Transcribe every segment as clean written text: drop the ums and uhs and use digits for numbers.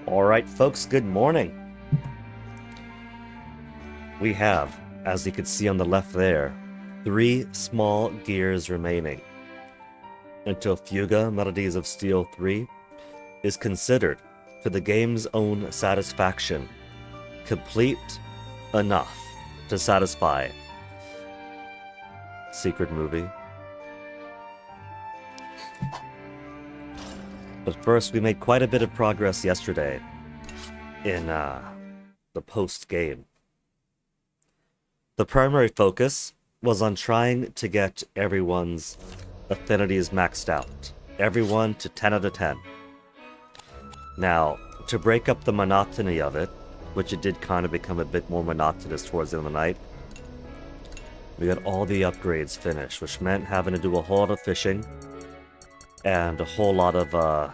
Alright folks, good morning. We have, as you can see on the left there, 3 small gears remaining until Fuga Melodies of Steel 3 is considered, to the game's own satisfaction, complete enough to satisfy Secret Movie. But first, we made quite a bit of progress yesterday in the post-game. The primary focus was on trying to get everyone's affinities maxed out. Everyone to 10 out of 10. Now, to break up the monotony of it, which it did kind of become a bit more monotonous towards the end of the night, we got all the upgrades finished, which meant having to do a whole lot of fishing and a whole lot of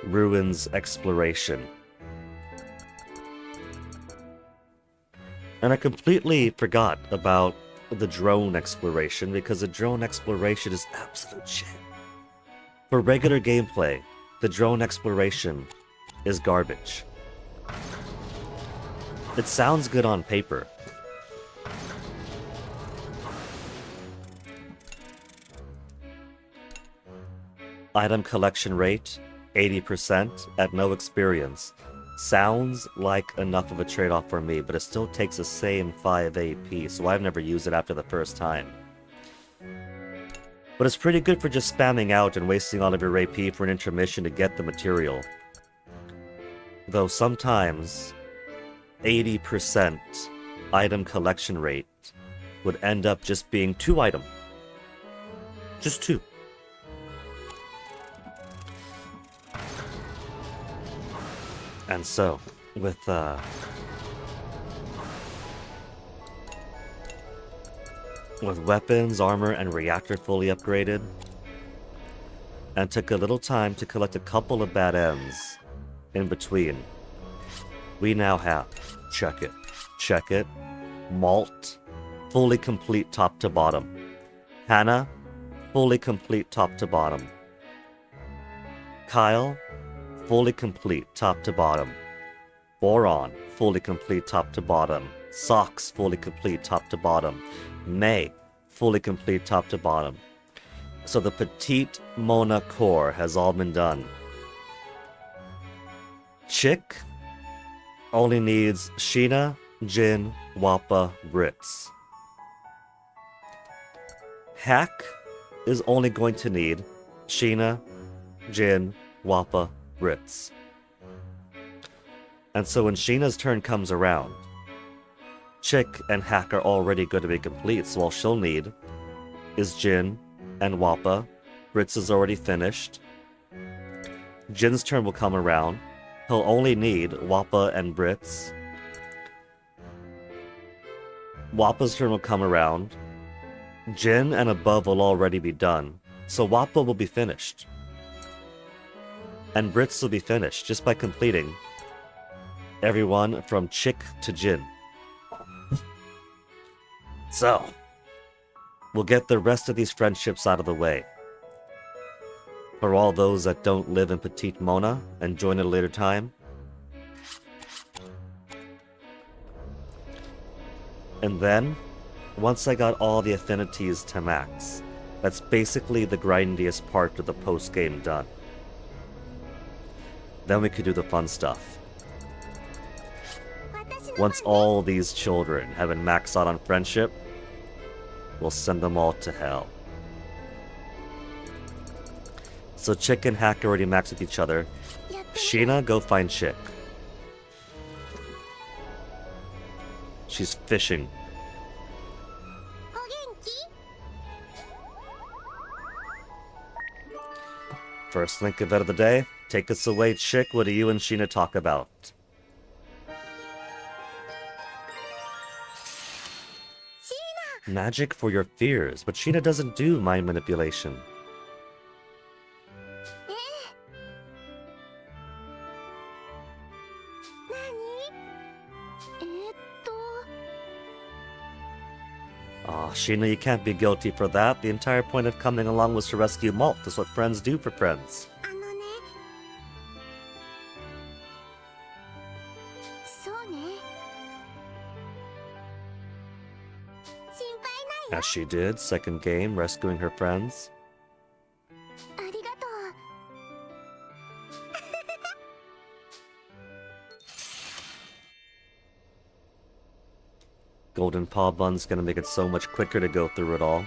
ruins exploration. And I completely forgot about the drone exploration, because the drone exploration is absolute shit. For regular gameplay, the drone exploration is garbage. It sounds good on paper. Item collection rate, 80% at no experience. Sounds like enough of a trade-off for me, but it still takes the same 5 AP, so I've never used it after the first time. But it's pretty good for just spamming out and wasting all of your AP for an intermission to get the material. Though sometimes, 80% item collection rate would end up just being 2 items. Just 2. And so, with weapons, armor, and reactor fully upgraded, and took a little time to collect a couple of bad ends in between, we now have, check it, Malt, fully complete top to bottom. Hannah, fully complete top to bottom. Kyle, fully complete top to bottom. Boron, fully complete top to bottom. Socks, fully complete top to bottom. May, fully complete top to bottom. So the Petite Mona core has all been done. Chick only needs Sheena, Jin, Wappa, Brits. Hack is only going to need Sheena, Jin, Wappa, Brits. And so when Sheena's turn comes around, Chick and Hack are already going to be complete, so all she'll need is Jin and Wappa. Brits is already finished. Jin's turn will come around. He'll only need Wappa and Brits. Wappa's turn will come around. Jin and above will already be done, so Wappa will be finished. And Brits will be finished just by completing everyone from Chick to Jin. So, we'll get the rest of these friendships out of the way. For all those that don't live in Petite Mona and join at a later time. And then, once I got all the affinities to max, that's basically the grindiest part of the post-game done. Then we could do the fun stuff. Once all these children have been maxed out on friendship, we'll send them all to hell. So Chick and Hack already maxed with each other. Sheena, go find Chick. She's fishing. First link event of the day. Take us away, Chick. What do you and Sheena talk about? Magic for your fears, but Sheena doesn't do mind manipulation. Aw, Sheena, you can't be guilty for that. The entire point of coming along was to rescue Malt. That's what friends do for friends. As she did, second game, rescuing her friends. Golden Paw Bun's gonna make it so much quicker to go through it all.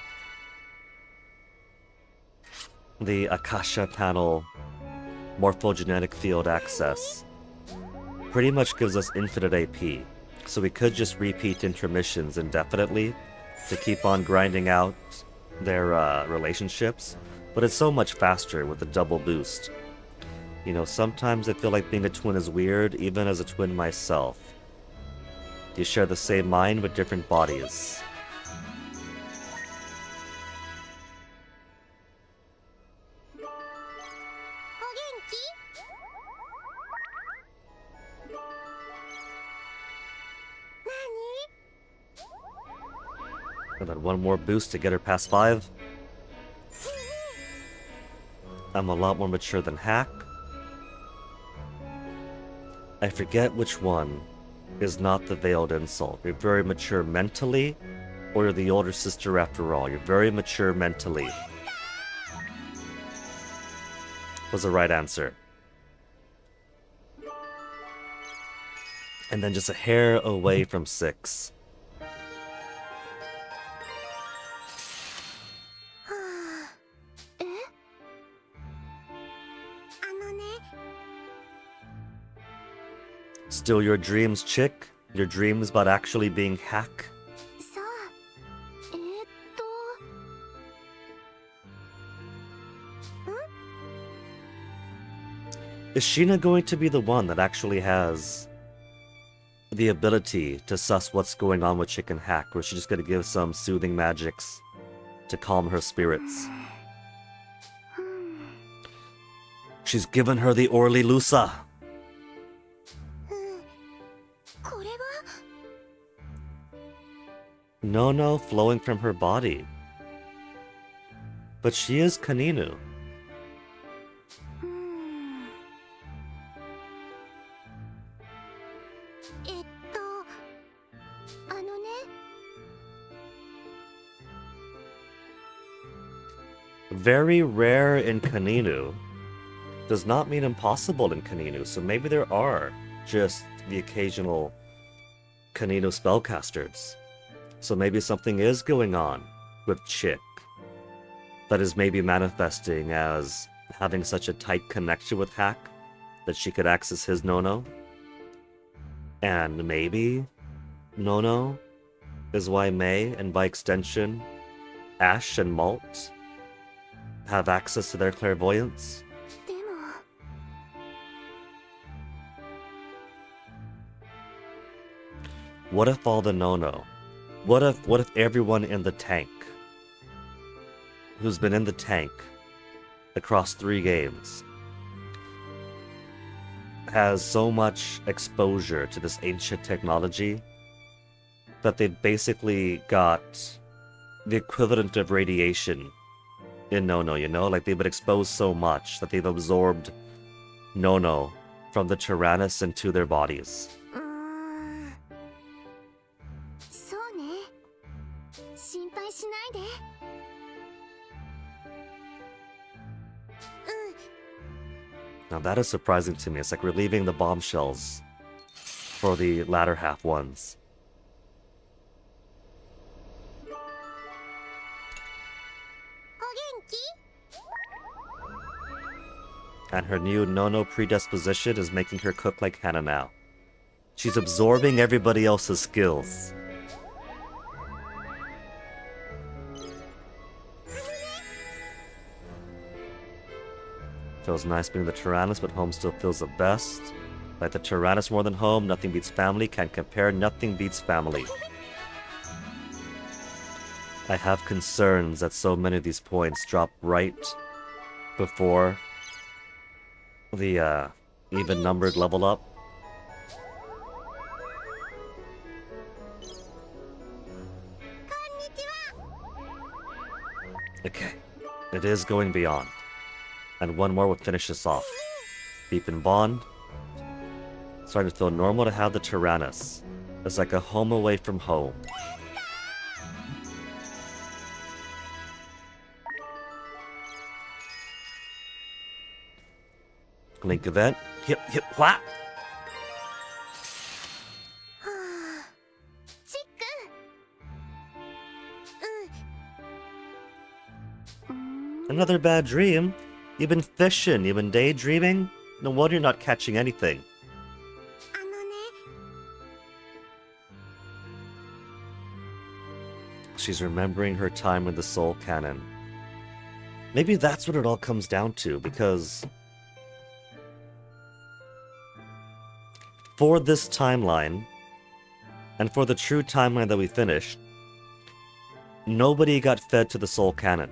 The Akasha panel morphogenetic field access pretty much gives us infinite AP, so we could just repeat intermissions indefinitely to keep on grinding out their relationships, but it's so much faster with the double boost. You know, sometimes I feel like being a twin is weird, even as a twin myself. You share the same mind but different bodies. And then one more boost to get her past 5. I'm a lot more mature than Hack. I forget which one is not the veiled insult. You're very mature mentally, or you're the older sister after all. You're very mature mentally. Was the right answer. And then just a hair away from 6. Still your dreams, Chick? Your dreams about actually being hack? さあ、Is Sheena going to be the one that actually has the ability to suss what's going on with Chicken Hack, or is she just gonna give some soothing magics to calm her spirits? She's given her the Orly Lusa. これは No flowing from her body. But she is Kaninu. あのね Very rare in Kaninu does not mean impossible in Kaninu, so maybe there are just the occasional Kaninu spellcasters. So maybe something is going on with Chick that is maybe manifesting as having such a tight connection with Hack that she could access his Nono. And maybe Nono is why May, and by extension Ash and Malt, have access to their clairvoyance. でも What if all the Nono? What if everyone in the tank, who's been in the tank across 3 games, has so much exposure to this ancient technology that they've basically got the equivalent of radiation in Nono, you know? Like, they've been exposed so much that they've absorbed Nono from the Tyrannus into their bodies. そうね心配しないで Now that is surprising to me. It's like we're leaving the bombshells for the latter half ones. お元気 And her new Nono predisposition is making her cook like Hannah now. She's absorbing everybody else's skills. Feels nice being the Tyrannus, but home still feels the best. Like the Tyrannus more than home, nothing beats family, can't compare, nothing beats family. I have concerns that so many of these points drop right before the even numbered level up. Okay, it is going beyond. And one more would finish this off. Beep and Bond. Starting to feel normal to have the Tyrannus. It's like a home away from home. Link event. Hip hip whap! チック Another bad dream? You've been fishing, you've been daydreaming? No wonder you're not catching anything. あのね She's remembering her time with the Soul Cannon. Maybe that's what it all comes down to, because for this timeline, and for the true timeline that we finished, nobody got fed to the Soul Cannon.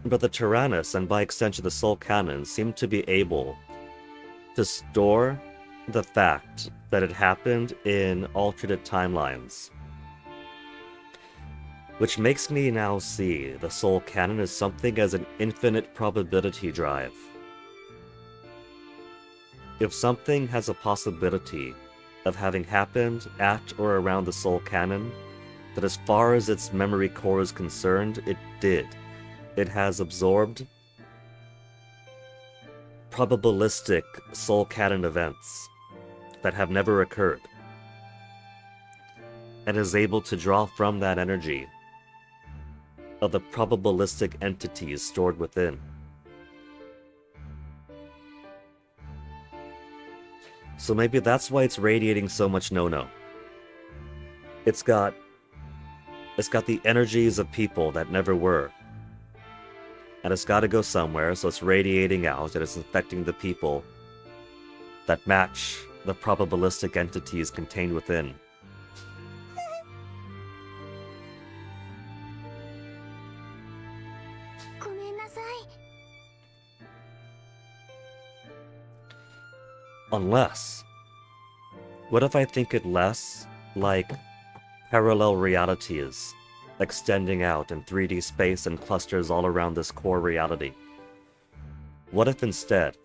But the Tyrannus, and by extension the Soul Cannon, seem to be able to store the fact that it happened in alternate timelines. Which makes me now see the Soul Cannon as something as an infinite probability drive. If something has a possibility of having happened at or around the Soul Cannon, that as far as its memory core is concerned, it did. It has absorbed probabilistic Soul Cannon events that have never occurred, and is able to draw from that energy of the probabilistic entities stored within. So maybe that's why it's radiating so much no-no. It's got the energies of people that never were. And it's got to go somewhere, so it's radiating out and it's infecting the people that match the probabilistic entities contained within. Unless, what if I think it less like parallel realities extending out in 3D space and clusters all around this core reality? What if instead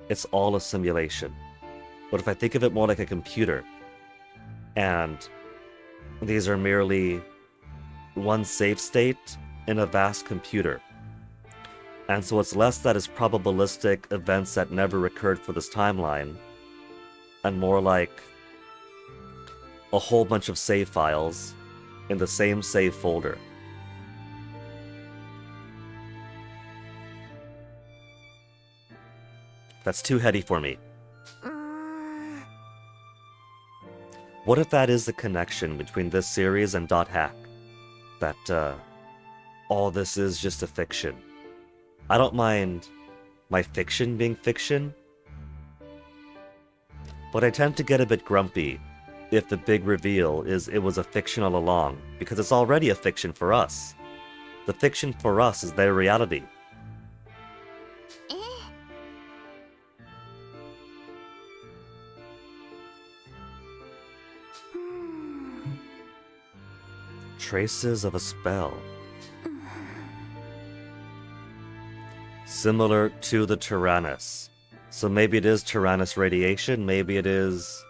it's all a simulation? What if I think of it more like a computer and these are merely one safe state in a vast computer? And so it's less that is probabilistic events that never occurred for this timeline, and more like a whole bunch of save files in the same save folder. That's too heady for me. What if that is the connection between this series and .hack? That all this is just a fiction. I don't mind my fiction being fiction, but I tend to get a bit grumpy if the big reveal is it was a fiction all along, because it's already a fiction for us. The fiction for us is their reality. Traces of a spell. Similar to the Tyrannus. So maybe it is Tyrannus radiation, maybe it is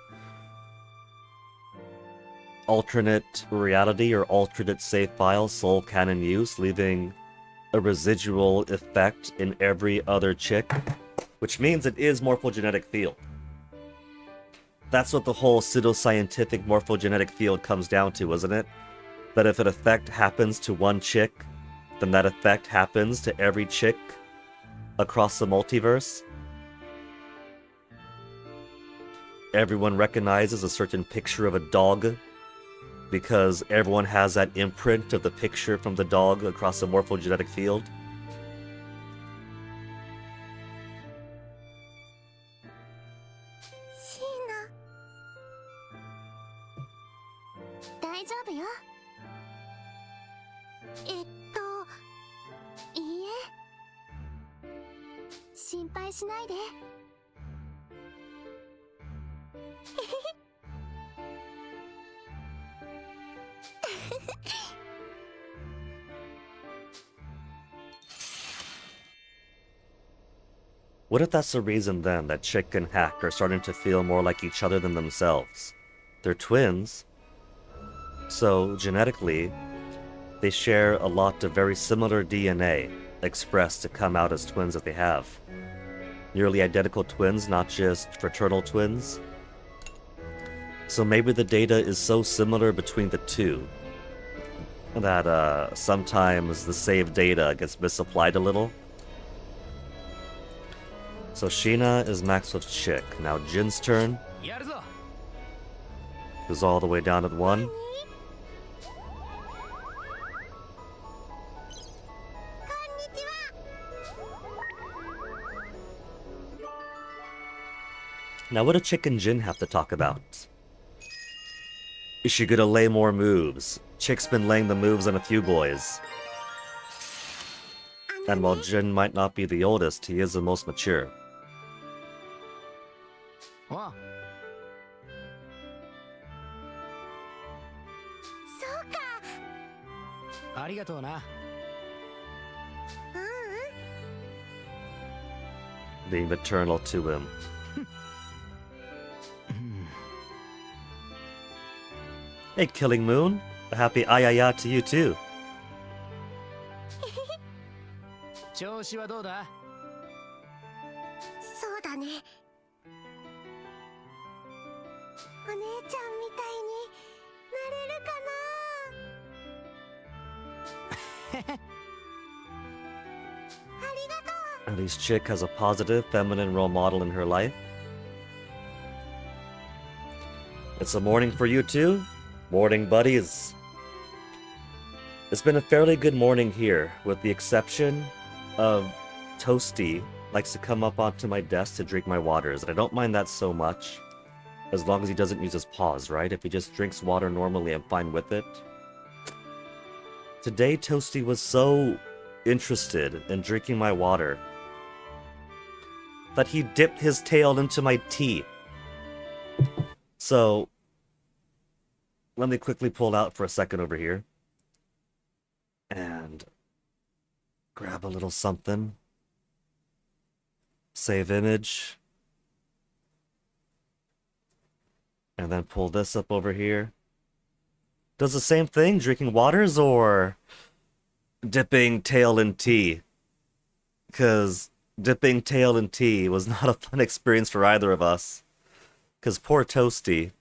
alternate reality or alternate save file soul canon use, leaving a residual effect in every other chick, which means it is morphogenetic field. That's what the whole pseudoscientific morphogenetic field comes down to, isn't it? That if an effect happens to one chick, then that effect happens to every chick across the multiverse. Everyone recognizes a certain picture of a dog because everyone has that imprint of the picture from the dog across the morphogenetic field. What if that's the reason then that Chick and Hack are starting to feel more like each other than themselves? They're twins, so genetically, they share a lot of very similar DNA expressed to come out as twins that they have. Nearly identical twins, not just fraternal twins. So maybe the data is so similar between the two that sometimes the saved data gets misapplied a little. So Sheena is maxed with Chick. Now Jin's turn. Who's all the way down at 1. Now what do Chick and Jin have to talk about? Is she gonna lay more moves? Chick's been laying the moves on a few boys. And while Jin might not be the oldest, he is the most mature. Being maternal to him. Hey, Killing Moon. A happy ayaya to you too. At least Chick has a positive feminine role model in her life. It's a morning for you too? Morning, buddies. It's been a fairly good morning here, with the exception of Toasty likes to come up onto my desk to drink my waters, and I don't mind that so much, as long as he doesn't use his paws, right? If he just drinks water normally, I'm fine with it. Today, Toasty was so interested in drinking my water that he dipped his tail into my tea. So, let me quickly pull out for a second over here and grab a little something. Save image. And then pull this up over here. Does the same thing, drinking waters or dipping tail in tea? Because dipping tail in tea was not a fun experience for either of us. Because poor Toasty.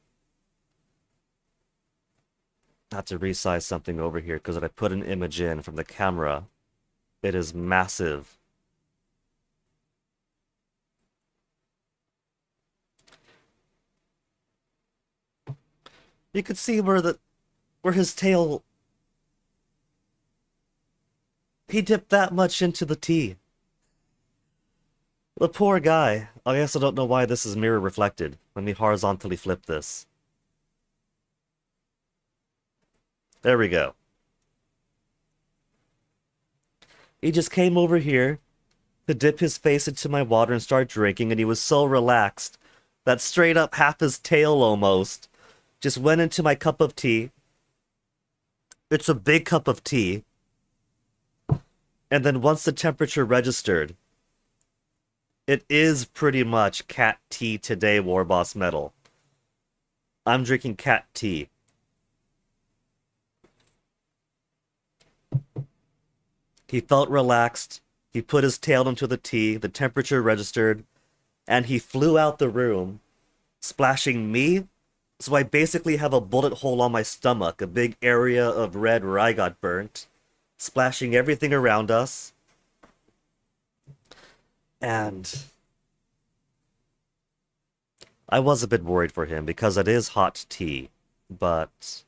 I have to resize something over here because when I put an image in from the camera, it is massive. You could see where his tail, he dipped that much into the tea. The poor guy. I guess I don't know why this is mirror reflected. Let me horizontally flip this. There we go. He just came over here to dip his face into my water and start drinking, and he was so relaxed that straight up half his tail almost just went into my cup of tea. It's a big cup of tea. And then once the temperature registered, it is pretty much cat tea today, Warboss Metal. I'm drinking cat tea. He felt relaxed. He put his tail into the tea. The temperature registered. And he flew out the room, splashing me. So I basically have a bullet hole on my stomach, a big area of red where I got burnt, splashing everything around us. And I was a bit worried for him because it is hot tea, but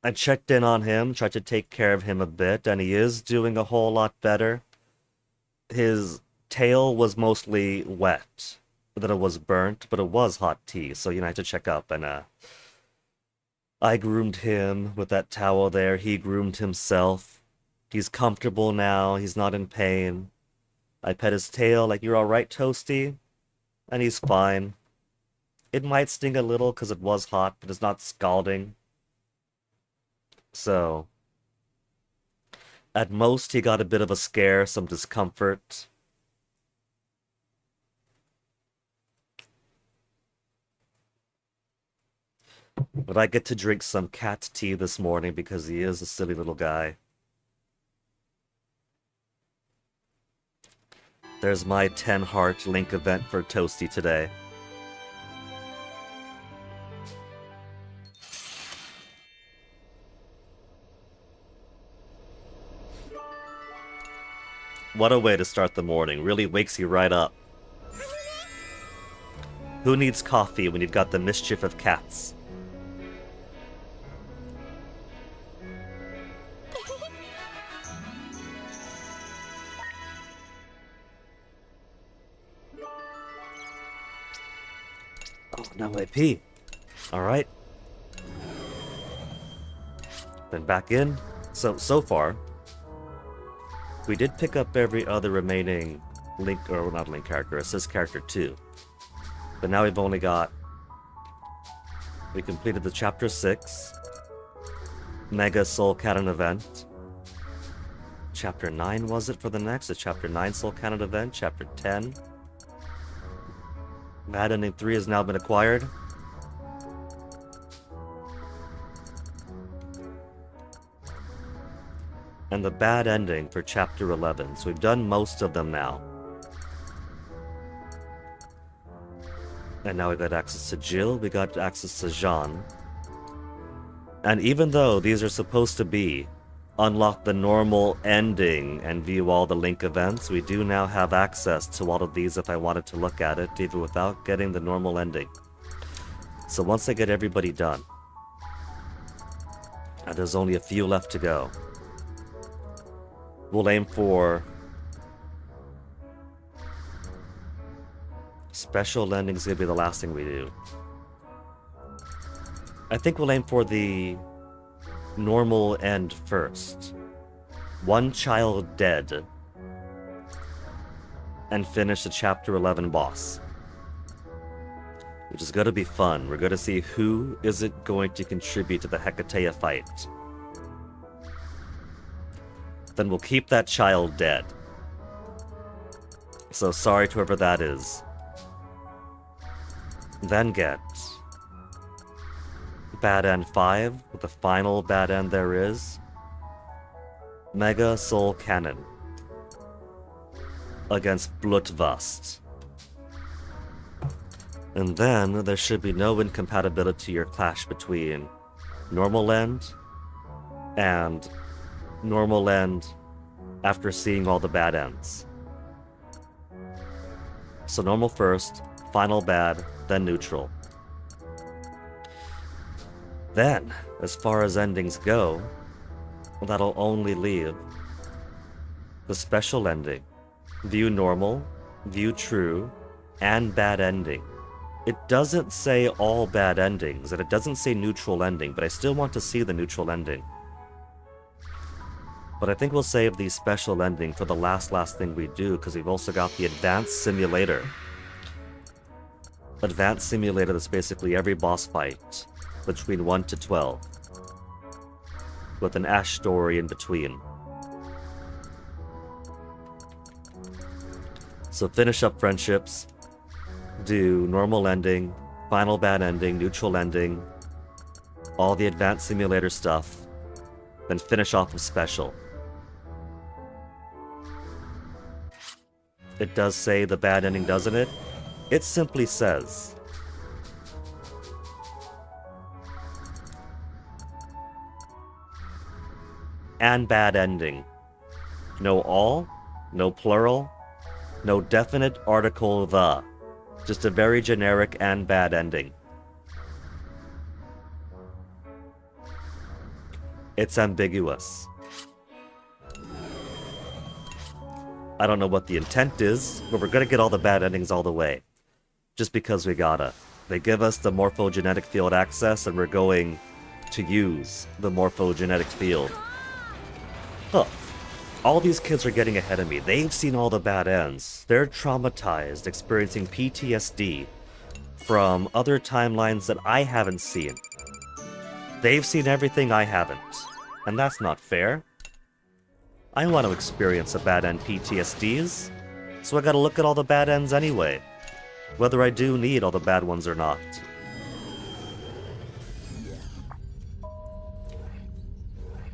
I checked in on him, tried to take care of him a bit, and he is doing a whole lot better. His tail was mostly wet, that it was burnt, but it was hot tea, so I had to check up, and I groomed him with that towel there. He groomed himself. He's comfortable now. He's not in pain. I pet his tail like, "You're all right, Toasty?" And he's fine. It might sting a little because it was hot, but it's not scalding. So, at most, he got a bit of a scare, some discomfort. But I get to drink some cat tea this morning because he is a silly little guy. There's my 10 heart link event for Toasty today. What a way to start the morning. Really wakes you right up. Who needs coffee when you've got the mischief of cats? Oh, now I pee. Alright. Then back in. So far, we did pick up every other remaining Link, or not Link character, assist character too. But now we've only got... We completed the Chapter 6 Mega Soul Cannon event. Chapter 9 was it for the next? The Chapter 9 Soul Cannon event. Chapter 10. Bad Ending 3 has now been acquired. And the bad ending for Chapter 11. So we've done most of them now. And now we got access to Jill, we got access to Jean. And even though these are supposed to be unlock the normal ending and view all the link events, we do now have access to all of these if I wanted to look at it, even without getting the normal ending. So once I get everybody done, and there's only a few left to go, we'll aim for special ending's gonna be the last thing we do. I think we'll aim for the normal end first. One child dead. And finish the chapter 11 boss. Which is gonna be fun. We're gonna see who is it going to contribute to the Hecatea fight. Then we'll keep that child dead. So sorry to whoever that is. Then get Bad End 5, with the final bad end there is. Mega Soul Cannon against Blutvast. And then there should be no incompatibility or clash between Normal End and Normal End after seeing all the bad ends. So normal first, final bad, then neutral. Then, as far as endings go, that'll only leave the special ending, view normal, view true, and bad ending. It doesn't say all bad endings, and it doesn't say neutral ending, but I still want to see the neutral ending. But I think we'll save the special ending for the last thing we do, because we've also got the Advanced Simulator. Advanced Simulator that's basically every boss fight between 1 to 12, with an Ash story in between. So finish up friendships, do normal ending, final bad ending, neutral ending, all the Advanced Simulator stuff, then finish off with special. It does say the bad ending, doesn't it? It simply says, and bad ending. No all, no plural, no definite article the. Just a very generic and bad ending. It's ambiguous. I don't know what the intent is, but we're gonna get all the bad endings all the way. Just because we gotta. They give us the morphogenetic field access, and we're going to use the morphogenetic field. Huh. All these kids are getting ahead of me. They've seen all the bad ends. They're traumatized, experiencing PTSD from other timelines that I haven't seen. They've seen everything I haven't. And that's not fair. I want to experience a bad end PTSDs, so I gotta look at all the bad ends anyway, whether I do need all the bad ones or not.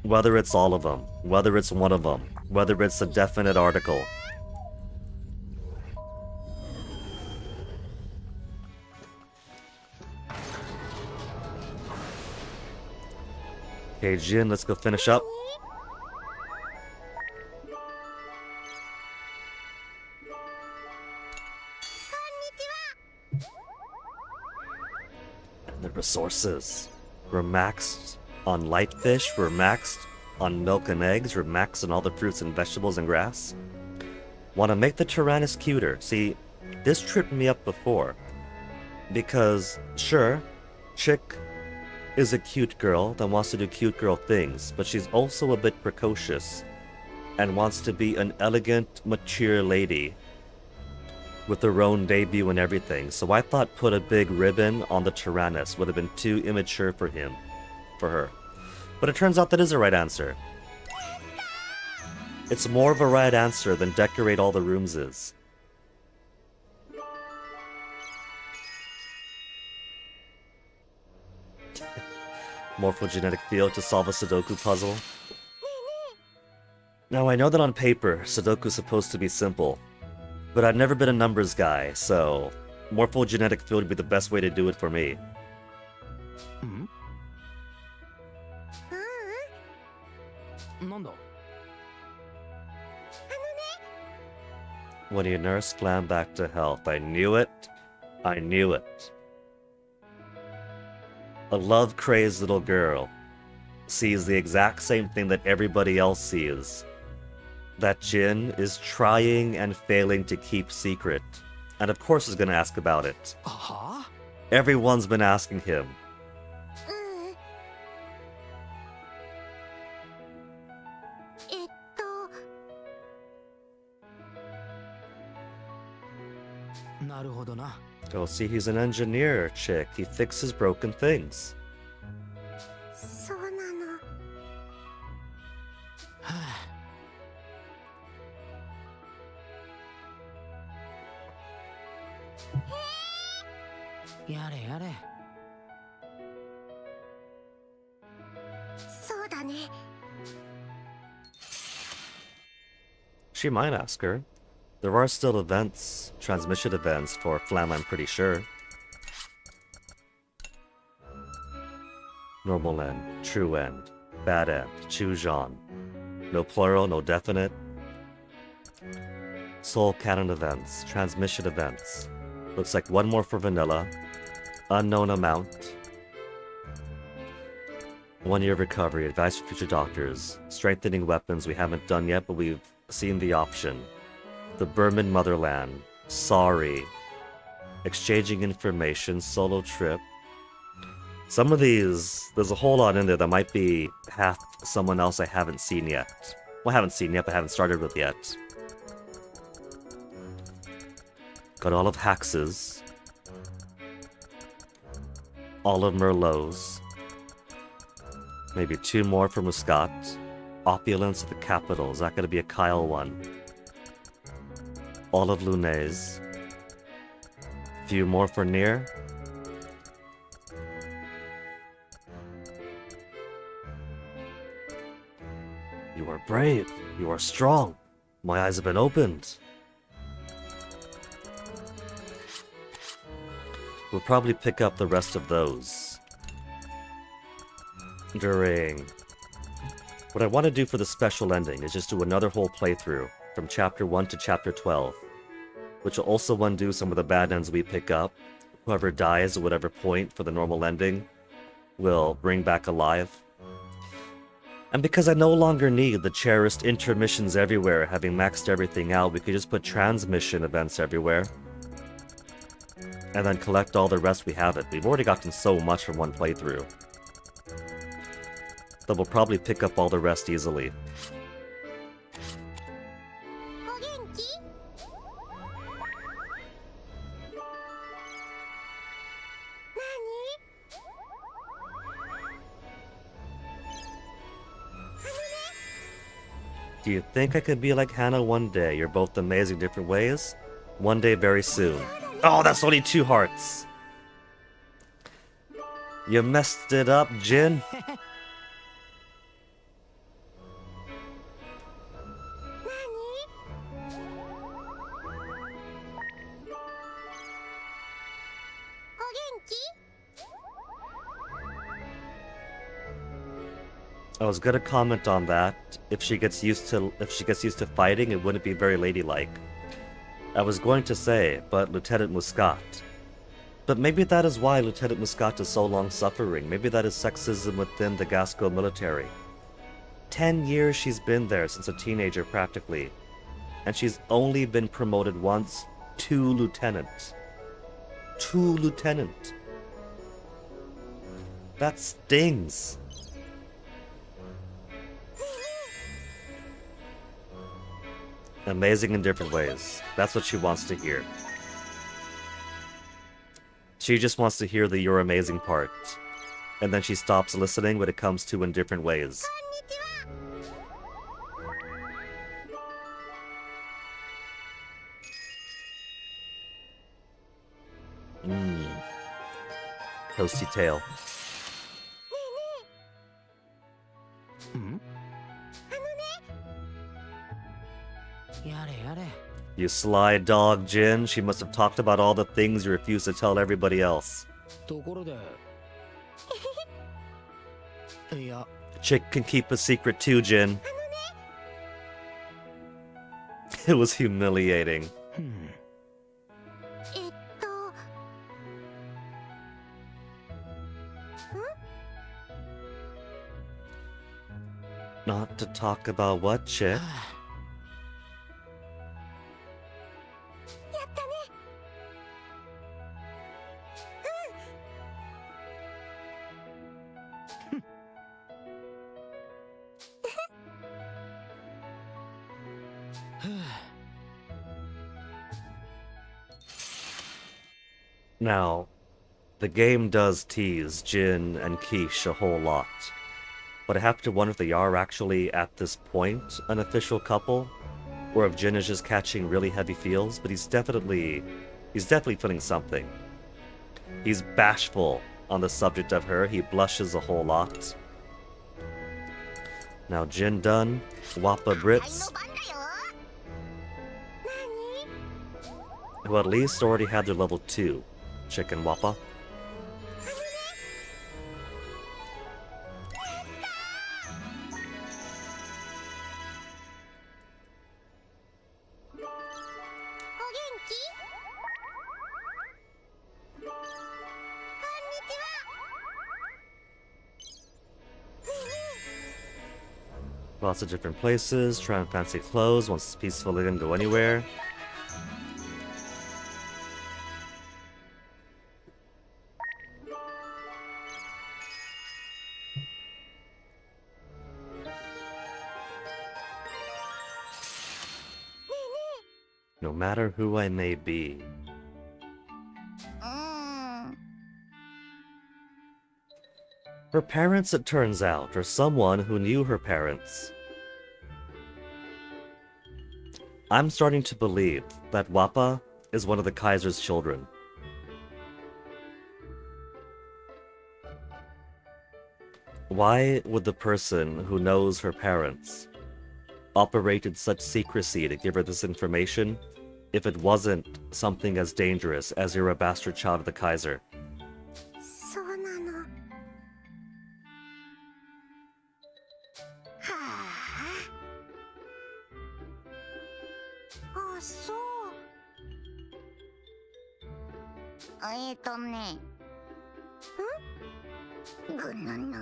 Whether it's all of them, whether it's one of them, whether it's a definite article. Okay, Jin, let's go finish up. And the resources. We're maxed on light fish, we're maxed on milk and eggs, we're maxed on all the fruits and vegetables and grass. Want to make the Tyrannus cuter. See, this tripped me up before. Because, sure, Chick is a cute girl that wants to do cute girl things, but she's also a bit precocious and wants to be an elegant, mature lady with her own debut and everything. So I thought put a big ribbon on the Tyrannus would have been too immature for her. But it turns out that is a right answer. It's more of a right answer than decorate all the rooms is. Morphogenetic field to solve a Sudoku puzzle. Now I know that on paper, Sudoku's supposed to be simple, but I've never been a numbers guy, so morphogenetic field would be the best way to do it for me. なんだ When you nurse Flam back to health. I knew it. I knew it. A love-crazed little girl sees the exact same thing that everybody else sees. That Jin is trying and failing to keep secret. And of course is going to ask about it. は Everyone's been asking him. うんあなるほどな Oh, see, he's an engineer, chick. He fixes broken things. そうなのはあやれやれ そうだね She might ask her. There are still events, transmission events for Flam, I'm pretty sure. Normal end, true end, bad end, choose on. No plural, no definite. Soul canon events, transmission events. Looks like one more for vanilla. Unknown amount. 1 year of recovery, advice for future doctors. Strengthening weapons we haven't done yet, but we've seen the option. The Burman Motherland. Sorry. Exchanging information, solo trip. Some of these, there's a whole lot in there that might be half someone else I haven't seen yet. Well, I haven't seen yet, but haven't started with yet. Got all of Hax's. All of Merlot's. Maybe 2 more for Muscat. Opulence of the Capital. Is that going to be a Kyle one? All of Lunay's. Few more for Nier. You are brave. You are strong. My eyes have been opened. We'll probably pick up the rest of those during... What I want to do for the special ending is just do another whole playthrough from chapter 1 to chapter 12, which will also undo some of the bad ends we pick up. Whoever dies at whatever point for the normal ending will bring back alive. And because I no longer need the cherished intermissions everywhere, having maxed everything out, we could just put transmission events everywhere. And then collect all the rest we have it. We've already gotten so much from one playthrough that we'll probably pick up all the rest easily. お元気何 Do you think I could be like Hannah one day? You're both amazing different ways. One day very soon. Oh, that's only 2 hearts. You messed it up, Jin. お元気 I was gonna comment on that. If she gets used to fighting, it wouldn't be very ladylike. I was going to say, but Lieutenant Muscat. But maybe that is why Lieutenant Muscat is so long suffering. Maybe that is sexism within the Gasco military. 10 years she's been there since a teenager practically. And she's only been promoted once to lieutenant. To lieutenant. That stings. Amazing in different ways. That's what she wants to hear. She just wants to hear the "you're amazing" part. And then she stops listening when it comes to "in different ways." こんにちは Toasty tail. んやれやれ You sly dog, Jin. She must have talked about all the things you refuse to tell everybody else. ところでいや Chick can keep a secret too, Jin. あの It was humiliating. えっと Not to talk about what, chick? やったね。Now, the game does tease Jin and Quiche a whole lot, but I have to wonder if they are actually, at this point, an official couple, or if Jin is just catching really heavy feels, but he's definitely feeling something. He's bashful on the subject of her, he blushes a whole lot. Now Jin done, Wappa はいの Brits, 番だよ。何 who at least already had their level 2, Chicken Wappa. お元気こんにちは。 Lots of different places, trying fancy clothes, wants this peaceful living, go anywhere. No matter who I may be. うーん。 Her parents, it turns out, or someone who knew her parents. I'm starting to believe that Wappa is one of the Kaiser's children. Why would the person who knows her parents operated such secrecy to give her this information if it wasn't something as dangerous as you're a bastard child of the Kaiser? そうなの。はあ。あ、そう。ね。ぐぬぬ。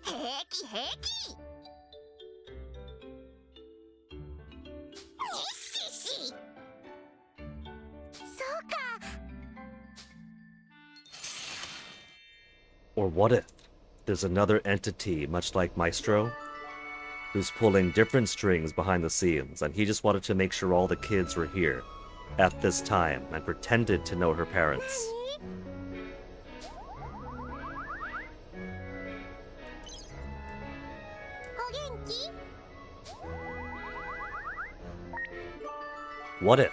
平気平気。しし。そうか。 Or what if there's another entity, much like Maestro, who's pulling different strings behind the scenes, and he just wanted to make sure all the kids were here at this time and pretended to know her parents. お元気？ What if,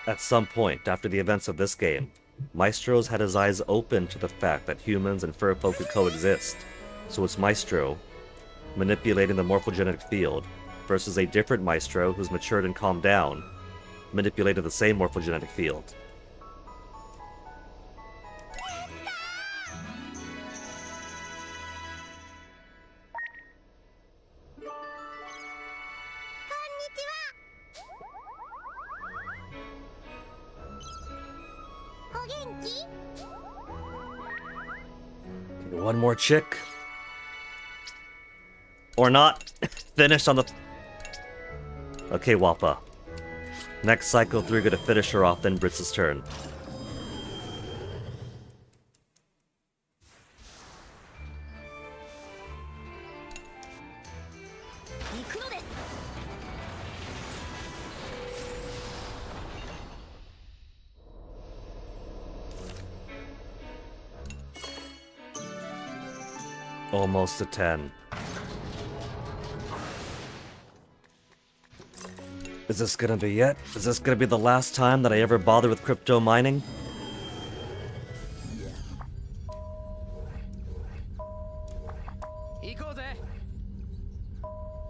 at some point after the events of this game, Maestro's had his eyes open to the fact that humans and furfolk could coexist, so it's Maestro manipulating the morphogenetic field versus a different Maestro who's matured and calmed down, manipulating the same morphogenetic field. One more chick. Or not. Finished on the... Okay, Wappa. Next cycle 3 gonna finish her off, then Britz's turn. Almost a 10. Is this gonna be it? Is this gonna be the last time that I ever bother with crypto mining?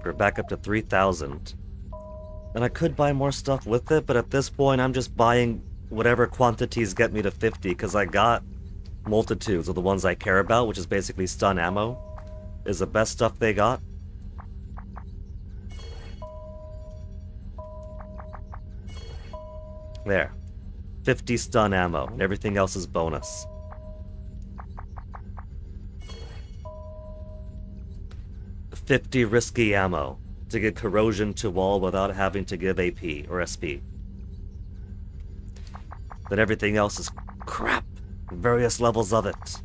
We're back up to 3,000. And I could buy more stuff with it, but at this point I'm just buying whatever quantities get me to 50, because I got multitudes of the ones I care about, which is basically stun ammo. is the best stuff they got. There. 50 stun ammo, and everything else is bonus. $50 risky ammo to get corrosion to wall without having to give AP or SP. Then everything else is crap. Various levels of it.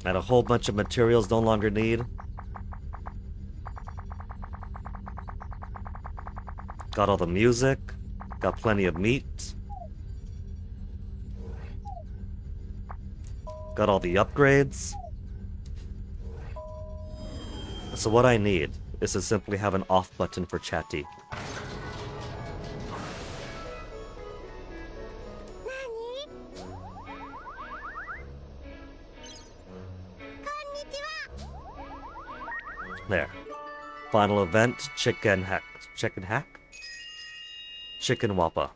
And a whole bunch of materials no longer need. Got all the music. Got plenty of meat. Got all the upgrades. So what I need is to simply have an off button for chatty. There. Final event, chicken hack. Chicken hack? Chicken Wappa.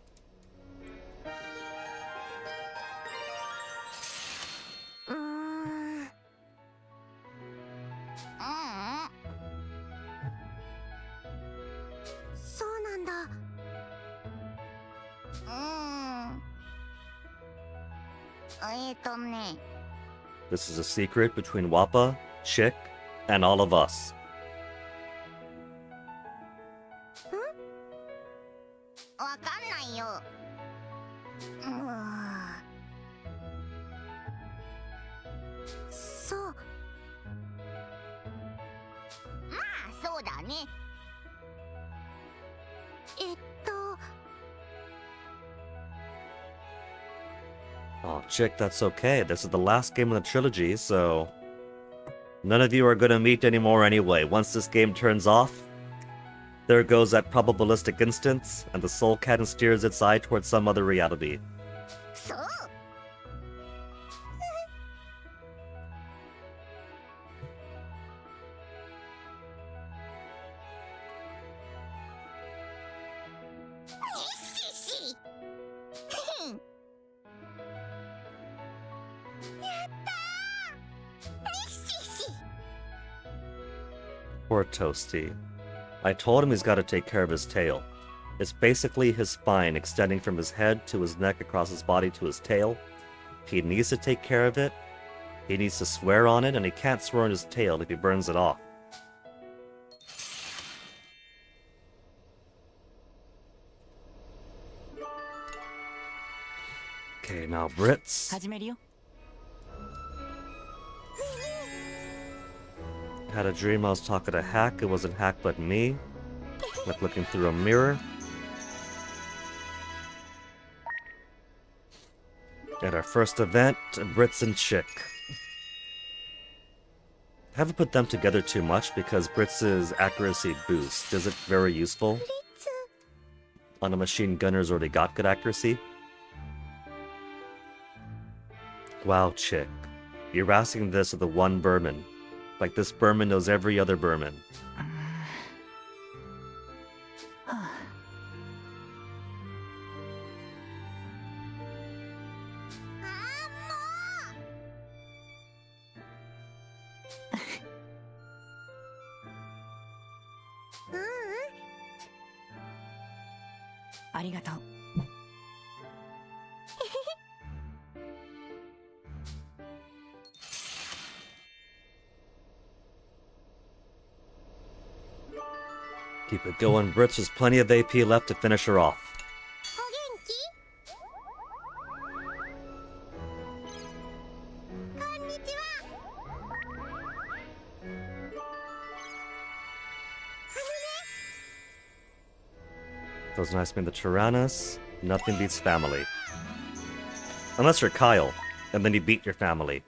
This is a secret between Wappa, Chick, and all of us. Oh, Chick, that's okay. This is the last game of the trilogy, so none of you are gonna meet anymore anyway. Once this game turns off, there goes that probabilistic instance, and the soul cannon steers its eye towards some other reality. Poor Toasty. I told him he's got to take care of his tail. It's basically his spine extending from his head to his neck across his body to his tail. He needs to take care of it. He needs to swear on it, and he can't swear on his tail if he burns it off. Okay, now Brits. 始めるよ Had a dream I was talking to Hack. It wasn't Hack but me. Like looking through a mirror. At our first event, Brits and Chick. Haven't put them together too much because Brits' accuracy boost isn't very useful. On a machine gunner's already got good accuracy. Wow, Chick. You're asking this of the one Burman. Like this Burman knows every other Burman. Keep it going, Brits. There's plenty of AP left to finish her off. Feels nice being the Tyrannus. Nothing beats family. Unless you're Kyle, and then you beat your family.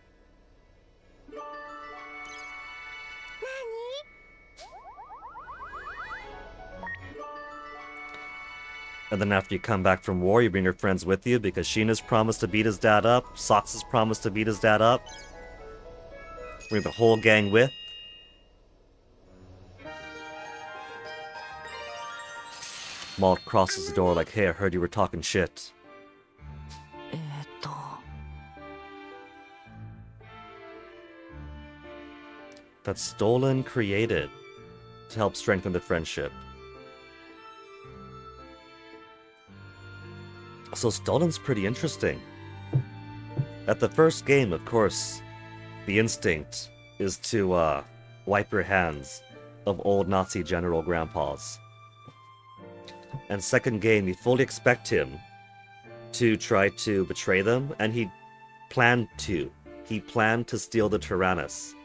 And then after you come back from war, you bring your friends with you because Sheena's promised to beat his dad up, Socks has promised to beat his dad up. Bring the whole gang with. Malt crosses the door like, hey, I heard you were talking shit. that Stolen created to help strengthen the friendship. So Stolen's pretty interesting. At the first game, of course, the instinct is to wipe your hands of old Nazi general grandpas. And second game, you fully expect him to try to betray them, and he planned to. He planned to steal the Tyrannus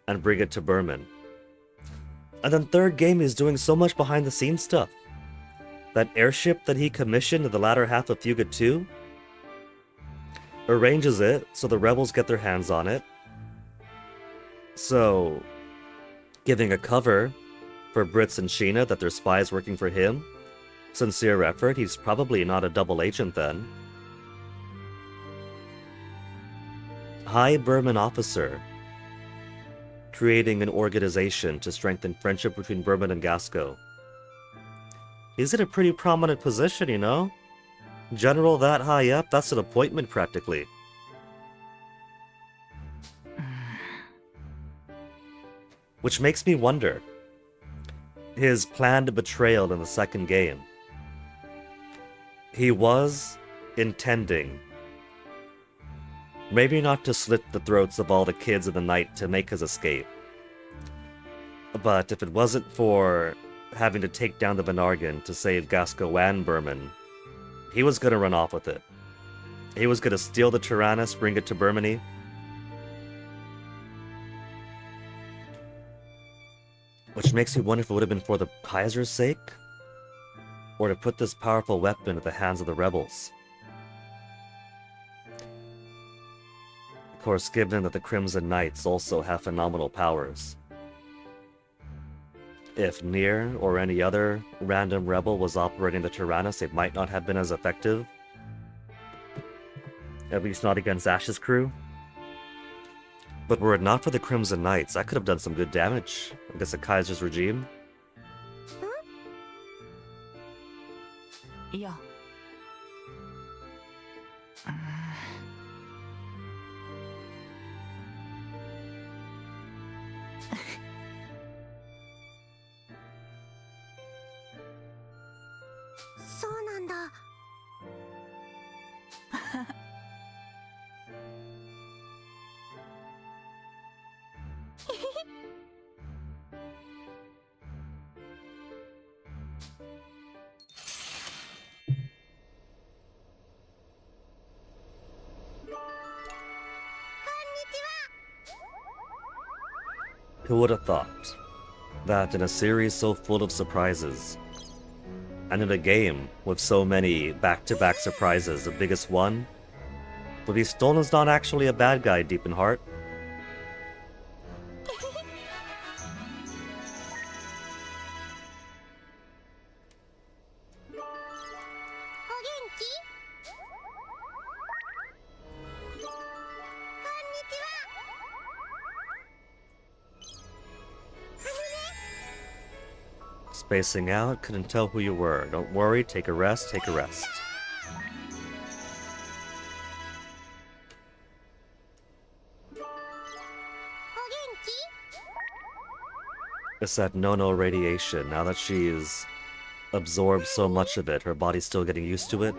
and bring it to Berman. And then third game, he's doing so much behind the scenes stuff. That airship that he commissioned in the latter half of Fuga 2, arranges it so the rebels get their hands on it. So, giving a cover for Brits and Sheena that they're spies working for him. Sincere effort, he's probably not a double agent then. High Berman officer, creating an organization to strengthen friendship between Berman and Gasco. He's in a pretty prominent position, you know? General that high up, that's an appointment practically. Which makes me wonder, his planned betrayal in the second game. He was intending, maybe not to slit the throats of all the kids in the night to make his escape, but if it wasn't for having to take down the Venargan to save Gasco and Berman, he was gonna run off with it. He was gonna steal the Tyrannus, bring it to Bermany. Which makes me wonder if it would have been for the Kaiser's sake? Or to put this powerful weapon at the hands of the rebels. Of course, given that the Crimson Knights also have phenomenal powers. If Nier or any other random rebel was operating the Tyrannus, it might not have been as effective. At least not against Ash's crew. But were it not for the Crimson Knights, I could have done some good damage against the Kaiser's regime. いや。そうなんだ。Who would have thought that in a series so full of surprises, and in a game with so many back-to-back surprises, the biggest one would be Stolen's not actually a bad guy deep in heart. Spacing out, couldn't tell who you were. Don't worry, take a rest, take a rest. It's that no-no radiation. Now that she's absorbed so much of it, her body's still getting used to it.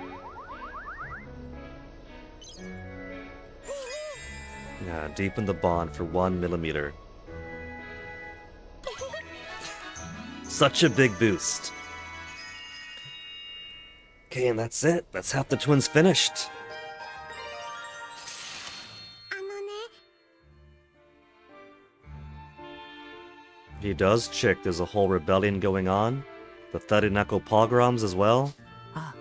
Yeah, deepen the bond for 1 millimeter. Such a big boost. Okay, and that's it. That's half the twins finished. He does check there's a whole rebellion going on. The Thadinako pogroms as well. あ。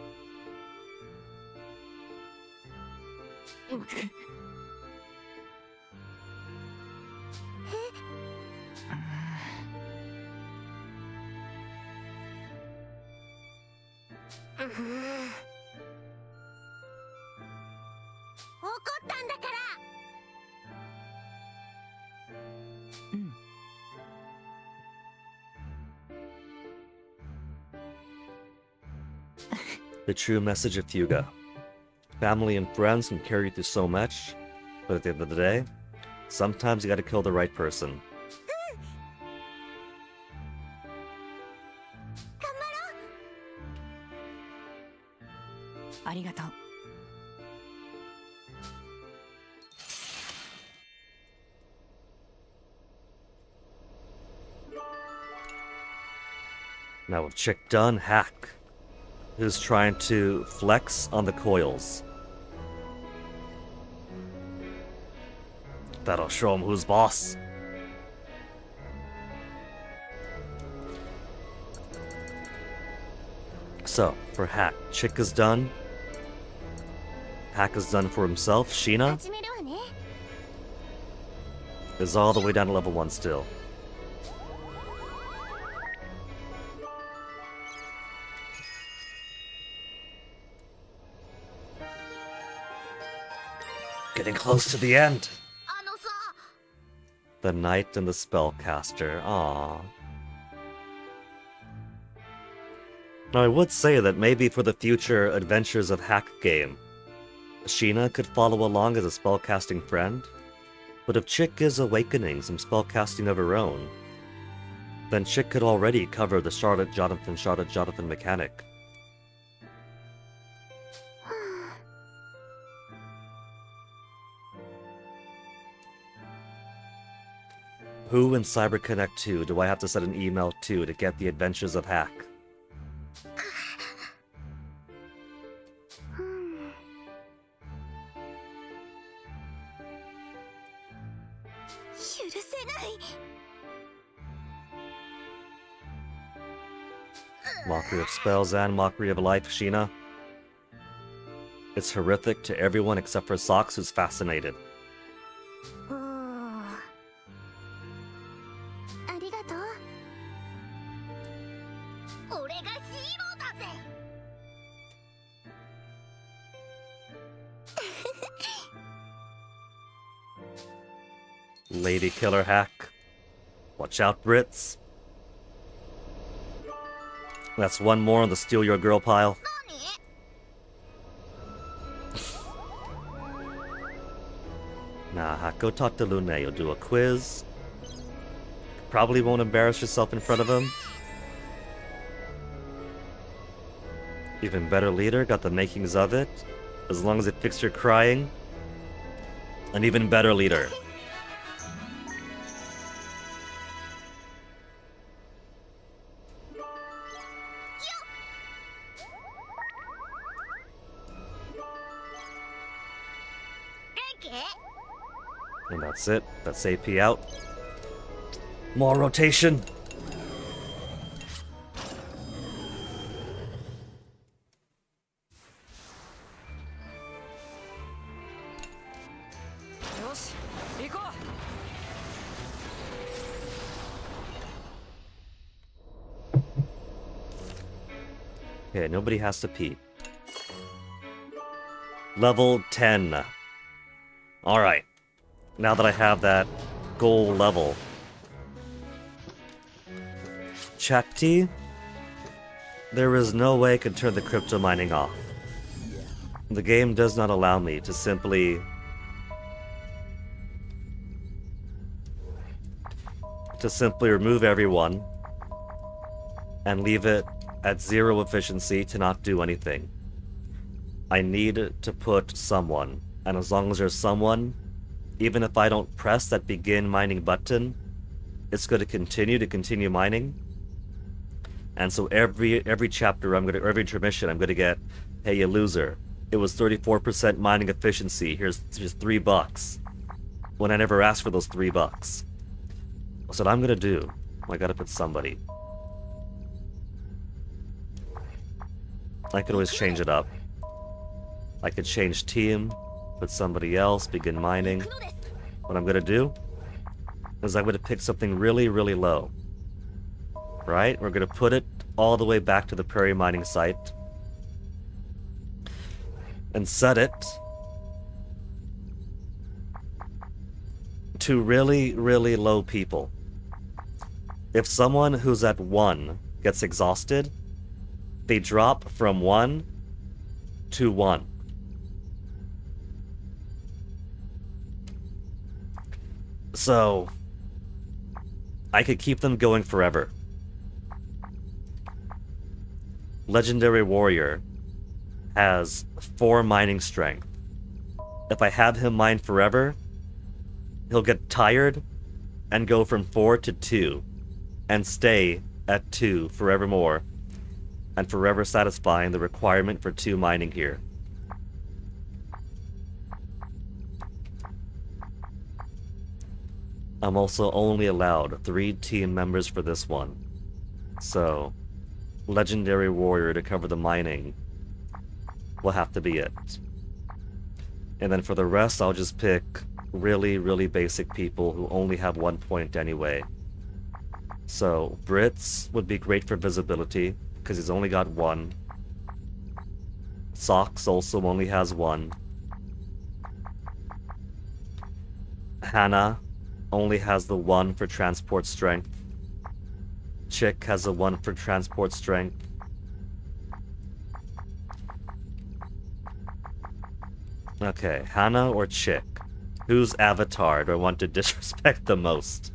怒ったんだから。 The true message of Fuga. Family and friends can carry you through so much, but at the end of the day, sometimes you gotta kill the right person. ありがとう。 Now with Chick done, Hack, who's trying to flex on the coils. That'll show him who's boss. So, for Hack, Chick is done. Hack is done for himself. Sheena 始めるわね。 is all the way down to level 1 still. Getting close to the end. あのさ。 The Knight and the Spellcaster. Aww. Now, I would say that maybe for the future Adventures of Hack game, Sheena could follow along as a spellcasting friend. But if Chick is awakening some spellcasting of her own, then Chick could already cover the Charlotte Jonathan mechanic. Who in CyberConnect 2 do I have to send an email to get the Adventures of Hack? 許せない。 Mockery of spells and mockery of life, Sheena. It's horrific to everyone except for Socks, who's fascinated. うーん。ありがとう。俺がヒーローだぜ。 Lady Killer Hack. Watch out, Brits. That's one more on the Steal Your Girl pile. 何？ Nah, Hack, go talk to Lune. You'll do a quiz. Probably won't embarrass yourself in front of him. Even better leader, got the makings of it. As long as it fixed your crying. An even better leader. And that's it. That's AP out. More rotation. Okay, nobody has to pee. Level 10. Alright. Now that I have that goal level. Chakti, there is no way I can turn the crypto mining off. The game does not allow me to simply remove everyone and leave it at 0 efficiency to not do anything. I need to put someone, and as long as there's someone, even if I don't press that begin mining button, it's going to continue mining. And so every chapter every intermission I'm gonna get, hey you loser, it was 34% mining efficiency, here's $3. When I never asked for those $3. So what I'm gonna do, I gotta put somebody. I could always change it up. I could change team, put somebody else, begin mining. What I'm gonna do is I'm gonna pick something really, really low. Right? We're gonna put it all the way back to the prairie mining site. And set it to really, really low people. If someone who's at 1 gets exhausted, they drop from 1 to 1. So I could keep them going forever. Legendary Warrior has 4 mining strength. If I have him mine forever, he'll get tired and go from 4 to 2 and stay at 2 forevermore and forever satisfying the requirement for 2 mining here. I'm also only allowed 3 team members for this one. So, Legendary Warrior to cover the mining will have to be it. And then for the rest, I'll just pick really, really basic people who only have 1 point anyway. So, Brits would be great for visibility, because he's only got 1. Socks also only has 1. Hannah only has the 1 for transport strength. Chick has a 1 for transport strength. Okay, Hannah or Chick? Whose avatar do I want to disrespect the most?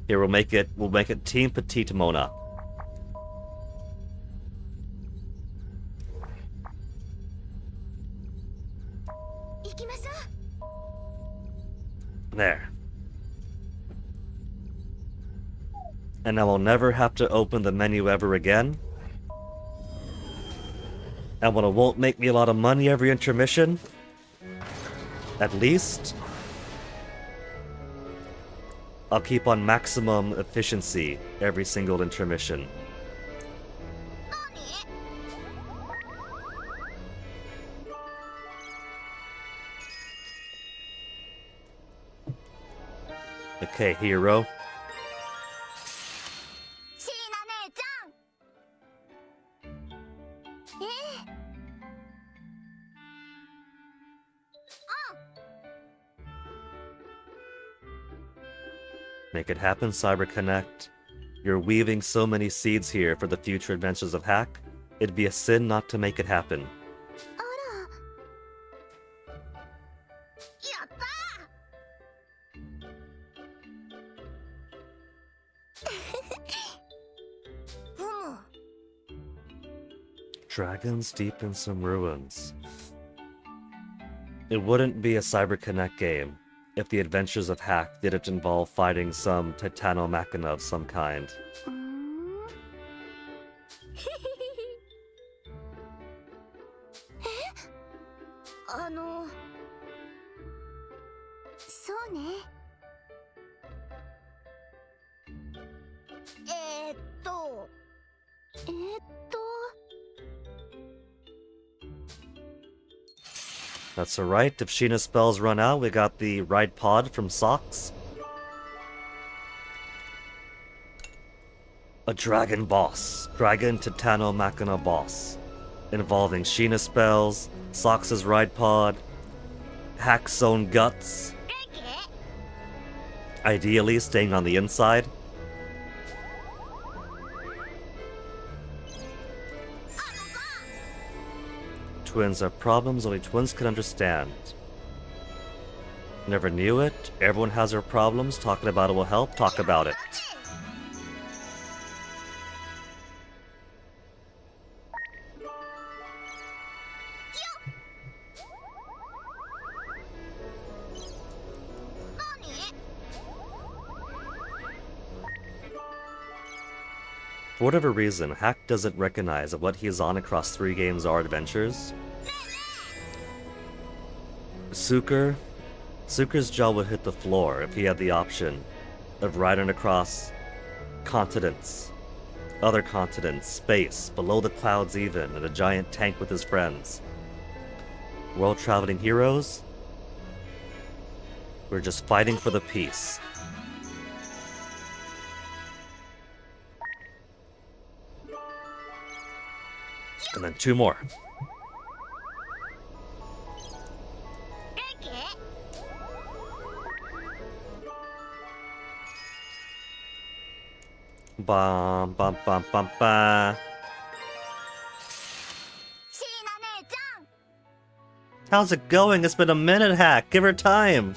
Here, we'll make it Team Petite Mona. There. And I will never have to open the menu ever again. And when it won't make me a lot of money every intermission, at least, I'll keep on maximum efficiency every single intermission. Okay, hero. Make it happen, CyberConnect. You're weaving so many seeds here for the future adventures of Hack. It'd be a sin not to make it happen. Dragons deep in some ruins. It wouldn't be a CyberConnect game if the adventures of Hack didn't involve fighting some Titano Machina of some kind. That's alright, if Sheena's spells run out, we got the Ride Pod from Socks. A dragon boss. Dragon Titano Machina boss. Involving Sheena spells, Socks' Ride Pod, Hack's own guts. Ideally, staying on the inside. Twins have problems only twins can understand. Never knew it. Everyone has their problems. Talking about it will help. Talk about it. For whatever reason, Hack doesn't recognize that what he is on across 3 games are adventures. Suker's jaw would hit the floor if he had the option of riding across continents, other continents, space, below the clouds even, in a giant tank with his friends. World-traveling heroes? We're just fighting for the peace. And then 2 more. Bum bum bum bum bum. How's it going? It's been a minute, Hack. Give her time.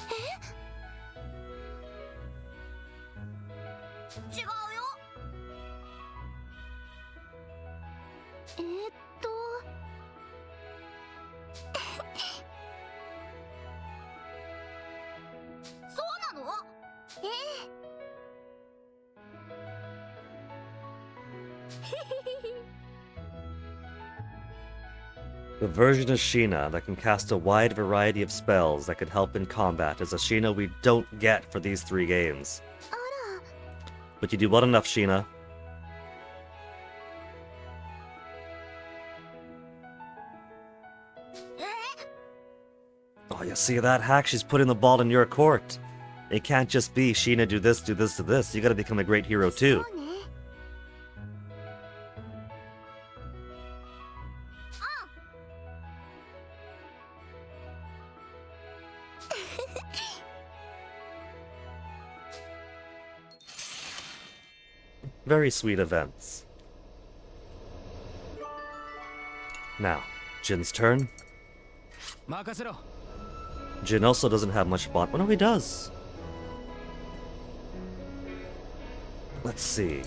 とそうなの？ええ。The version of Sheena that can cast a wide variety of spells that could help in combat is a Sheena we don't get for these 3 games. あら。 But you do well enough, Sheena. Oh, you see that, Hack? She's putting the ball in your court. It can't just be Sheena do this to this. You gotta become a great hero too. そうね。Very sweet events. Now, Jin's turn. 任せろ。 Jin also doesn't have much bond. Oh, no, he does. Let's see.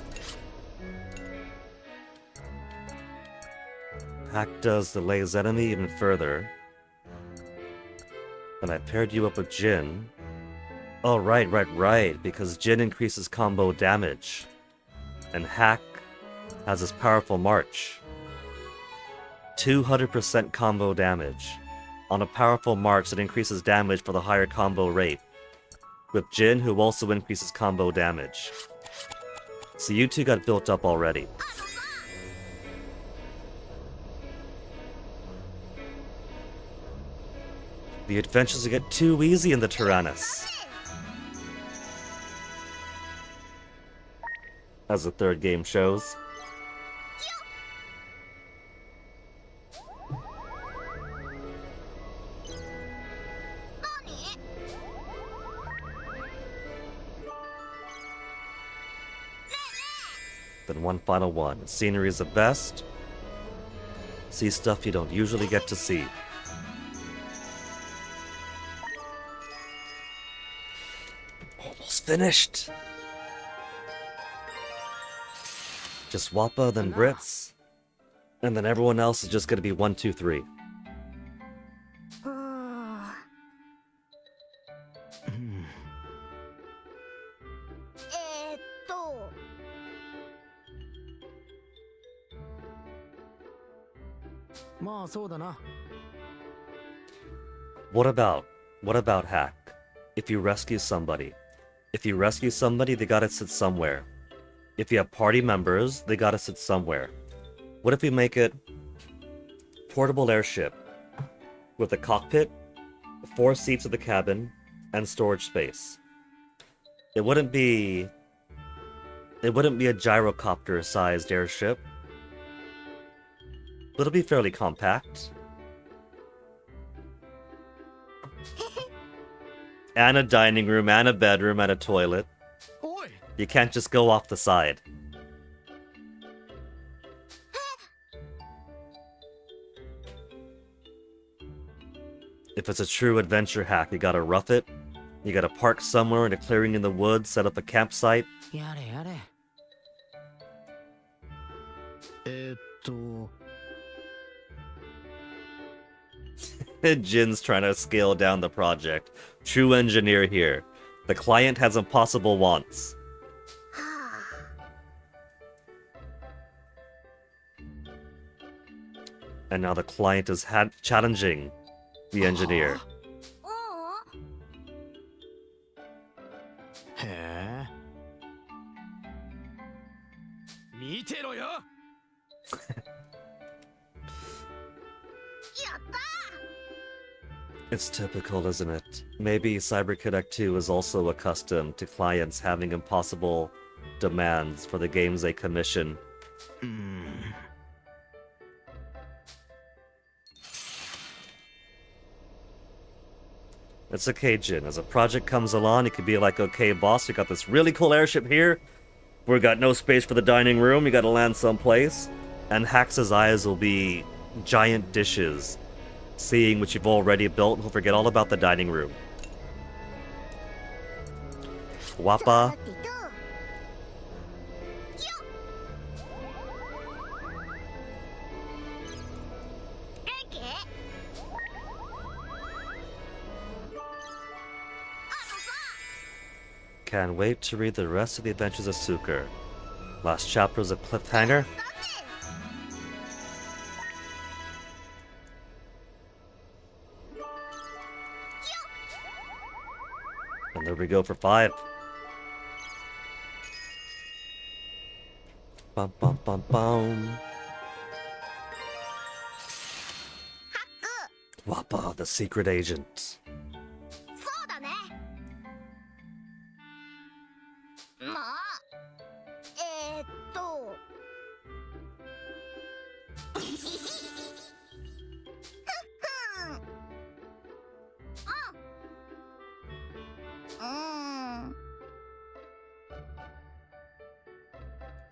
Hack does delays enemy even further. And I paired you up with Jin. Oh, right, because Jin increases combo damage. And Hack has this powerful march. 200% combo damage. On a powerful march that increases damage for the higher combo rate. With Jin, who also increases combo damage. So you two got built up already. The adventures get too easy in the Tyrannus. As the 3rd game shows. Then one final one. Scenery is the best. See stuff you don't usually get to see. Almost finished. Just Wappa, then Brits. And then everyone else is just gonna be 1, 2, 3. うーん。まあそうだな。 What about Hack? If you rescue somebody, they gotta sit somewhere. If you have party members, they gotta sit somewhere. What if we make it portable airship with a cockpit, 4 seats of the cabin, and storage space? It wouldn't be a gyrocopter-sized airship, but it'll be fairly compact. And a dining room, and a bedroom, and a toilet. おい。 You can't just go off the side. If it's a true adventure hack, you gotta rough it. You gotta park somewhere in a clearing in the woods, set up a campsite. やれやれ。Jin's trying to scale down the project. True engineer here. The client has impossible wants. は And now the client is challenging the engineer. あ。ううん。へえ。見てろよ。やったー。 It's typical, isn't it? Maybe CyberConnect 2 is also accustomed to clients having impossible demands for the games they commission. うーん。 It's okay, Jin. As a project comes along, it could be like, okay, boss, we got this really cool airship here. We got no space for the dining room. You gotta land someplace. And Hax's eyes will be giant dishes. Seeing what you've already built, he'll forget all about the dining room. さ Wappa. てと。よっ。Can't wait to read the rest of the Adventures of Suker. Last chapter was a cliffhanger. And there we go for 5. Bum bum bum bum. Wappa, the secret agent. そうだね。まあ、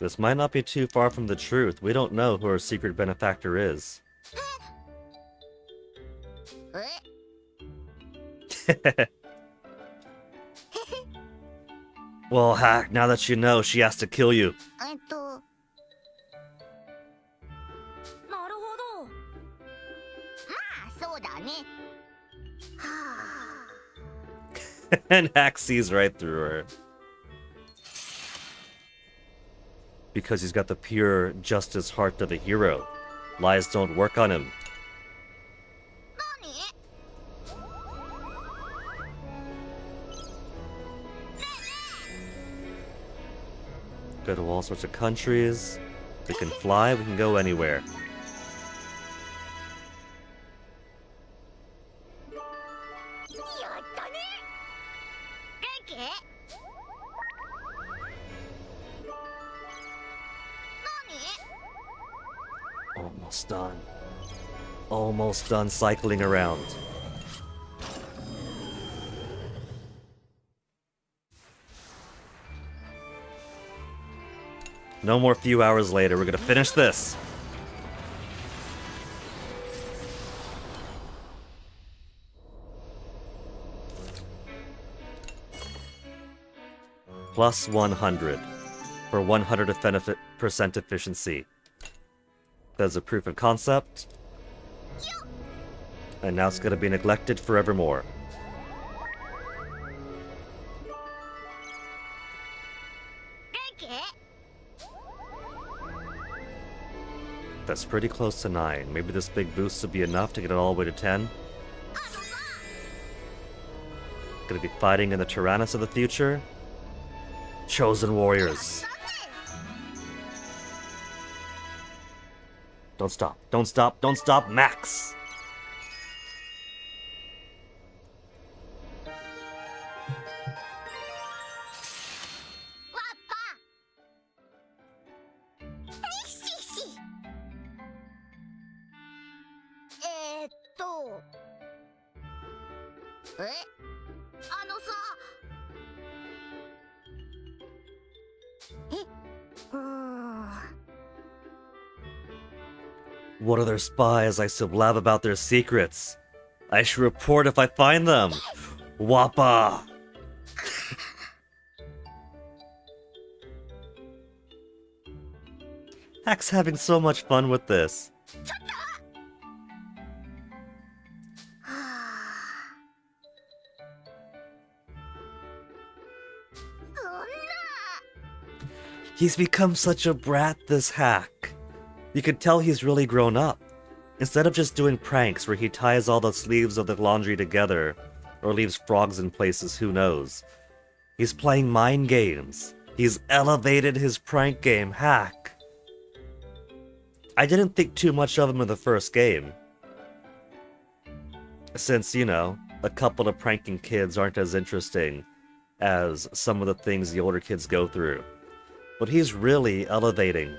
This might not be too far from the truth. We don't know who our secret benefactor is. Well, Hack, now that you know, she has to kill you. なるほど。まあ、そうだね。はあ。 And Hack sees right through her. Because he's got the pure justice heart of a hero. Lies don't work on him. 何？ Go to all sorts of countries. We can fly, we can go anywhere. やったね。元気？何？ Almost done. Almost done cycling around. No more few hours later, we're gonna finish this. Plus 100 for 100% efficiency. That's a proof of concept. And now it's gonna be neglected forevermore. That's pretty close to 9. Maybe this big boost will be enough to get it all the way to 10. Gonna be fighting in the Tyrannus of the future. Chosen warriors. Don't stop. Don't stop. Don't stop, Max! What other spies I still blab about their secrets? I should report if I find them. Wappa! Hack's having so much fun with this. He's become such a brat, this Hack. You can tell he's really grown up. Instead of just doing pranks where he ties all the sleeves of the laundry together, or leaves frogs in places, who knows. He's playing mind games. He's elevated his prank game, Hack. I didn't think too much of him in the first game. Since, you know, a couple of pranking kids aren't as interesting as some of the things the older kids go through. But he's really elevating.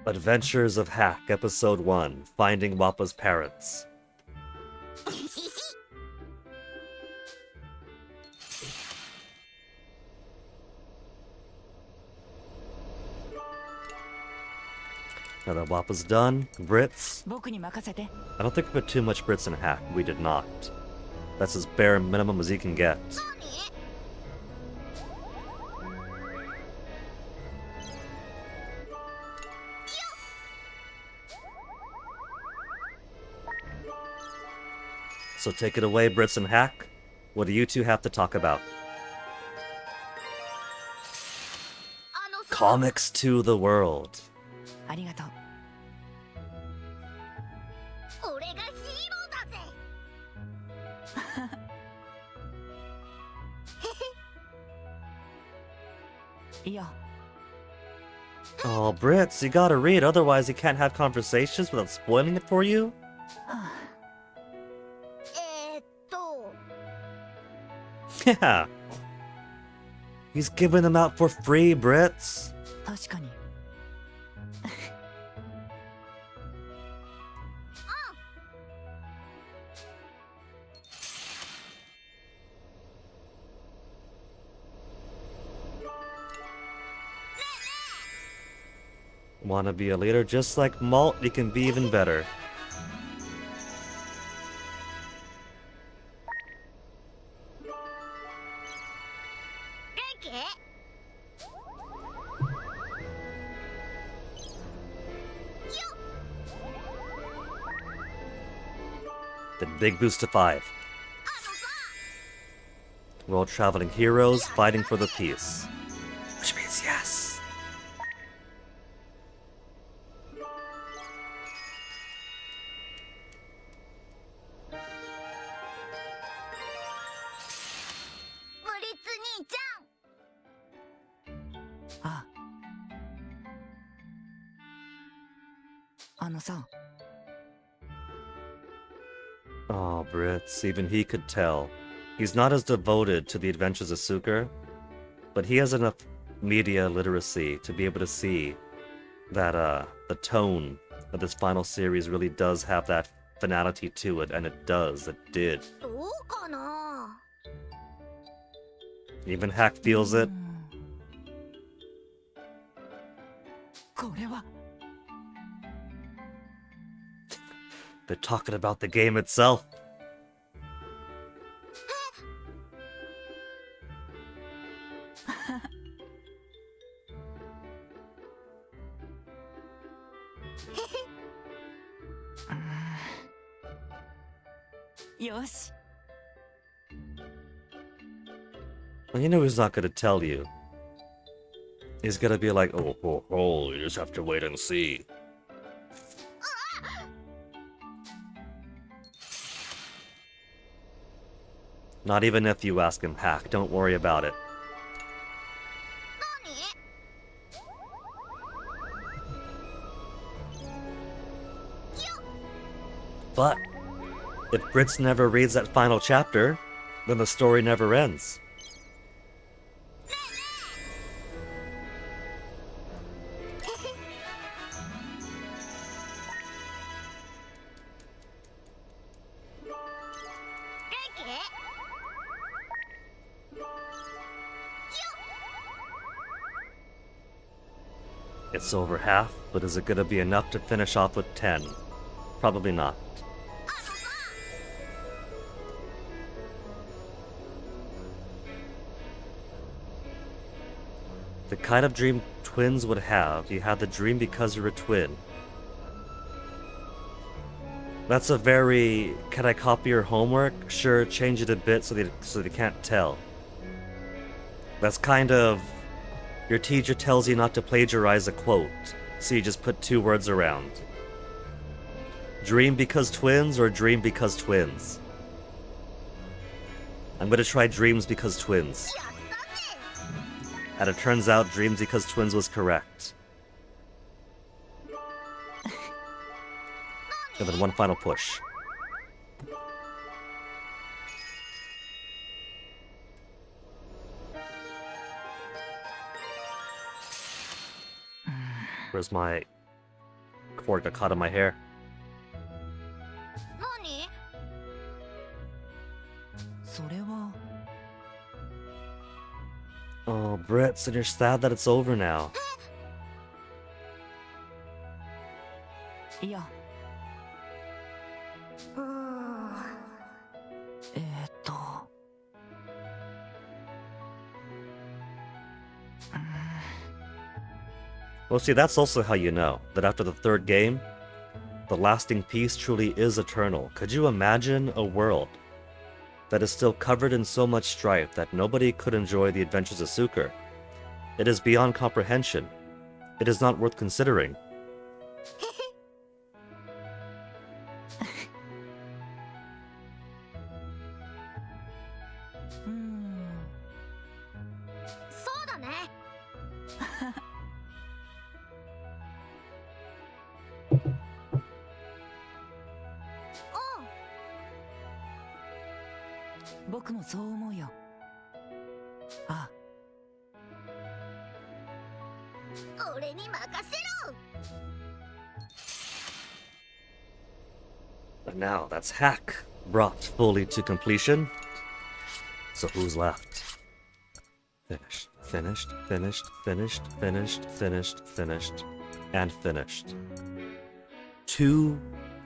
Adventures of Hack, Episode 1, Finding Wappa's Parents. Now that Wappa's done, Brits. 僕に任せて。 I don't think we put too much Brits in Hack. We did not. That's as bare minimum as he can get. So take it away, Brits and Hack. What do you two have to talk about? Comics to the world. ありがとう。俺がヒーローだぜ。いいよ。 Oh, Brits, you gotta read, otherwise you can't have conversations without spoiling it for you? えーっと、 Yeah. He's giving them out for free, Brits. 確かに。Wanna be a leader just like Malt? You can be even better. The big boost to 5. World traveling heroes fighting for the peace. Which means yes. Oh, Brits, even he could tell. He's not as devoted to the adventures of Suker, but he has enough media literacy to be able to see that the tone of this final series really does have that finality to it, and it does, it did. どうかな。 Even Hack feels it. これは。 They're talking about the game itself. Yosh. Well, you know he's not gonna tell you. He's gonna be like, oh, you just have to wait and see. Not even if you ask him, Hack. Don't worry about it. But if Brits never reads that final chapter, then the story never ends. It's over half, but is it gonna be enough to finish off with 10? Probably not. The kind of dream twins would have, you had the dream because you're a twin. That's a very, can I copy your homework? Sure, change it a bit so they can't tell. That's kind of, your teacher tells you not to plagiarize a quote, so you just put 2 words around. Dream because twins or dream because twins? I'm gonna try dreams because twins. And it turns out dreams because twins was correct. And then one final push. Where's my cord got caught in my hair? 何？それは。 Oh, Brits, and you're sad that it's over now. いや、うーん。えーっと。Well, see, that's also how you know that after the third game, the lasting peace truly is eternal. Could you imagine a world that is still covered in so much strife that nobody could enjoy the adventures of Suker? It is beyond comprehension. It is not worth considering. うーん。そうだね。僕もそう思うよ。あ、俺に任せろ。 And now that's Hack brought fully to completion. So who's left? Finished, finished, finished, finished, finished, finished, finished, and finished. 2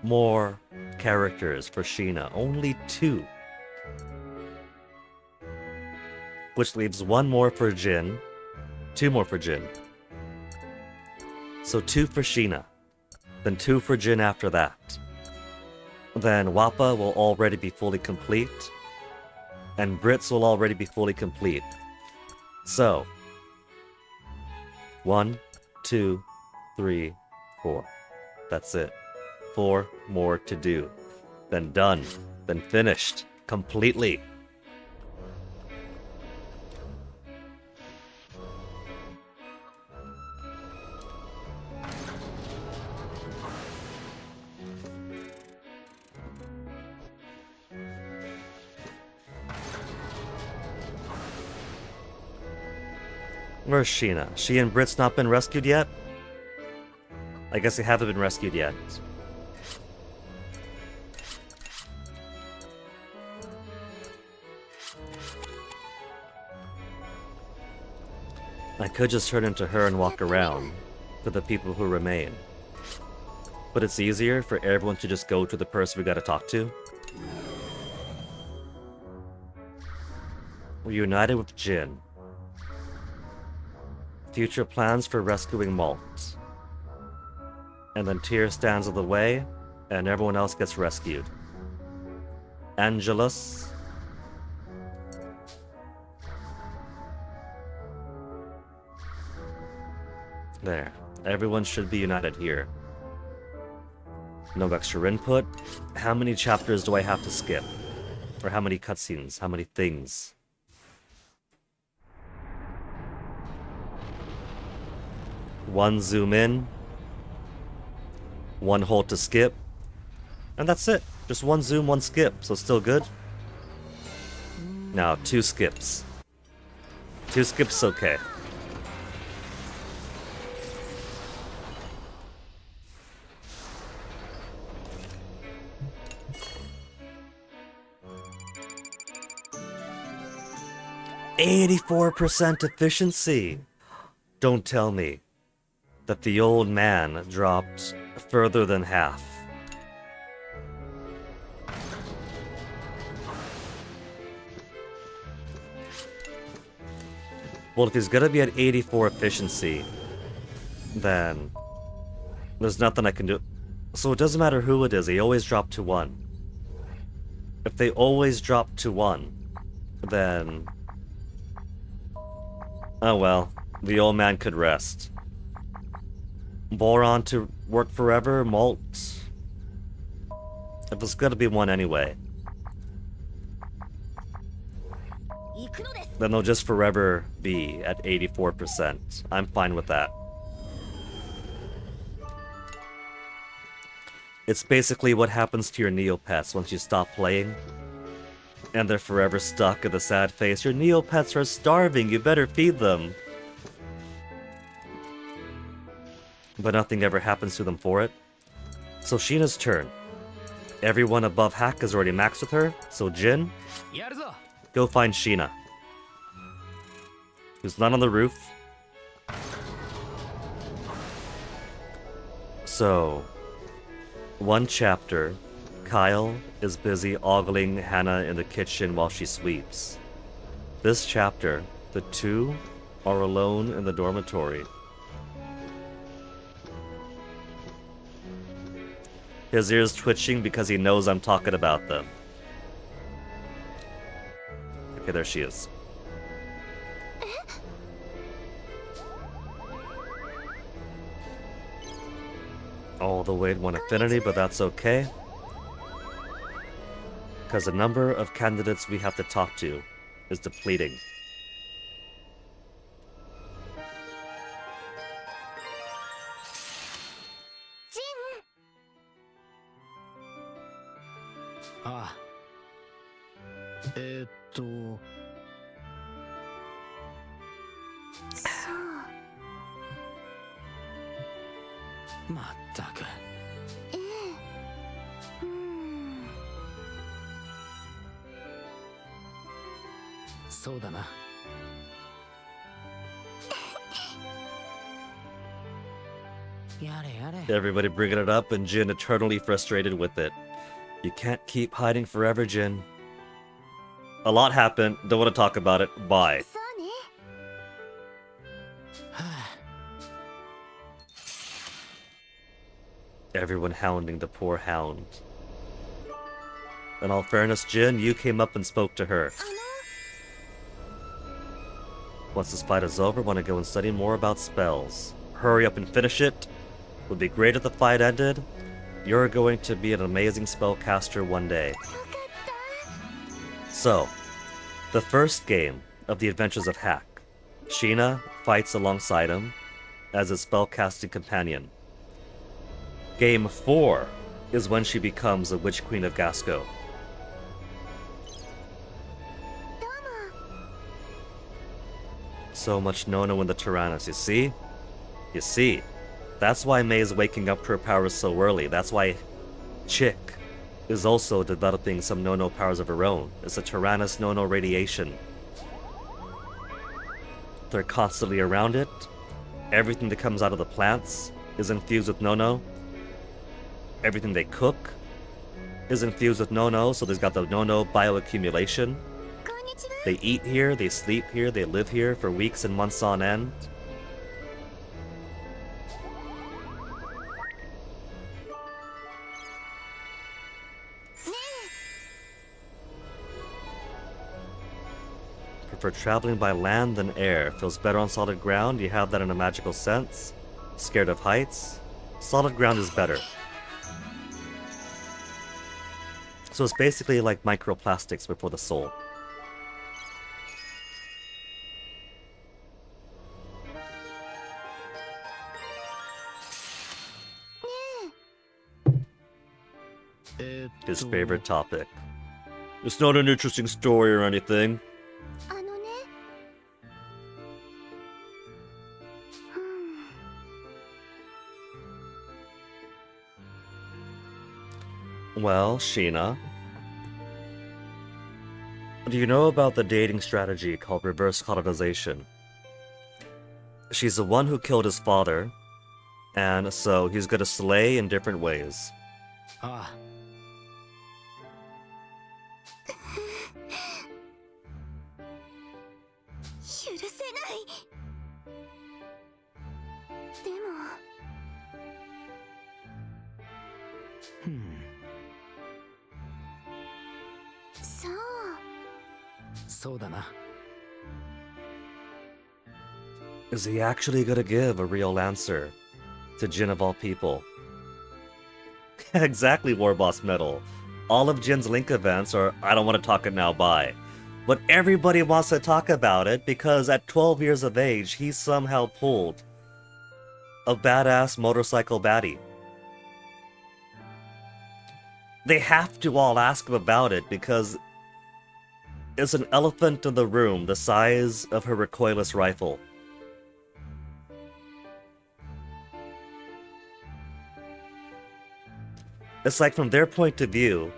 more characters for Sheena. Only 2. Which leaves 1 more for Jin. 2 more for Jin. So 2 for Sheena. Then 2 for Jin after that. Then Wappa will already be fully complete. And Brits will already be fully complete. So 1, 2, 3, 4. That's it. 4 more to do. Then done. Then finished. Completely. Where's Sheena? She and Brit's not been rescued yet? I guess they haven't been rescued yet. I could just turn into her and walk around for the people who remain. But it's easier for everyone to just go to the person we gotta talk to. We're united with Jin. Future plans for rescuing Malt. And then Tyr stands in the way, and everyone else gets rescued. Angelus. There. Everyone should be united here. No extra input. How many chapters do I have to skip? Or how many cutscenes? How many things? One zoom in. 1 hold to skip. And that's it. Just 1 zoom, 1 skip. So still good. Now 2 skips. 2 skips okay. "84% efficiency." Don't tell me that the old man dropped further than half. Well, if he's gonna be at 84 efficiency, then there's nothing I can do. So it doesn't matter who it is, they always drop to 1. If they always drop to 1, then... oh well, the old man could rest. Boron to work forever, Malt... it was gonna be 1 anyway. Then they'll just forever be at 84%. I'm fine with that. It's basically what happens to your Neopets once you stop playing. And they're forever stuck in the sad face. Your Neopets are starving, you better feed them. But nothing ever happens to them for it. So Sheena's turn. Everyone above Hack is already maxed with her, so Jin, go find Sheena. Who's not on the roof. So, One chapter, Kyle is busy ogling Hannah in the kitchen while she sweeps. This chapter, the two are alone in the dormitory. His ears twitching because he knows I'm talking about them. Okay, there she is. All the way to 1 affinity, but that's okay. Because the number of candidates we have to talk to is depleting. Ah. そうまったく。ええそうだな。やれやれ。 Everybody bringing it up and Jin eternally frustrated with it. You can't keep hiding forever, Jin. A lot happened. Don't want to talk about it. Bye. そうね はあ Everyone hounding the poor hound. In all fairness, Jin, you came up and spoke to her. あの Once this fight is over, want to go and study more about spells. Hurry up and finish it. Would be great if the fight ended. You're going to be an amazing spellcaster one day. よかった So, the first game of the Adventures of Hack. Sheena fights alongside him as his spellcasting companion. Game 4 is when she becomes a Witch Queen of Gasco. どうも So much Nono in the Tyrannus, you see? You see? That's why May is waking up to her powers so early. That's why Chick is also developing some Nono powers of her own. It's a Tyrannus Nono radiation. They're constantly around it. Everything that comes out of the plants is infused with Nono. Everything they cook is infused with Nono, so there's got the Nono bioaccumulation. こんにちは They eat here, they sleep here, they live here for weeks and months on end. Prefer traveling by land than air. Feels better on solid ground. You have that in a magical sense. Scared of heights. Solid ground is better. So it's basically like microplastics before the soul. His favorite topic. It's not an interesting story or anything. あのねうん Well, Sheena, do you know about the dating strategy called reverse colonization? She's the one who killed his father, and so he's gonna slay in different ways. ああ。許せないでもふん。そうそうだな。 Is he actually gonna give a real answer to Jin of all people? Exactly, Warboss Metal. All of Jin's Link events are I don't want to talk it now, bye. But everybody wants to talk about it because at 12 years of age, he somehow pulled a badass motorcycle baddie. They have to all ask him about it because it's an elephant in the room the size of her recoilless rifle. It's like from their point of view,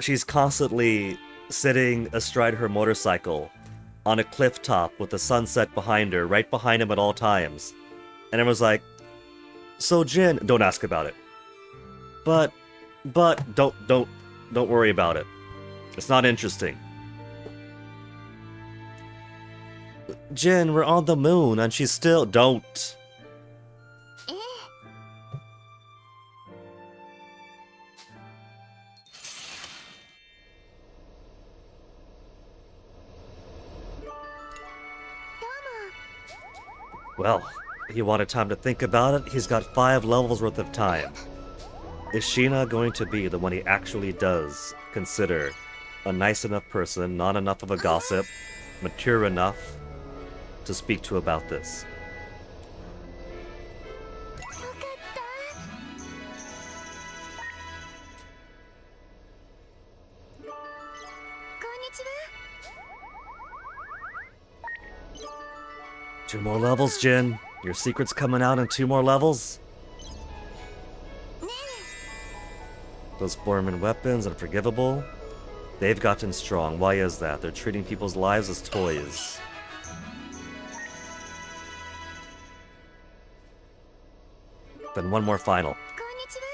she's constantly sitting astride her motorcycle on a cliff top with the sunset behind her, right behind him at all times. And everyone's like, so Jin, don't ask about it. But But don't worry about it. It's not interesting. Jin, we're on the moon and she's still... Don't. ええ Well, he wanted time to think about it. He's got 5 levels worth of time. Is Sheena going to be the one he actually does consider a nice enough person, not enough of a gossip, mature enough to speak to about this? よかったこんにちは 2 more levels, Jin. Your secret's coming out in 2 more levels? ね Those Borman weapons, unforgivable. They've gotten strong. Why is that? They're treating people's lives as toys. Then one more final. えこんにちは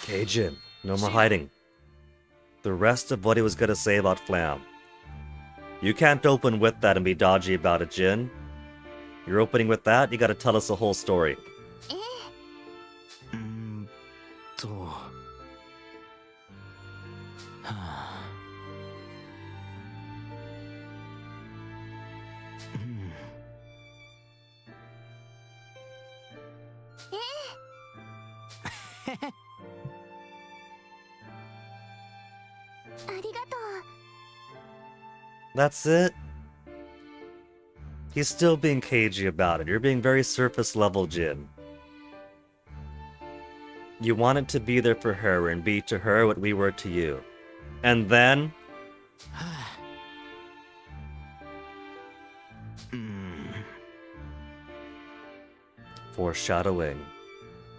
Okay, Jin. No more hiding. The rest of what he was gonna say about Flam. You can't open with that and be dodgy about it, Jin. You're opening with that, you gotta tell us the whole story. ええ とはあうんありがとう That's it? He's still being cagey about it. You're being very surface level, Jin. You wanted to be there for her and be to her what we were to you. And then... はあうん foreshadowing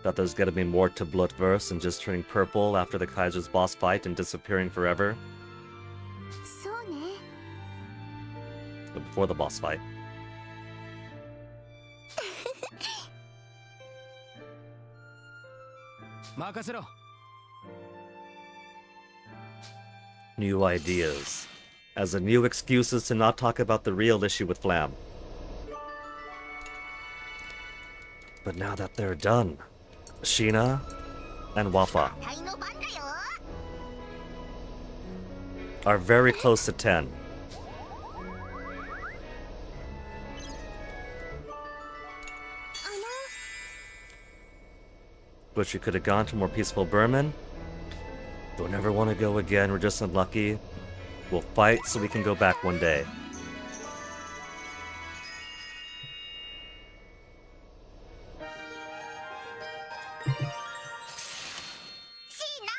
that there's gonna be more to Bloodverse than just turning purple after the Kaiser's boss fight and disappearing forever. そうね But before the boss fight. 任せろ New ideas. As a new excuses to not talk about the real issue with Flam. But now that they're done, Sheena and Wappa タイの番だよ are very close to 10. あの Wish we could have gone to more peaceful Burman. Don't ever want to go again, we're just unlucky. We'll fight so we can go back one day. シーナ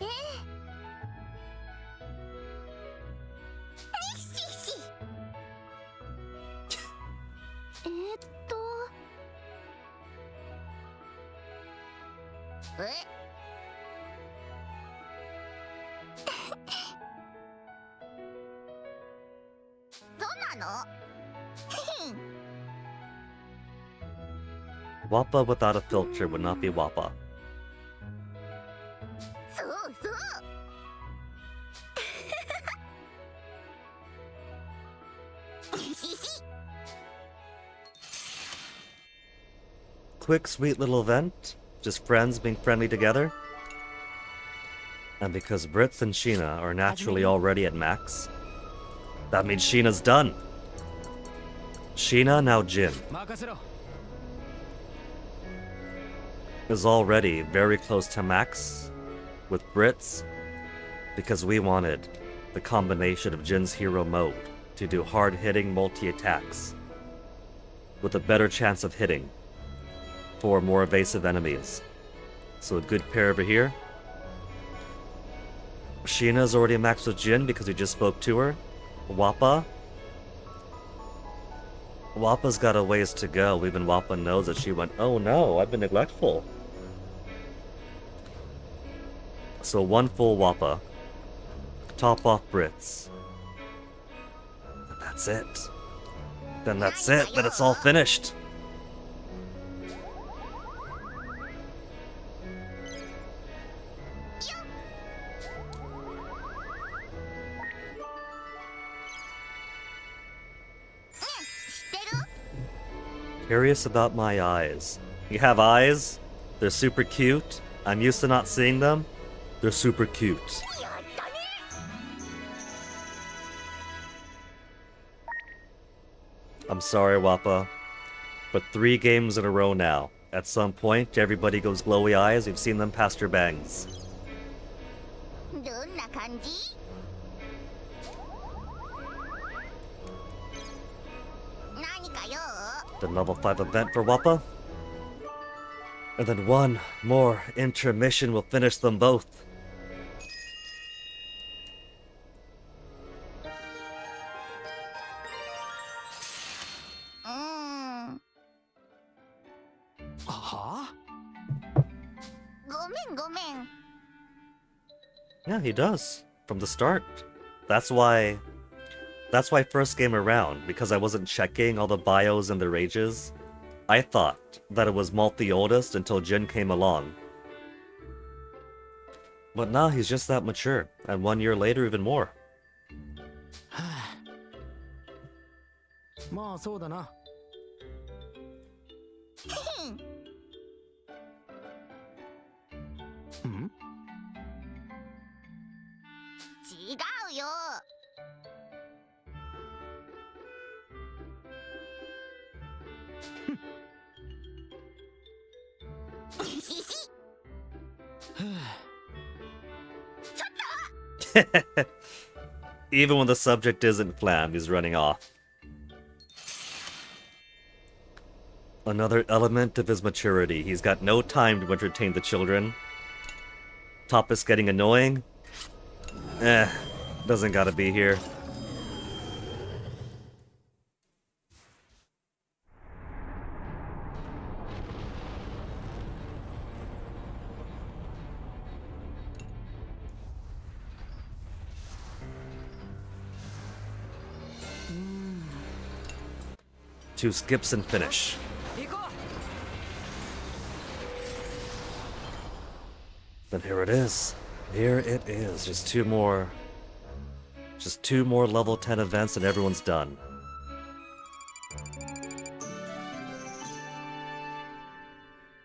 ええにっしーしえそうなの Wappa without a filter would not be Wappa. そうそう Quick, sweet little event. Just friends being friendly together. And because Brits and Sheena are naturally already at max, that means Sheena's done. Sheena, now Jin, 任せろ is already very close to max with Brits because we wanted the combination of Jin's hero mode to do hard-hitting multi-attacks with a better chance of hitting for more evasive enemies. So a good pair over here. Sheena's already maxed with Jin because we just spoke to her. Wappa. Wappa's got a ways to go. Even Wappa knows that she went, oh no, I've been neglectful. So 1 full Wappa. Top off Brits. And that's it. Then that's it. Then it's all finished. Curious about my eyes. You have eyes? They're super cute. I'm used to not seeing them. They're super cute. I'm sorry, Wappa, but 3 games in a row now. At some point, everybody goes glowy eyes. We've seen them past your bangs. どんな感じ？何かよ。 The level 5 event for Wappa. And then 1 more intermission will finish them both. Yeah, he does. From the start. That's why first game around, because I wasn't checking all the bios and the rages, I thought that it was Malt the oldest until Jin came along. But nah, he's just that mature, and 1 year later even more. まあそうだな。ん？違うよ。Even when the subject isn't Flam, he's running off. Another element of his maturity. He's got no time to entertain the children. Top is getting annoying. Doesn't gotta be here. Two skips and finish. Then here it is. Here it is. Just two more level 10 events and everyone's done.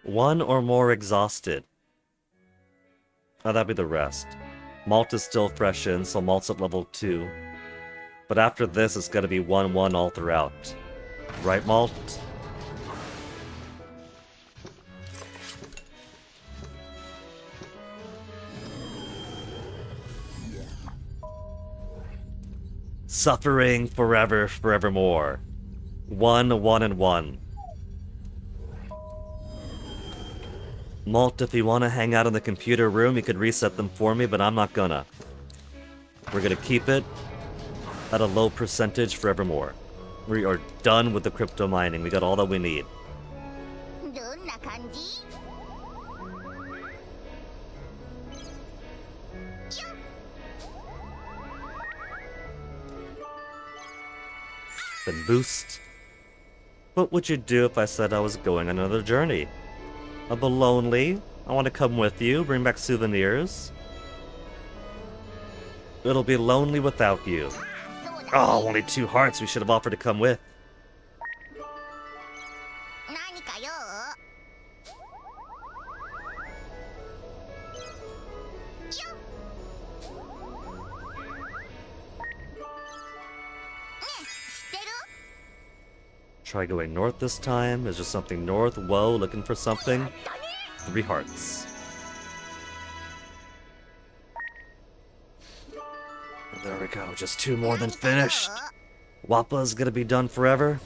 One or more exhausted. Oh, that'd be the rest. Malt is still fresh in, so Malt's at level 2. But after this, it's gonna be 1-1 all throughout. Right, Malt? Suffering forever, forevermore. 1-1-1. Malt, if you want to hang out in the computer room, you could reset them for me, but I'm not gonna. We're gonna keep it at a low percentage forevermore. We are done with the crypto mining. We got all that we need. どんな感じ？ Then boost. What would you do if I said I was going on another journey? I'm lonely. I want to come with you, bring back souvenirs. It'll be lonely without you. Oh, only 2 hearts. We should have offered to come with. 何かよ。 Try going north this time. Is there something north? Whoa, looking for something. 3 hearts. There we go. Just 2 more than finished. Wappa's gonna be done forever.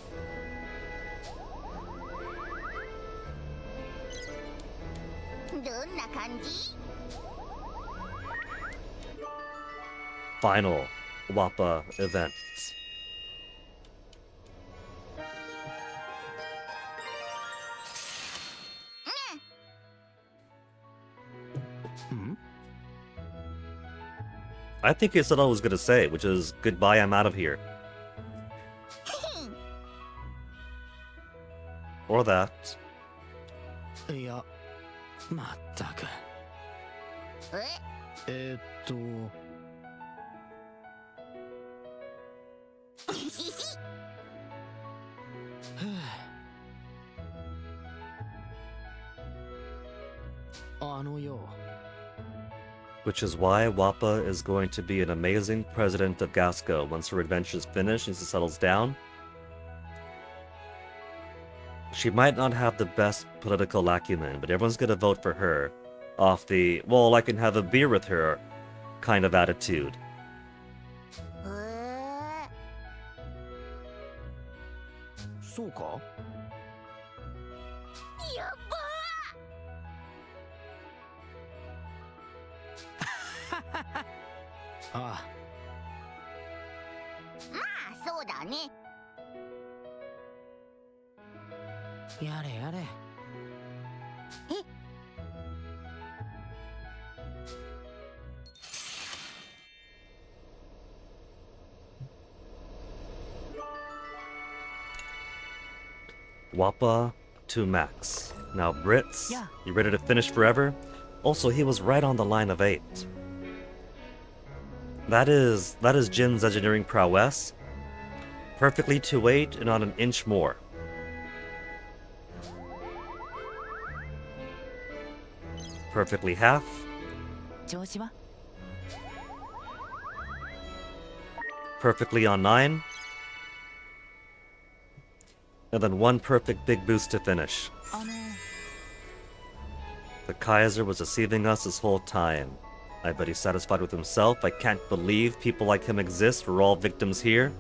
Final Wappa event. I think he said all I was gonna say, which is goodbye, I'm out of here. Or that. いや、まったく。えあのよ。Which is why Wappa is going to be an amazing president of Gasco once her adventure's finished and she settles down. She might not have the best political acumen, but everyone's gonna vote for her off the, well, I can have a beer with her kind of attitude. そうか？やばああ。まあそうだね。やれやれ。Wappa to Max. Now, Brits, Yeah. you ready to finish forever? Also, he was right on the line of 8. That is Jin's engineering prowess. Perfectly to 8 and not an inch more. Perfectly half. 調子は Perfectly on 9. And then one perfect big boost to finish. あの The Kaiser was deceiving us this whole time. I bet he's satisfied with himself. I can't believe people like him exist. We're all victims here.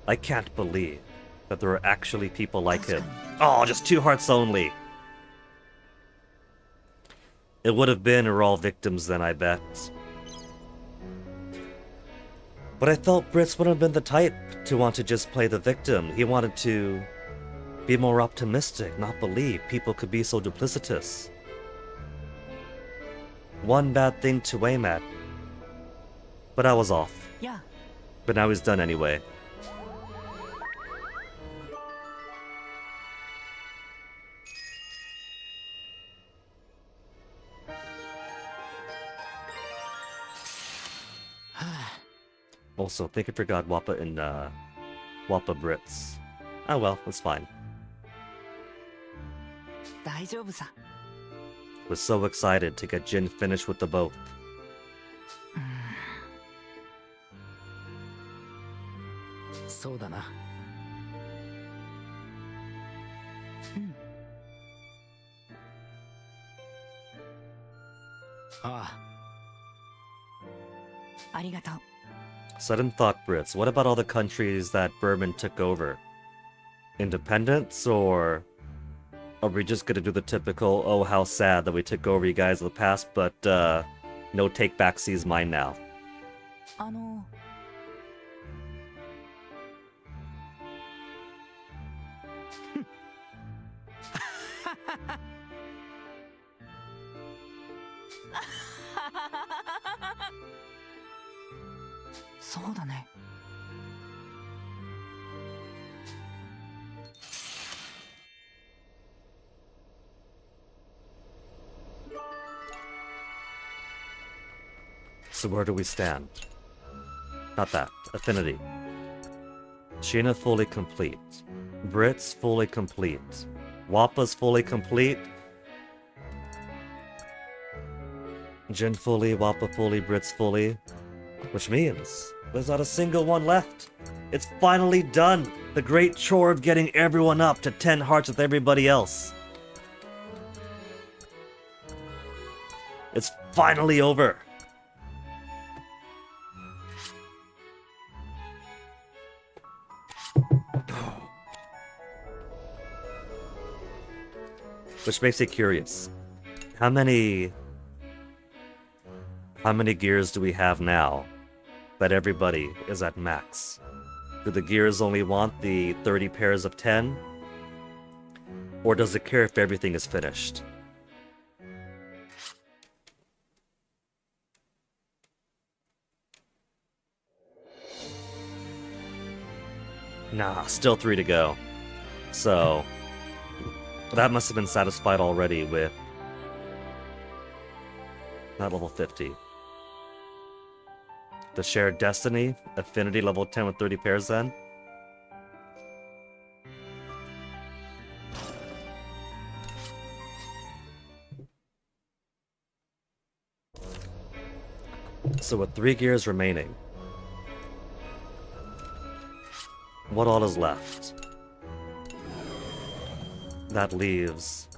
I can't believe that there are actually people like him. Oh, just 2 hearts only. It would have been we're all victims then, I bet. But I felt Brits wouldn't have been the type to want to just play the victim. He wanted to be more optimistic, not believe people could be so duplicitous. One bad thing to aim at. But I was off. いや But now he's done anyway. Also, I think I forgot Wappa and Wappa Brits. Oh well, it's fine. 大丈夫さ Was so excited to get Jin finished with the both. そうだな。ああ。ありがとう Sudden thought, Brits. What about all the countries that Berman took over? Independence, or are we just gonna do the typical, oh, how sad that we took over you guys in the past, but no take back sees mine now? あのそうだね So where do we stand? Not that. Affinity. Sheena fully complete. Brits fully complete. Wappa's fully complete. Jin fully, Wappa fully, Brits fully. Which means there's not a single one left. It's finally done. The great chore of getting everyone up to 10 hearts with everybody else. It's finally over. Which makes it curious. How many gears do we have now that everybody is at max? Do the gears only want the 30 pairs of 10? Or does it care if everything is finished? Nah, still 3 to go. So, that must have been satisfied already with that level 50. The shared destiny, affinity level 10 with 30 pairs then. So with 3 gears remaining, what all is left? That leaves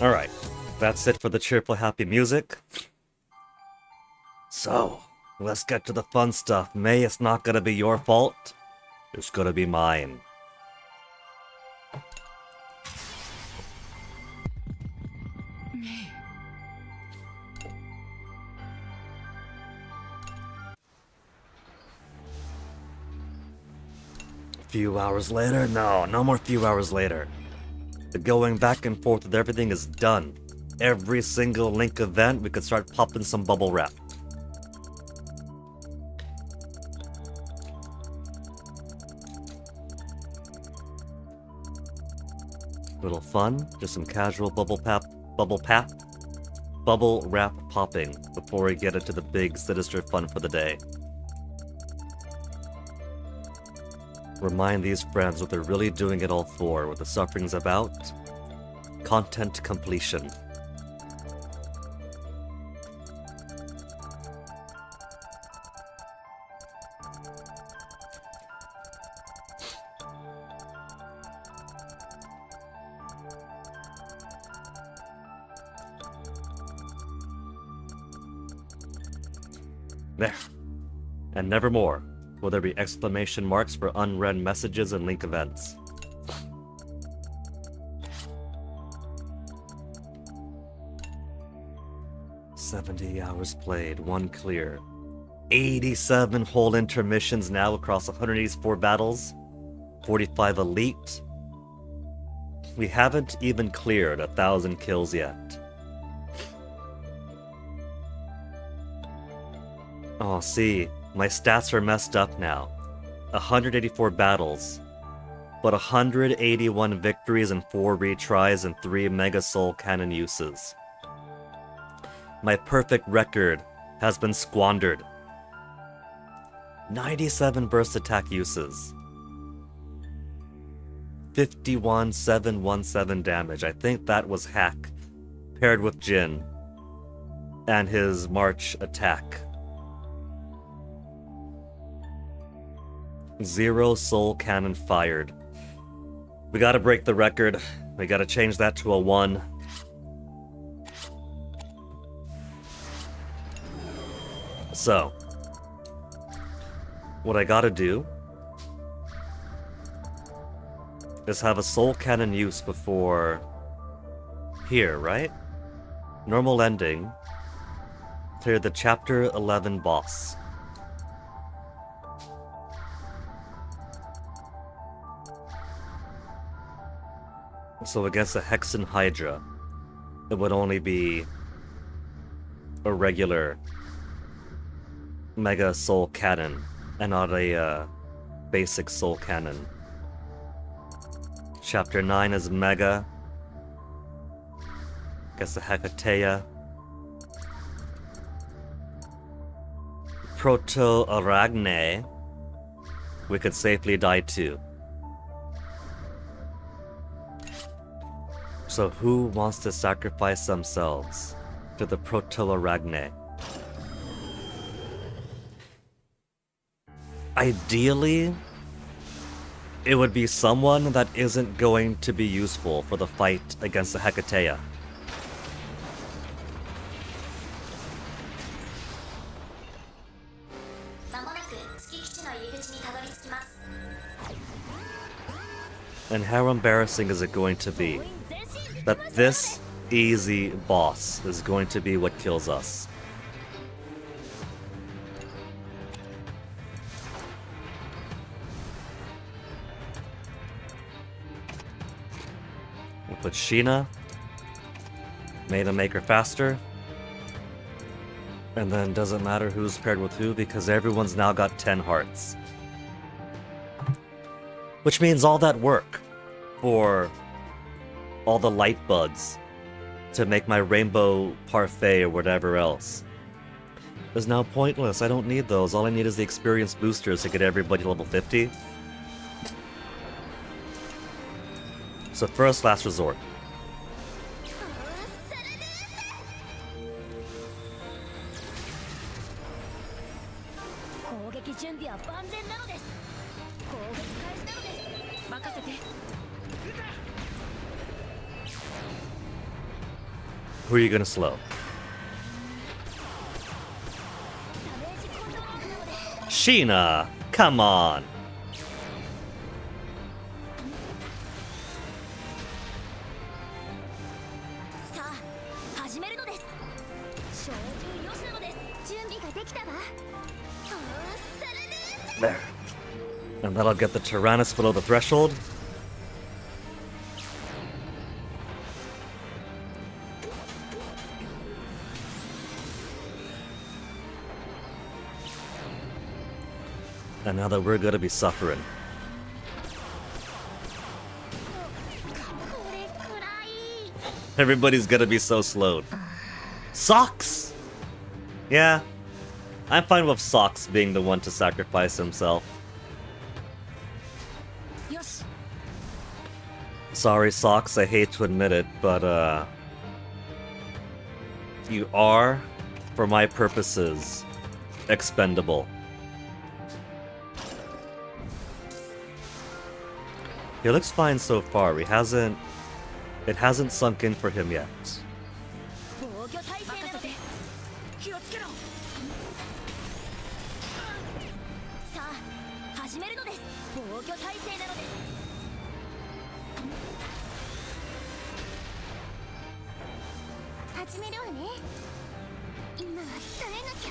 Alright, that's it for the cheerful, happy music. So, let's get to the fun stuff. May, it's not gonna be your fault. It's gonna be mine. Few hours later? No, no more few hours later. The going back and forth with everything is done. Every single Link event, we could start popping some bubble wrap. Little fun, just some casual bubble wrap popping before we get into the big sinister fun for the day. Remind these friends what they're really doing it all for, what the suffering's about. Content completion. There. And nevermore will there be exclamation marks for unread messages and link events. "70 hours played, 1 clear. 87 whole intermissions now across 184 battles. 45 elite. We haven't even cleared 1,000 kills yet. Oh, see, my stats are messed up now. 184 battles, but 181 victories and 4 retries and 3 Mega Soul Cannon uses. My perfect record has been squandered. 97 burst attack uses. 51,717 damage. I think that was Hack, paired with Jin, and his March attack. 0 soul cannon fired. We gotta break the record. We gotta change that to a 1. So, what I gotta do is have a soul cannon use before here, right? Normal ending. Clear the chapter 11 boss. So against a Hexen Hydra, it would only be a regular Mega Soul Cannon, and not a basic Soul Cannon. Chapter 9 is Mega. Against the Hecatea. Proto-Aragne, we could safely die too. So who wants to sacrifice themselves to the Proto-Aragne? Ideally, it would be someone that isn't going to be useful for the fight against the Hecatea. And how embarrassing is it going to be that this easy boss is going to be what kills us? We'll put Sheena, May to make her faster, and then doesn't matter who's paired with who because everyone's now got 10 hearts. Which means all that work for all the light buds to make my rainbow parfait or whatever else is now pointless. I don't need those. All I need is the experience boosters to get everybody level 50. So first, last resort. Who are you gonna slow? Sheena! Come on! さあ始めるのです照準よしなのです準備ができたわそれで There. And that'll get the Tyrannus below the threshold. And now that we're gonna be suffering. これくらい Everybody's gonna be so slowed. Socks! Yeah. I'm fine with Socks being the one to sacrifice himself. よし Sorry, Socks, I hate to admit it, but, you are, for my purposes, expendable. He looks fine so far. It hasn't sunk in for him yet. 防御体制なので気をつけろさあ始めるのです防御体制なのです始めるわね今は耐えなき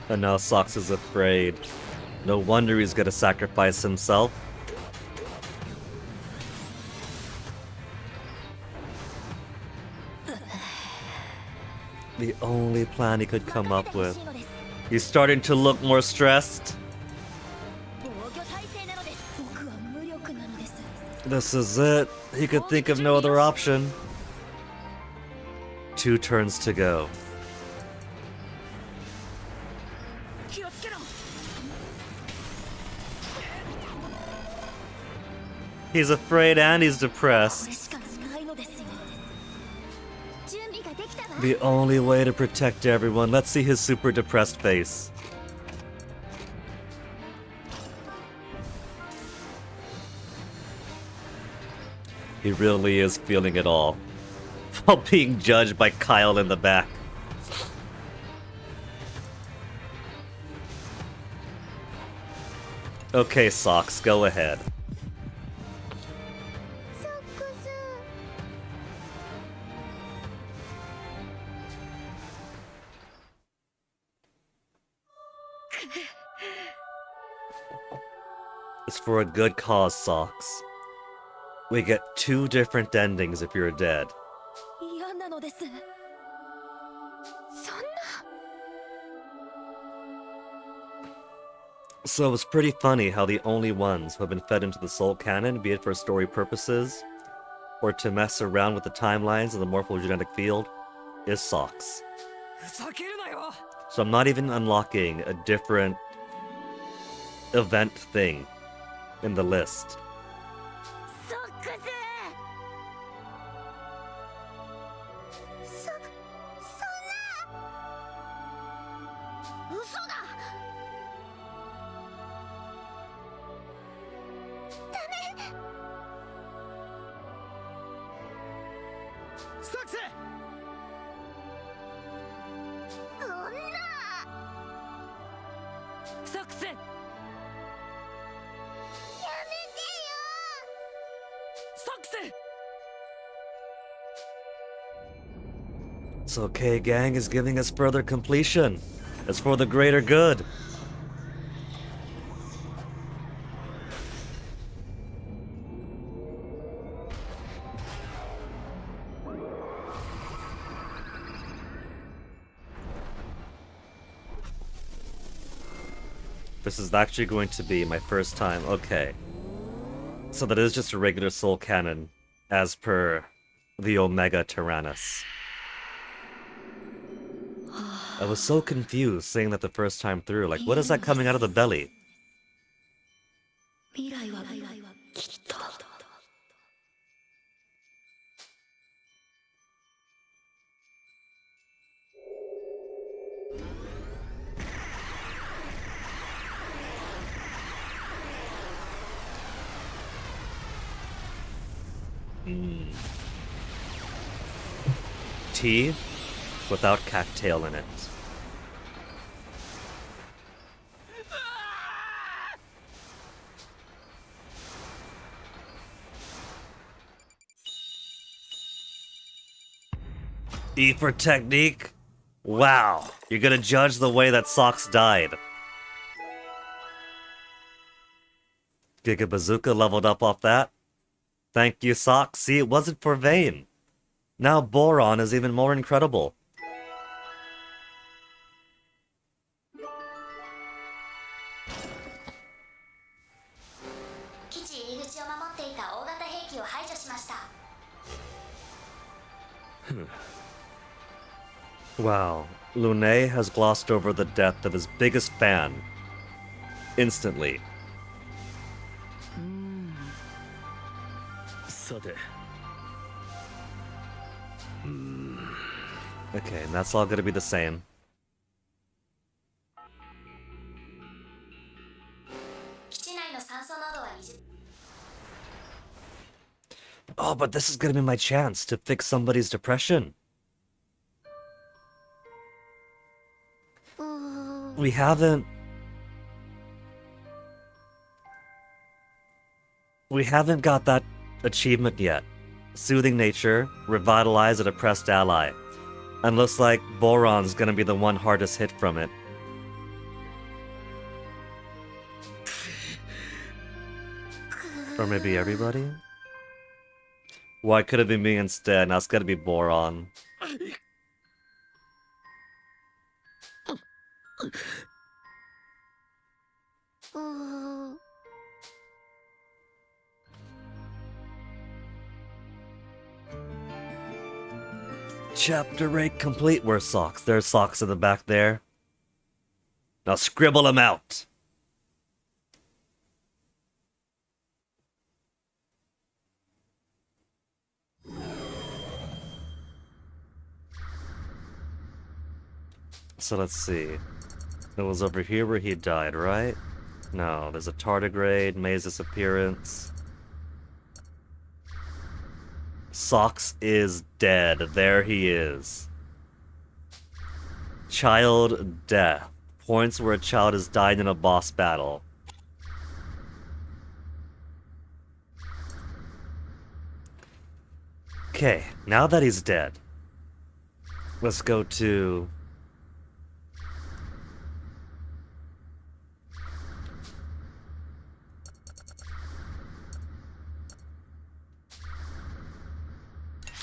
ゃ And now Socks is afraid. No wonder he's gonna sacrifice himself. The only plan he could come up with. He's starting to look more stressed. 防御体制なのです僕は無力なのです This is it. He could think of no other option. 2 turns to go. 気をつけろ He's afraid and he's これ depressed. しかないのですよ準備ができたわ The only way to protect everyone. Let's see his super depressed face. He really is feeling it all. While being judged by Kyle in the back. Okay, Socks, go ahead. ソックス It's for a good cause, Socks. We get 2 different endings if you're dead. 嫌なのですそんな So it's pretty funny how the only ones who have been fed into the soul canon, be it for story purposes, or to mess around with the timelines of the morphogenetic field, is Socks. ふざけるなよ So I'm not even unlocking a different event thing in the list. ソックスそんな嘘だダメサクセそんなサクセやめてよ サクセ It's okay, gang is giving us further completion. It's for the greater good. This is actually going to be my first time. Okay. So that is just a regular soul cannon, as per the Omega Tyrannus. I was so confused saying that the first time through. Like, what is that coming out of the belly? 未来はきっと Tea without cattail in it. E for technique? Wow, you're gonna judge the way that Socks died. Giga Bazooka leveled up off that. Thank you, Socks. See, it wasn't for Vayne. Now Boron is even more incredible. Wow, Lune has glossed over the death of his biggest fan. Instantly. さて Okay, and that's all gonna be the same. Oh, but this is gonna be my chance to fix somebody's depression. We haven't got that achievement yet. Soothing nature, revitalize a depressed ally. And looks like Boron's gonna be the one hardest hit from it. Or maybe everybody? Why could it be me instead? Now it's gotta be Boron. Chapter 8 complete. Where's Socks? There's Socks in the back there. Now scribble them out. So let's see. It was over here where he died, right? No, there's a tardigrade, Maze's appearance. Socks is dead. There he is. Child death. Points where a child has died in a boss battle. Okay, now that he's dead, let's go to...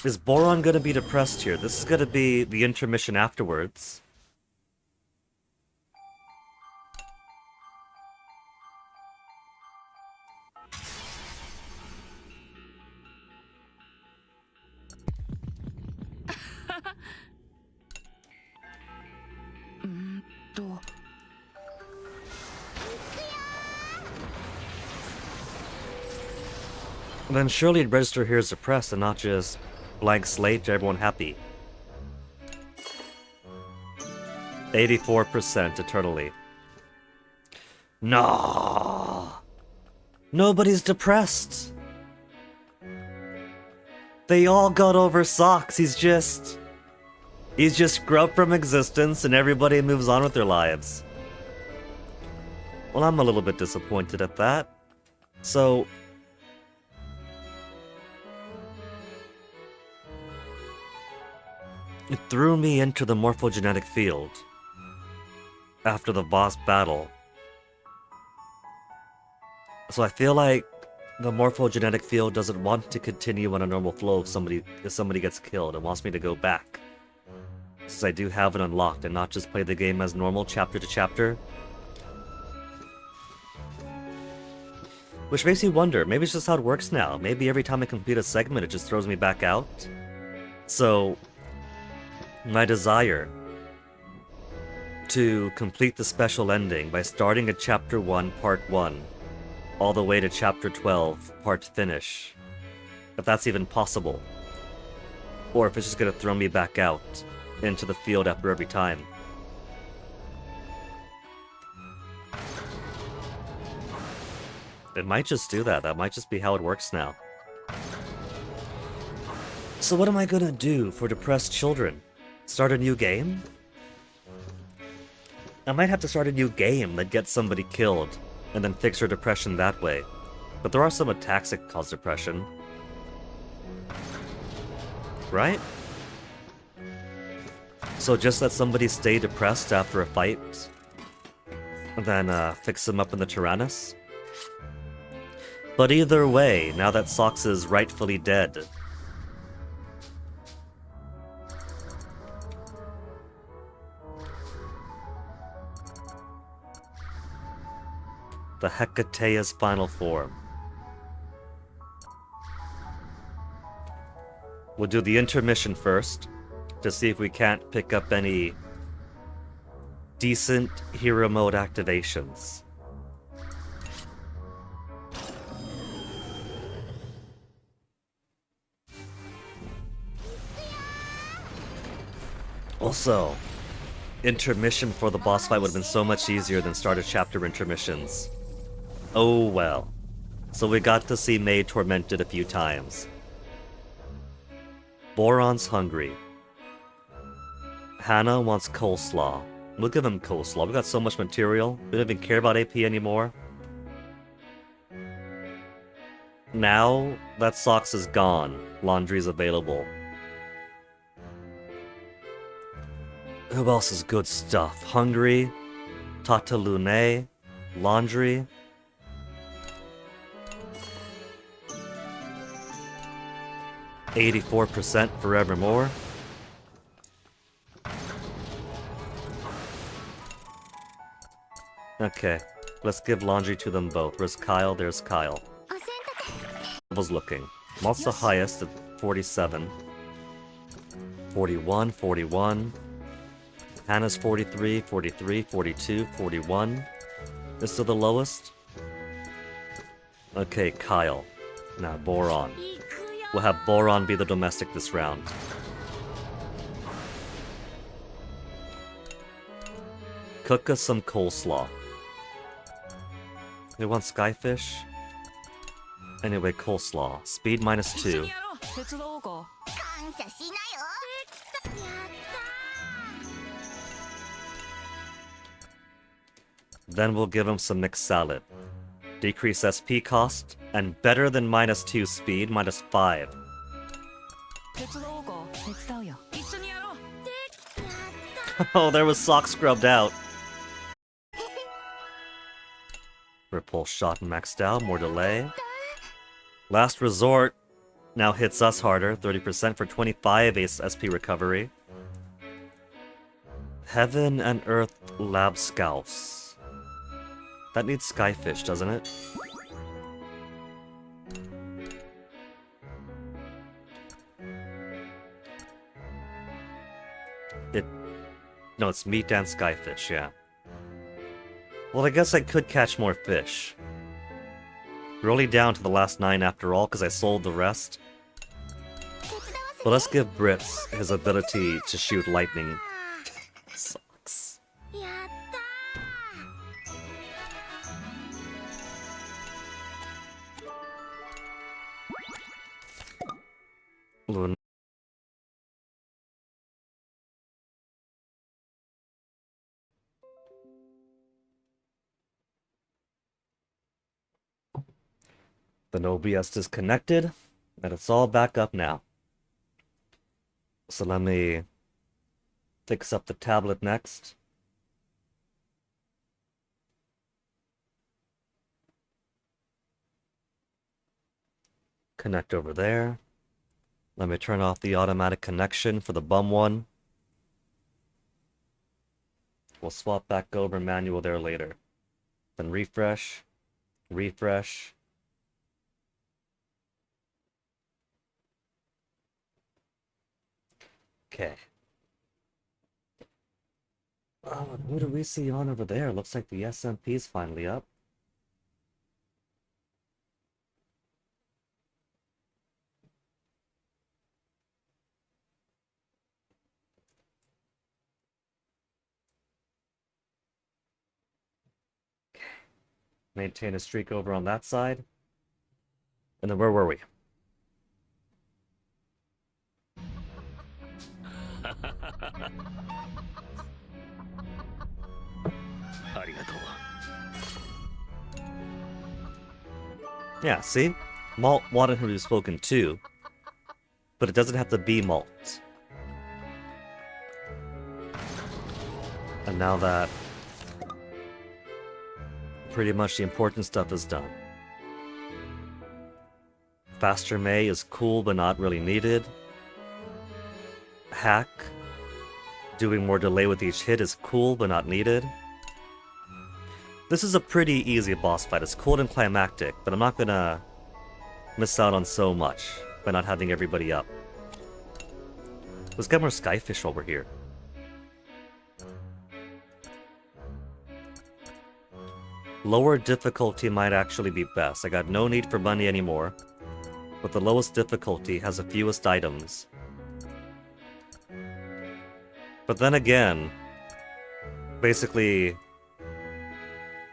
Is Boron gonna be depressed here? This is gonna be the intermission afterwards. Then surely it'd register here as depressed and not just blank slate to everyone happy. 84% eternally. No, nobody's depressed. They all got over Socks. He's just scrubbed from existence and everybody moves on with their lives. Well, I'm a little bit disappointed at that. So... it threw me into the morphogenetic field after the boss battle. So I feel like the morphogenetic field doesn't want to continue on a normal flow if somebody gets killed. It wants me to go back. Since I do have it unlocked and not just play the game as normal chapter to chapter. Which makes me wonder, maybe it's just how it works now. Maybe every time I complete a segment it just throws me back out. So... my desire to complete the special ending by starting at Chapter 1, Part 1, all the way to Chapter 12, Part Finish, if that's even possible, or if it's just gonna throw me back out into the field after every time. It might just do that. That might just be how it works now. So what am I gonna do for depressed children? Start a new game? I might have to start a new game that gets somebody killed, and then fix her depression that way. But there are some attacks that cause depression. Right? So just let somebody stay depressed after a fight, and then fix them up in the Tyrannus? But either way, now that Sox is rightfully dead, the Hecatea's final form. We'll do the intermission first, to see if we can't pick up any decent hero mode activations. Also, intermission for the boss fight would have been so much easier than starter chapter intermissions. Oh well. So we got to see May tormented a few times. Boron's hungry. Hannah wants coleslaw. We'll give him coleslaw. We got so much material. We don't even care about AP anymore. Now that Socks is gone, laundry's available. Who else is good stuff? Hungry, Tata Lune, laundry. %84% forevermore. Okay, let's give laundry to them both. Where's Kyle? There's Kyle. Was looking. What's the highest at 47? 41, 41. Hannah's 43, 43, 42, 41. This is the lowest? Okay, Kyle. Now, Boron. We'll have Boron be the domestic this round. Cook us some coleslaw. We want skyfish? Anyway, coleslaw. Speed -2. 手伝おうか。 感謝しなよ。やったー。 Then we'll give him some mixed salad. Decrease SP cost, and better than -2 speed, -5. 手伝おうか。手伝うよ。一緒にやろう。 Oh, there was Sock scrubbed out. Repulse shot maxed out, more delay. Last resort now hits us harder, 30% for 25 SP recovery. Heaven and Earth Lab Scouse. That needs Skyfish, doesn't it? No, it's meat and Skyfish, yeah. Well, I guess I could catch more fish. We're only down to the last 9 after all, because I sold the rest. But let's give Brits his ability to shoot lightning. Sucks. やったー。 Lun. The OBS disconnected, and it's all back up now. So let me fix up the tablet next. Connect over there. Let me turn off the automatic connection for the bum one. We'll swap back over manual there later. Then refresh, refresh. Okay. Oh, and who do we see on over there? Looks like the SMP's finally up. Okay. Maintain a streak over on that side. And then where were we? Yeah, see? Malt wanted him to be spoken to, but it doesn't have to be Malt. And now that pretty much the important stuff is done. Faster May is cool but not really needed. Hack, doing more delay with each hit is cool but not needed. This is a pretty easy boss fight. It's cool and climactic, but I'm not gonna miss out on so much by not having everybody up. Let's get more Skyfish while we're here. Lower difficulty might actually be best. I got no need for money anymore, but the lowest difficulty has the fewest items. But then again, basically,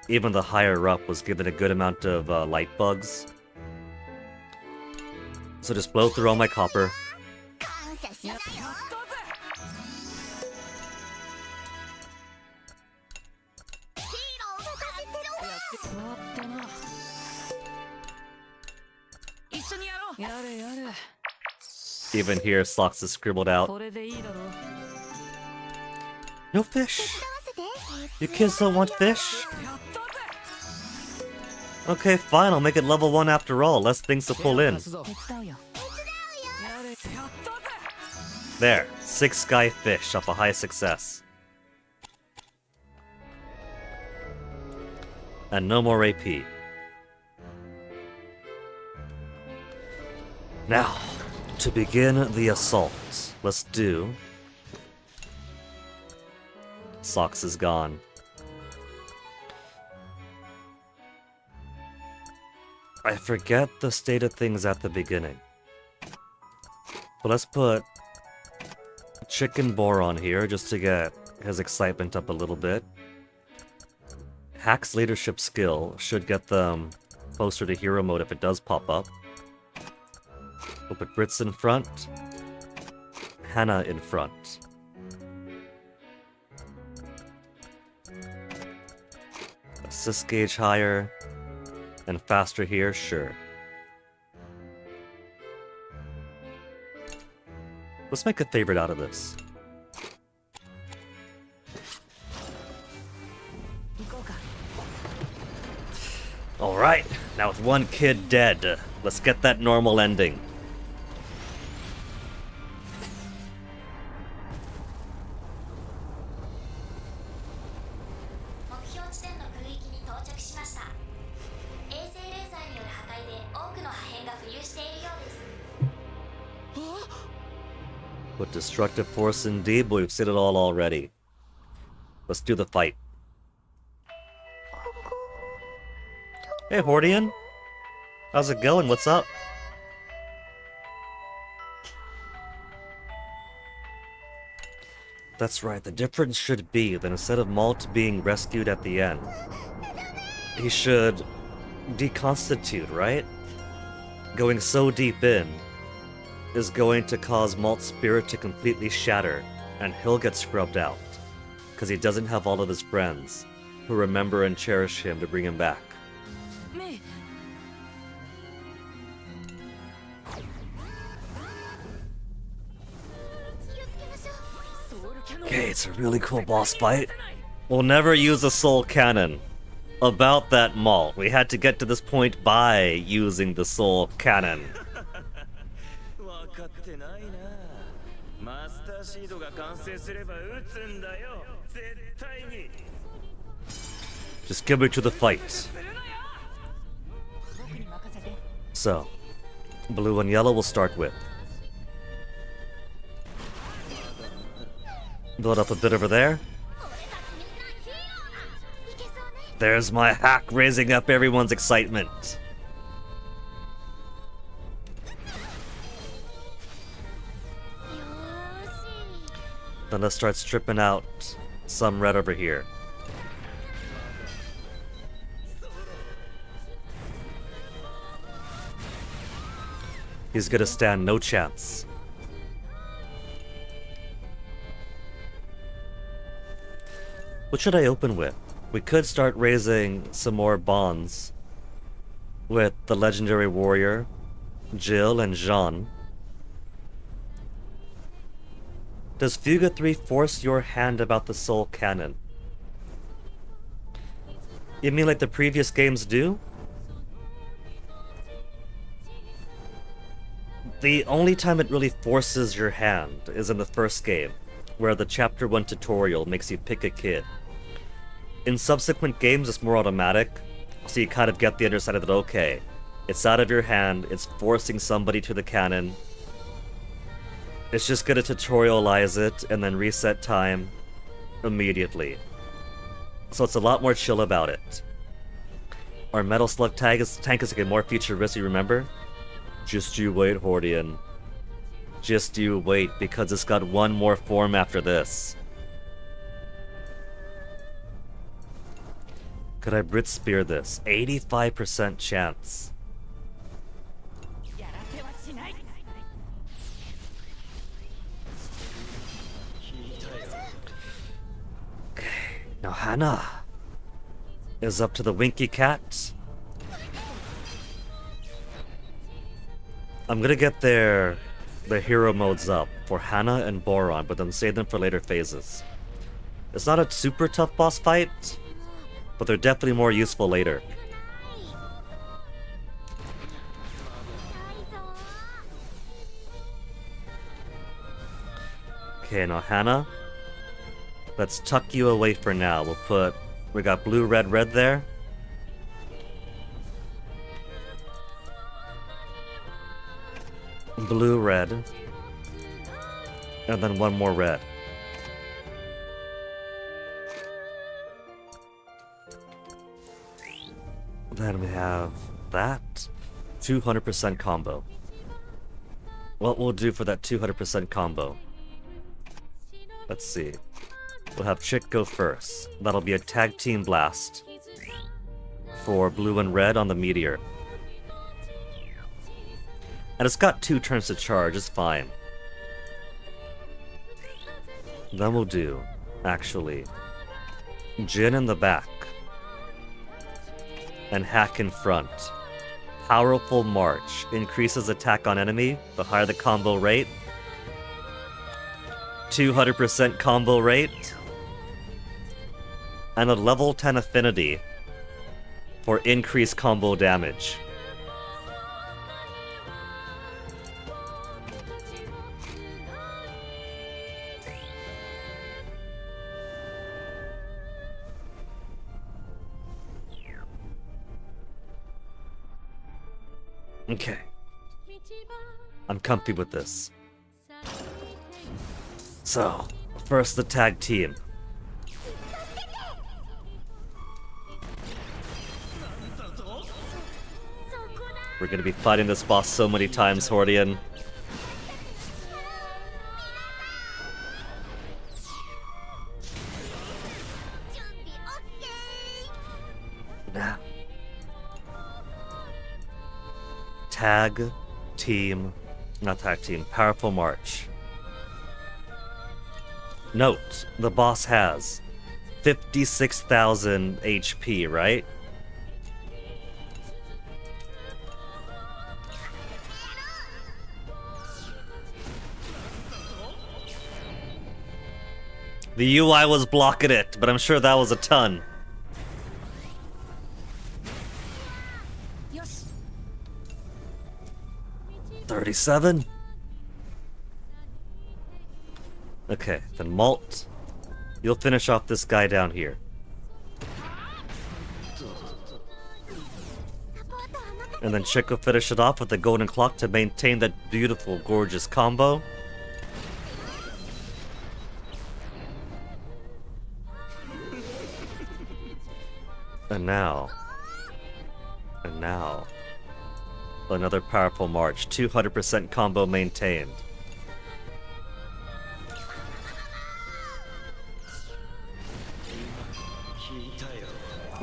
even the higher up was given a good amount of light bugs. So just blow through all my copper. 感謝しなさいよ。ヒーローをさせてるわ。終わったな。一緒にやろう。やれやれ。 Even here, Slox is scribbled out. これでいいだろう。 No fish! You kids don't want fish? Okay, fine, I'll make it level 1 after all. Less things to pull in. 手伝うよ。 There, 6 sky fish off a high success. And no more AP. Now, to begin the assault, let's do... Socks is gone. I forget the state of things at the beginning. But let's put Chicken Boar on here just to get his excitement up a little bit. Hack's leadership skill should get them closer to hero mode if it does pop up. We'll put Brits in front, Hannah in front. Assist gauge higher, and faster here, sure. Let's make a favorite out of this. Alright, now with one kid dead, let's get that normal ending. 目標地点の空域に到着しました。衛星レーザーによる破壊で多くの破片が浮遊しているようです。 With destructive force indeed, but we've seen it all already. Let's do the fight. Hey, Hordian. How's it going? What's up? That's right, the difference should be that instead of Malt being rescued at the end, he should deconstitute, right? Going so deep in is going to cause Malt's spirit to completely shatter, and he'll get scrubbed out, because he doesn't have all of his friends who remember and cherish him to bring him back. Okay, it's a really cool boss fight. We'll never use a soul cannon. About that Malt, we had to get to this point by using the soul cannon. Just get me to the fight. So, blue and yellow we'll start with. Build up a bit over there. There's my hack raising up everyone's excitement. Then let's start stripping out some red over here. He's gonna stand no chance. What should I open with? We could start raising some more bonds with the legendary warrior, Jill and Jean. Does Fuga 3 force your hand about the soul cannon? You mean like the previous games do? The only time it really forces your hand is in the first game, where the Chapter 1 tutorial makes you pick a kid. In subsequent games, it's more automatic, so you kind of get the understanding that, okay, it's out of your hand, it's forcing somebody to the cannon. It's just gonna tutorialize it and then reset time immediately. So it's a lot more chill about it. Our Metal Slug tank is getting more futuristic, remember? Just you wait, Hordian. Just you wait, because it's got one more form after this. Could I Brit Spear this? 85% chance. Okay, now Hannah is up to the Winky Cat. I'm gonna get their hero modes up for Hannah and Boron, but then save them for later phases. It's not a super tough boss fight, but they're definitely more useful later. Okay, now Hannah, let's tuck you away for now. We got blue, red, red there. Blue, red, and then one more red. Then we have that 200% combo. What we'll do for that 200% combo? Let's see. We'll have Chick go first. That'll be a tag team blast for blue and red on the meteor. And it's got 2 turns to charge, it's fine. Then we'll do, actually, Jin in the back. And Hack in front. Powerful March. Increases attack on enemy, the higher the combo rate. 200% combo rate. And a level 10 affinity for increased combo damage. Okay. I'm comfy with this. So, first the tag team. We're gonna be fighting this boss so many times, Hordian. Now. Tag team, not tag team, Powerful March. Note, the boss has 56,000 HP, right? The UI was blocking it, but I'm sure that was a ton. 37? Okay, then Malt, you'll finish off this guy down here. And then Chick will finish it off with the golden clock to maintain that beautiful, gorgeous combo. And now, another powerful march, 200% combo maintained.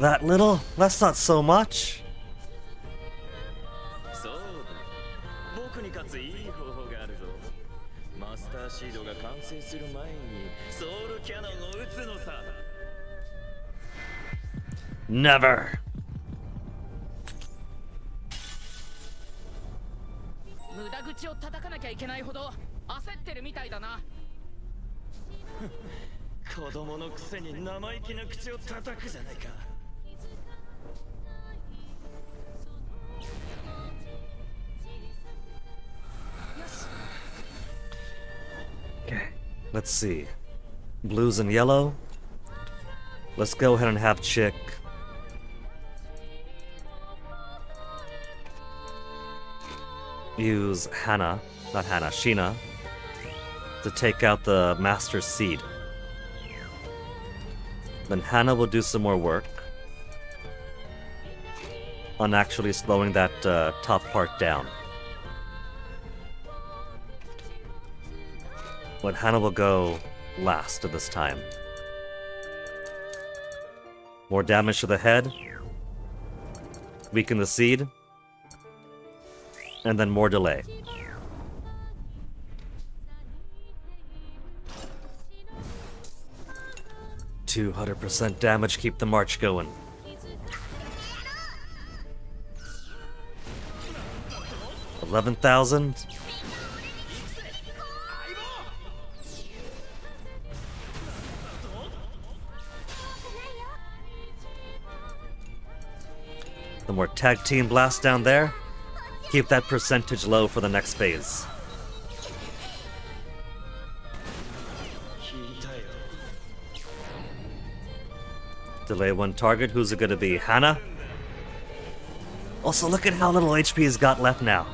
That little? That's not so much. Never! 無駄口を叩かなきゃいけないほど焦ってるみたいだな。子供のくせに生意気な口を叩くじゃないか。 Okay, let's see. Blues and yellow. Let's go ahead and have Chick use Sheena, to take out the Master Seed. Then Hannah will do some more work on actually slowing that top part down. But Hannah will go last at this time. More damage to the head. Weaken the seed. And then more delay. $200% damage, keep the march going. $11,000. The more tag team blasts down there. Keep that percentage low for the next phase. Delay one target. Who's it gonna be? Hannah? Also, look at how little HP he's got left now.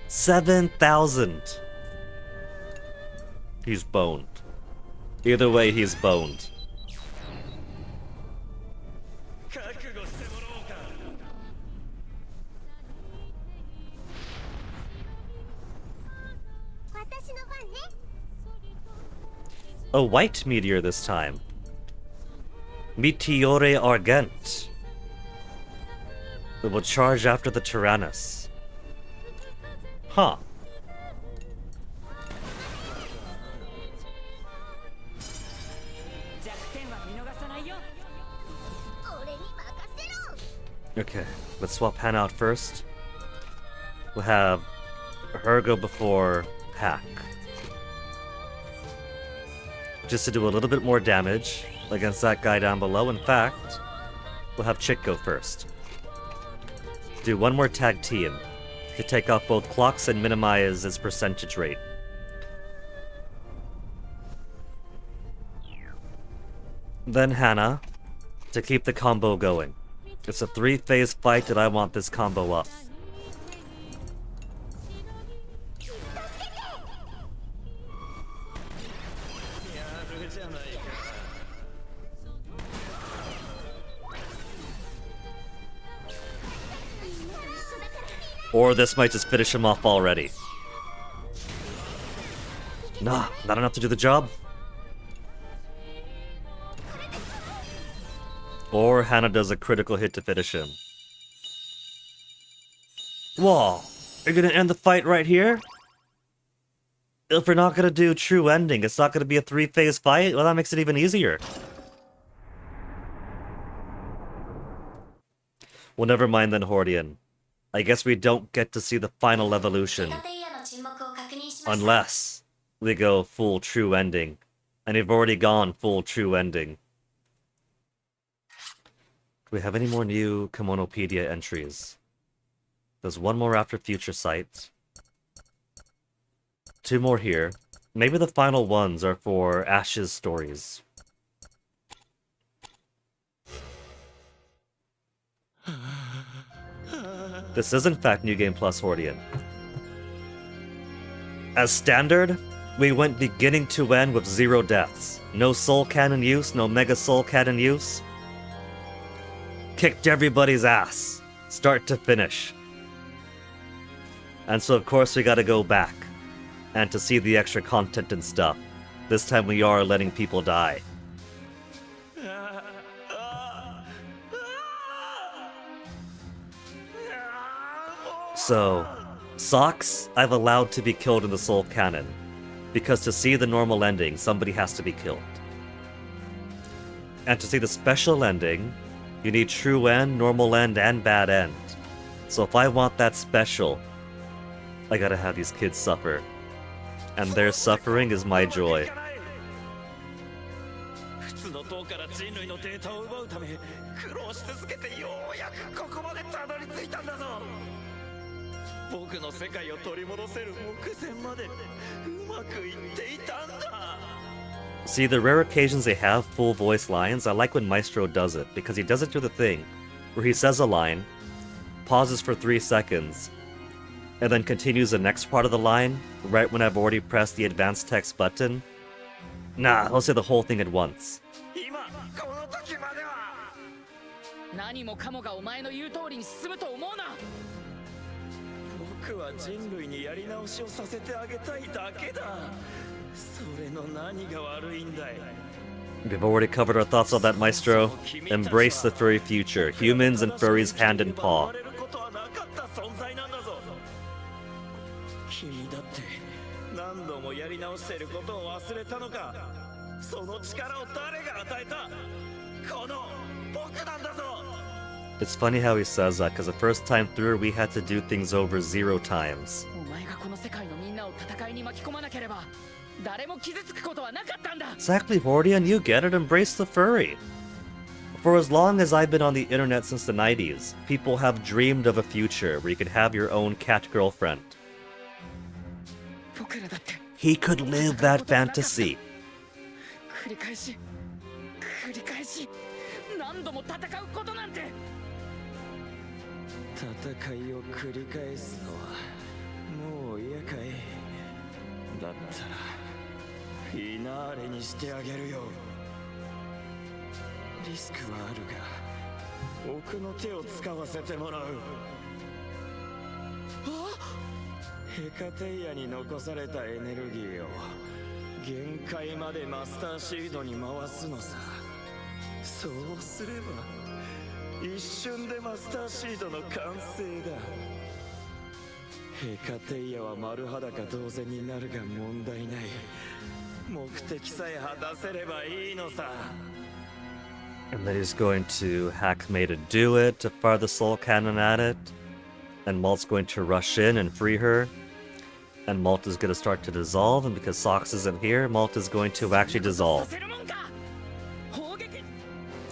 $7,000. He's boned. Either way, he's boned. A white meteor this time. Meteore Argent. It will charge after the Tyrannus. Huh. Okay, let's swap Hannah out first. We'll have her go before Hack. Just to do a little bit more damage against that guy down below. In fact, we'll have Chick go first. Do one more tag team to take off both clocks and minimize its percentage rate. Then Hannah to keep the combo going. It's a 3-phase fight and I want this combo up. Or this might just finish him off already. Nah, not enough to do the job. Or Hannah does a critical hit to finish him. Whoa, you're gonna end the fight right here? If we're not gonna do true ending, it's not gonna be a 3-phase fight? Well, that makes it even easier. Well, never mind then, Hordian. I guess we don't get to see the final evolution unless we go full true ending. And we've already gone full true ending. Do we have any more new Kimonopedia entries? There's one more after Future Sight. 2 more here. Maybe the final ones are for Ash's stories. This is in fact New Game Plus Hordian. As standard, we went beginning to end with 0 deaths. No soul cannon use, no mega soul cannon use. Kicked everybody's ass, start to finish. And so of course we gotta go back, and to see the extra content and stuff. This time we are letting people die. So, Socks I've allowed to be killed in the soul cannon. Because to see the normal ending, somebody has to be killed. And to see the special ending, you need true end, normal end, and bad end. So if I want that special, I gotta have these kids suffer. And their suffering is my joy. 普通の塔から人類のデータを奪うため苦労し続けてようやくここまでたどり着いたんだぞ。僕の世界を取り戻せる目前までうまくいっていたんだ。 See, the rare occasions they have full voice lines, I like when Maestro does it, because he doesn't do the thing where he says a line, pauses for 3 seconds, and then continues the next part of the line right when I've already pressed the advanced text button. Nah, he'll say the whole thing at once. 今この時までは何もかもがお前の言う通りに進むと思うな。僕は人類にやり直しをさせてあげたいだけだ。それの何が悪いんだい。 We've already covered our thoughts on that, Maestro. Embrace the furry future. Humans and furries hand in paw. 君だって何度もやり直していることを忘れたのか。その力を誰が与えた。この僕なんだぞ。 It's funny how he says that, because the first time through we had to do things over 0 times. お前がこの世界のみんなを戦いに巻き込まなければ誰も傷つくことはなかったんだ。 Exactly, Hordian, you get it. Embrace the furry. For as long as I've been on the internet since the 90s, people have dreamed of a future where you could have your own cat girlfriend. 僕らだって He could live that fantasy. 繰り返し何度も戦うことなんて。戦いを繰り返すのはもう嫌かい。だったらフィナーレにしてあげるよ。リスクはあるが奥の手を使わせてもらう。ヘカテイヤに残されたエネルギーを限界までマスターシードに回すのさ。そうすれば一瞬でマスターシードの完成だ。ヘカテイヤは丸裸同然になるが問題ない。目的さえ果たせればいいのさ。 And then he's going to hack May to do it, to fire the soul cannon at it. And Malt's going to rush in and free her. And Malt is going to start to dissolve, and because Sox isn't here, Malt is going to actually dissolve.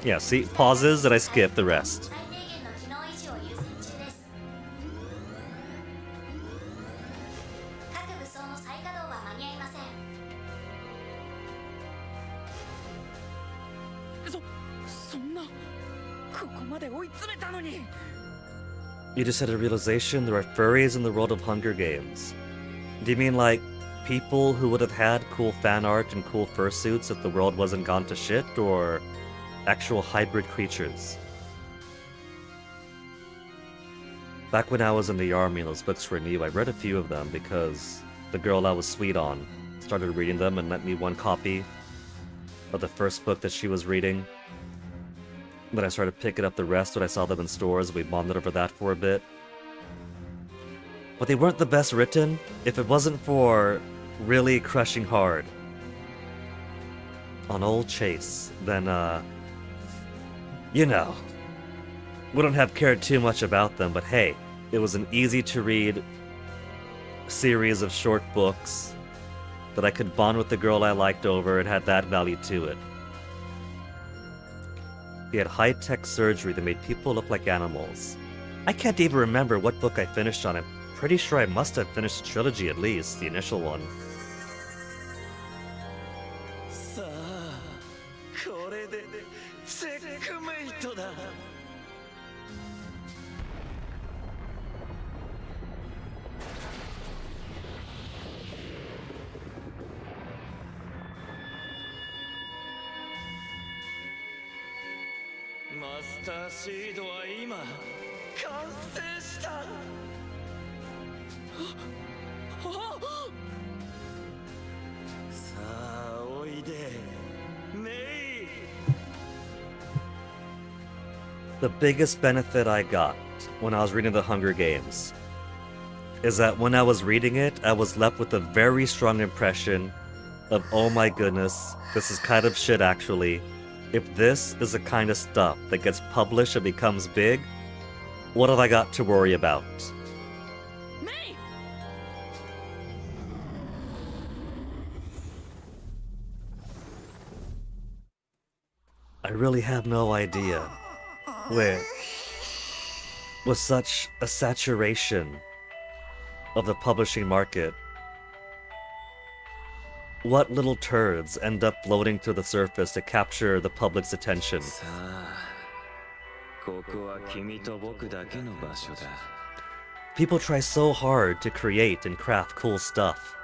Yeah, see, pauses and I skip the rest. 最低限の機能維持を優先中です。各武装の再稼働は間に合いません。そんなここまで追い詰めたのに。 You just had a realization there are furries in the world of Hunger Games. Do you mean like people who would have had cool fan art and cool fursuits if the world wasn't gone to shit, or actual hybrid creatures? Back when I was in the army and those books were new, I read a few of them because the girl I was sweet on started reading them and lent me one copy of the first book that she was reading. Then I started picking up the rest when I saw them in stores. We bonded over that for a bit. But they weren't the best written if it wasn't for really crushing hard on old Chase. Then, you know, wouldn't have cared too much about them, but hey, it was an easy-to-read series of short books that I could bond with the girl I liked over. It had that value to it. We had high-tech surgery that made people look like animals. I can't even remember what book I finished on. I'm pretty sure I must have finished the trilogy at least, the initial one. さあ、これでチェックメイトだ。マスターシードは今完成した。さあおいでメイ。 The biggest benefit I got when I was reading the Hunger Games is that when I was reading it, I was left with a very strong impression of, oh my goodness, this is kind of shit actually. If this is the kind of stuff that gets published and becomes big, what have I got to worry about? May! I really have no idea where, with such a saturation of the publishing market, what little turds end up floating to the surface to capture the public's attention. さあここは君と僕だけの場所だ People try so hard to create and craft cool stuff.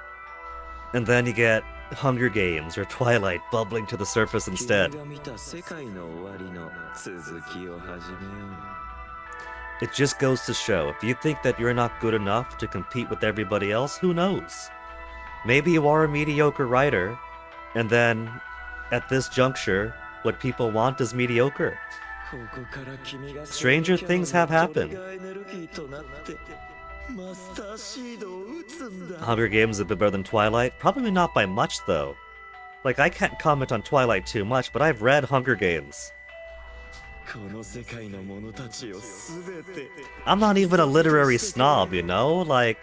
And then you get Hunger Games or Twilight bubbling to the surface instead. 君が見た世界の終わりの続きを始めよう It just goes to show, if you think that you're not good enough to compete with everybody else, who knows? Maybe you are a mediocre writer, and then, at this juncture, what people want is mediocre. ここから君が Stranger things have happened. トリガーエネルギーとなってマスターシードを打つんだ Hunger Games is a bit better than Twilight? Probably not by much, though. Like, I can't comment on Twilight too much, but I've read Hunger Games. この世界の者たちを全て I'm not even a literary snob, you know? Like,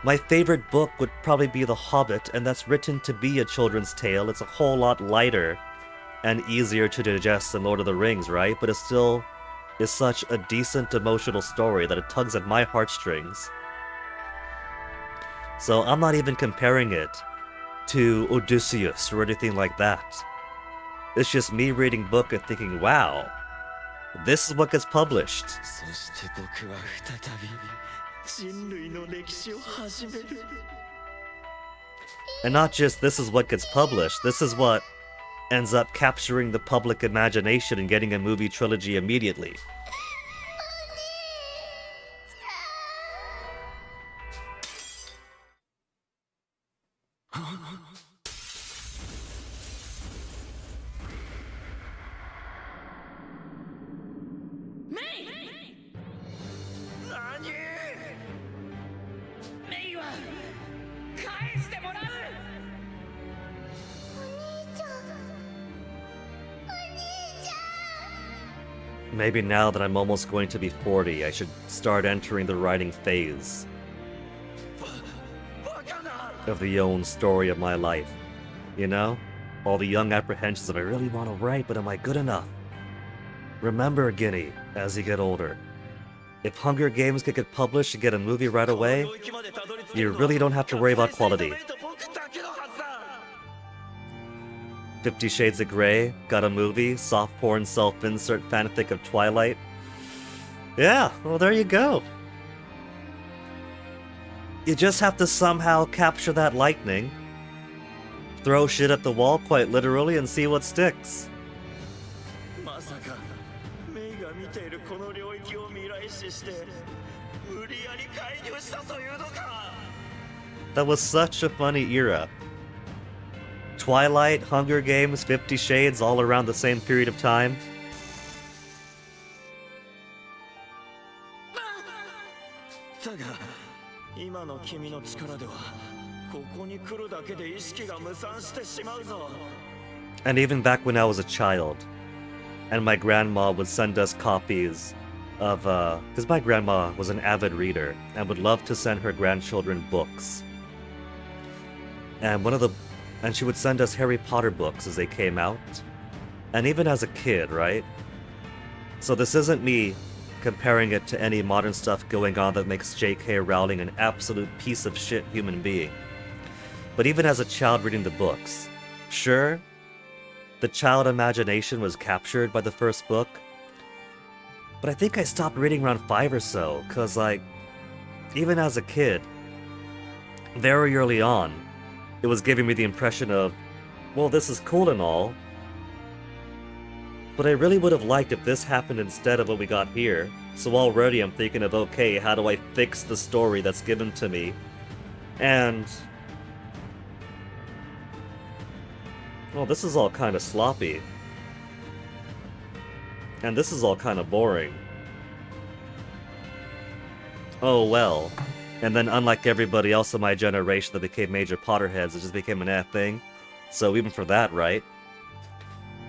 my favorite book would probably be The Hobbit, and that's written to be a children's tale. It's a whole lot lighter and easier to digest than Lord of the Rings, right? But it still is such a decent emotional story that it tugs at my heartstrings. So I'm not even comparing it to Odysseus or anything like that. It's just me reading book and thinking, wow, this is what gets published. そして僕は再び人類の歴史を始める And not just this is what gets published, this is what ends up capturing the public imagination and getting a movie trilogy immediately. May! 何メイは返してもらう Maybe now that I'm almost going to be 40, I should start entering the writing phase バカな of the own story of my life. You know? All the young apprehensions of I really want to write, but am I good enough? Remember, Guinea, as you get older, if Hunger Games could get published and get a movie right away, you really don't have to worry about quality. 50 Shades of Grey, got a movie, soft porn self-insert fanfic of Twilight. Yeah, well there you go. You just have to somehow capture that lightning, throw shit at the wall quite literally, and see what sticks. まさかメイが見ているこの領域を未来視して無理やり介入したというのか That was such a funny era. Twilight, Hunger Games, 50 Shades, all around the same period of time. だが今の君の力ではここに来るだけで意識が無産してしまうぞ And even back when I was a child, and my grandma would send us copies of, because my grandma was an avid reader and would love to send her grandchildren books. And she would send us Harry Potter books as they came out. And even as a kid, right? So this isn't me comparing it to any modern stuff going on that makes J.K. Rowling an absolute piece of shit human being. But even as a child reading the books, sure, the child imagination was captured by the first book, but I think I stopped reading around 5 or so, cause like, even as a kid, very early on, it was giving me the impression of, well, this is cool and all, but I really would have liked if this happened instead of what we got here. So already I'm thinking of, okay, how do I fix the story that's given to me? And well, this is all kind of sloppy. And this is all kind of boring. Oh well. And then, unlike everybody else in my generation that became major Potterheads, it just became an thing. So even for that, right?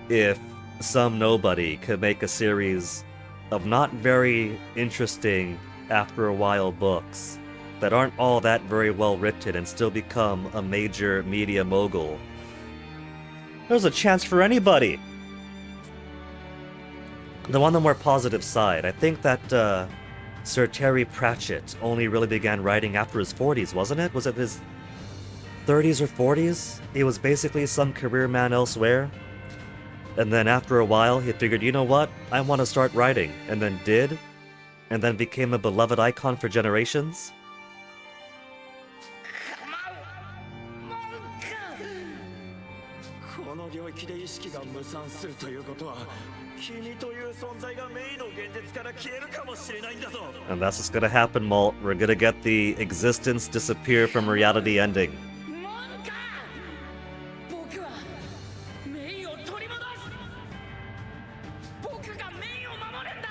If some nobody could make a series of not very interesting, after a while, books that aren't all that very well written and still become a major media mogul, there's a chance for anybody. Though on the more positive side, I think that Sir Terry Pratchett only really began writing after his 40s, wasn't it? Was it his 30s or 40s? He was basically some career man elsewhere. And then after a while, he figured, you know what? I want to start writing. And then did. And then became a beloved icon for generations. この領域で意識が無産するということは、君という存在がメイの現実から消えるかもしれないんだぞ。 And that's what's gonna happen, Malt. We're gonna get the existence disappear from reality ending. 僕はメイを取り戻す。僕がメイを守るんだ。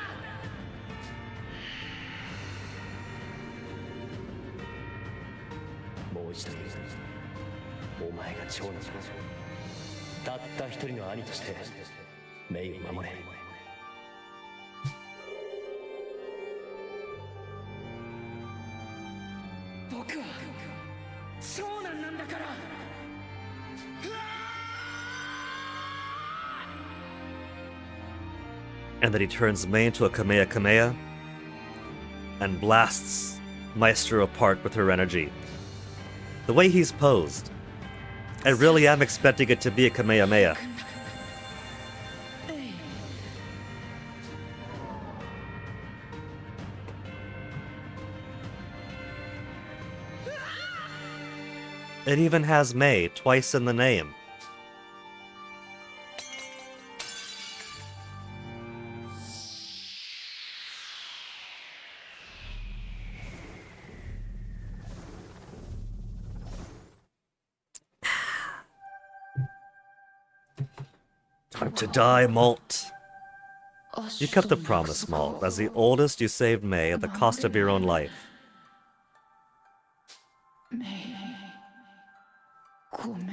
もう一度言う。お前が長男たった一人の兄としてメイを守れ。僕は長男なんだから。 And then he turns Mei into a Kamehameha and blasts Maestro apart with her energy. The way he's posed, I really am expecting it to be a Kamehameha. It even has Mei twice in the name. Time to die, Malt. You kept the promise, Malt. As the oldest, you saved Mei at the cost of your own life. ごめん。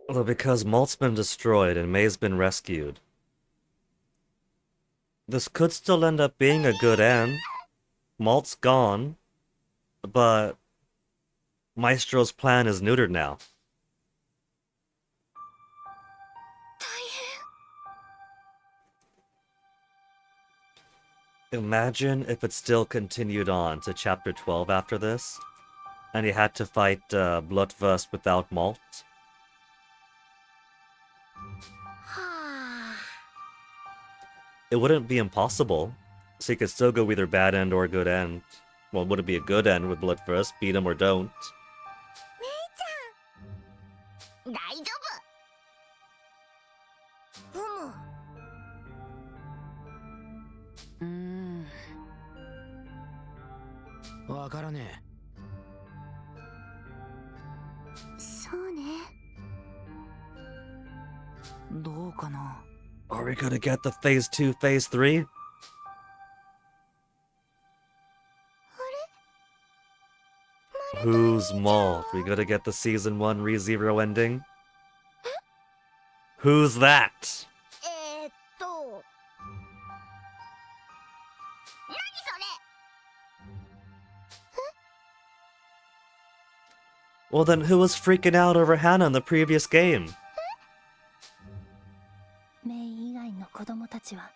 Well, because Malt's been destroyed and Mei's been rescued, this could still end up being a good end. Malt's gone, but Maestro's plan is neutered now. Imagine if it still continued on to chapter 12 after this, and he had to fight Bloodthirst without Malt. It wouldn't be impossible, so you could still go either bad end or good end. Well, would it be a good end with Bloodthirst? Beat him or don't. 大丈夫。わからねえ。そうね。どうかな。 Are we gonna get the phase 2, phase 3? Who's Malt? We gonna get the season 1 ReZero ending? Who's that? 何それ。 Well then who was freaking out over Hannah in the previous game? メイ以外の子供たちは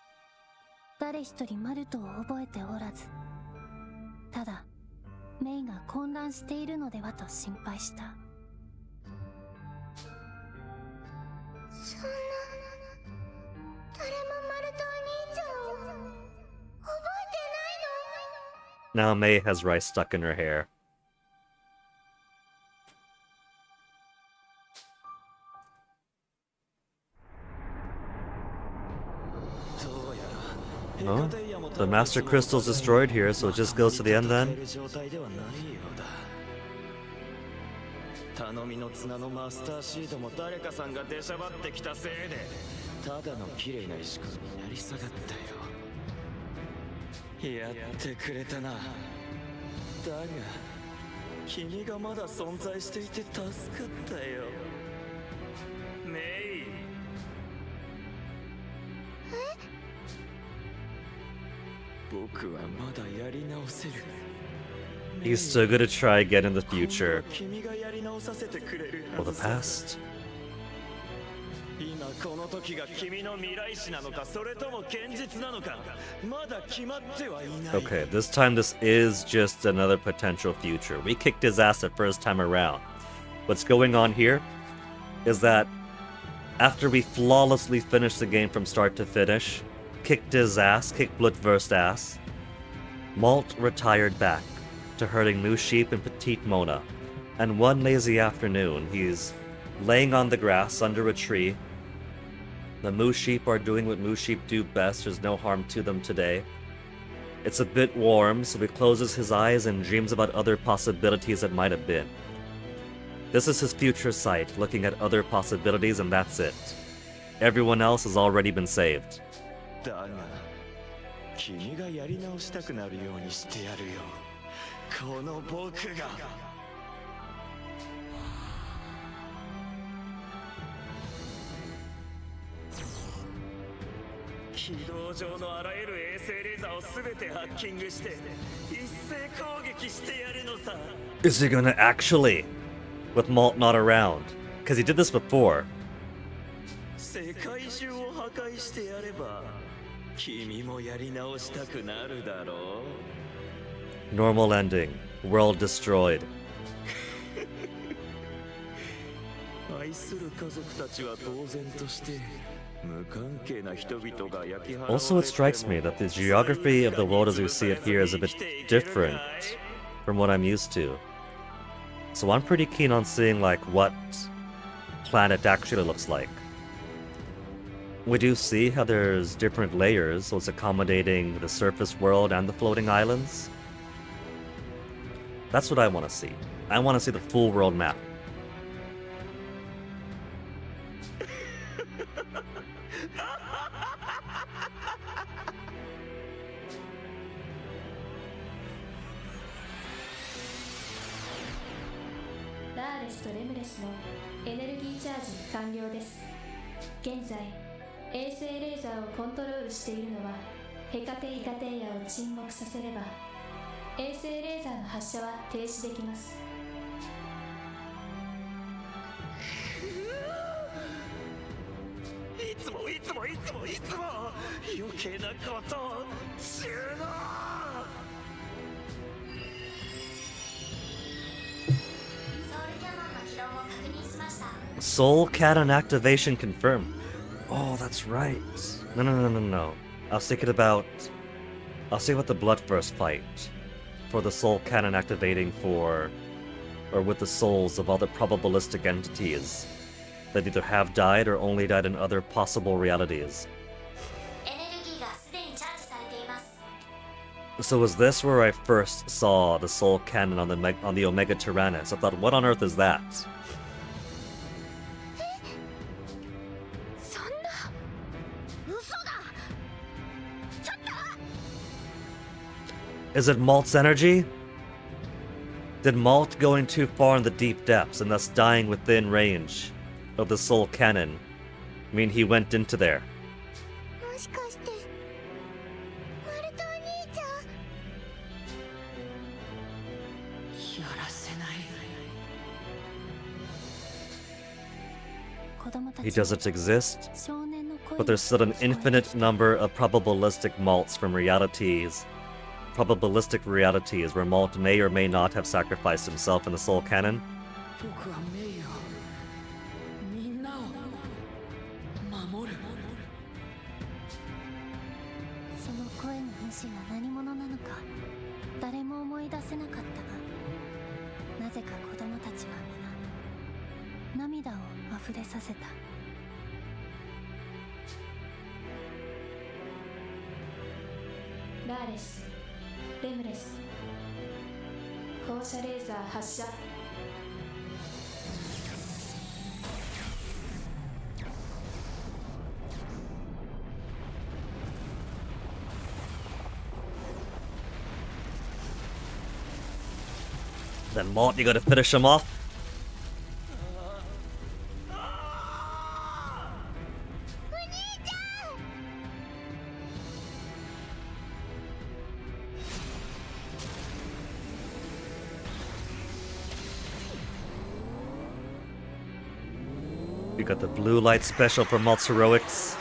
誰一人マルトを覚えておらず、ただメイが混乱しているのではと心配した。そんな誰もマルトお兄ちゃんを覚えてないの？ Now Mei has rice stuck in her hair. Oh, the Master Crystal's destroyed here, so it just goes to the end then? 頼みの綱のマスターシードも誰かさんが出しゃばってきたせいでただの綺麗な石ころになり下がったよ。やってくれたな。だが君がまだ存在していて助かったよ、メイ。僕はまだやり直せる。 He's still gonna try again in the future 君がやり直させてくれる or は the ずさ。 past. 今この時が君の未来史なのか、それとも現実なのか、まだ決まってはいない。 Okay, this time this is just another potential future. We kicked his ass the first time around. What's going on here is that after we flawlessly finished the game from start to finish, kicked his ass, kicked Blutwurst's ass, Malt retired back to herding moose sheep and petite Mona. And one lazy afternoon, he's laying on the grass under a tree. The moose sheep are doing what moose sheep do best. There's no harm to them today. It's a bit warm, so he closes his eyes and dreams about other possibilities that might have been. This is his future sight, looking at other possibilities, and that's it. Everyone else has already been saved. だが君がやり直したくなるようにしてやるよ、この僕が。軌道上のあらゆる衛星レーザーを全てハッキングして一斉攻撃してやるのさ。 Is he gonna actually? With Malt not around? Because he did this before. 世界中を破壊してやれば君もやり直したくなるだろう。 Normal ending. World destroyed. 愛する家族たちは当然として無関係な人々が焼き払われても Also, it strikes me that the geography of the world as we see it here is a bit different from what I'm used to. So I'm pretty keen on seeing like what planet actually looks like. We do see how there's different layers, so it's accommodating the surface world and the floating islands. That's what I want to see. I want to see the full world map. Lares とレムレスのエネルギーチャージ完了です。現在衛星レーザーをコントロールしているのはヘカテイカテイヤを沈黙させれば衛星レーザーの発射は停止できます。いつも余計なことを収納。 Soul Cannon activation confirmed. Oh, that's right. No. I was thinking about the Bloodburst fight. For the Soul Cannon activating for... or with the souls of all the probabilistic entities that either have died or only died in other possible realities. So was this where I first saw the Soul Cannon on the Omega Tyrannus? I thought, what on earth is that? Is it Malt's energy? Did Malt going too far in the deep depths and thus dying within range of the Soul Cannon mean he went into there? He doesn't exist, but there's still an infinite number of probabilistic Malts from probabilistic realities where Malt may or may not have sacrificed himself in the Soul Cannon. 僕はメイをみんなを守る。その声の主が何者なのか誰も思い出せなかったが、なぜか子供たちは皆涙を溢れさせた。ラーレス、レムレス、放射レーザー発射。Then Malt, you gotta finish him off. You got the blue light special for Malt's heroics.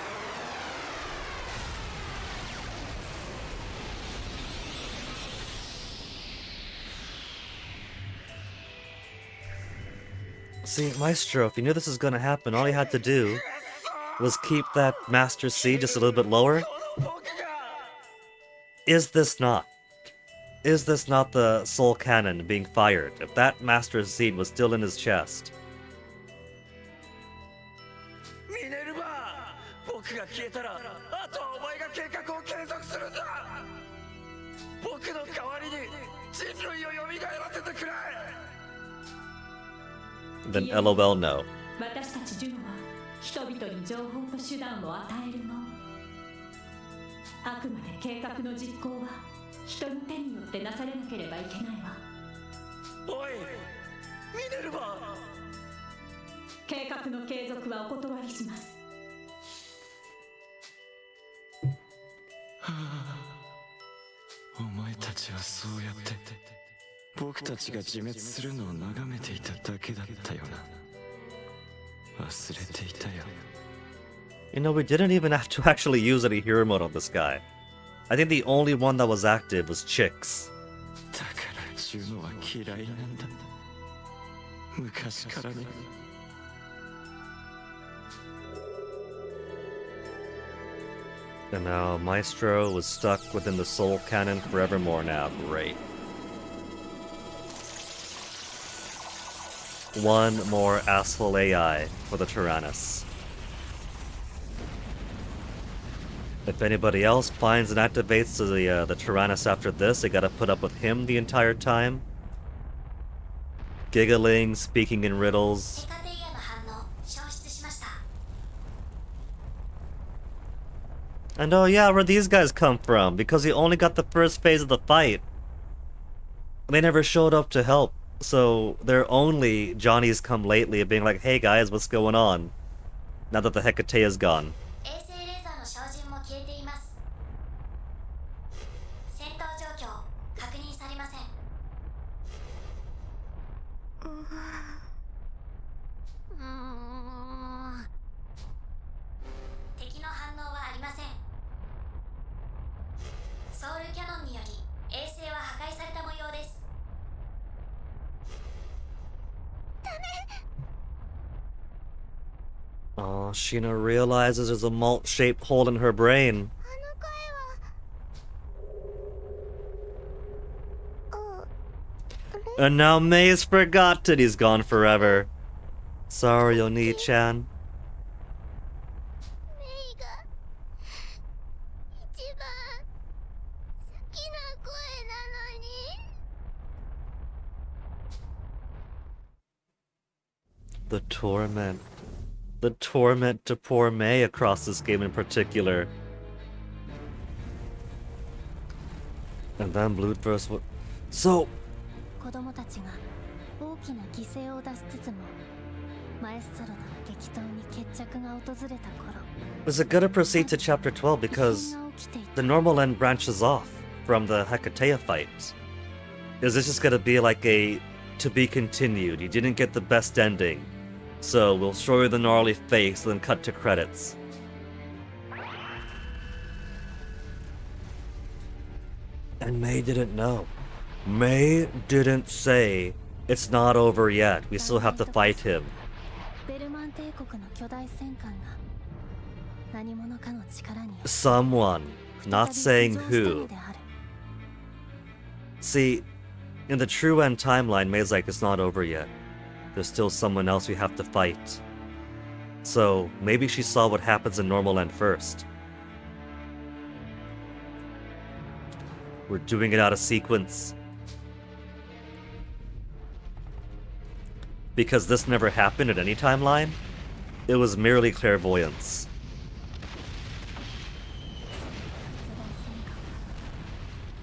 See, Maestro, if you knew this was gonna happen, all you had to do was keep that Master Seed just a little bit lower. Is this not the Soul Cannon being fired? If that Master Seed was still in his chest. ミネルヴァ僕が消えたらあとはお前が計画を継続するんだ僕の代わりに人類を蘇らせてくれ Then LOL no. 私たちジュノは人々に情報と手段を与えるの。あくまで計画の実行は人の手によってなされなければいけないわ。おいミネルヴァ計画の継続はお断りします。お前たちはそうやって僕たちが自滅するのを眺めていただけだったよな。忘れていたよ。 You know, we didn't even have to actually use any hero mode on this guy. I think the only one that was active was Chicks. だからジュノは嫌いなんだ。昔からね。And now Maestro was stuck within the Soul Cannon forevermore now. Great. One more asshole AI for the Tyrannus. If anybody else finds and activates the Tyrannus after this, they gotta put up with him the entire time. Giggling, speaking in riddles. And oh yeah, where'd these guys come from? Because he only got the first phase of the fight. They never showed up to help. So they're only Johnny's come lately being like, hey guys, what's going on? Now that the Hecate is gone. Oh, Sheena realizes there's a malt-shaped hole in her brain. And now May's forgotten he's gone forever. Sorry, Oni-chan. The torment. The torment to poor May across this game in particular. And then Bloodburst. So. 子供たちが大きな犠牲を出しつつもマエストロの激闘に決着が訪れた頃 Is it gonna proceed to chapter 12 because the normal end branches off from the Hecate fight? Is this just gonna be like a to be continued? You didn't get the best ending, so we'll show you the gnarly face and then cut to credits. And May didn't know. May didn't say, it's not over yet, we still have to fight him. ベルマン帝国の巨大戦艦が何者かの力に Someone, not saying who. See, in the true end timeline, May's like, it's not over yet. There's still someone else we have to fight. So, maybe she saw what happens in normal end first. We're doing it out of sequence. Because this never happened in any timeline, it was merely clairvoyance. 巨大戦艦は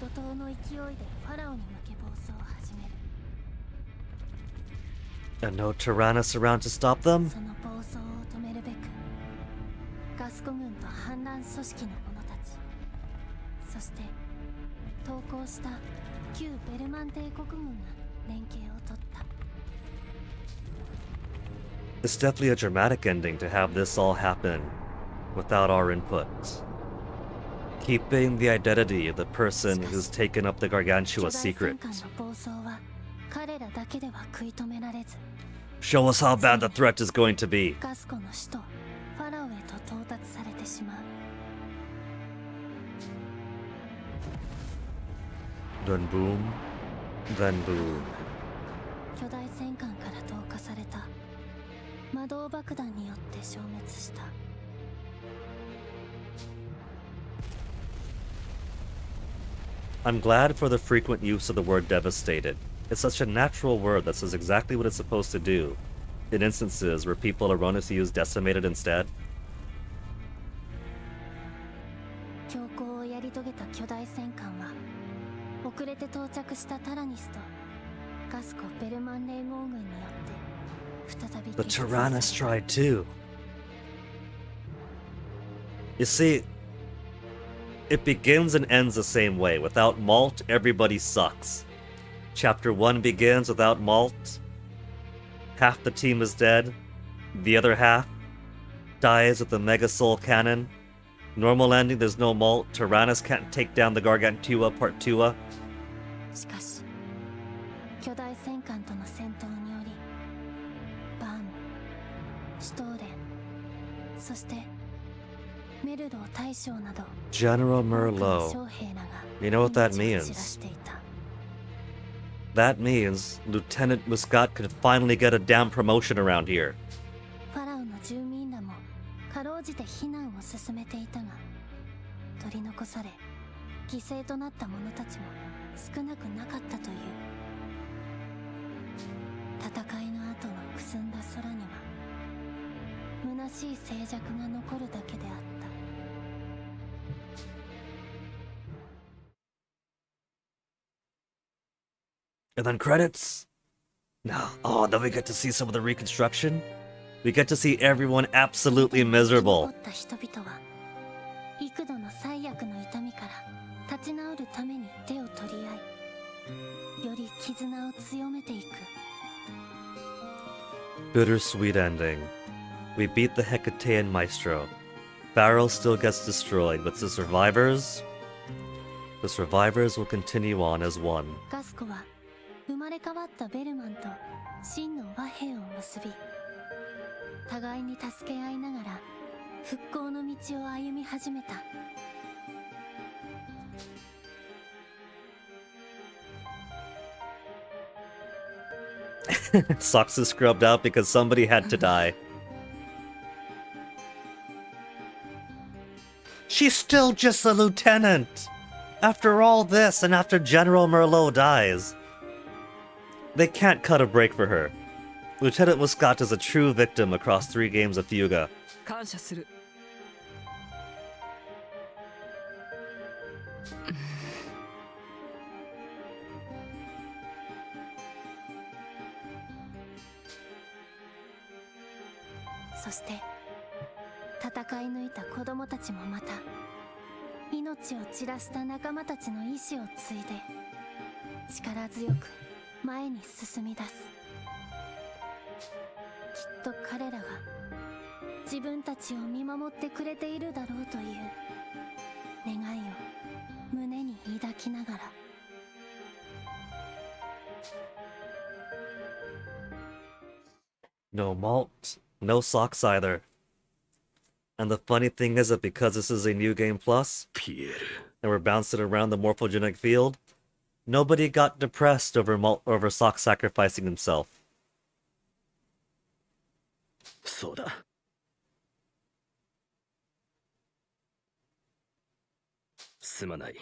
怒涛の勢いでファラオに向け暴走を始める And no Tyrannus around to stop them? その暴走を止めるべくガスコ軍と反乱組織の者たち、そして投降した旧ベルマン帝国軍が連携を取った。 It's definitely a dramatic ending to have this all happen without our input. Keeping the identity of the person who's taken up the Gargantua 巨大戦 secret. 艦の暴走は彼らだけでは食い止められず、 Show us how bad the threat is going to be. ガスコの首都ファラオへと到達されてしまう。 Then boom, then boom. 巨大戦艦から投下された魔導爆弾によって消滅した。 I'm glad for the frequent use of the word devastated. It's such a natural word that says exactly what it's supposed to do, in instances where people are erroneously use decimated instead. 強行をやり遂げた巨大戦艦は遅れて到着したタラニスとガスコ・ベルマン連合軍によって再び The 撃墜 Tyrannus された。 tried too. You see, it begins and ends the same way. Without Malt, everybody sucks. Chapter 1 begins without Malt. Half the team is dead. The other half dies with the Mega Soul Cannon. Normal ending, there's no Malt. Tyrannus can't take down the Gargantua Part 2. しかし巨大戦艦との戦闘によりバーム、シュトーレン、そしてメルロー大将など General 多くの Merlot. 将兵らが You know what that 命を means? 散らしていた。 That means Lieutenant Muscat could finally get a damn promotion around here. ファラオの住民らもかろうじて避難を進めていたが、取り残され犠牲となった者たちも少なくなかったという。戦いの後のくすんだ空には虚しい静寂が残るだけであった。 And then credits. No. Oh, then we get to see some of the reconstruction. We get to see everyone absolutely 生き miserable. 残った人々は幾度の最悪の痛みから立ち直るために手を取り合い、より絆を強めていく。 Bittersweet ending. We beat the Hecatean Maestro. Pharaoh still gets destroyed, but the survivors will continue on as one. ガスコは生まれ変わったベルマンと真の和平を結び、互いに助け合いながら復興の道を歩み始めた。 Socks is scrubbed out because somebody had to die. She's still just a lieutenant! After all this and after General Merlot dies. They can't cut a break for her. Lieutenant Muscat is a true victim across 3 games of Fuga. 感謝する。そして戦い抜いた子供たちもまた命を散らした仲間たちの意志を継いで力強く前に進み出す。きっと彼らは自分たちを見守ってくれているだろうという願いを胸に抱きながら。 No malt, no socks either. And the funny thing is that because this is a new game plus, ピエール and we're bouncing around the morphogenic field, nobody got depressed over Sock sacrificing himself. そうだ。すまない。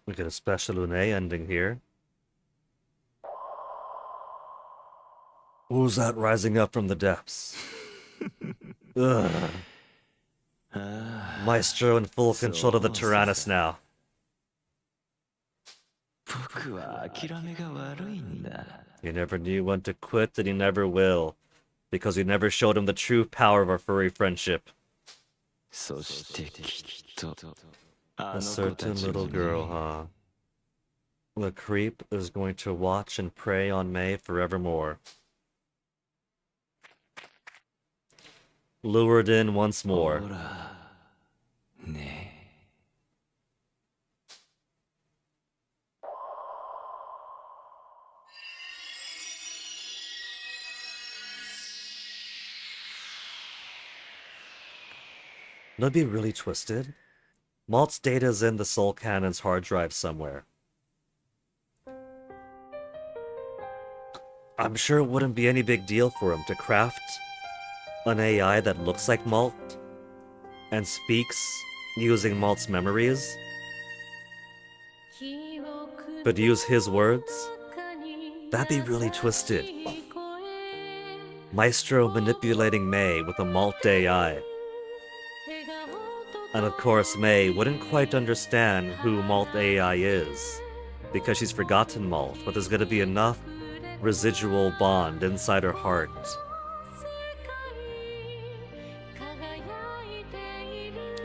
We get a special Lune ending here. Who's that rising up from the depths? Ugh. Maestro in full control of the Tyrannus now. 僕は諦めが悪いんだ。 He never knew when to quit, and he never will, because we never showed him the true power of our furry friendship. そしてきっと A certain little girl, huh? The creep is going to watch and prey on May forevermore. Lured in once more. ほらね That'd be really twisted. Malt's data's in the Soul Cannon's hard drive somewhere. I'm sure it wouldn't be any big deal for him to craft an AI that looks like Malt and speaks using Malt's memories, but use his words. That'd be really twisted. Maestro manipulating May with a Malt AI. And of course, May wouldn't quite understand who Malt AI is, because she's forgotten Malt, but there's gonna be enough residual bond inside her heart.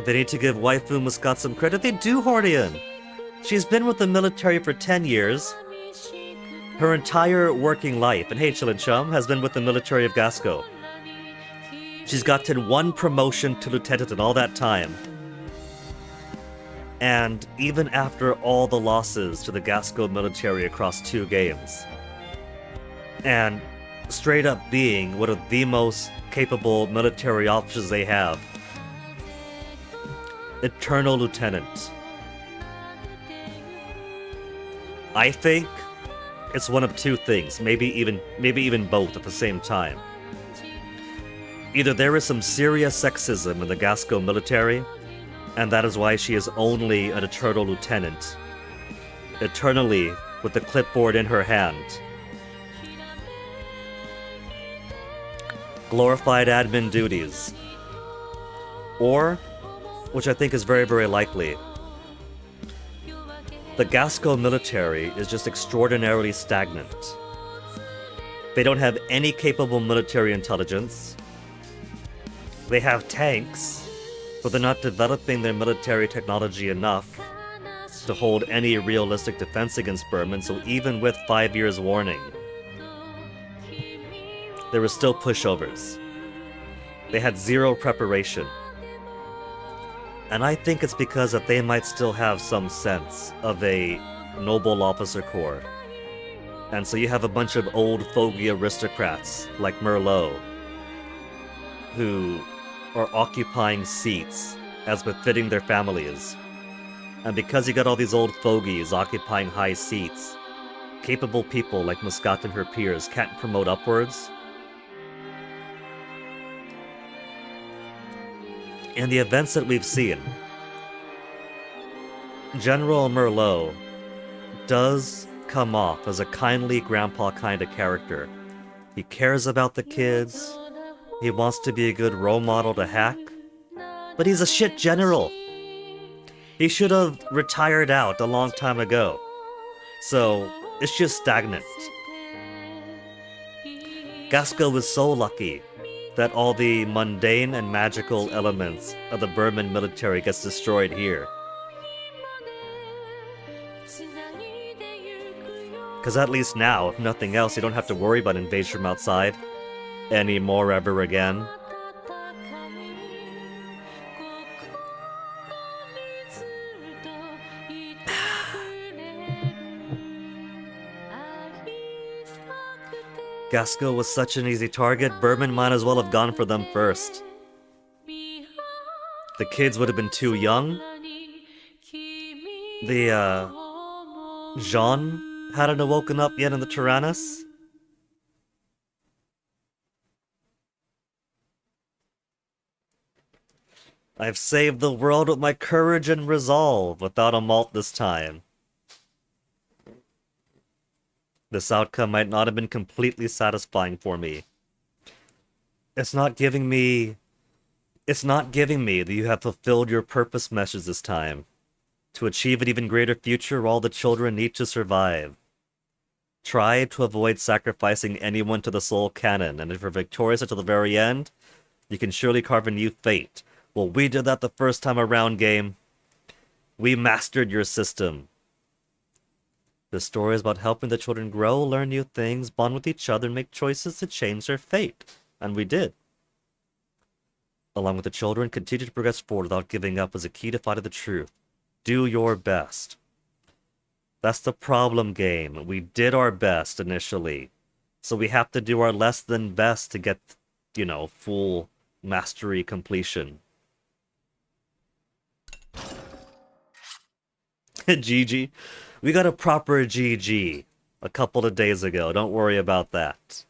They need to give waifu Muscat some credit. They do, Hordian! She's been with the military for 10 years. Her entire working life, and hey, Chillin' Chum, has been with the military of Gasco. She's gotten one promotion to lieutenant in all that time. And even after all the losses to the Gasco military across 2 games, and straight up being one of the most capable military officers they have, Eternal Lieutenant. I think it's one of 2 things, maybe even both at the same time. Either there is some serious sexism in the Gasco military, and that is why she is only an Eternal Lieutenant, eternally with the clipboard in her hand. Glorified admin duties. Or, which I think is very, very likely, the Gasco military is just extraordinarily stagnant. They don't have any capable military intelligence. They have tanks, but they're not developing their military technology enough to hold any realistic defense against Berman, so even with 5 years warning, there were still pushovers. They had 0 preparation. And I think it's because that they might still have some sense of a noble officer corps. And so you have a bunch of old fogey aristocrats like Merlot, who are occupying seats as befitting their families. And because you got all these old fogies occupying high seats, capable people like Muscat and her peers can't promote upwards. In the events that we've seen, General Merlot does come off as a kindly grandpa kind of character. He cares about the kids, he wants to be a good role model to Hack, but he's a shit general. He should have retired out a long time ago. So, it's just stagnant. Gasco is so lucky that all the mundane and magical elements of the Burman military gets destroyed here. Because at least now, if nothing else, you don't have to worry about invasion from outside anymore ever again. Gasco was such an easy target, Berman might as well have gone for them first. The kids would have been too young. Jean hadn't woken up yet in the Tyrannus. I've saved the world with my courage and resolve, without a malt this time. This outcome might not have been completely satisfying for me. It's not giving me that you have fulfilled your purpose message this time. To achieve an even greater future, all the children need to survive. Try to avoid sacrificing anyone to the soul cannon, and if you're victorious until the very end, you can surely carve a new fate. Well, we did that the first time around, game. We mastered your system. The story is about helping the children grow, learn new things, bond with each other, and make choices to change their fate. And we did. Along with the children, continue to progress forward without giving up as a key to finding the truth. Do your best. That's the problem, game. We did our best initially. So we have to do our less than best to get, you know, full mastery completion. GG. We got a proper GG a couple of days ago. Don't worry about that.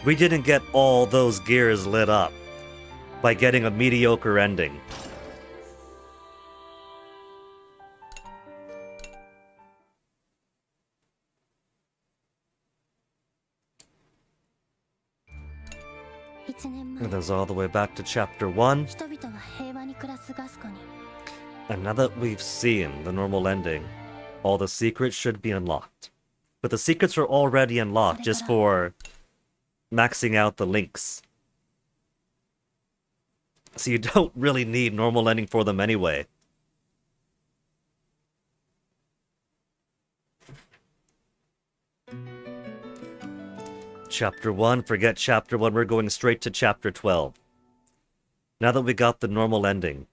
We didn't get all those gears lit up by getting a mediocre ending. And that's all the way back to chapter 1. And now that we've seen the normal ending, all the secrets should be unlocked. But the secrets are already unlocked just for maxing out the links. So you don't really need normal ending for them anyway. Chapter 1, forget chapter 1, we're going straight to chapter 12. Now that we got the normal ending.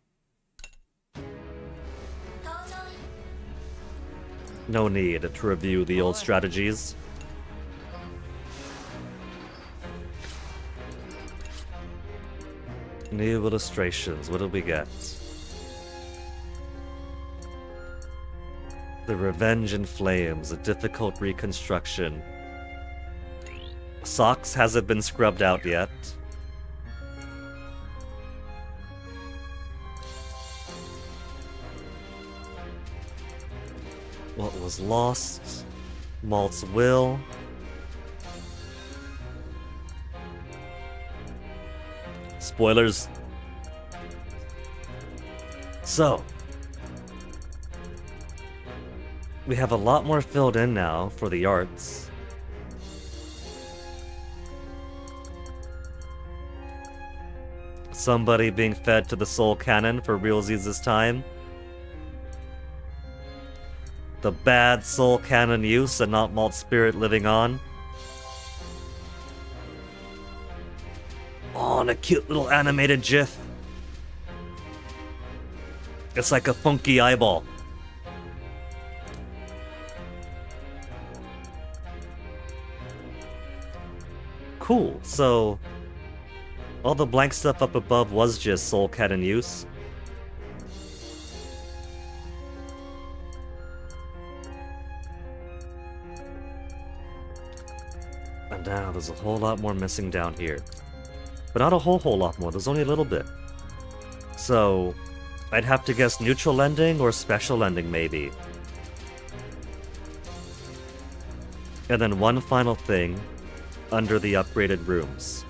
No need to review the old strategies. New illustrations, what did we get? The Revenge in Flames, a difficult reconstruction. Socks hasn't been scrubbed out yet. What was lost? Malt's will. Spoilers. So, we have a lot more filled in now for the arts. Somebody being fed to the soul cannon for realsies this time. The bad soul cannon use and not Malt Spirit living on. Oh, and a cute little animated GIF. It's like a funky eyeball. Cool, so all the blank stuff up above was just soul cannon use. And now there's a whole lot more missing down here. But not a whole lot more, there's only a little bit. So, I'd have to guess neutral ending or special ending maybe. And then one final thing under the upgraded rooms.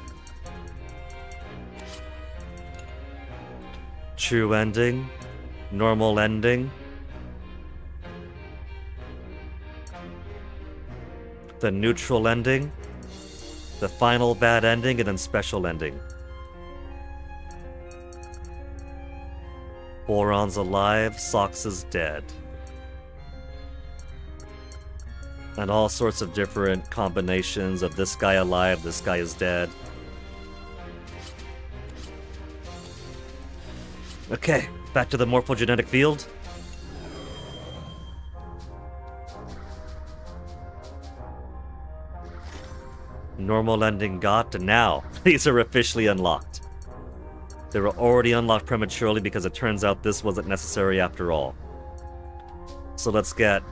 True ending, normal ending, the neutral ending, the final bad ending, and then special ending. Boron's alive, Socks is dead. And all sorts of different combinations of this guy alive, this guy is dead. Okay, back to the morphogenetic field. Normal ending got, and now these are officially unlocked. They were already unlocked prematurely because it turns out this wasn't necessary after all. So let's get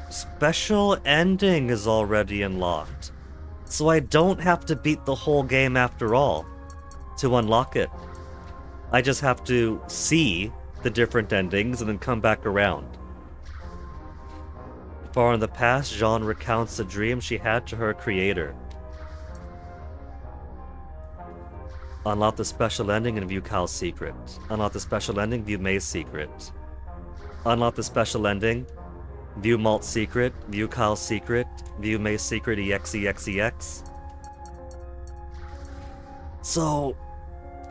special ending is already unlocked. So I don't have to beat the whole game after all to unlock it. I just have to see the different endings and then come back around. Far in the past, Jean recounts a dream she had to her creator. Unlock the special ending and view Kyle's secret. Unlock the special ending, view May's secret. Unlock the special ending, view Malt's secret, view Kyle's secret, view May's secret EXEXEX. So,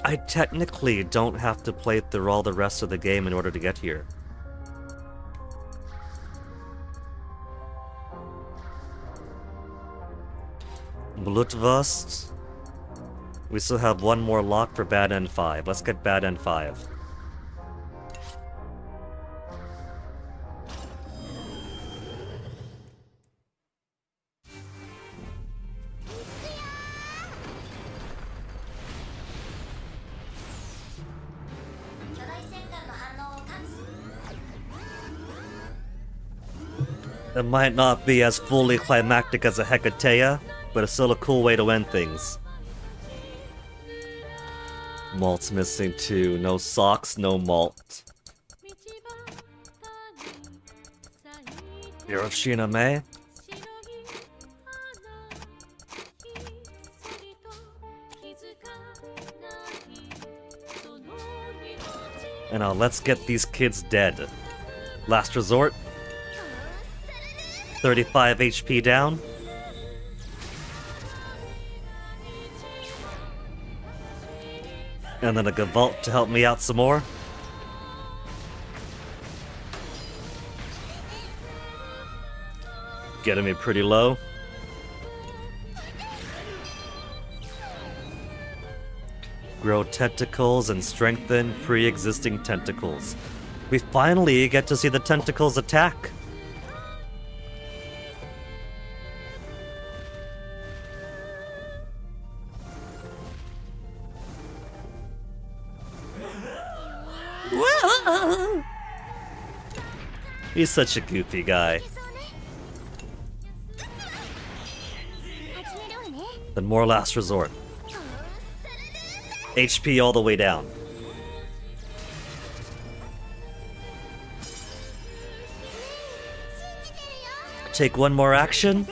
I technically don't have to play through all the rest of the game in order to get here. Blutwurst. We still have one more lock for Bad End 5. Let's get Bad End 5. It might not be as fully climactic as a Hecatea, but it's still a cool way to end things. Malt's missing too. No socks, no malt. Hiroshina May? And now let's get these kids dead. Last resort. 35 HP down. And then a Gavolt to help me out some more. Getting me pretty low. Grow tentacles and strengthen pre-existing tentacles. We finally get to see the tentacles attack. He's such a goofy guy. Then more last resort. HP all the way down. Take one more action?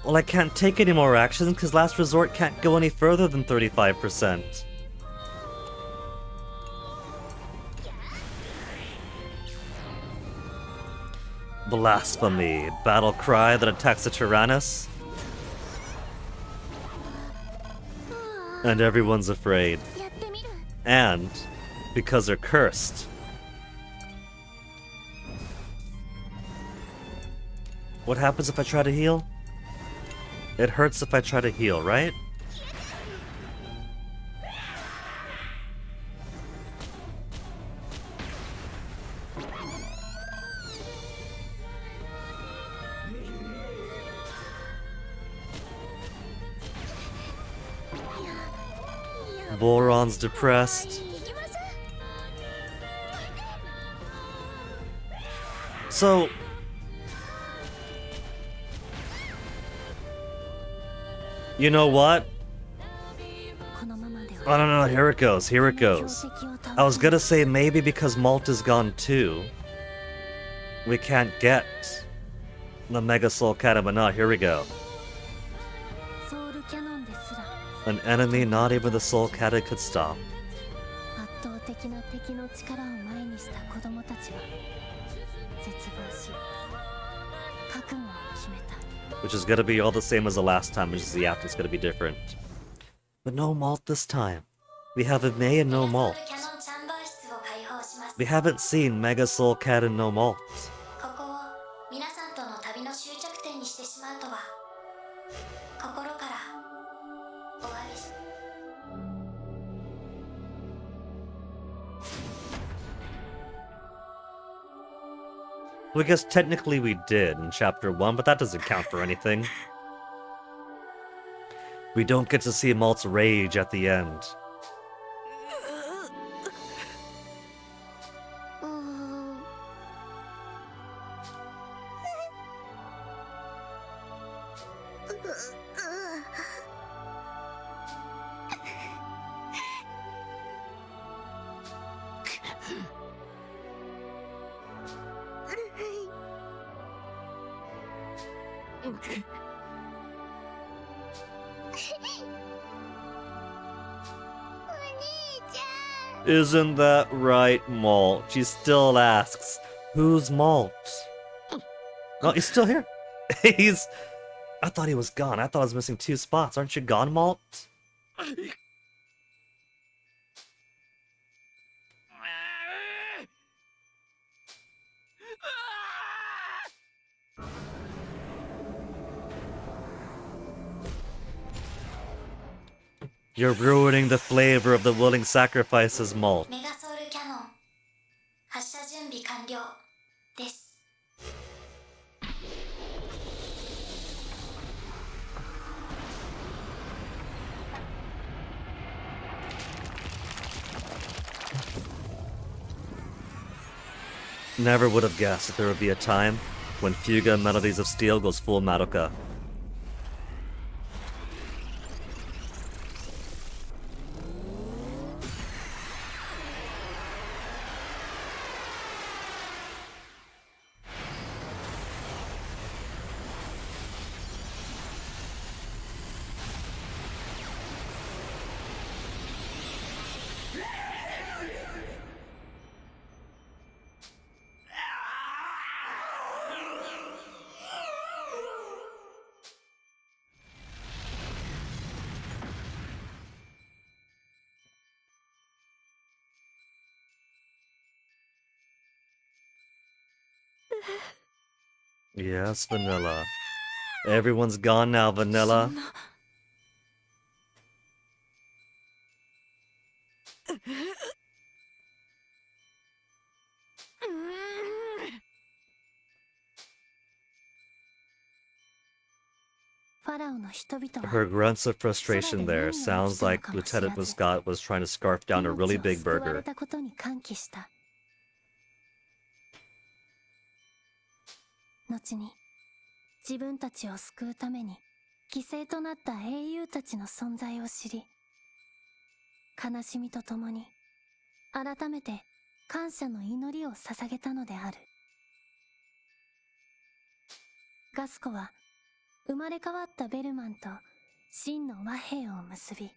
Well, I can't take any more actions because last resort can't go any further than 35%. Blasphemy. Battle cry that attacks a Tyrannus. And everyone's afraid. And because they're cursed. What happens if I try to heal? It hurts if I try to heal, right? Boron's depressed. So... you know what? Oh no, here it goes, here it goes. I was gonna say maybe because Malt is gone too, we can't get the Mega Soul Cannon, but no, here we go. An enemy not even the Soul Cannon could stop. Which is gonna be all the same as the last time, which is the after's gonna be different. But no Malt this time. We have a May and no Malt. We haven't seen Mega Soul Cannon no Malt. Well, I guess technically we did in Chapter 1, but that doesn't count for anything. We don't get to see Malt's rage at the end. Isn't that right, Malt? She still asks, who's Malt? Oh, he's still here. He's... I thought he was gone. I thought I was missing 2 spots. Aren't you gone, Malt? You're ruining the flavor of the willing sacrifices, Malt. メガソウルキャノン発射準備完了です。 Never would have guessed that there would be a time when Fuga Melodies of Steel goes full Madoka. Yes, Vanilla. Everyone's gone now, Vanilla. Her grunts of frustration there sounds like Lieutenant Muscat was trying to scarf down a really big burger. 後に自分たちを救うために犠牲となった英雄たちの存在を知り、悲しみとともに改めて感謝の祈りを捧げたのである。ガスコは生まれ変わったベルマンと真の和平を結び、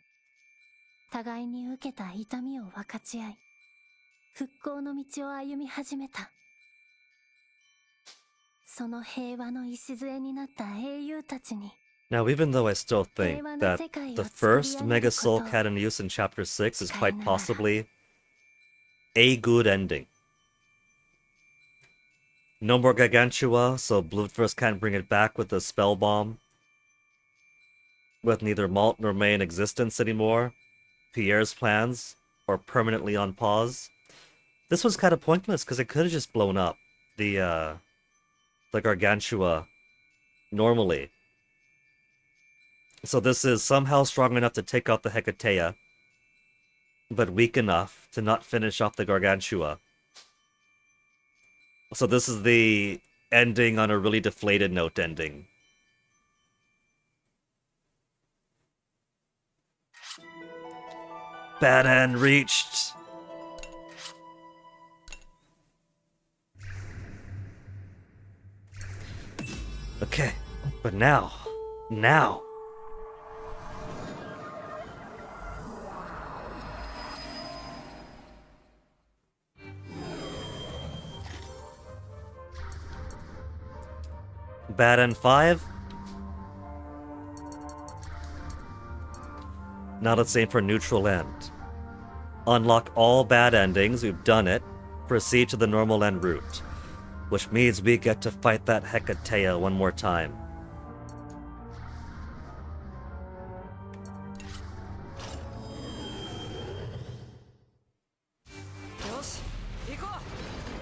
互いに受けた痛みを分かち合い、復興の道を歩み始めた。その平和の礎になった英雄たちに。 Now, even though I still think that the first Mega Soul Cannon use in Chapter 6 is quite possibly a good ending. No more Gargantua, so Bloodthirst can't bring it back with the Spell Bomb. With neither Malt nor May in existence anymore. Pierre's plans are permanently on pause. This was kind of pointless because it could have just blown up the Gargantua normally. So this is somehow strong enough to take out the Hecatea, but weak enough to not finish off the Gargantua. So this is the ending on a really deflated note ending. Bad end reached. Okay, but now. Bad end 5. Now let's aim for neutral end. Unlock all bad endings, we've done it. Proceed to the normal end route. Which means we get to fight that Hecatea one more time.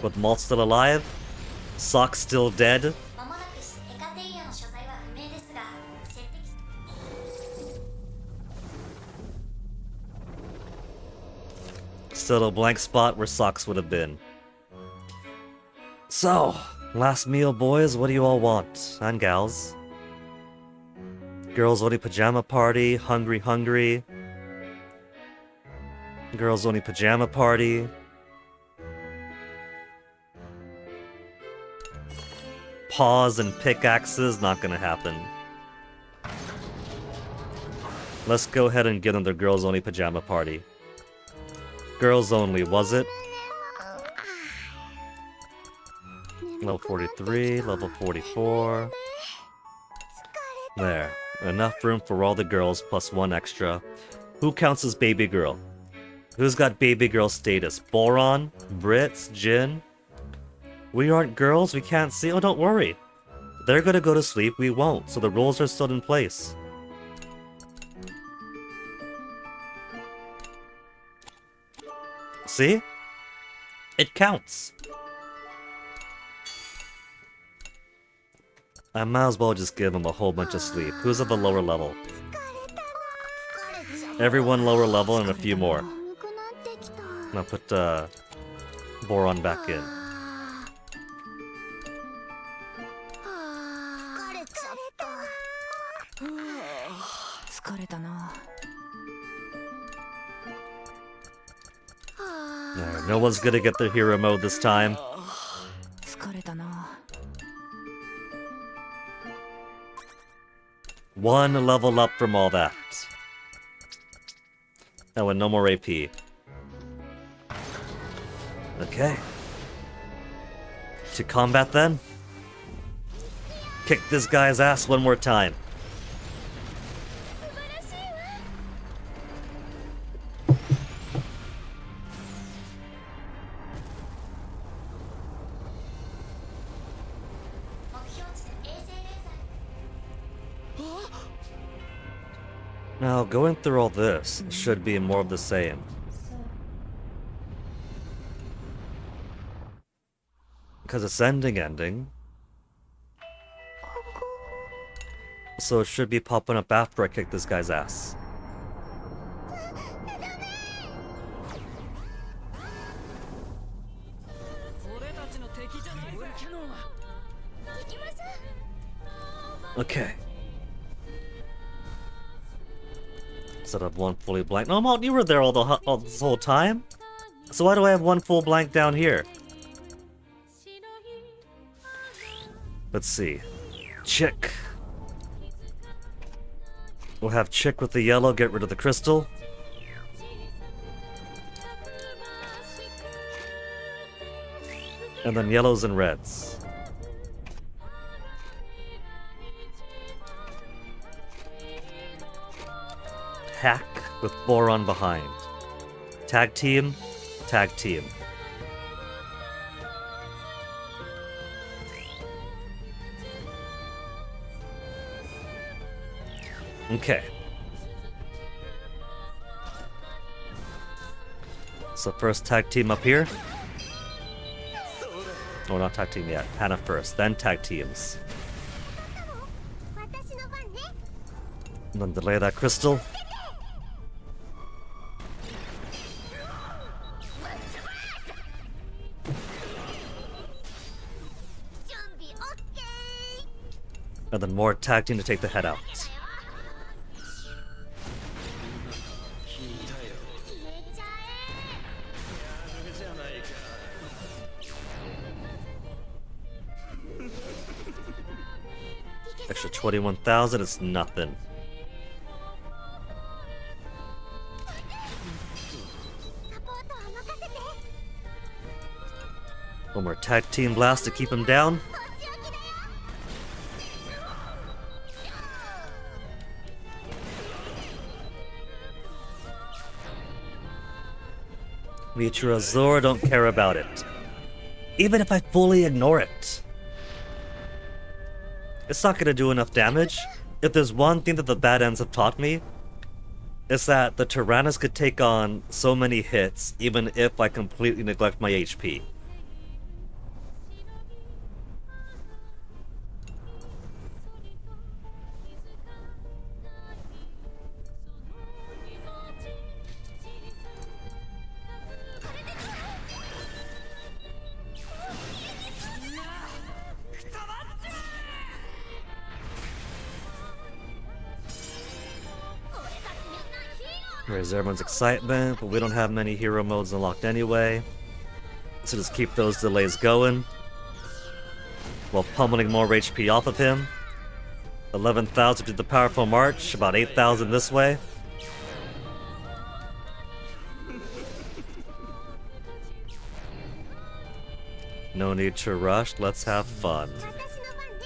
With Malt still alive, Sock still dead. Still a blank spot where Socks would have been. So, last meal, boys. What do you all want? And gals? Girls only pajama party. Hungry. Girls only pajama party. paws and pickaxes, not gonna happen. Let's go ahead and get them their girls only pajama party. Girls only, was it? Level 43, level 44. There. Enough room for all the girls plus one extra. Who counts as baby girl? Who's got baby girl status? Boron? Brits? Jin? We aren't girls, we can't see. Oh, don't worry. They're gonna go to sleep, we won't, so the rules are still in place. See? It counts. I might as well just give him a whole bunch of sleep. Who's of a lower level? Everyone lower level and a few more. I'm gonna put Boron back in. There, no one's gonna get their hero mode this time. One level up from all that. Oh, and no more AP. Okay. To combat then? Kick this guy's ass one more time. Now, going through all this should be more of the same. Because it's ending. So it should be popping up after I kick this guy's ass. Okay. Set up one fully blank. No, Malt, you were there all this whole time? So why do I have one full blank down here? Let's see. Chick. We'll have Chick with the yellow, get rid of the crystal. And then yellows and reds. Hack with Boron behind. Tag team, tag team. Okay. So first tag team up here. Oh, not tag team yet. Hannah first, then tag teams. And then delay that crystal. And then more tag team to take the head out. Extra 21,000 is nothing. One more tag team blast to keep him down. Mitra Azor, don't care about it. Even if I fully ignore it. It's not gonna do enough damage. If there's one thing that the bad ends have taught me, it's that the Tyrannus could take on so many hits even if I completely neglect my HP. Raise everyone's excitement, but we don't have many hero modes unlocked anyway. So just keep those delays going. while pummeling more HP off of him. 11,000 to the powerful march, about 8,000 this way. No need to rush, let's have fun.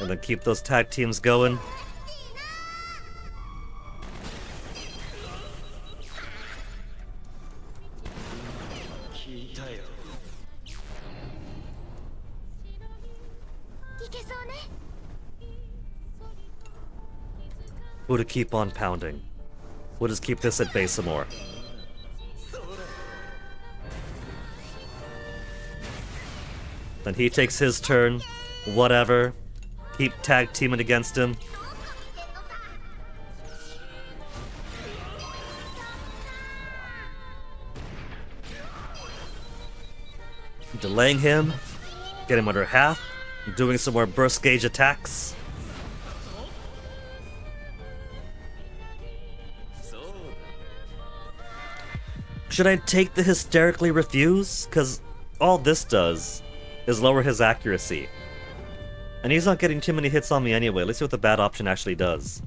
And then keep those tag teams going. We'll to keep on pounding. We'll just keep this at bay some more. Then he takes his turn. Whatever. Keep tag teaming against him. Delaying him. Get him under half. Doing some more burst gauge attacks. Should I take the hysterically refuse? Because all this does is lower his accuracy. And he's not getting too many hits on me anyway. Let's see what the bad option actually does.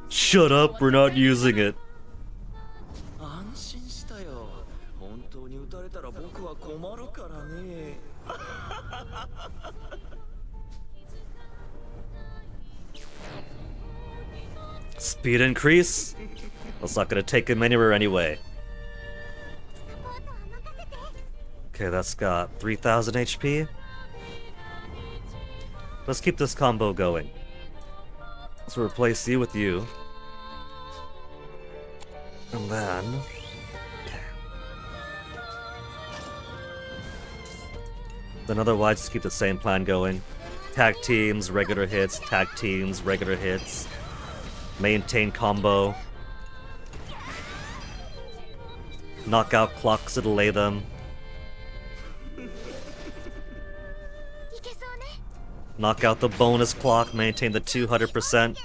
Shut up, we're not using it. Speed increase? That's not gonna take him anywhere anyway. Okay, that's got 3,000 HP. Let's keep this combo going. Let's replace you with you. And then... Then otherwise just keep the same plan going. Tag teams, regular hits, tag teams, regular hits. Maintain combo. Knockout clocks to delay them. Knock out the bonus clock, maintain the 200%.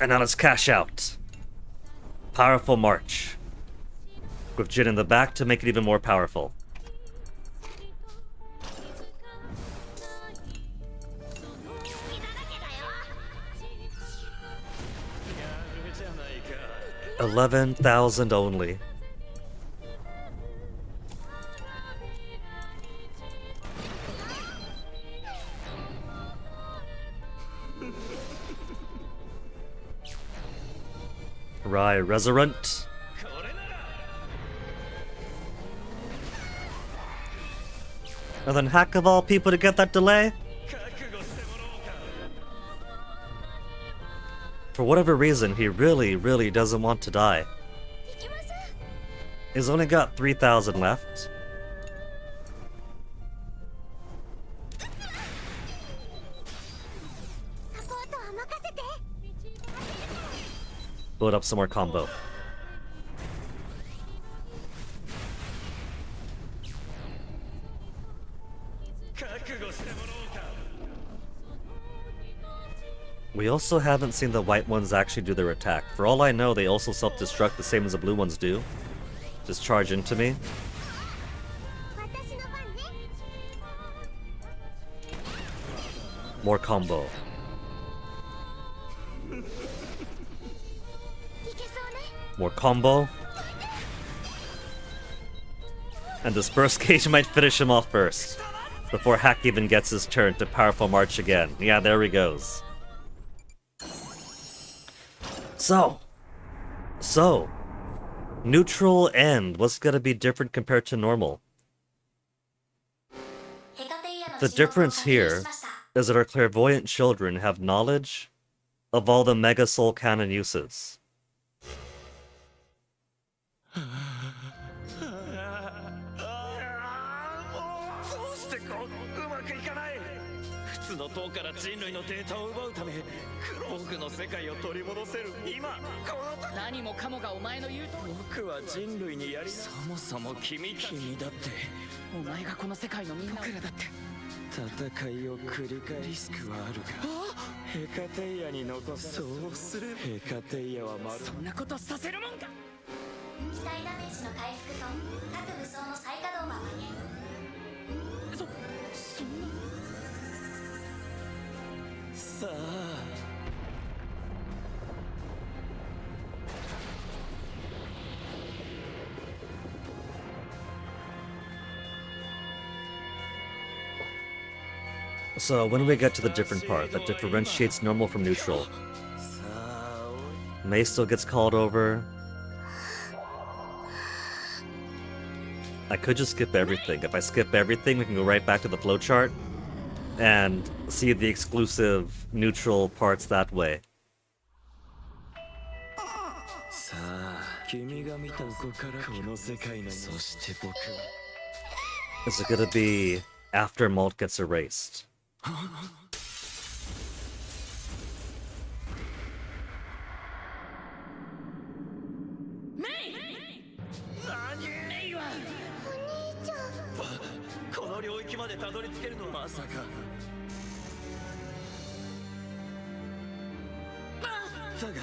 And now let's cash out. Powerful march. With Jin in the back to make it even more powerful. $11,000 only. Right, Resurrent. And then hack of all people to get that delay? For whatever reason, he really doesn't want to die. He's only got 3,000 left. Build up some more combo. We also haven't seen the white ones actually do their attack. For all I know, they also self-destruct the same as the blue ones do. Just charge into me. More combo. More combo. And this burst cage might finish him off first. Before Hack even gets his turn to powerful march again. Yeah, there he goes. So, neutral end, what's gonna be different compared to normal? The difference here is that our clairvoyant children have knowledge of all the Mega Soul Cannon uses. 機体ダメージの回復と各武装の再稼働は間に合います。そんな。さあ、So when we get to the different part that differentiates normal from neutral, さあ、 May still gets called over. I could just skip everything. If I skip everything, we can go right back to the flowchart and see the exclusive neutral parts that way. さあ、君が見たここからこの世界の、そして僕は Is it gonna be after Malt gets erased? メイはこの領域までたどり着けるのはまさか。だが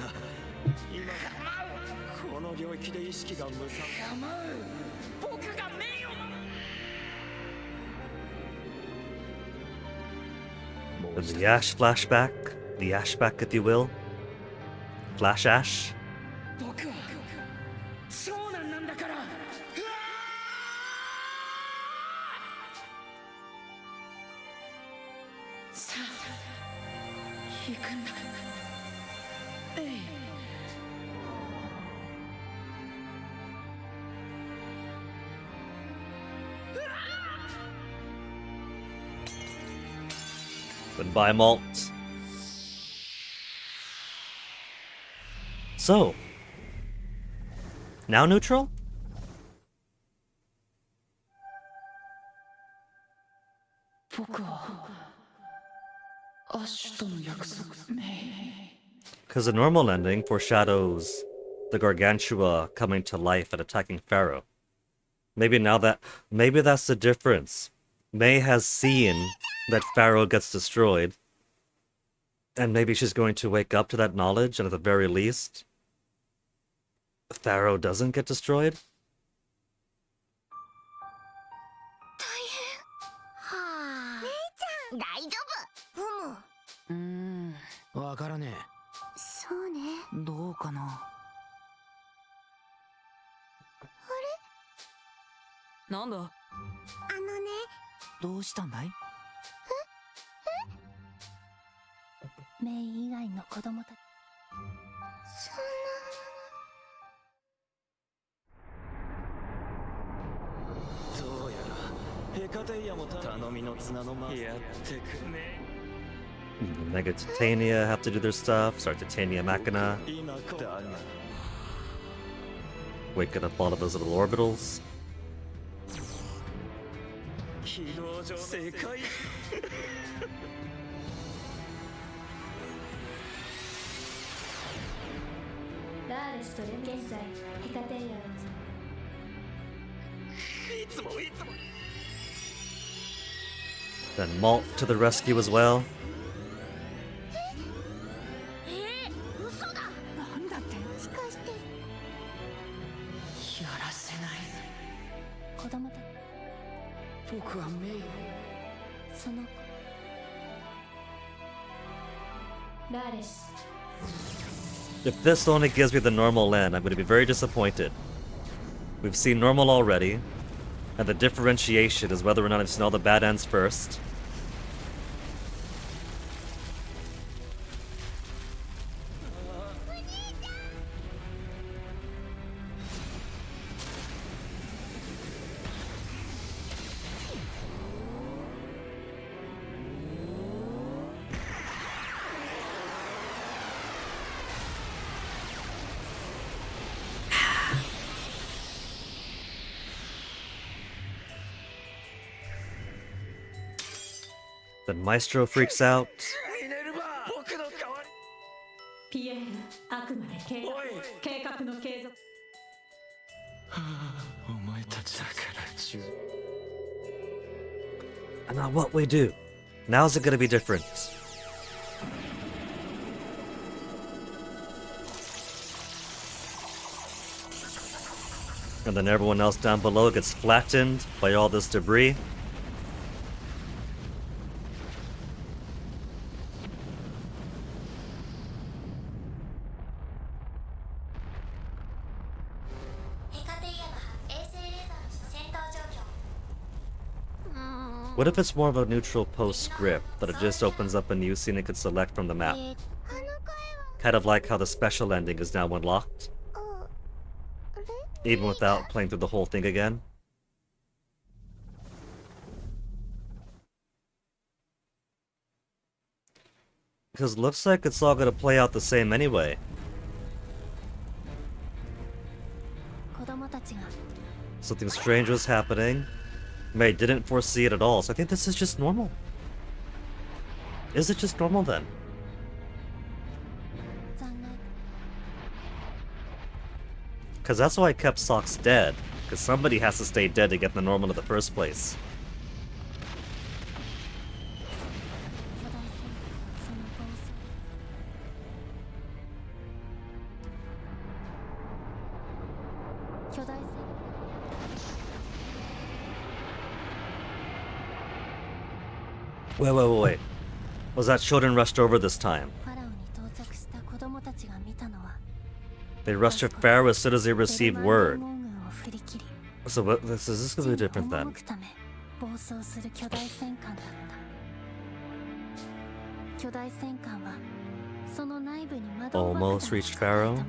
今この領域で意識が無産。構う。僕がメイを守る。 The Ash flashback? The Ashback, if you will? Flash Ash? 僕は長男なんだから。さあ、行くんだ。メイ。Goodbye, Malt. So, now neutral? 僕はアッシュとの約束。メイ。 Because the normal ending foreshadows the Gargantua coming to life and attacking Pharaoh. Maybe that's the difference. May has seen that Pharaoh gets destroyed, and maybe she's going to wake up to that knowledge, and at the very least, Pharaoh doesn't get destroyed? 大変。はあ。姉ちゃん大丈夫。ふむ。わからねそうね。どうかな。なんだ。あのね。どうしたんだい。メイ以外の子供たち。そんな。どうやらヘカテイヤも頼みの綱の間やってくね。 Mega Titania have to do their stuff. Start Titania Machina. 今だが Waking up all of those little orbitals. 軌道上世界ラーレスとレ現在ヘカテイヤをいつも Then Malt to the rescue as well. 嘘だ。なんだって。もしかしてやらせない。子供たち。僕はメイを。その子。ラーレス。 If this only gives me the normal end, I'm going to be very disappointed. We've seen normal already, and the differentiation is whether or not I've seen all the bad ends first. Then Maestro freaks out. ミネルヴァ僕の代わり。ピエール、あくまで計画の継続。お前たちだから中 And now what we do? Now's it going to be different. And then everyone else down below gets flattened by all this debris. What if it's more of a neutral postscript, that it just opens up a new scene it could select from the map? Kind of like how the special ending is now unlocked. Even without playing through the whole thing again. Because it looks like it's all gonna play out the same anyway. Something strange was happening. May didn't foresee it at all, so I think this is just normal. Is it just normal then? Because that's why I kept Socks dead. Because somebody has to stay dead to get the normal in the first place. Wait. Was that children rushed over this time? They rushed to Pharaoh as soon as they received word. So what, is this gonna be different then? Almost reached Pharaoh?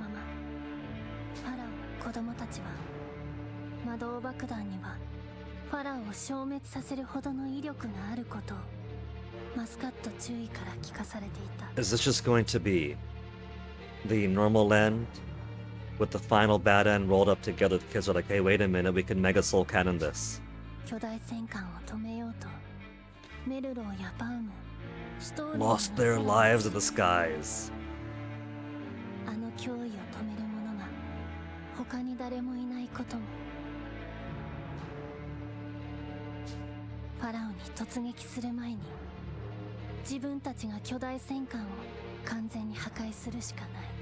Is this just going to be the normal end with the final bad end rolled up together? The kids are like, hey, wait a minute, we can Mega Soul Cannon this. Lost their lives in the skies.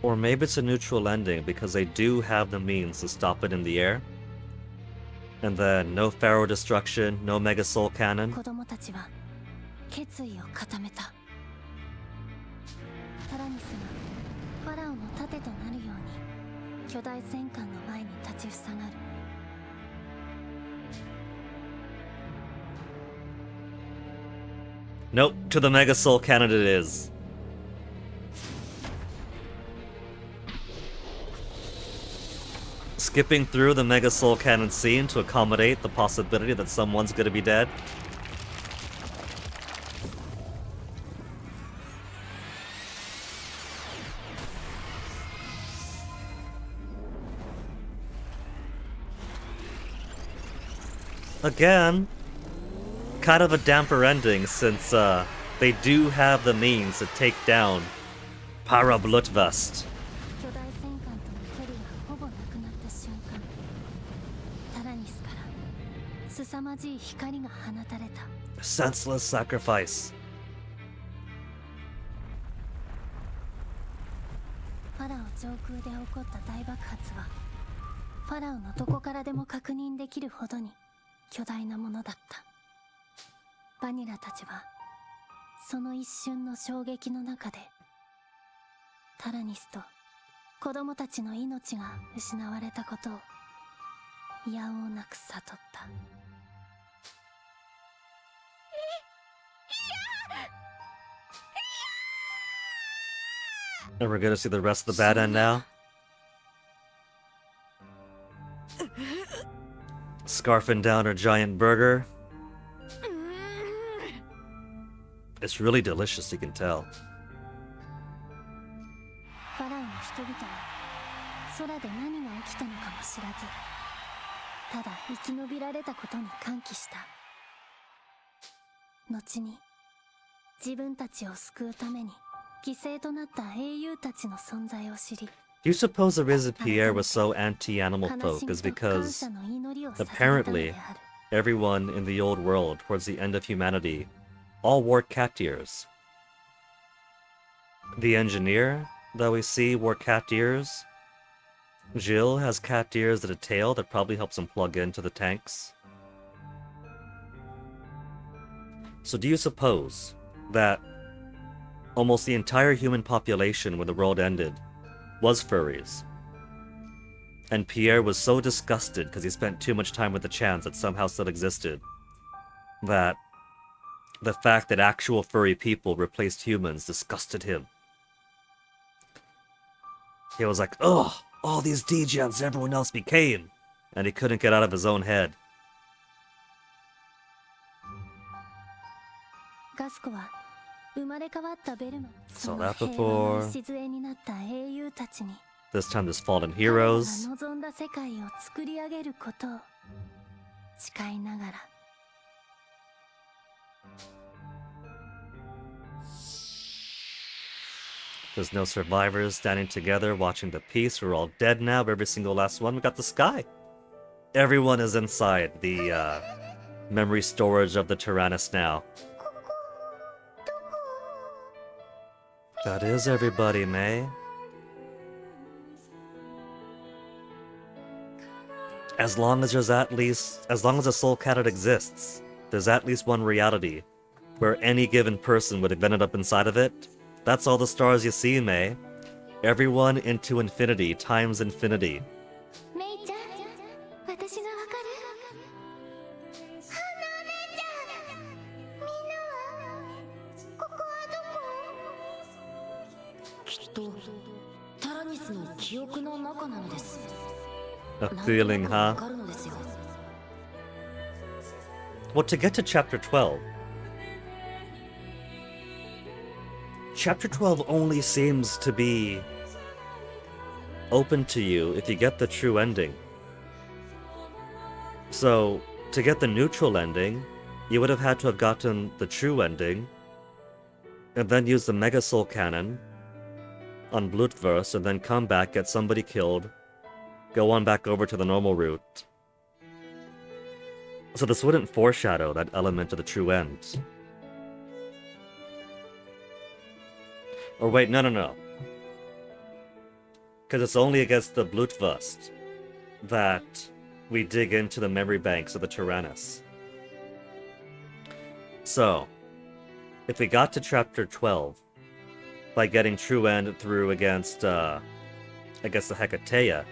Or maybe it's a neutral ending because they do have the means to stop it in the air. And then no Pharaoh destruction, no Mega Soul Cannon. Nope, to the Mega Soul Cannon it is. Skipping through the Mega Soul Cannon scene to accommodate the possibility that someone's gonna be dead. Again, kind of a damper ending since they do have the means to take down Parabluttvest. Senseless sacrifice. And we're gonna see the rest of the bad end now. Scarfing down her giant burger. It's really delicious, you can tell. Do you suppose the reason Pierre was so anti-animal folk is because apparently everyone in the old world towards the end of humanity all wore cat ears? The engineer that we see wore cat ears. Jill has cat ears and a tail that probably helps him plug into the tanks. So do you suppose that almost the entire human population when the world ended was furries? And Pierre was so disgusted because he spent too much time with the Chans that somehow still existed, that the fact that actual furry people replaced humans disgusted him. He was like, ugh, all these degens everyone else became, and he couldn't get out of his own head. ガスコは生まれ変わったベルマ Saw そ that の平和 before. の礎になった英雄たちに This time there's fallen 彼らが heroes. 望んだ世界を作り上げることを誓いながら There's no survivors standing together watching the peace. We're all dead now, every single last one. We got the sky. Everyone is inside the memory storage of the Tyrannus now. That is everybody, May. As long as the Soul Cadet exists, there's at least one reality where any given person would have ended up inside of it. That's all the stars you see, May. Everyone into infinity times infinity. メイちゃん私がわかる花姉ちゃんみんなはここはどこきっとタラニスの記憶の中なのです。 A feeling, わ huh? かるのですよ。 Well, to get to chapter 12. Chapter 12 only seems to be open to you if you get the true ending. So, to get the neutral ending, you would have had to have gotten the true ending, and then use the Mega Soul Cannon on Blutverse, and then come back, get somebody killed, go on back over to the normal route. So this wouldn't foreshadow that element of the true end. Or wait, no. Because it's only against the Blutwurst that we dig into the memory banks of the Tyrannus. So, if we got to chapter 12 by getting true end through against the Hecateia,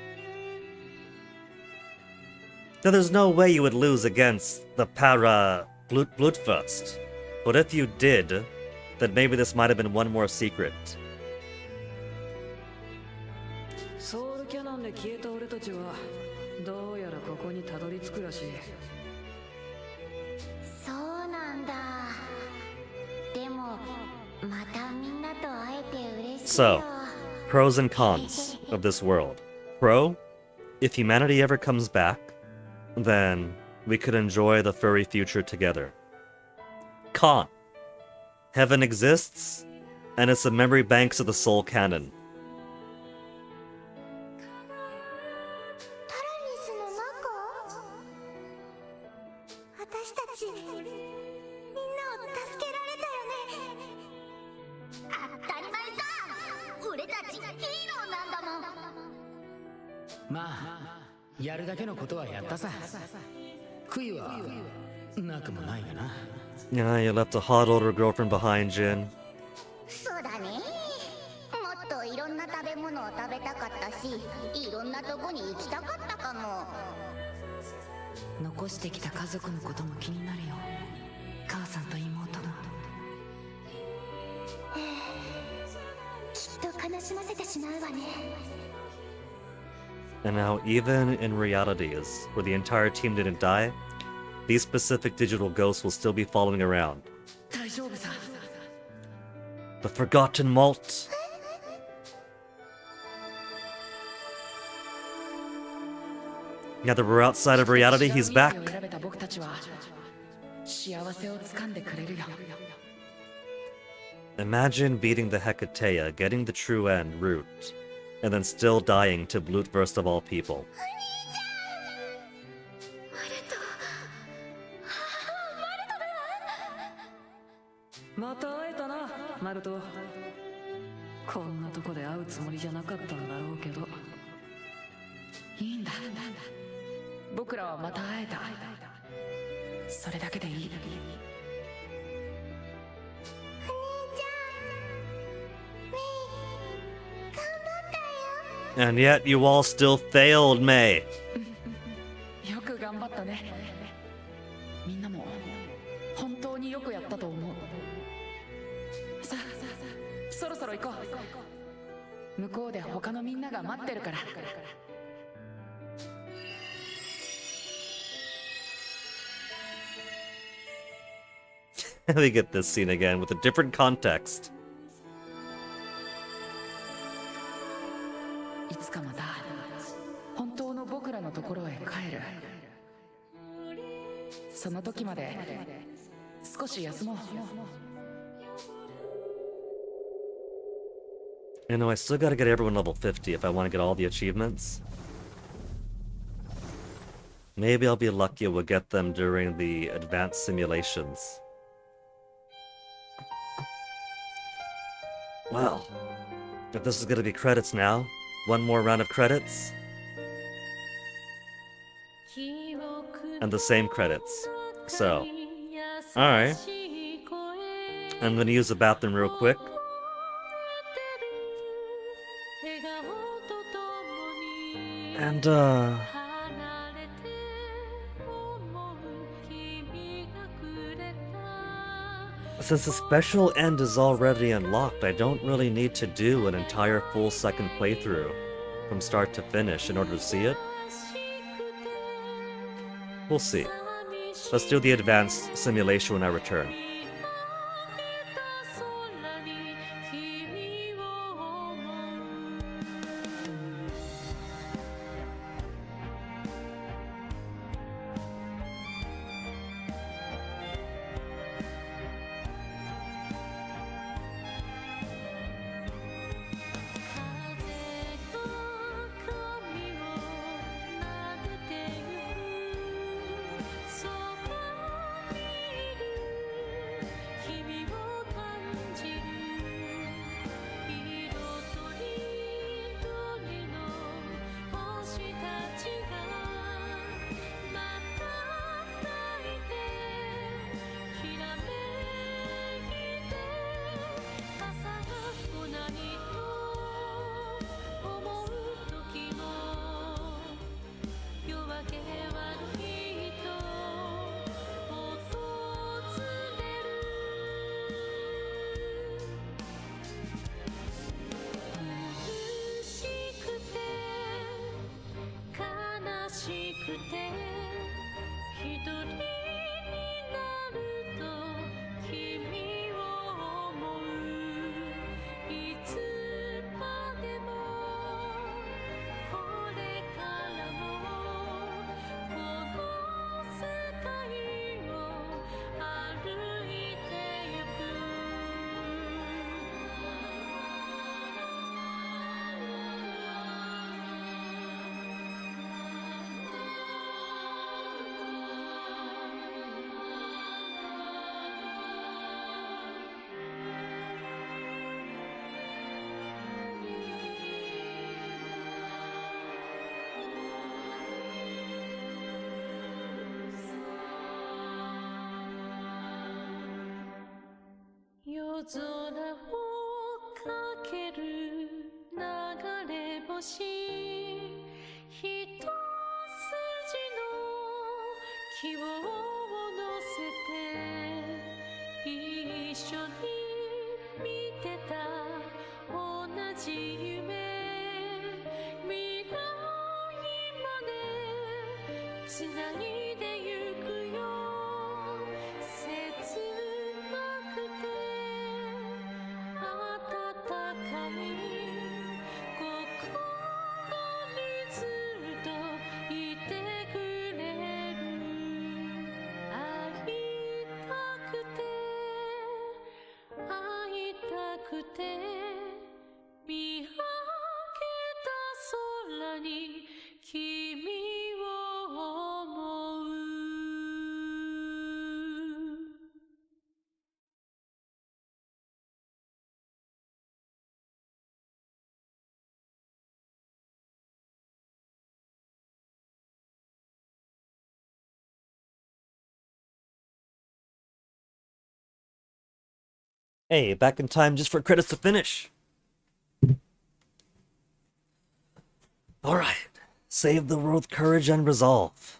then there's no way you would lose against the Blutwurst. But if you did, then maybe this might have been one more secret. ソウルキャノンで消えた俺たちはどうやらここにたどり着くらしい。そうなんだでもまたみんなと会えて嬉しい So, よ pros and cons of this world. Pro, if humanity ever comes back, then we could enjoy the furry future together. Con, heaven exists, and it's the memory banks of the soul canon. タラニスの中私たちみんなを助けられたよね当たり前さ俺たちヒーローなんだもんまあやるだけのことはやったさ。悔いはなくもないがな。 Yeah, you left a hot older girlfriend behind, Jin. そうだねもっといろんな食べ物を食べたかったしいろんなとこに行きたかったかも残してきた家族のことも気になるよ。母さんと妹の。きっと悲しませてしまうわね And now, even in realities where the entire team didn't die, these specific digital ghosts will still be following around. 大丈夫さ。 The Forgotten Malt! Now that we're outside of reality, he's back. 幸せを選べた僕たちは幸せを掴んでくれるよ。 Imagine beating the Hecateia, getting the true end route, and then still dying to Blutwurst of all people. また会えたな、マルト。こんなとこで会うつもりじゃなかったんだろうけど。いいんだ。僕らはまた会えた。それだけでいい。And yet you all still failed, May. よく頑張ったね。みんなも本当によくやったと思う。さあ、そろそろ行こう。向こうで他のみんなが待ってるから。We get this scene again with a different context. いつかまた本当の僕らのところへ帰る。その時まで少し休もう。You know, I still gotta get everyone level 50 if I want to get all the achievements. Maybe I'll be lucky and we'll get them during the advanced simulations. Well, if this is gonna be credits now, one more round of credits. And the same credits. So, alright. I'm gonna use the bathroom real quick. And, since the special end is already unlocked, I don't really need to do an entire full second playthrough from start to finish in order to see it. We'll see. Let's do the advanced simulation when I return. Hey, back in time just for credits to finish. Alright. Save the world, courage, and resolve.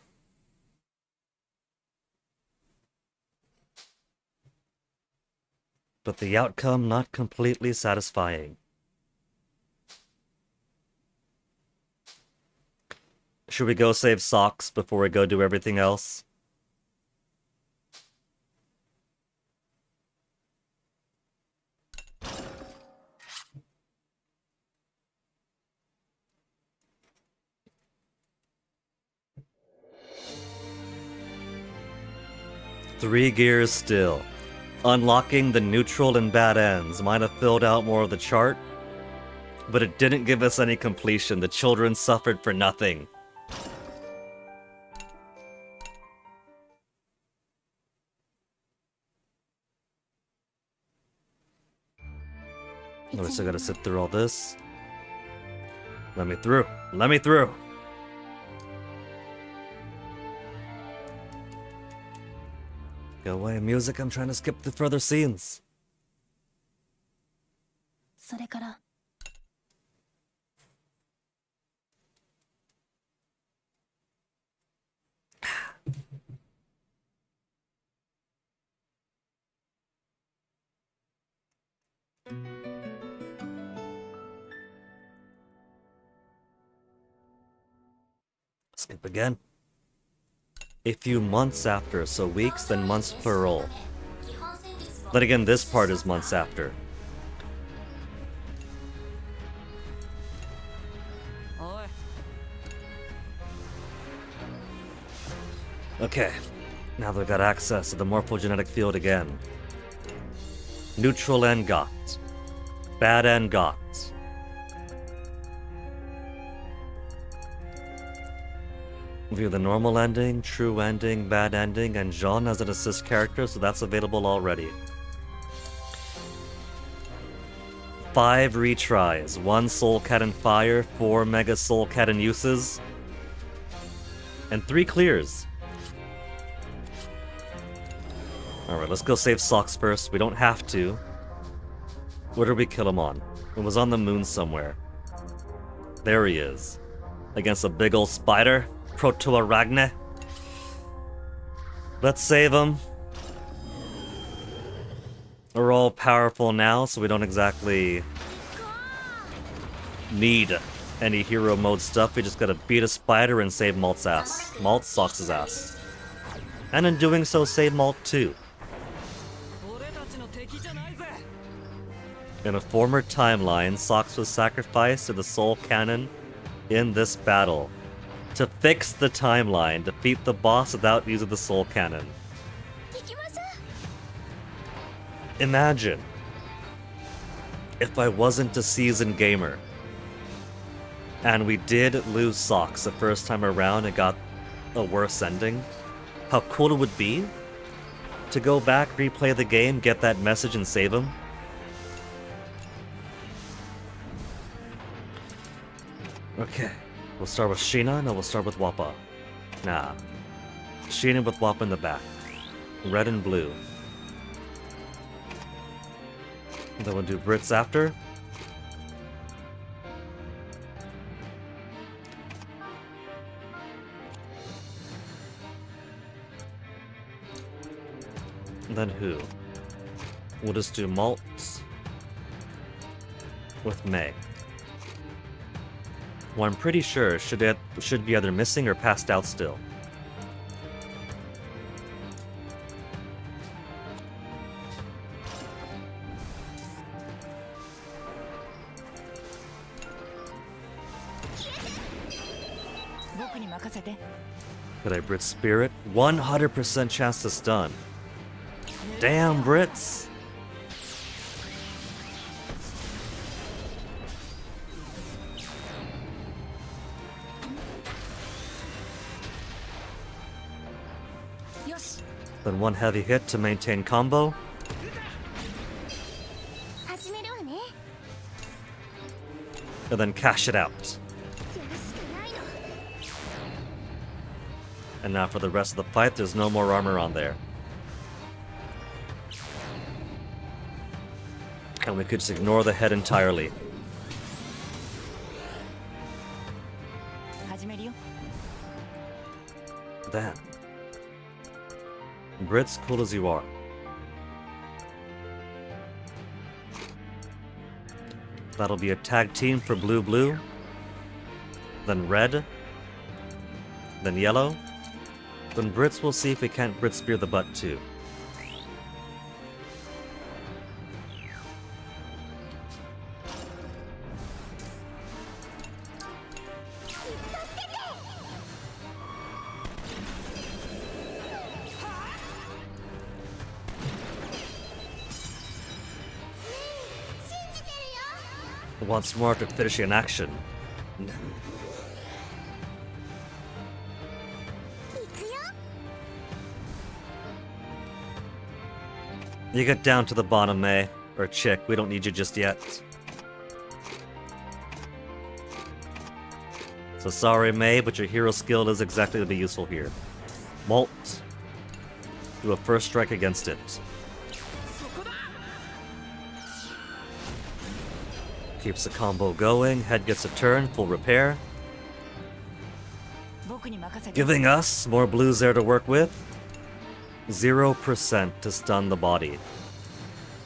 But the outcome not completely satisfying. Should we go save Socks before we go do everything else? Three gears still. Unlocking the neutral and bad ends might have filled out more of the chart, but it didn't give us any completion. The children suffered for nothing. Oh, we still gotta sit through all this. Let me through. Let me through. Go away, music. I'm trying to skip the further scenes. それから Skip again. A few months after, so weeks, then months plural. Then again, this part is months after. Okay, now they've got access to the morphogenetic field again. Neutral and got. Bad and got. View the normal ending, true ending, bad ending, and Jean as an assist character, so that's available already. 5 retries, 1 Soul Cat Fire, 4 Mega Soul Cat uses, and 3 clears. Alright, let's go save Socks first. We don't have to. Where did we kill him on? It was on the moon somewhere. There he is. Against a big old spider. Proto-Aragne. Let's save him. We're all powerful now, so we don't exactly need any hero mode stuff. We just gotta beat a spider and save Malt's ass. Malt Socks' ass. And in doing so, save Malt too. In a former timeline, Socks was sacrificed to the Soul Cannon in this battle. To fix the timeline, defeat the boss without using the Soul Cannon. Imagine if I wasn't a seasoned gamer and we did lose Socks the first time around and got a worse ending. How cool it would be to go back, replay the game, get that message, and save him. Okay. We'll start with Sheena, no, we'll start with Wappa. Nah. Sheena with Wappa in the back. Red and blue. And then we'll do Brits after. And then who? We'll just do Maltz with Meg. Well, I'm pretty sure should be either missing or passed out still. Could I Brit Spirit? 100% chance to stun. Damn, Brits! Then 1 heavy hit to maintain combo. And then cash it out. And now for the rest of the fight, there's no more armor on there. And we could just ignore the head entirely. 始めるよ Damn. Brits, cool as you are. That'll be a tag team for blue blue. Then red. Then yellow. Then Brits, we'll see if we can't Brit spear the butt too. Once more to finish in action. You get down to the bottom, May. Or Chick, we don't need you just yet. So sorry, May, but your hero skill is exactly to be useful here. Molt. Do a first strike against it. Keeps the combo going, head gets a turn, full repair. 僕に任せて Giving us more blues there to work with. 0% to stun the body.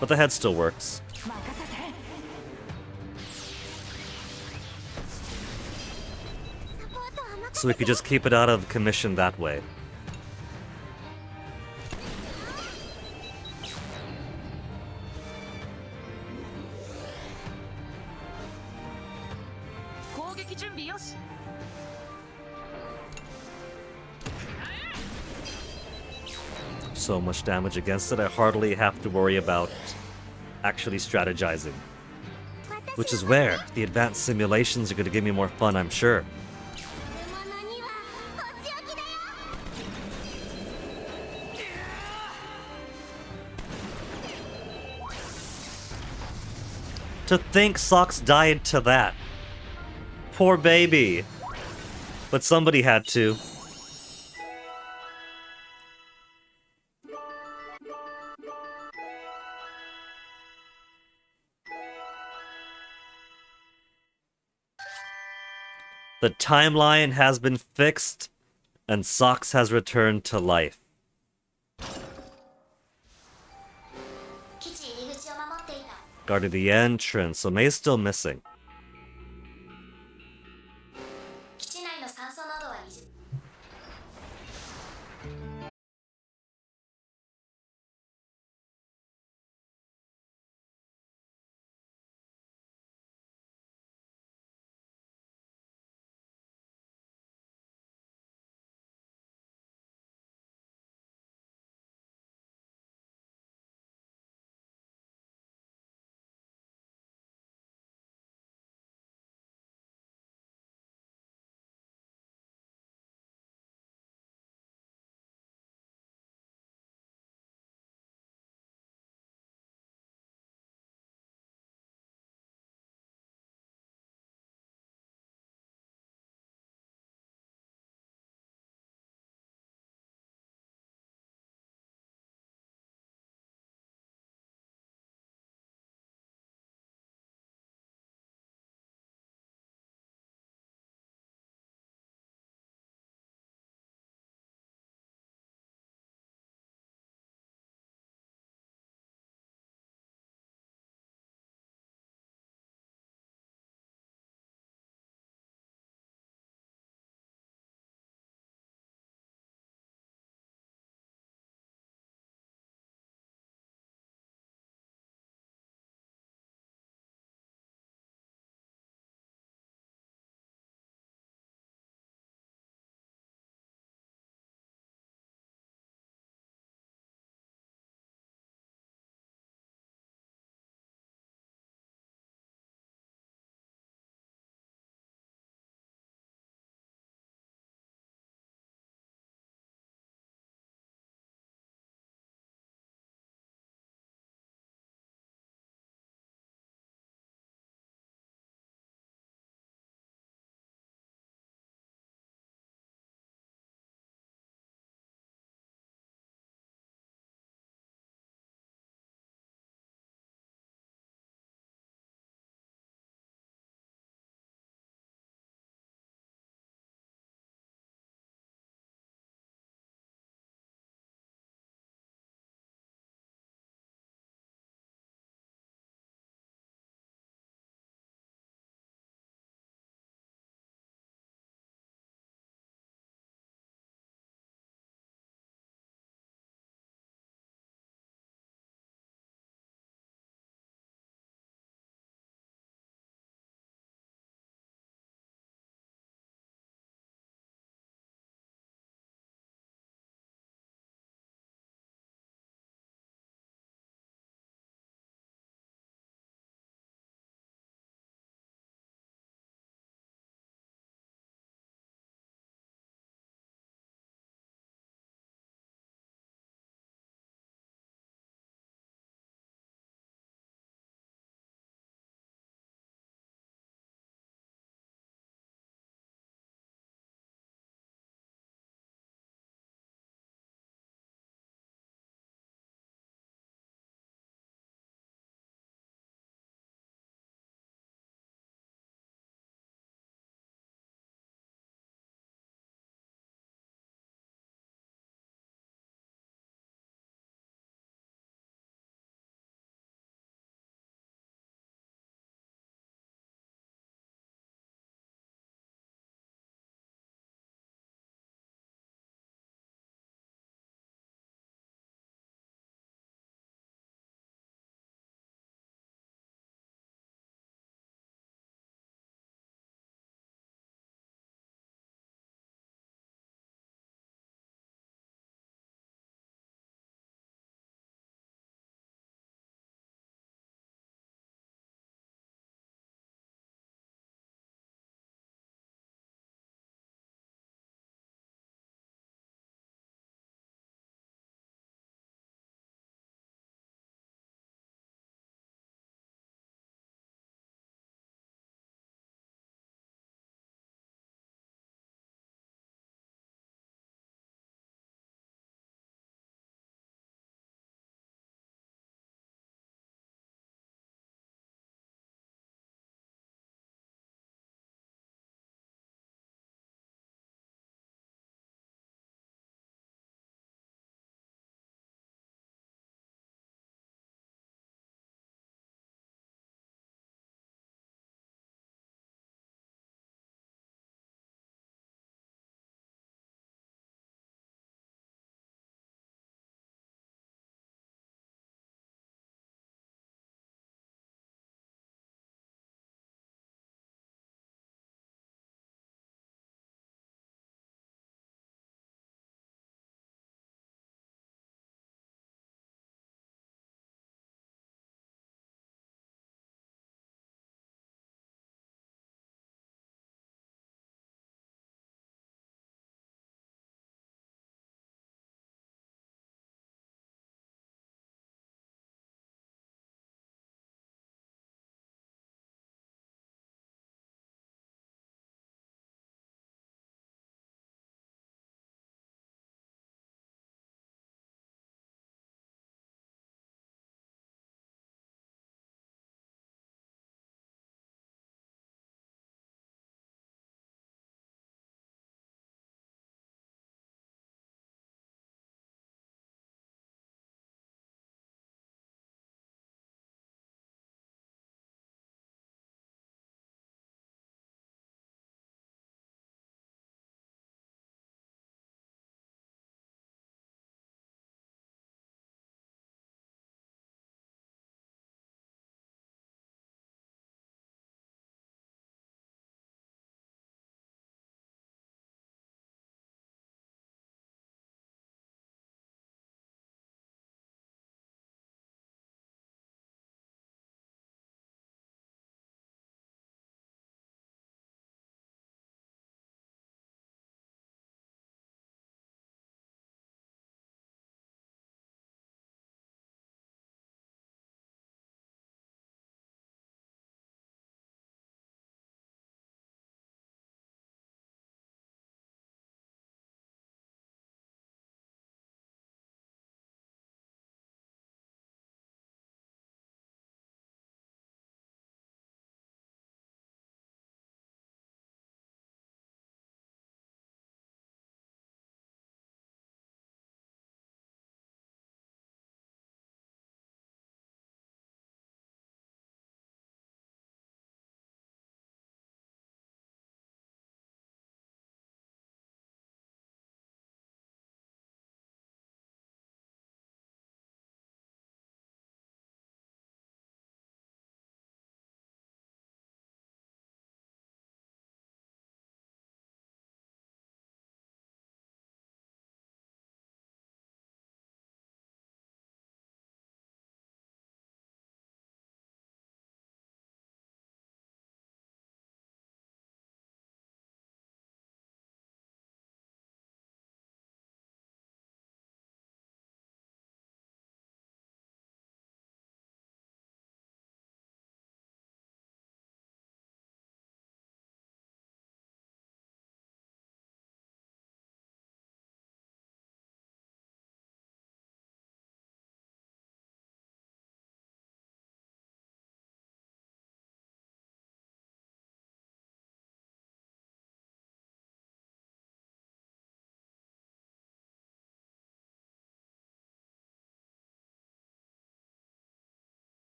But the head still works. 任せて So we could just keep it out of commission that way. 攻撃準備よし So much damage against it, I hardly have to worry about actually strategizing. Which is where the advanced simulations are going to give me more fun, I'm sure. To think Socks died to that. Poor baby. But somebody had to. The timeline has been fixed, and Socks has returned to life. 基地入り口を守っていた Guarding the entrance, so May's still missing.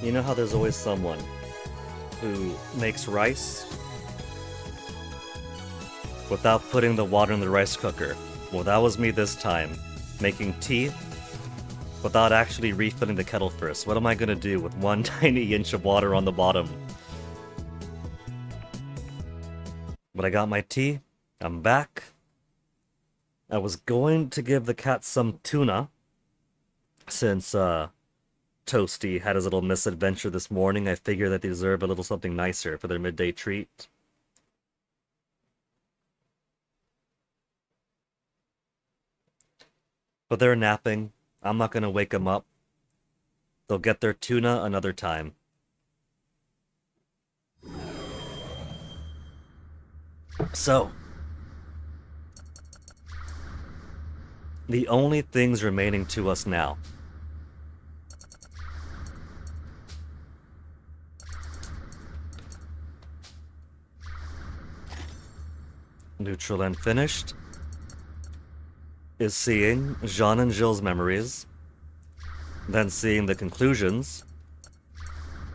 You know how there's always someone who makes rice without putting the water in the rice cooker? Well, that was me this time. Making tea without actually refilling the kettle first. What am I gonna do with one tiny inch of water on the bottom? But I got my tea. I'm back. I was going to give the cat some tuna since Toasty had his little misadventure this morning. I figure that they deserve a little something nicer for their midday treat. But they're napping. I'm not gonna wake them up. They'll get their tuna another time. So, the only things remaining to us now. Neutral and finished is seeing Jean and Gilles' memories, then seeing the conclusions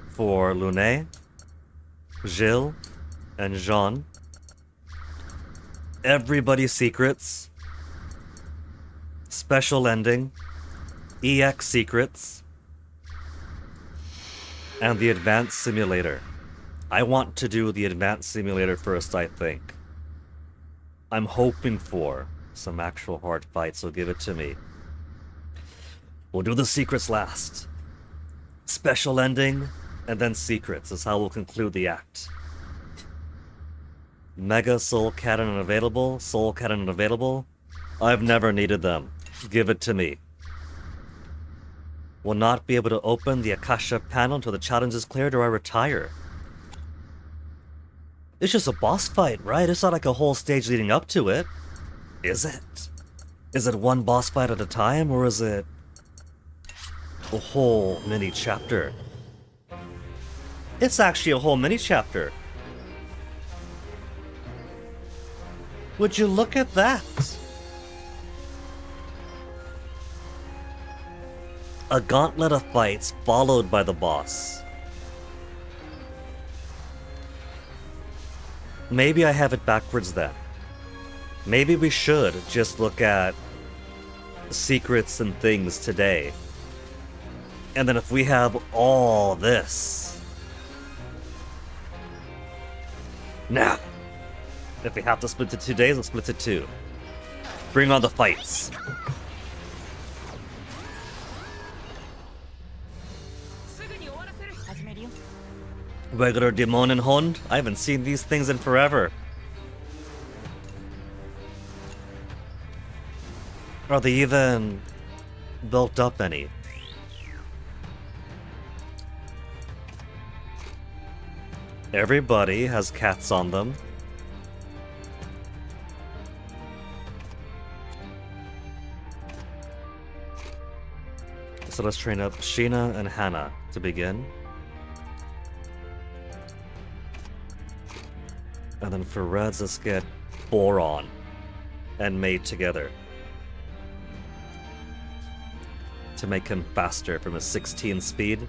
for Lunet, Gilles, and Jean. Everybody's secrets, special ending, EX secrets, and the advanced simulator. I want to do the advanced simulator first, I think. I'm hoping for some actual hard fights, so give it to me. We'll do the secrets last. Special ending, and then secrets is how we'll conclude the act. Mega Soul Cannon available, Soul Cannon available. I've never needed them. Give it to me. Will not be able to open the Akasha panel until the challenge is cleared or I retire. It's just a boss fight, right? It's not like a whole stage leading up to it. Is it? Is it one boss fight at a time, or is it a whole mini chapter? It's actually a whole mini chapter. Would you look at that? A gauntlet of fights followed by the boss. Maybe I have it backwards then. Maybe we should just look at secrets and things today. And then if we have all this. Now, if we have to split it 2 days, let's split it 2. Bring on the fights. Regular Demon and Hond? I haven't seen these things in forever. Are they even built up any? Everybody has cats on them. So let's train up Sheena and Hannah to begin. And then for Reds, let's get Boron and Made together. To make him faster from a 16 speed.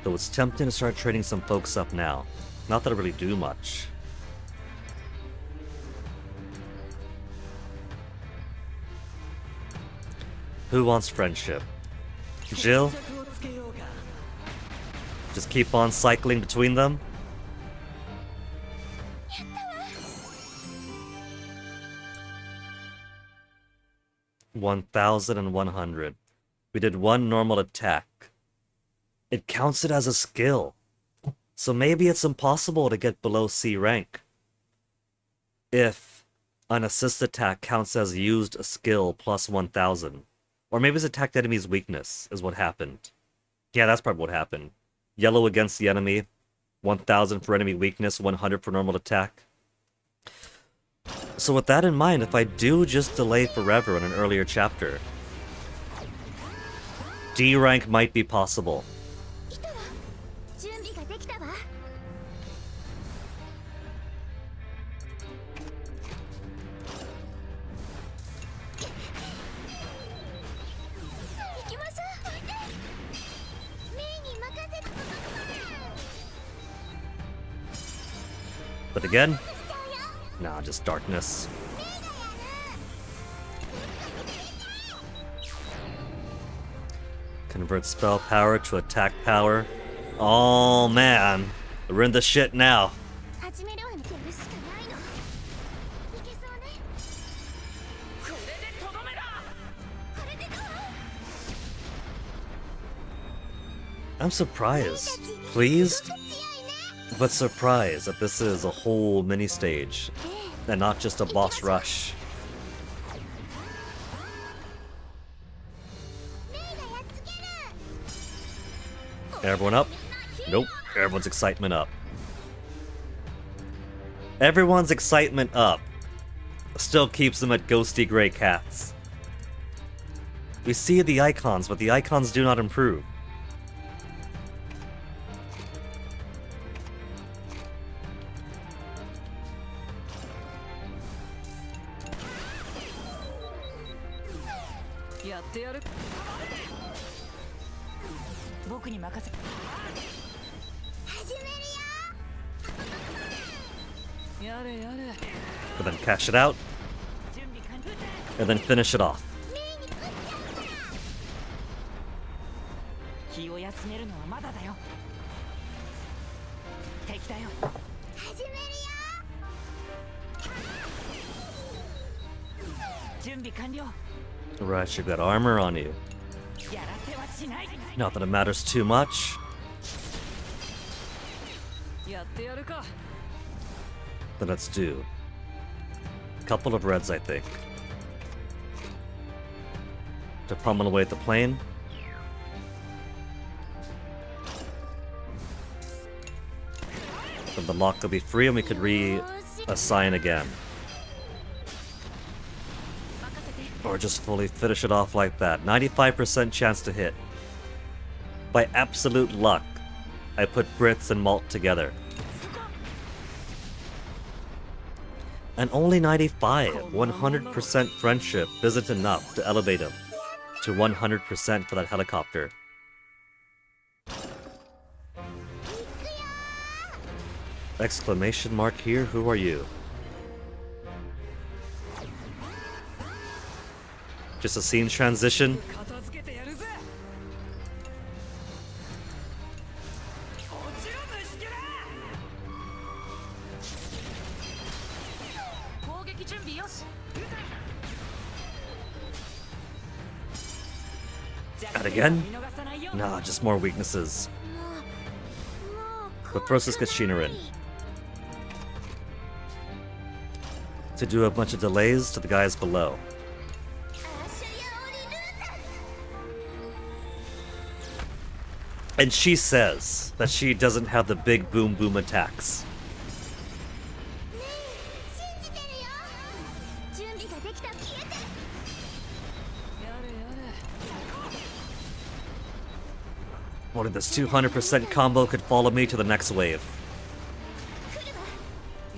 Though it's tempting to start training some folks up now. Not that I really do much. Who wants friendship? Jill? Just keep on cycling between them? $1,100. We did one normal attack. It counts it as a skill. So maybe it's impossible to get below C rank. If an assist attack counts as used a skill plus 1,000. Or maybe it's attacked enemy's weakness is what happened. Yeah, that's probably what happened. Yellow against the enemy, 1,000 for enemy weakness, 100 for normal attack. So with that in mind, if I do just delay forever in an earlier chapter, D rank might be possible. But again, nah, just darkness. Convert spell power to attack power. Oh man, we're in the shit now. 始めるわね。やるしかないの。いけそうね。これでとどめだ。これでどう？ I'm surprised, pleased, but surprised that this is a whole mini stage and not just a boss rush. Everyone up? Nope. Everyone's excitement up. Everyone's excitement up still keeps them at ghosty gray cats. We see the icons, but the icons do not improve. But then cash it out, and then finish it off. 気を休めるのはまだだよ。敵だよ。始めるよ。準備完了。 Right, you've got armor on you. やらせはしない。 Not that it matters too much. やってやるか。 Then let's do a couple of reds, I think, to pummel away at the plane. Then the lock will be free and we could reassign again. Or just fully finish it off like that. 95% chance to hit. By absolute luck, I put Brits and Malt together. And only 95, 100% friendship isn't enough to elevate him to 100% for that helicopter. Exclamation mark here, who are you? Just a scene transition. And again? Nah, just more weaknesses. But first let's get Sheena in. To do a bunch of delays to the guys below. And she says that she doesn't have the big boom boom attacks. ねえ、信じてるよ。準備ができたら消えて。 Only this 200% combo could follow me to the next wave. 来るわ。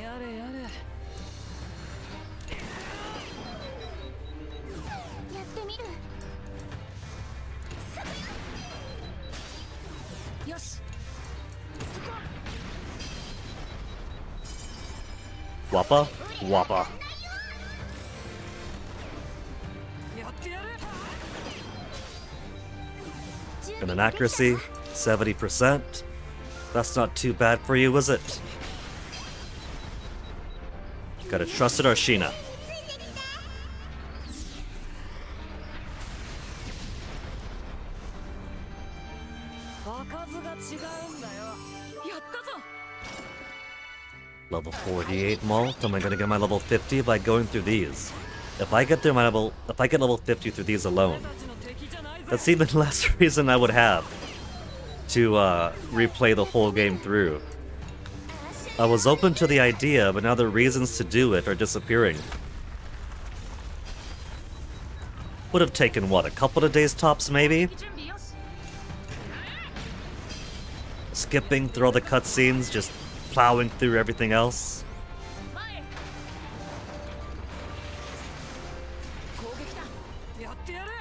やってみる。よし。 Wappa? Wappa. やってやる。 And an accuracy, 70%. That's not too bad for you, is it? Gotta trust it, Arshina. Level 48 Malt. Am I gonna get my level 50 by going through these? If I get level 50 through these alone, that's even less reason I would have to replay the whole game through. I was open to the idea, but now the reasons to do it are disappearing. Would have taken, what, a couple of days tops maybe? Skipping through all the cutscenes, just plowing through everything else. 攻撃だ。やってやる。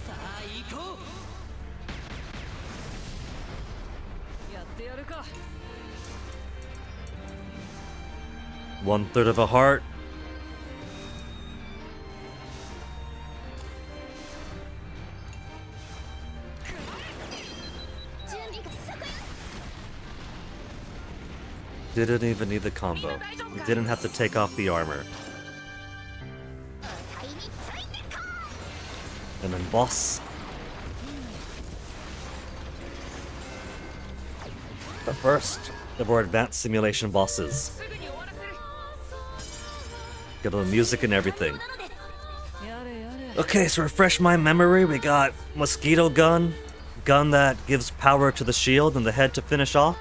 さあ行こう。やってやるか。1/3 of a heart. Didn't even need the combo. We didn't have to take off the armor. And then boss. But first, the more advanced simulation bosses. Get the music and everything. Okay, so refresh my memory. We got mosquito gun, gun that gives power to the shield and the head to finish off.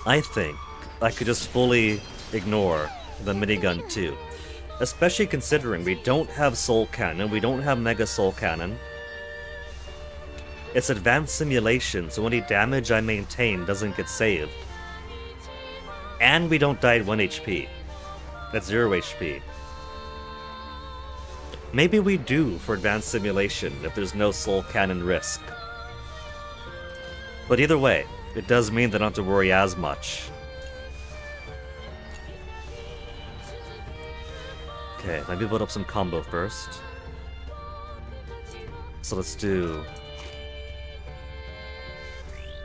I think I could just fully ignore the minigun too. Especially considering we don't have Soul Cannon, we don't have Mega Soul Cannon. It's advanced simulation, so any damage I maintain doesn't get saved. And we don't die at 1 HP. That's 0 HP. Maybe we do for advanced simulation if there's no Soul Cannon risk. But either way, it does mean that I don't have to worry as much. Okay, let me build up some combo first. So let's do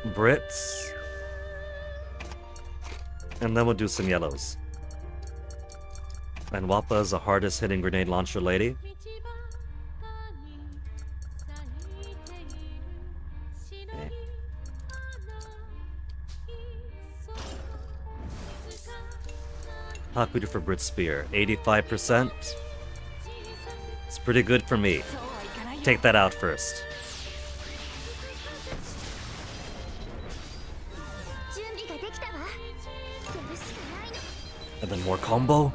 Brits. And then we'll do some yellows. And Wappa is the hardest hitting grenade launcher lady. Okay. How can we do for Brit Spear? 85%? It's pretty good for me. Take that out first. And then more combo?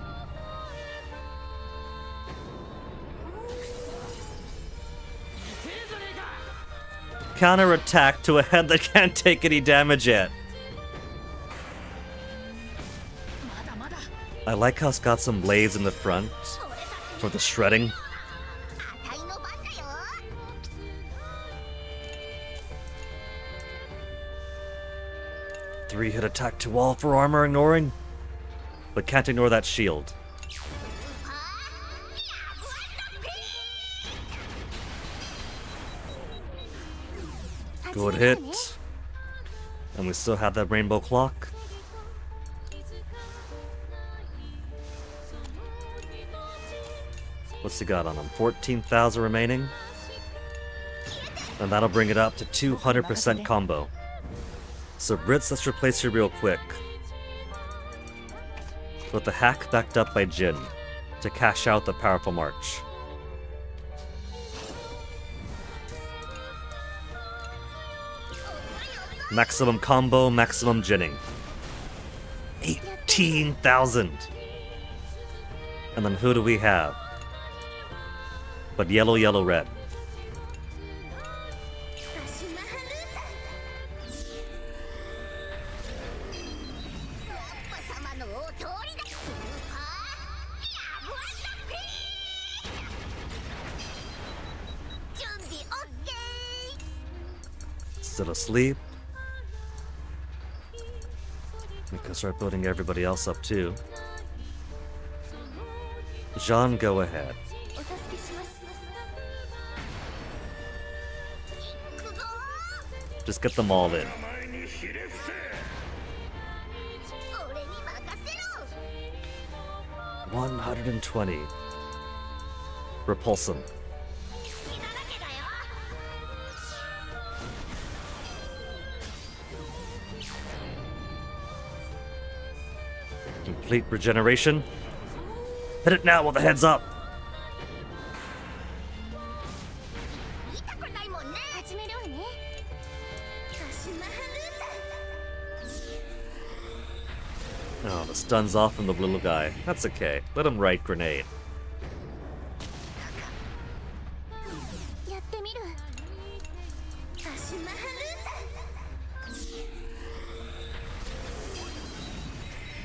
Counter-attack to a head that can't take any damage yet. I like how it's got some blades in the front for the shredding. Three-hit attack to wall for armor ignoring, but can't ignore that shield. Good hit. And we still have that rainbow clock. What's he got on him? 14,000 remaining. And that'll bring it up to 200% combo. So Brits, let's replace you real quick. With the hack backed up by Jin to cash out the powerful march. Maximum combo, maximum Jinning. 18,000! And then who do we have? But yellow, yellow, red. Still asleep. We can start building everybody else up too. Jean, go ahead. Just get them all in. 120. Repulse him. Complete regeneration. Hit it now while the head's up. Oh, the stun's off from the little guy. That's okay. Let him right grenade.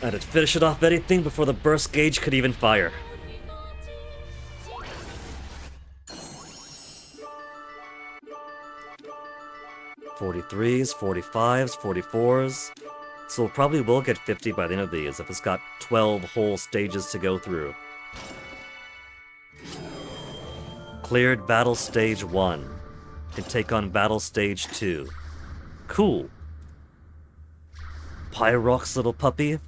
And it finish it off anything before the burst gauge could even fire. 43s, 45s, 44s. So we'll probably will get 50 by the end of these if it's got 12 whole stages to go through. Cleared Battle Stage 1. Can take on Battle Stage 2. Cool. Pyrox's little puppy.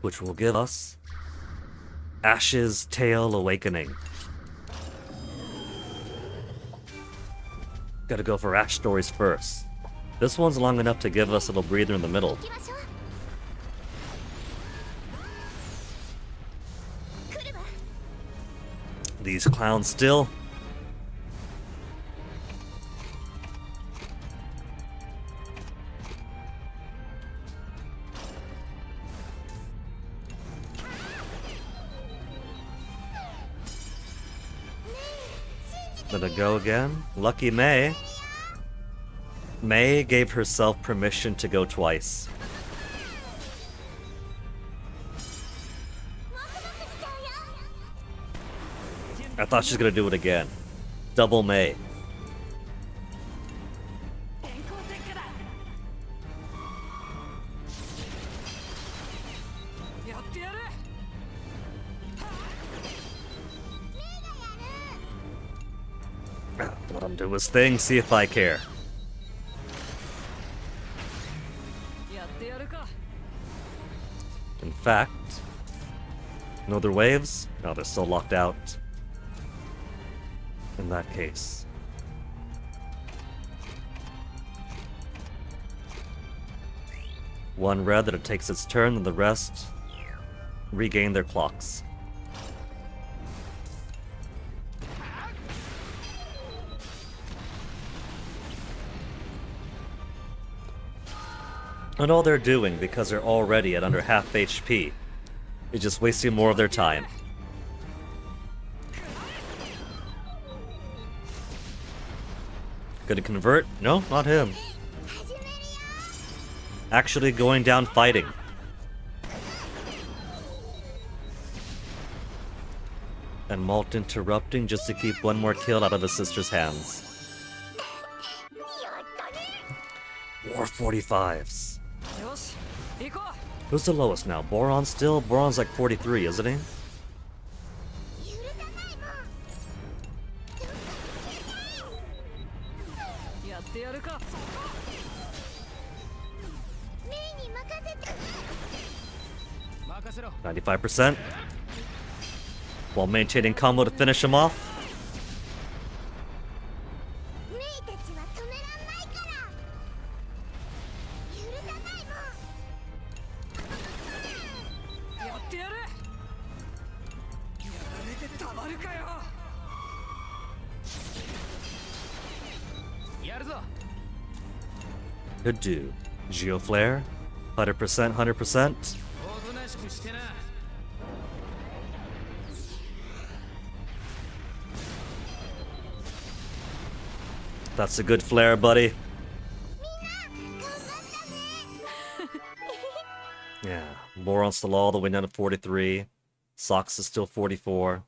Which will give us Ash's Tail Awakening. Gotta go for Ash stories first. This one's long enough to give us a little breather in the middle. These clowns still. Gonna go again. Lucky May. May gave herself permission to go twice. I thought she was gonna do it again. Double May. Let him do his thing, see if I care. In fact, no other waves? No, they're still locked out. In that case. One red that it takes its turn, and the rest regain their clocks. And all they're doing, because they're already at under half HP, is just wasting more of their time. Gonna convert? No, not him. Actually going down fighting. And Malt interrupting just to keep one more kill out of his sister's hands. War 45s. Who's the lowest now? Boron still? Boron's like 43, isn't he? %, while maintaining combo to finish him off. Could do. Geoflare, 100%, 100%. That's a good flare, buddy. Yeah, Boron's still all the way down to 43. Sox is still 44.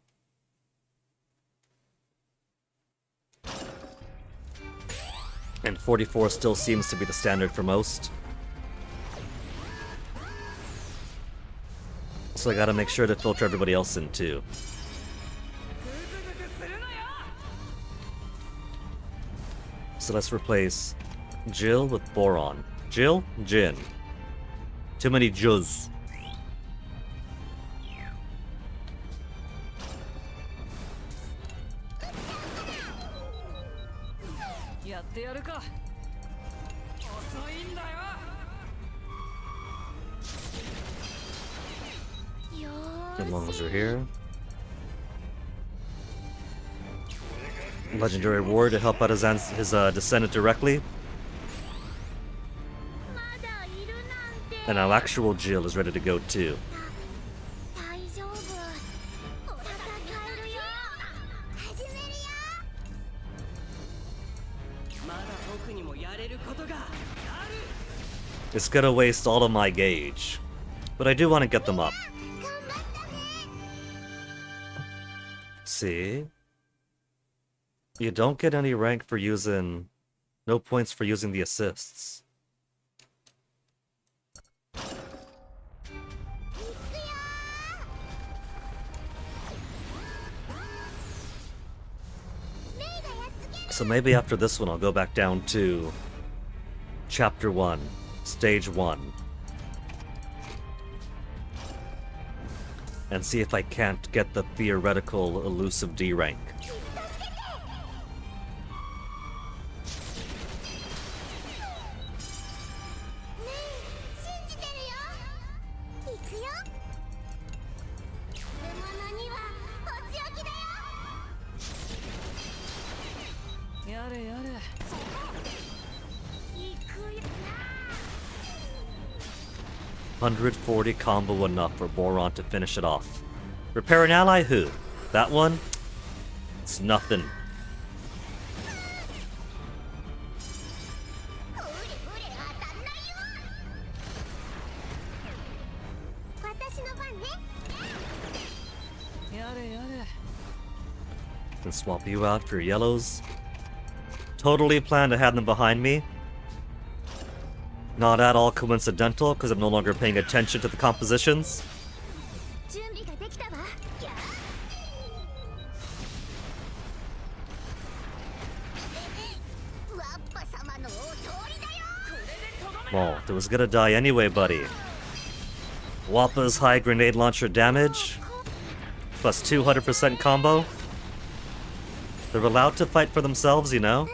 And 44 still seems to be the standard for most. So I gotta make sure to filter everybody else in too. So let's replace Jill with Boron. Jill, Jin. Too many Juz. As long as we're here. Legendary Ward to help out his descendant directly. And our actual Jill is ready to go too. It's gonna waste all of my gauge, but I do want to get them up. See? You don't get any rank for using No points for using the assists. So maybe after this one I'll go back down to Chapter 1, Stage 1. And see if I can't get the theoretical elusive D rank. $140 combo enough for Boron to finish it off. Repair an ally who? That one? It's nothing. Can swap you out for yellows. Totally plan to have them behind me. Not at all coincidental, because I'm no longer paying attention to the compositions. Well, it was gonna die anyway, buddy. Wappa's high grenade launcher damage, plus 200% combo. They're allowed to fight for themselves, you know?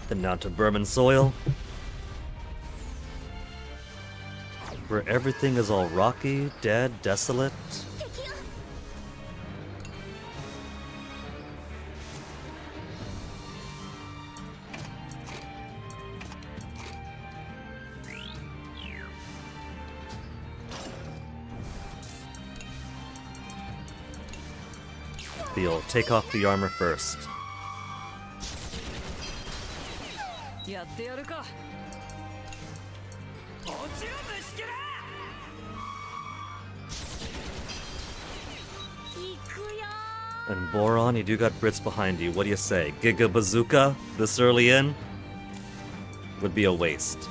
Then down to Burman soil, where everything is all rocky, dead, desolate. Theo, take off the armor first. And Boron, you do got Brits behind you. What do you say? Giga Bazooka this early in? Would be a waste.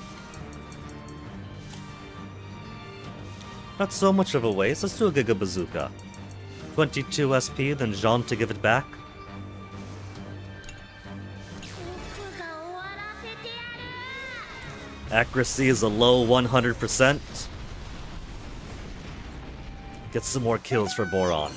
Not so much of a waste. Let's do a Giga Bazooka. 22 SP, then Jean to give it back. Accuracy is a low 100%. Get some more kills for Boron.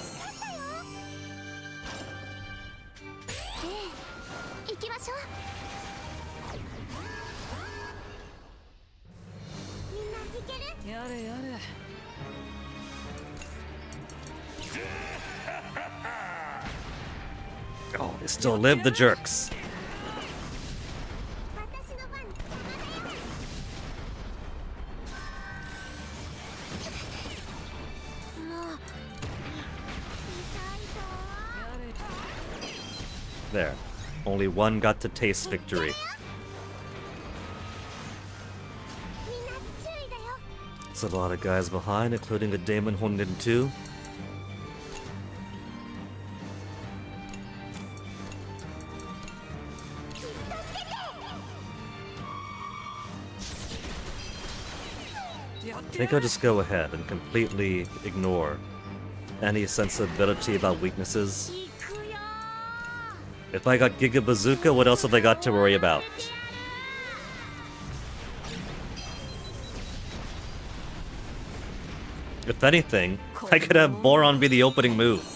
Oh, they still live, the jerks. There. Only one got to taste victory. It's a lot of guys behind, including a Damon Honden too. I think I'll just go ahead and completely ignore any sensibility about weaknesses. If I got Giga Bazooka, what else have I got to worry about? If anything, I could have Boron be the opening move.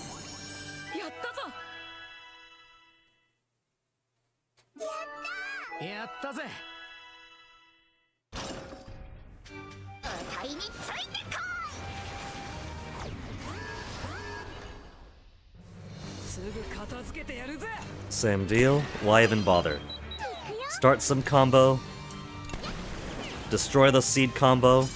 Same deal, why even bother? Start some combo, destroy the seed combo.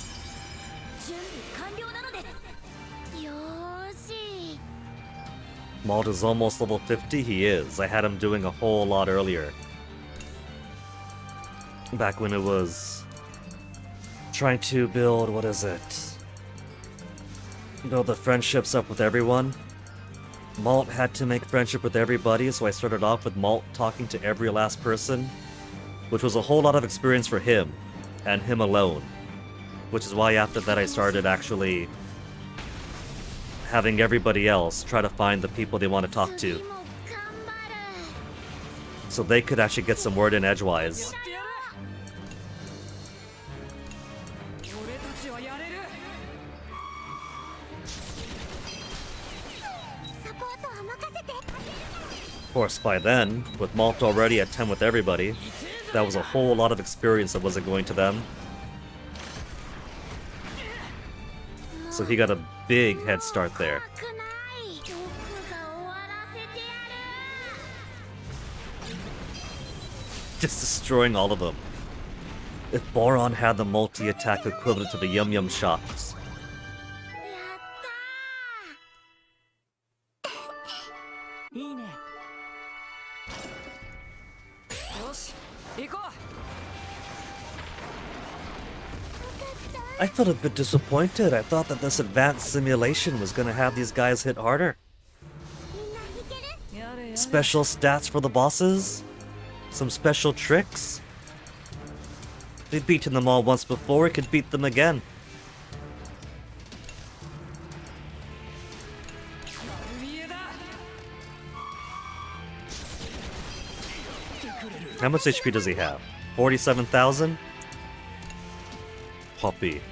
Malt is almost level 50, he is. I had him doing a whole lot earlier. Back when it was trying to build, what is it? Build the friendships up with everyone. Malt had to make friendship with everybody, so I started off with Malt talking to every last person, which was a whole lot of experience for him, and him alone. Which is why after that I started actually having everybody else try to find the people they want to talk to, so they could actually get some word in edgewise. 俺たちはやれる。 Of course, by then, with Malt already at 10 with everybody, that was a whole lot of experience that wasn't going to them. So he got a big head start there. Just destroying all of them. If Boron had the multi-attack equivalent to the Yum Yum shots. いいね。よし、行こう。 I felt a bit disappointed. I thought that this advanced simulation was gonna have these guys hit harder. Special stats for the bosses? Some special tricks? We've beaten them all once before, we could beat them again. How much HP does he have? 47,000? Puppy.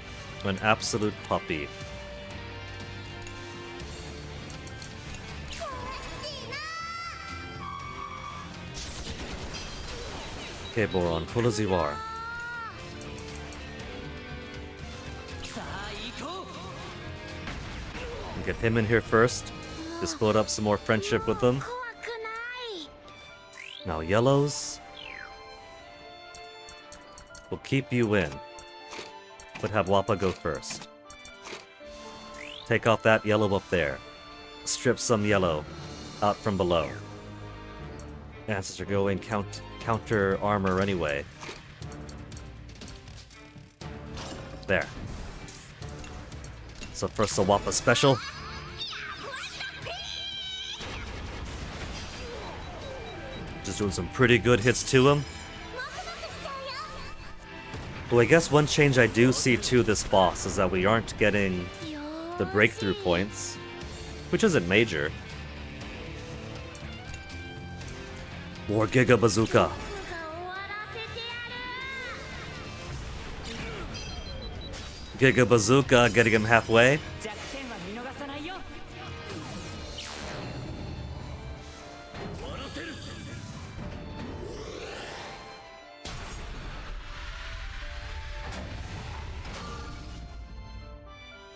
An absolute puppy. Okay, Boron, pull as you are. Get him in here first. Just build up some more friendship with them. Now yellows. We'll keep you in, but have Wappa go first. Take off that yellow up there. Strip some yellow out from below. Ancestor going counter armor anyway. There. So first the Wappa special. Just doing some pretty good hits to him. Well, I guess one change I do see to this boss is that we aren't getting the breakthrough points, which isn't major. More Giga Bazooka. Giga Bazooka getting him halfway.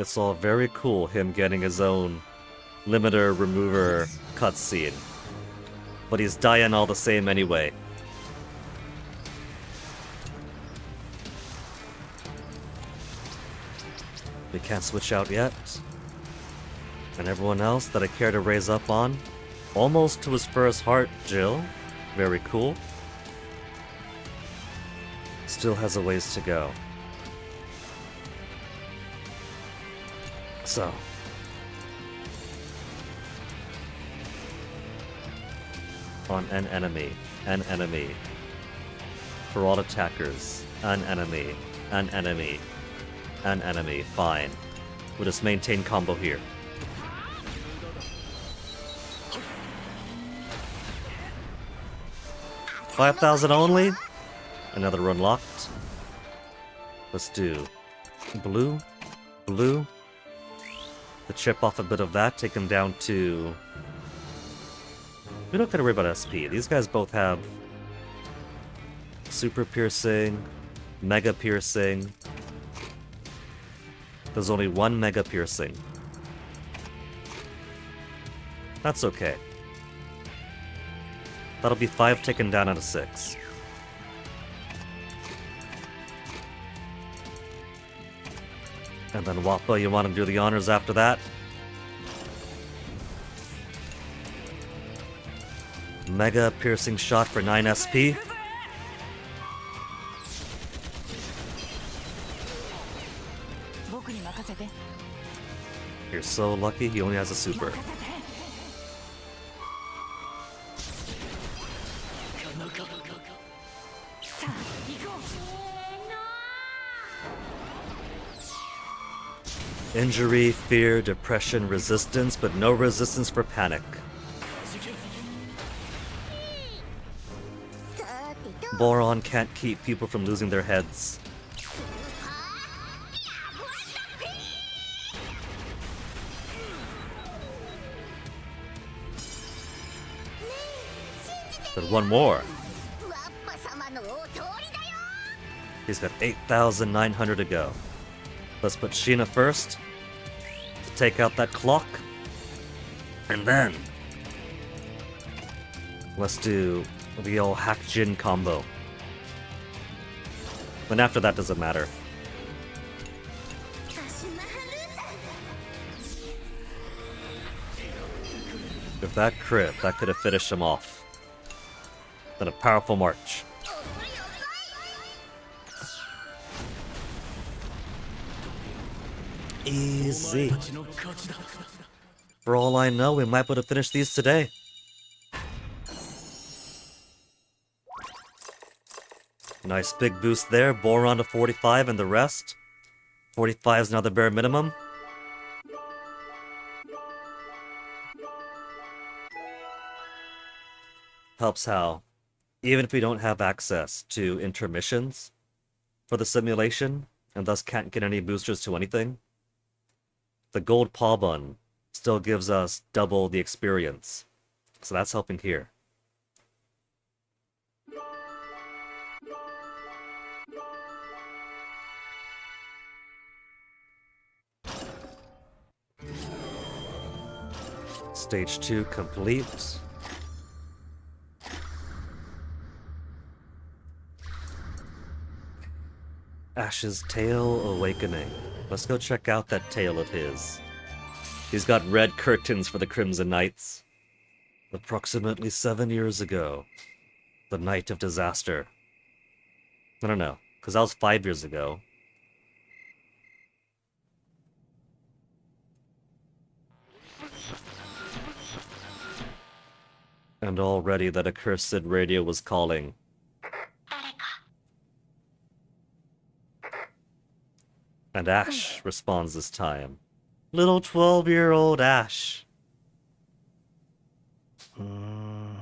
It's all very cool, him getting his own limiter remover cutscene. But he's dying all the same anyway. We can't switch out yet. And everyone else that I care to raise up on, almost to his first heart, Jill. Very cool. Still has a ways to go. So. On an enemy. An enemy. For all attackers. An enemy. An enemy. An enemy. Fine. We'll just maintain combo here. $5,000 only? Another unlocked. Let's do blue. Blue. To chip off a bit of that, take him down to... We don't gotta worry about SP. These guys both have super piercing, mega piercing. There's only one mega piercing. That's okay. That'll be 5 taken down out of 6. And then Wappa, you want to do the honors after that? Mega piercing shot for 9 SP. You're so lucky he only has a super. Injury, fear, depression, resistance, but no resistance for panic. Boron can't keep people from losing their heads. But one more. He's got 8,900 to go. Let's put Sheena first to take out that clock. And then let's do the old hack Jin combo. Then after that doesn't matter. If that crit, that could have finished him off. Then a powerful march. Easy. For all I know, we might be able to finish these today. Nice big boost there. Boron to 45 and the rest. 45 is now the bare minimum. Helps how, even if we don't have access to intermissions for the simulation, and thus can't get any boosters to anything, the gold paw bun still gives us double the experience. So that's helping here. Stage 2 complete. Ash's tail awakening. Let's go check out that tail of his. He's got red curtains for the Crimson Knights. Approximately 7 years ago. The night of disaster. I don't know, because that was 5 years ago. And already that accursed radio was calling. And Ash responds this time. Little 12-year-old Ash. 何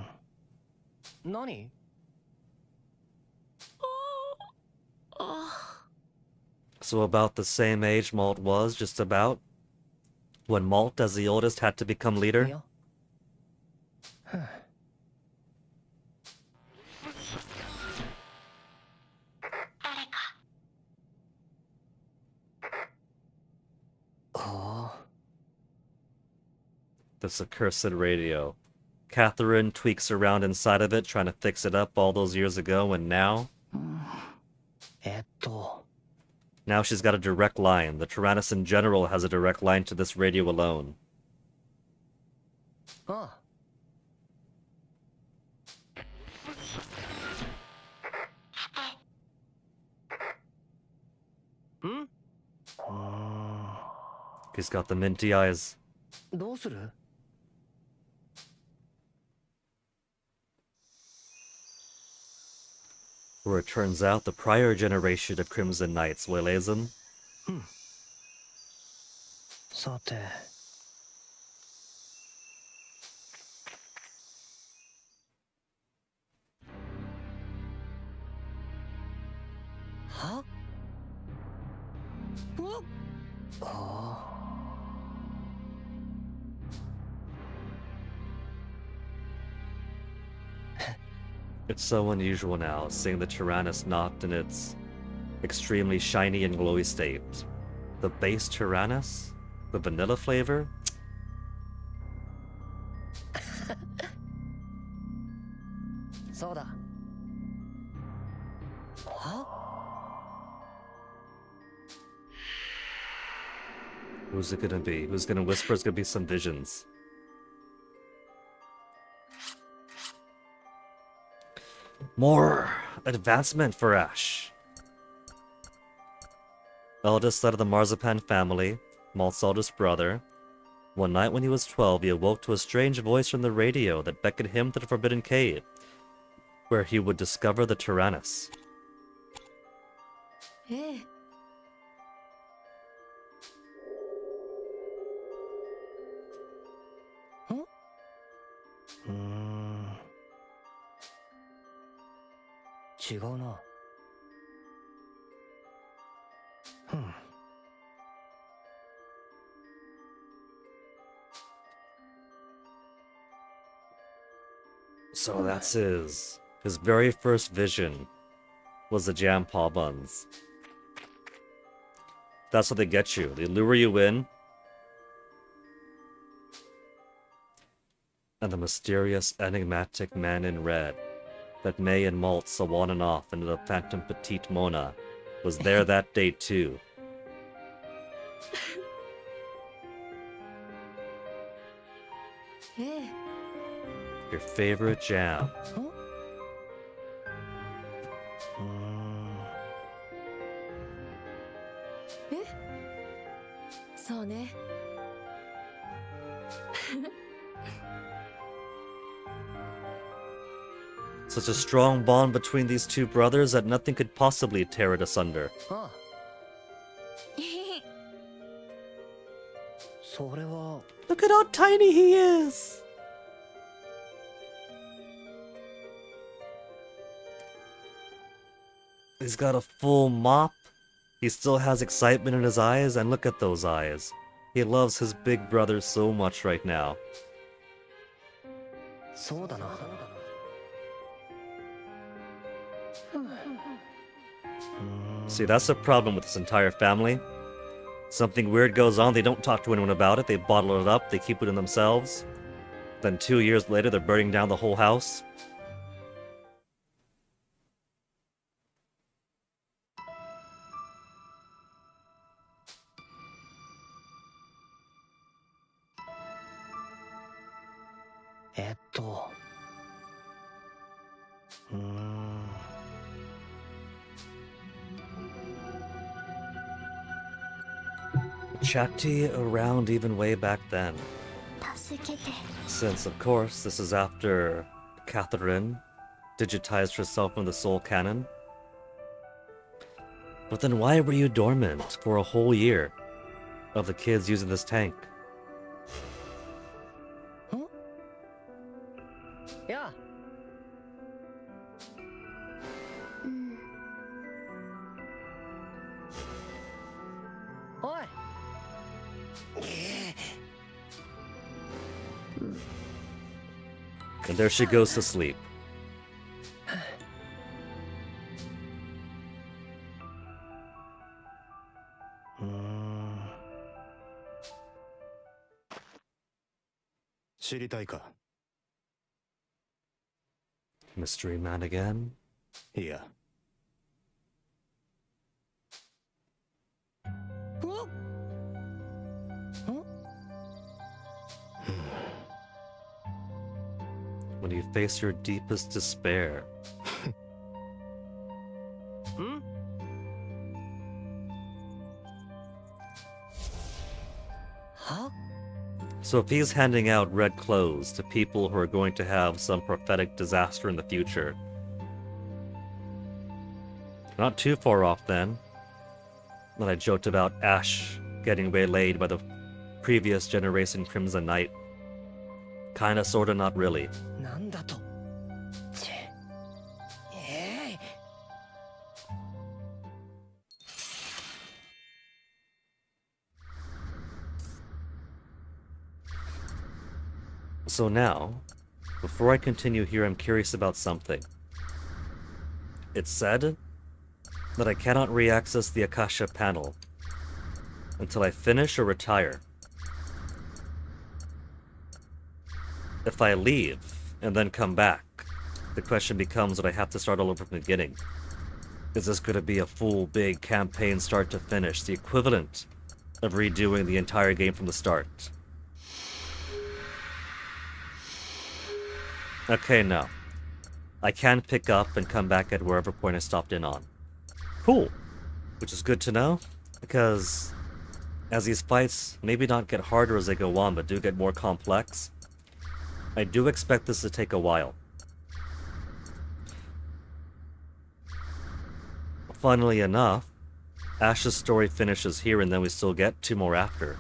So about the same age Malt was, just about. When Malt, as the oldest, had to become leader. This accursed radio. Catherine tweaks around inside of it, trying to fix it up all those years ago, and now... Now she's got a direct line. The Tyrannus in general has a direct line to this radio alone. He's got the minty eyes. どうする Where it turns out the prior generation of Crimson Knights, Weleism. さて は It's so unusual now, seeing the Tyrannus not in its extremely shiny and glowy state. The base Tyrannus? The vanilla flavor? そうだ Who's it gonna be? Who's gonna whisper? It's gonna be some visions. More advancement for Ash. Eldest out of the Marzipan family, Malt's eldest brother, One night when he was 12, he awoke to a strange voice from the radio that beckoned him to the Forbidden Cave, where he would discover the Tyrannus. ええ。違うな。So that's his very first vision was the jam paw buns. That's what they get you. They lure you in. And the mysterious, enigmatic man in red that May and Malt saw on and off into the phantom petite Mona was there that day too. Your favorite jam. そうね。Such a strong bond between these two brothers that nothing could possibly tear it asunder. ああ。それは。 Look at how tiny he is! He's got a full mop. He still has excitement in his eyes, and look at those eyes. He loves his big brother so much right now. そうだな。 See, that's the problem with this entire family. Something weird goes on, they don't talk to anyone about it, they bottle it up, they keep it in themselves. Then 2 years later, they're burning down the whole house. Chatty around even way back then. 助けて。 Since, of course, this is after Catherine digitized herself from the soul canon. But then why were you dormant for a whole year of the kids using this tank? やあ。おい。 And there she goes to sleep. Mystery man again? いや。When you face your deepest despair. Huh? So if he's handing out red clothes to people who are going to have some prophetic disaster in the future, not too far off then, when I joked about Ash getting waylaid by the previous generation Crimson Knight. Kinda, sorta, not really. なんだと。チェ。So now, before I continue here, I'm curious about something. It's said that I cannot re-access the Akasha panel until I finish or retire. If I leave and then come back, the question becomes that I have to start all over from the beginning. Is this going to be a full, big campaign start to finish, the equivalent of redoing the entire game from the start? Okay, no. I can pick up and come back at wherever point I stopped in on. Cool. Which is good to know, because as these fights maybe not get harder as they go on, but do get more complex, I do expect this to take a while. Funnily enough, Ash's story finishes here, and then we still get 2 more after.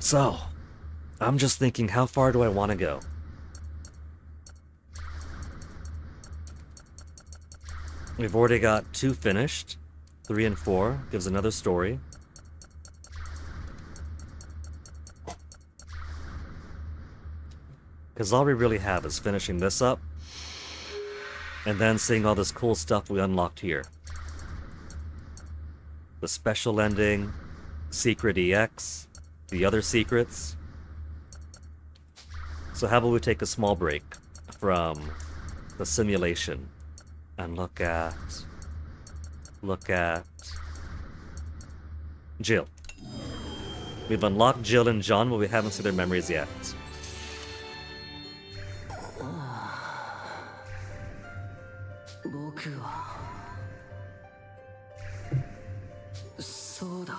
So, I'm just thinking, how far do I want to go? We've already got 2 finished. 3 and 4 gives another story. Because all we really have is finishing this up, and then seeing all this cool stuff we unlocked here. The special ending, Secret EX, the other secrets. So how about we take a small break from the simulation and look at Jill. We've unlocked Jill and John, but we haven't seen their memories yet. 僕はそうだ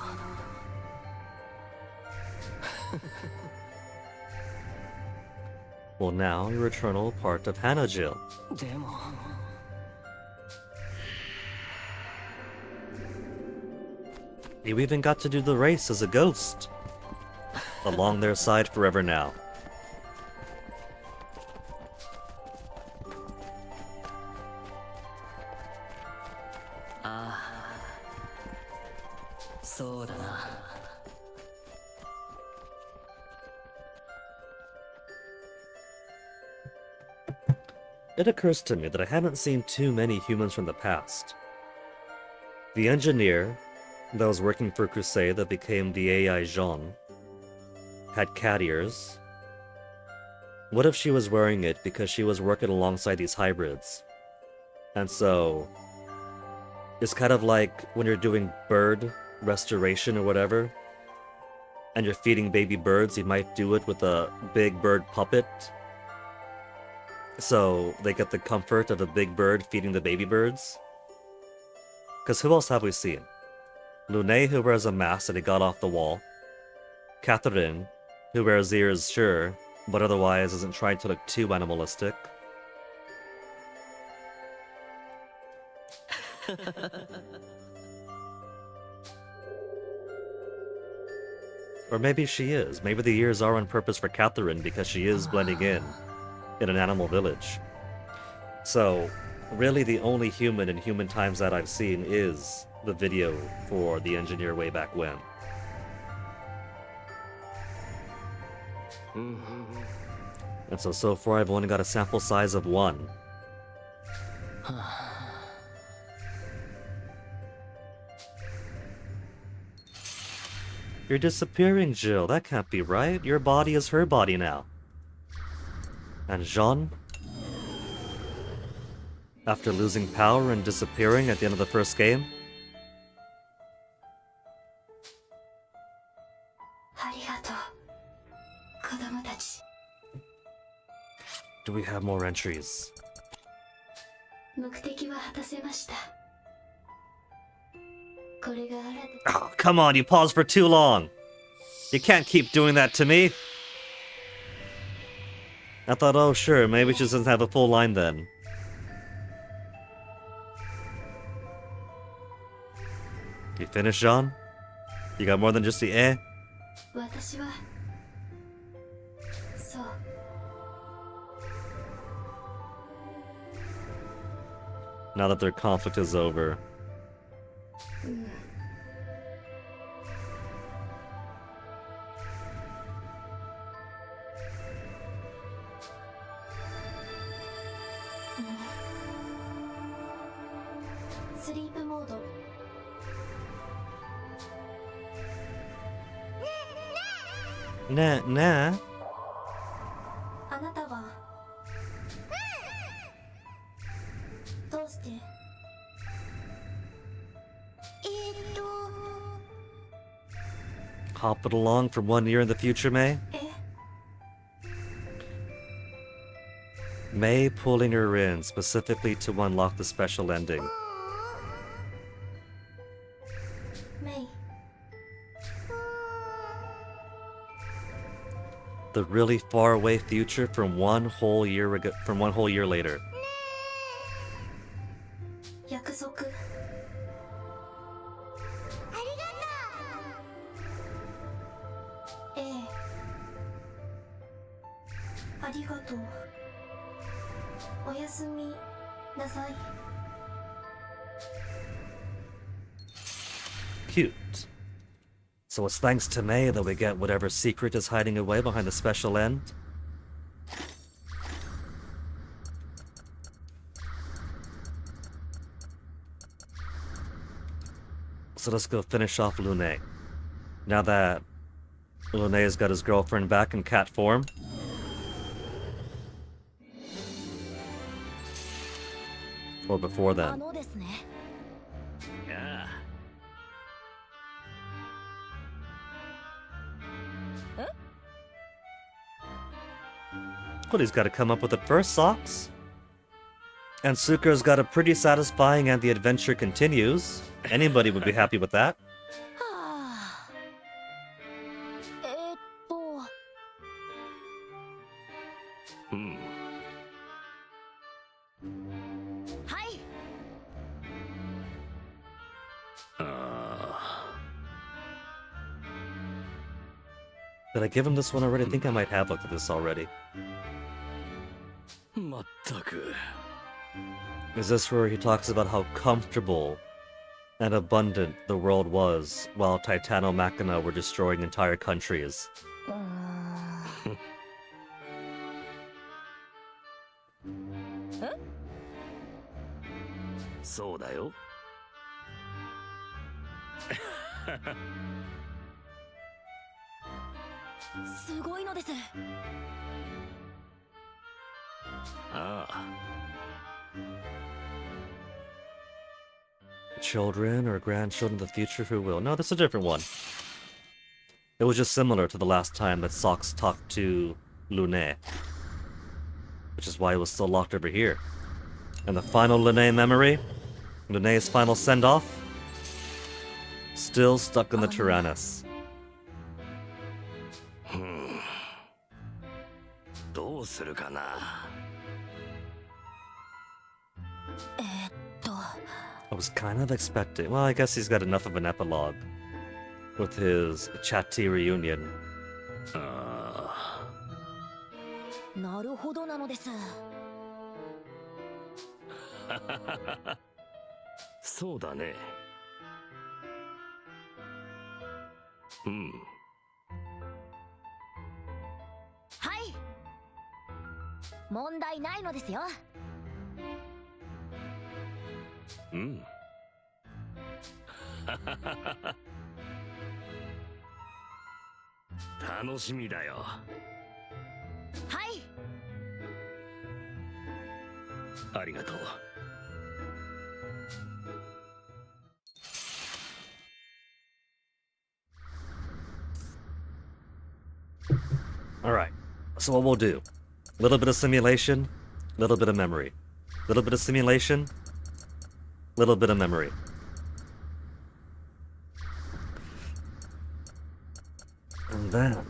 Well, now you're eternal part of Hannah, Jill. でも You even got to do the race as a ghost. Along their side forever now.そうだな It occurs to me that I haven't seen too many humans from the past. The engineer that was working for Crusade that became the AI Jean had cat ears. What if she was wearing it because she was working alongside these hybrids? And so, it's kind of like when you're doing bird restoration or whatever, and you're feeding baby birds, you might do it with a big bird puppet. So they get the comfort of a big bird feeding the baby birds. Because who else have we seen? Lune, who wears a mask that he got off the wall. Catherine, who wears ears, sure, but otherwise isn't trying to look too animalistic. Or maybe she is. Maybe the ears are on purpose for Catherine because she is blending in an animal village. So, really the only human in human times that I've seen is the video for the engineer way back when. And so far I've only got a sample size of 1. You're disappearing, Jill. That can't be right. Your body is her body now. And Jean? After losing power and disappearing at the end of the first game? ありがとう子供たち Do we have more entries? 目的は果たせましたこれが新た Oh, come on, you paused for too long. You can't keep doing that to me. I thought, oh sure, maybe she doesn't have a full line then. You finished, Jean? You got more than just the eh? 私はそう Now that their conflict is over. Sleep mode. ねえ、ねえ。あなたはどうして Hop it along from 1 year in the future, May? え Mei pulling her in specifically to unlock the special ending. メイ The really far away future from one whole year later. 約束ありがとう。ええ、ありがとう。おやすみなさい。 Cute. So it's thanks to Mei that we get whatever secret is hiding away behind the special end. So let's go finish off Lune. Now that Lune's got his girlfriend back in cat form. Or before あ then. のですね。ああ But he's got to come up with it first, Socks. And Suka's got a pretty satisfying and the adventure continues. Anybody would be happy with that. はあ。うんはい。あ Did I give him this one already? I think I might have looked at this already. あまったく Is this where he talks about how comfortable and abundant the world was while Titano Machina were destroying entire countries? うーん。そうだよすごいのです。ああ Children or grandchildren of the future who will. No, that's a different one. It was just similar to the last time that Socks talked to Lune. Which is why it was still locked over here. And the final Lune memory, Lune's final send-off, still stuck in the Tyrannus. どうするかな I was kind of expecting. Well, I guess he's got enough of an epilogue with his chatty reunion. ああなるほどなのです。そうだねうんはい。問題ないのですよ。うん楽しみだよはい。ありがとう Alright, so what we'll do. A little bit of simulation, a little bit of memory. A little bit of simulation, a little bit of memory. And then,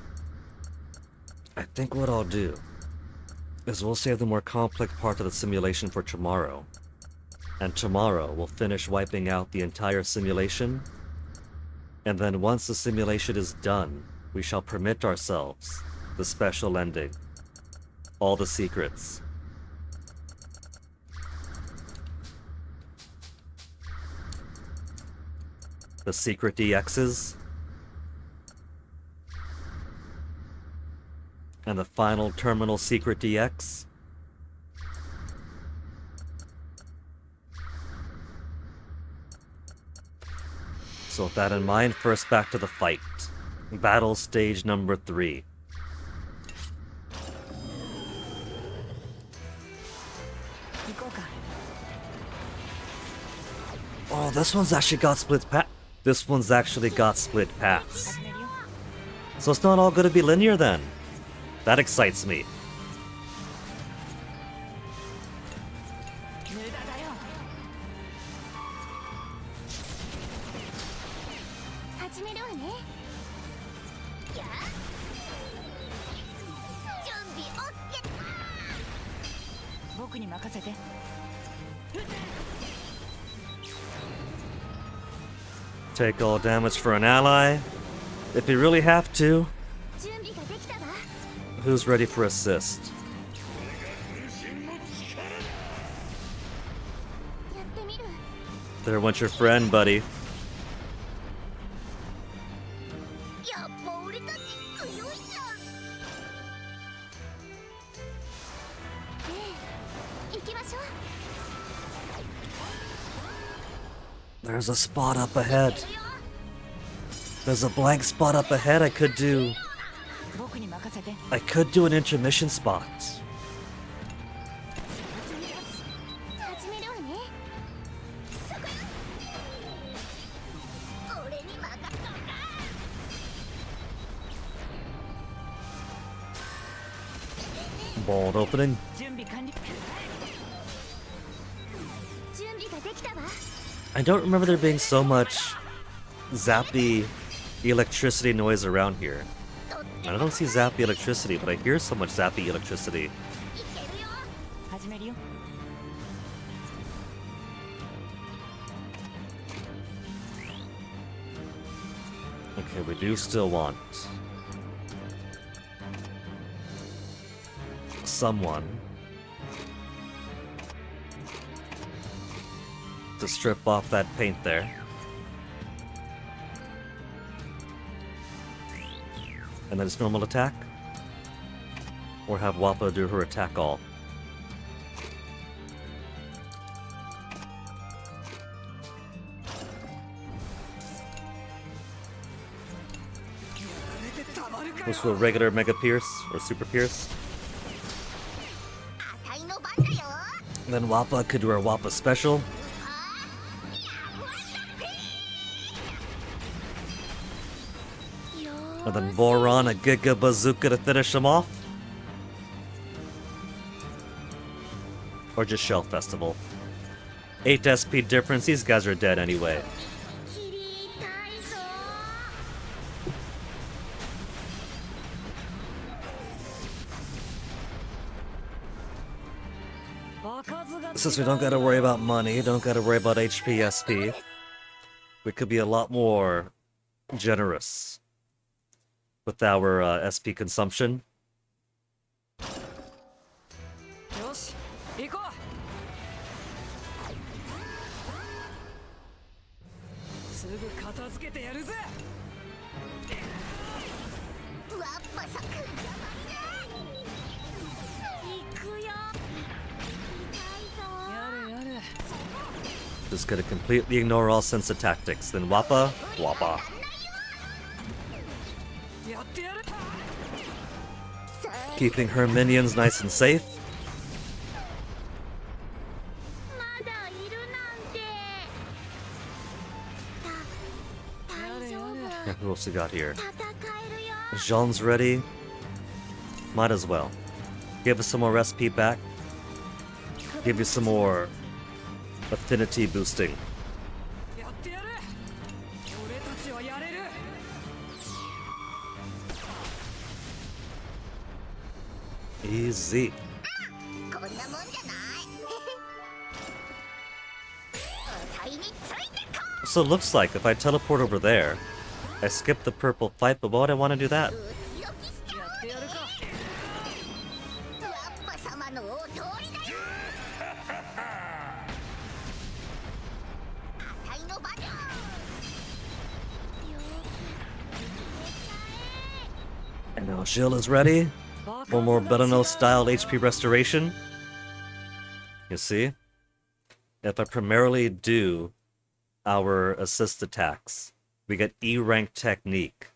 I think what I'll do is we'll save the more complex part of the simulation for tomorrow. And tomorrow we'll finish wiping out the entire simulation. And then once the simulation is done, we shall permit ourselves the special ending. All the secrets. The secret DXs. And the final terminal secret DX. So with that in mind, first back to the fight. Battle stage number 3. Oh, this one's actually got split path. This one's actually got split paths. So it's not all going to be linear then. That excites me. 始めるわね。やあ、準備 OK だ。僕に任せて。Take all damage for an ally. If you really have to. 準備ができたわ。 Who's ready for assist? やってみる。 There went your friend, buddy. やっぱ俺たち強いじゃん。行きましょう。 There's a spot up ahead. There's a blank spot up ahead. I could do an intermission spot. 始めるわね。そこ俺に任せとか。 Bold opening. 準備ができたわ。 I don't remember there being so much zappy electricity noise around here. I don't see zappy electricity, but I hear so much zappy electricity. いけるよ。始めるよ。 Okay, we do still want someone to strip off that paint there. And then it's normal attack? Or have Wappa do her attack all? Let's do a regular Mega Pierce or Super Pierce. あたいの番だよ。 And then Wappa could do her Wappa special. And then Boron a Giga Bazooka to finish him off. Or just Shell Festival. 8 SP difference, these guys are dead anyway. 切りたいぞ。 Since we don't gotta worry about money, don't gotta worry about HP, SP, we could be a lot more generous with our SP consumption. よし、行こう。すぐ片付けてやるぜ。ワッパさくんやばいね。行くよ。痛いぞ。やれやれ。 Just gotta completely ignore all sense of tactics. Then Wappa, Wappa. やってやる。 Keeping her minions nice and safe. まだいるなんて。大丈夫。 Yeah, who else we got here? 戦えるよ。 Jean's ready. Might as well. Give us some more SP back. Give you some more affinity boosting. やってやる。俺たちはやれる。 Easy. こんなもんじゃない。あたいについてこ So it looks like if I teleport over there, I skip the purple fight, but why would I want to do that? う。強気しちゃうね。ワッパ様のお通りだよ。あたいの番だ。よー And now Jill is ready. One more Belano style HP restoration. You see? If I primarily do our assist attacks, we get E rank technique.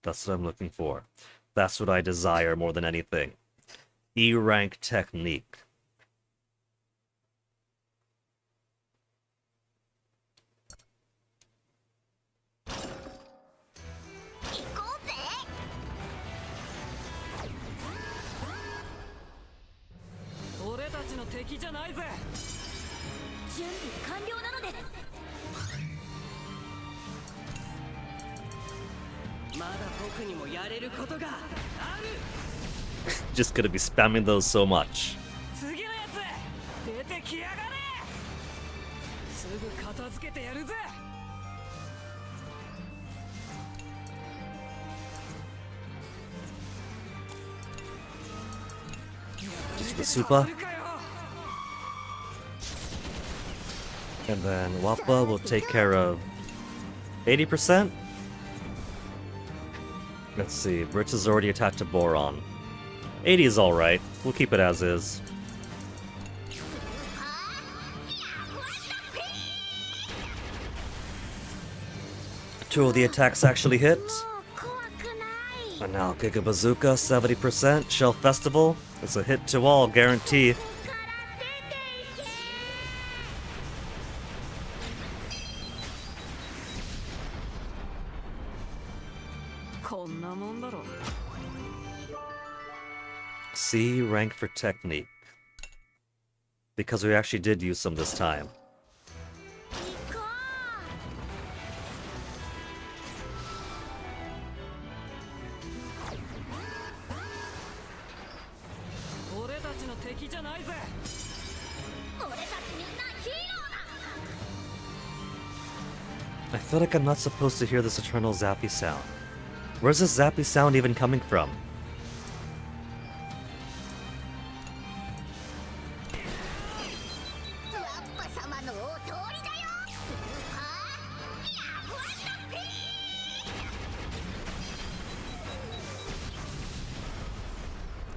That's what I'm looking for. That's what I desire more than anything. E rank technique. Just gonna be spamming those so much. 次のやつ出てきやがれ。すぐ片付けてやるぜ。Just the super. And then Wappa will take care of 80%? Let's see, Britz has already attacked a Boron. 80 is alright, we'll keep it as is. Two of the attacks actually hit. And now Giga Bazooka, 70%. Shell Festival, it's a hit to all, guarantee. C rank for technique. Because we actually did use some this time. I feel like I'm not supposed to hear this eternal zappy sound. Where's this zappy sound even coming from?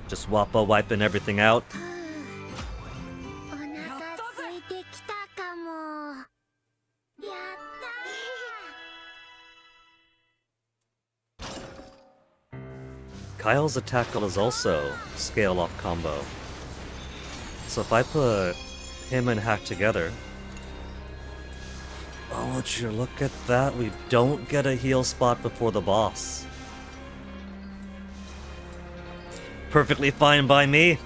Just Wappa wiping everything out. Kyle's attack is also scale off combo. So if I put him and Hack together... Oh, would you look at that? We don't get a heal spot before the boss. Perfectly fine by me.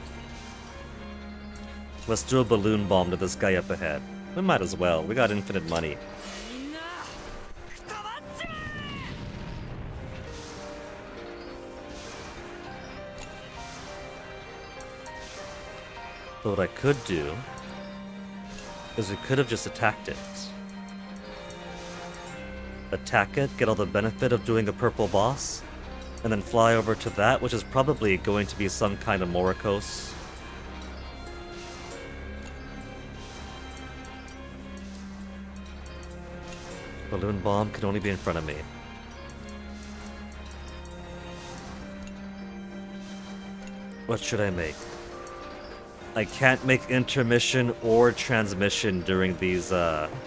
Let's do a balloon bomb to this guy up ahead. We might as well, we got infinite money. But what I could do is we could have just attacked it. Attack it, get all the benefit of doing a purple boss, and then fly over to that, which is probably going to be some kind of Morikos. Balloon bomb can only be in front of me. What should I make? I can't make intermission or transmission during these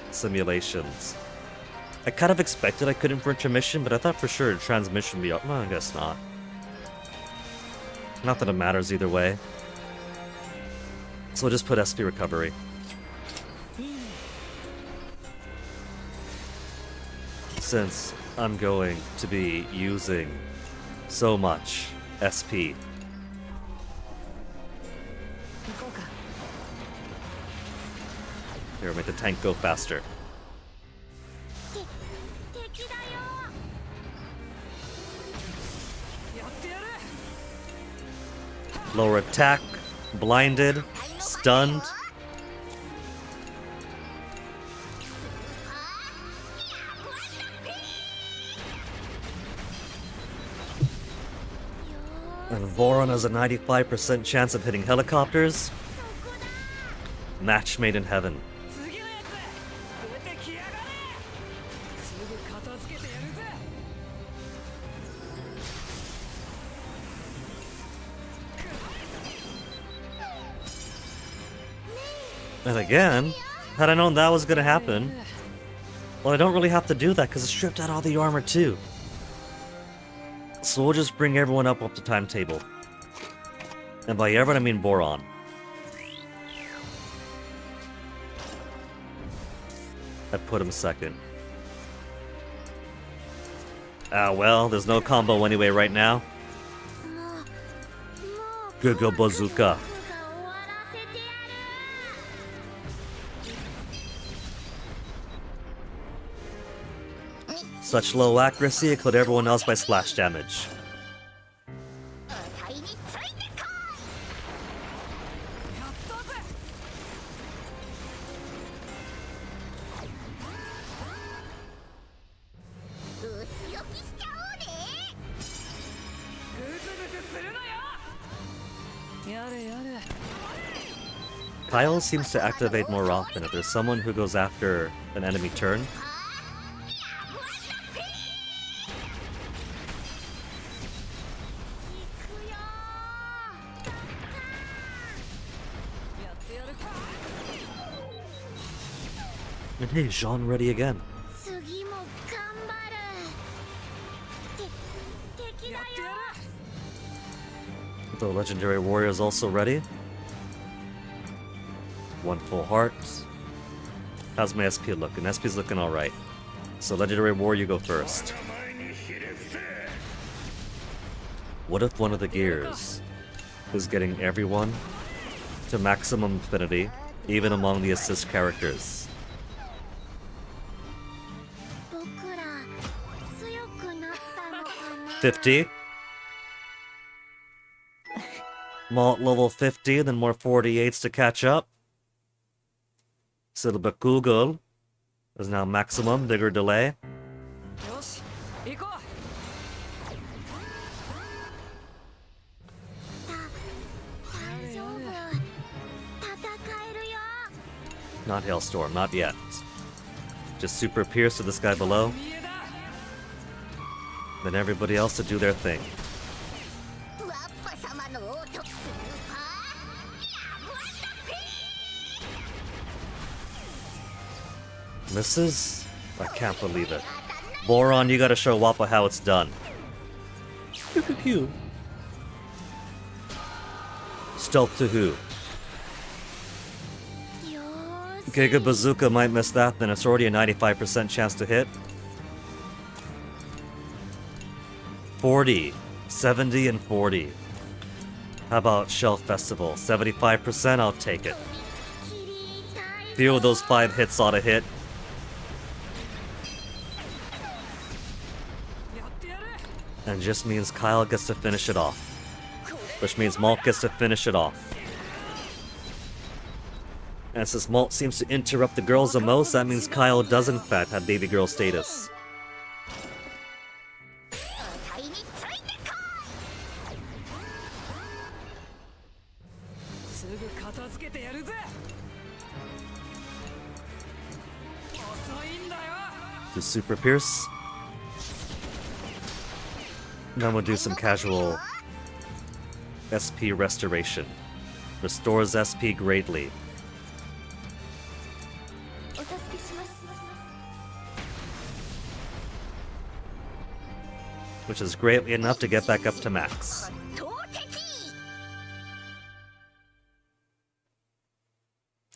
simulations. I kind of expected I couldn't for intermission, but I thought for sure transmission would be up. No, I guess not. Not that it matters either way. So we'll just put SP recovery. Since I'm going to be using so much SP. Here, make the tank go faster. Lower attack, blinded, stunned. And Voron has a 95% chance of hitting helicopters. Match made in heaven. And again, had I known that was gonna happen, well, I don't really have to do that because it stripped out all the armor too. So we'll just bring everyone up the timetable. And by everyone, I mean Boron. I put him second. Ah, well, there's no combo anyway right now. Giga Bazooka. Such low accuracy, it killed everyone else by splash damage. Kyle seems to activate more often if there's someone who goes after an enemy turn. And hey, Jean ready again. The legendary warrior is also ready. One full heart. How's my SP looking? SP's looking alright. So legendary warrior, you go first. What if one of the gears is getting everyone to maximum infinity, even among the assist characters? 50. Malt level 50, then more 48s to catch up. Silver Google is now maximum, bigger delay. Not Hailstorm, not yet. Just Super Pierce to this guy below. Then everybody else to do their thing. Misses? I can't believe it. Boron, you gotta show Wappa how it's done. Pew. Stealth to who? Giga Bazooka might miss that, then it's already a 95% chance to hit. 40, 70, and 40. How about Shell Festival? 75%, I'll take it. Few of those 5 hits ought to hit. And just means Kyle gets to finish it off. Which means Malt gets to finish it off. And since Malt seems to interrupt the girls the most, that means Kyle does in fact have baby girl status. Do Super Pierce. Then we'll do some casual SP restoration. Restores SP greatly. Which is greatly enough to get back up to max.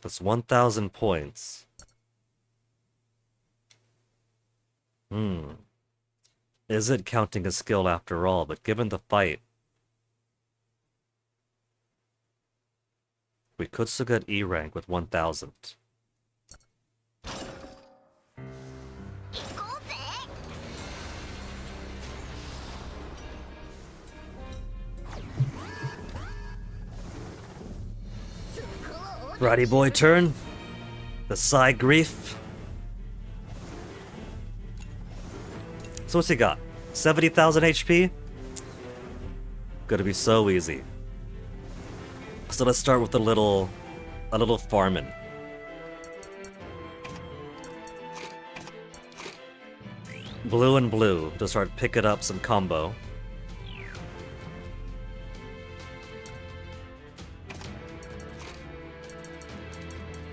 That's 1,000 points. Is it counting a skill after all? But given the fight, we could still get E rank with 1,000. Righty boy turn. The Psy Grief. So what's he got? 70,000 HP? Gonna be so easy. So let's start with a little farming. Blue and blue to start picking up some combo.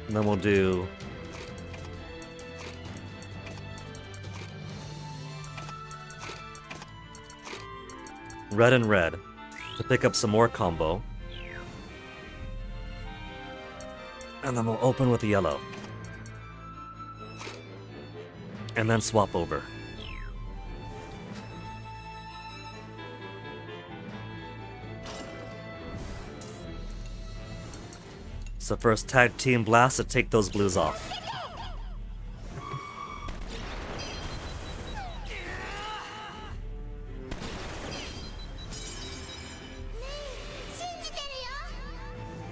And then we'll do red and red to pick up some more combo. And then we'll open with yellow. And then swap over. So first tag team blast to take those blues off.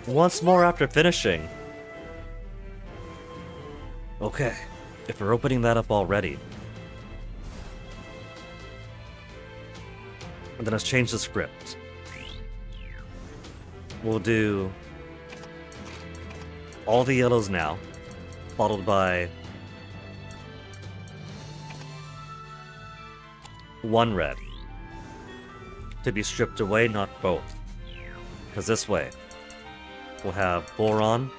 Once more after finishing. Okay, if we're opening that up already. And then let's change the script. We'll do all the yellows now, followed by one red. To be stripped away, not both. Because this way, we'll have Boron,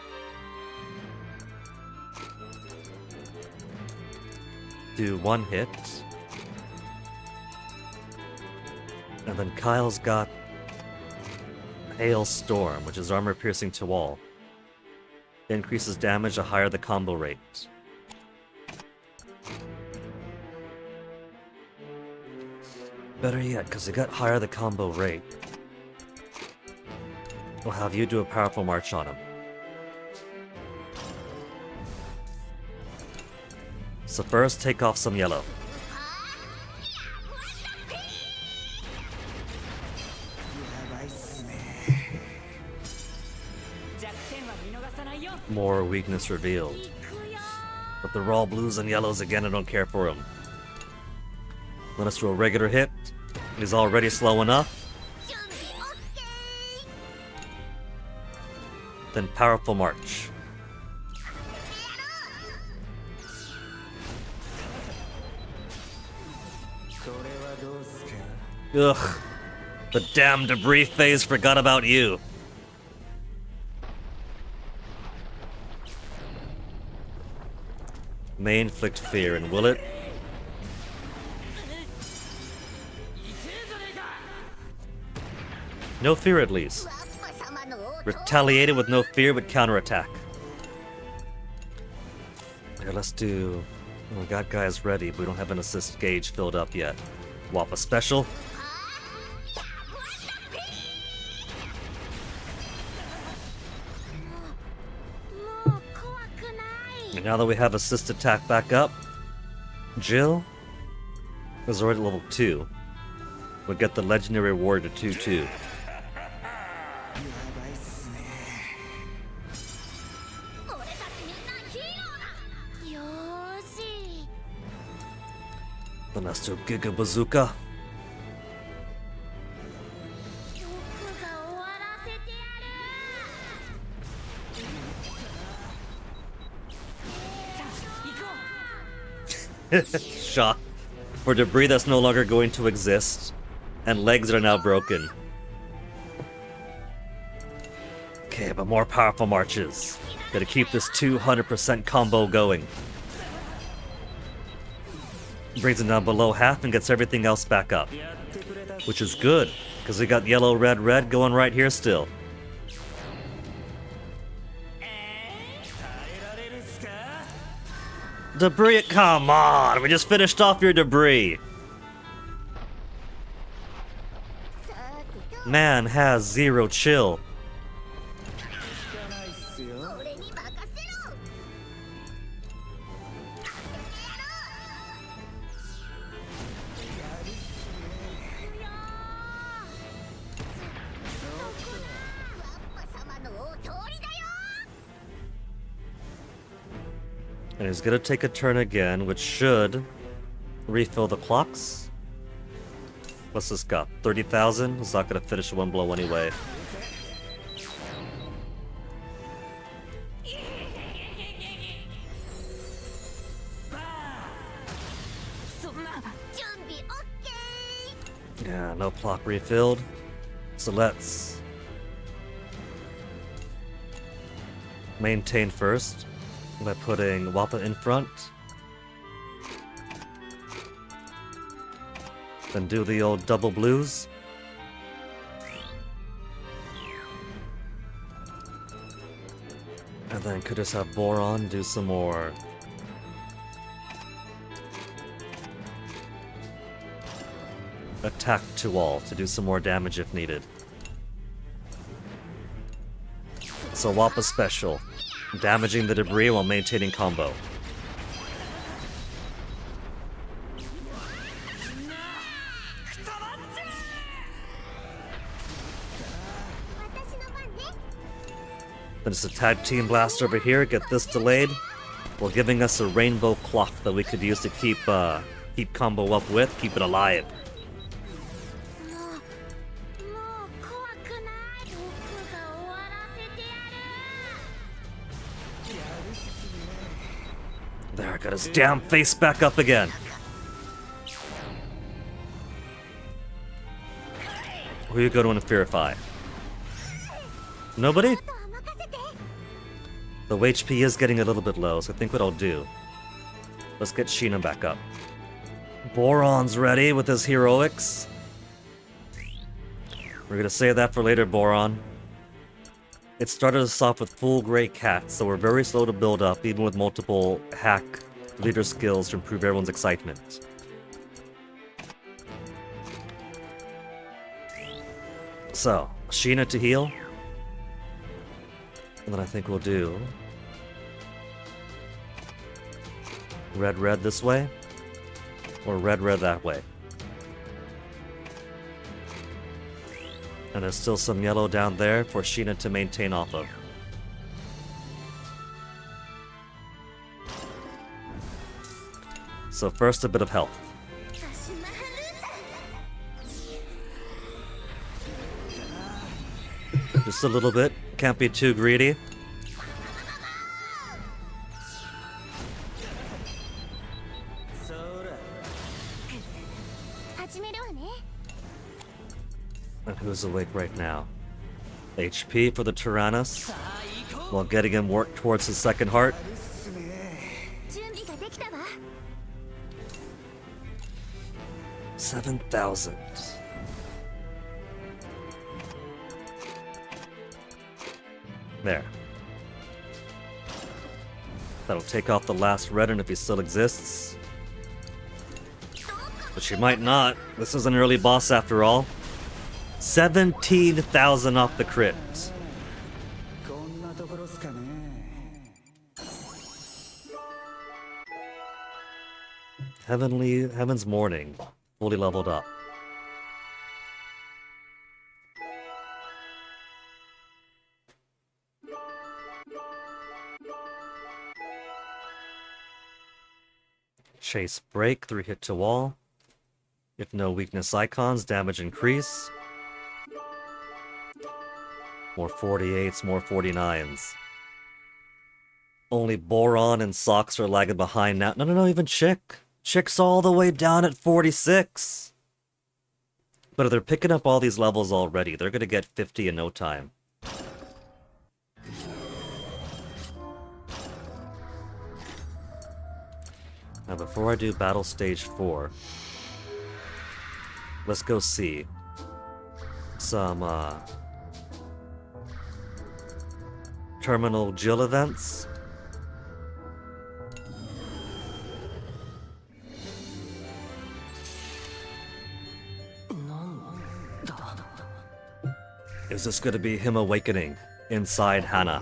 do one hit, and then Kyle's got Hailstorm, which is armor piercing to all. Increases damage the higher the combo rate. Better yet, because they got higher the combo rate, we'll have you do a powerful march on him. So first, take off some yellow. More weakness revealed. But they're all blues and yellows again, I don't care for him. Let us do a regular hit. He's already slow enough. Then powerful march. Ugh. The damn debris phase forgot about you. May inflict fear, and will it? No fear, at least. Retaliated with no fear, but counterattack. Here, let's do... We got guys ready, but we don't have an assist gauge filled up yet. Wappa special. And now that we have assist attack back up, Jill is already level 2. We'll get the legendary reward to 2-2. Then let's do Giga Bazooka. Shot for debris that's no longer going to exist, and legs that are now broken. Okay, but more powerful marches. Gotta keep this 200% combo going. Brings it down below half and gets everything else back up. Which is good, because we got yellow, red, red going right here still. Debris, come on! We just finished off your debris! Man has zero chill. And he's gonna take a turn again, which should refill the clocks. What's this got? 30,000? It's not gonna finish one blow anyway. Yeah, no clock refilled. So let's maintain first by putting Wappa in front. Then do the old double blues. And then could just have Boron do some more attack to all to do some more damage if needed. So Wappa special, damaging the debris while maintaining combo. Then just a tag team blast over here, get this delayed, while giving us a rainbow clock that we could use to keep combo up with, keep it alive. もう怖くない僕が終わらせてやる There, got his damn face back up again. Who you go to interferify? Nobody? The HP is getting a little bit low, so I think what I'll do... Let's get Sheena back up. Boron's ready with his heroics. We're gonna save that for later, Boron. It started us off with full gray cats, so we're very slow to build up, even with multiple hack leader skills to improve everyone's excitement. So, Sheena to heal. And then I think we'll do... Red this way, or red that way. And there's still some yellow down there for Sheena to maintain off of. So first, a bit of health. Just a little bit, can't be too greedy. And who's awake right now? HP for the Tyrannus, while getting him work towards his second heart. 準備ができたわ 7,000. There. That'll take off the last Redden if he still exists. But she might not. This is an early boss after all. 17,000 off the crit. Heaven's Morning, fully leveled up. Chase break, 3 hit to wall. If no weakness icons, damage increase. More 48s, more 49s. Only Boron and Socks are lagging behind now. No, even Chick. Chick's all the way down at 46. But if they're picking up all these levels already, they're gonna get 50 in no time. Now before I do Battle Stage 4, let's go see some, terminal Jill events. Is this gonna be him awakening inside Hannah?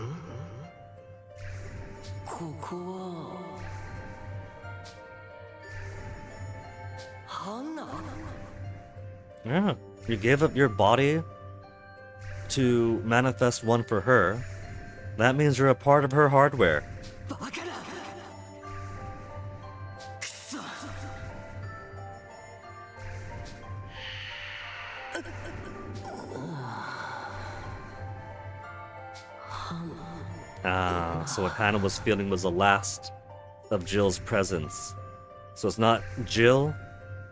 Yeah, you gave up your body to manifest one for her. That means you're a part of her hardware. So what Hannah was feeling was the last of Jill's presence. So it's not Jill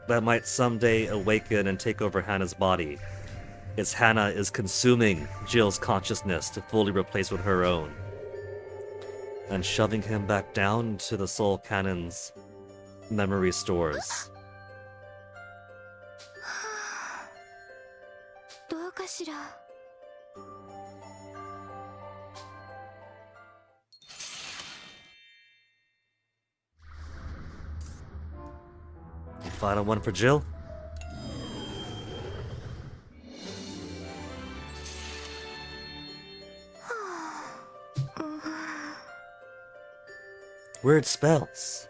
that might someday awaken and take over Hannah's body. It's Hannah is consuming Jill's consciousness to fully replace with her own. And shoving him back down to the Soul Cannon's memory stores. どうかしら Final one for Jill. Weird spells.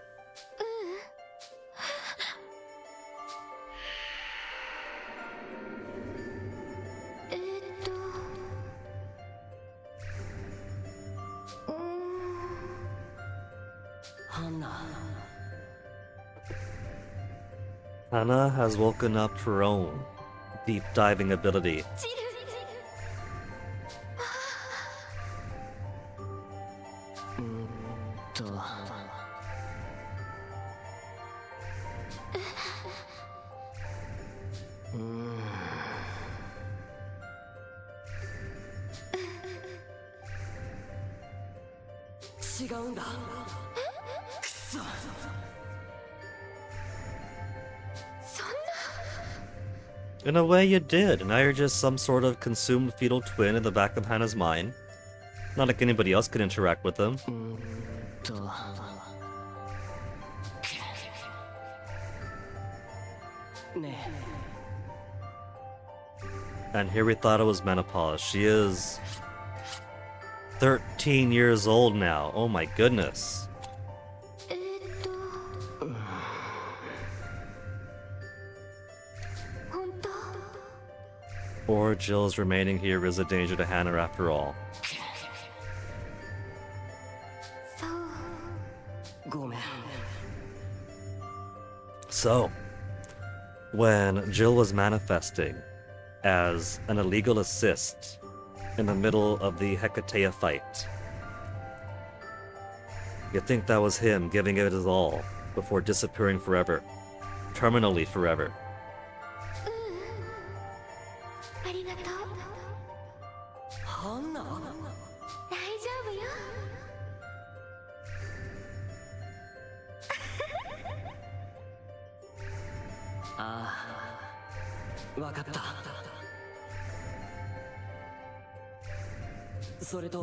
Hannah has woken up to her own deep diving ability. ジルと違うんだ。くそ。そんな In a way, you did. Now you're just some sort of consumed fetal twin in the back of Hannah's mind. Not like anybody else can interact with them. とね And here we thought it was menopause. She is 13 years old now. Oh my goodness. 本当 Or Jill's remaining here is a danger to Hannah after all. そう ごめん So, when Jill was manifesting as an illegal assist in the middle of the Hecatea fight, you'd think that was him giving it his all before disappearing forever. Terminally forever. ありがとうハンナ。大丈夫よああわかったそれと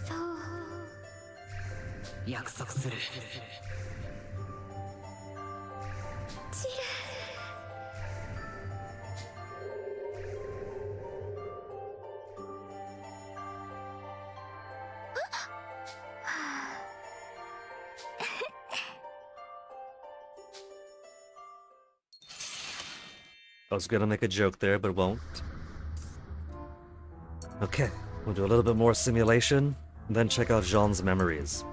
そう約束するジル I was gonna make a joke there, but won't. Okay, we'll do a little bit more simulation, then check out Jean's memories.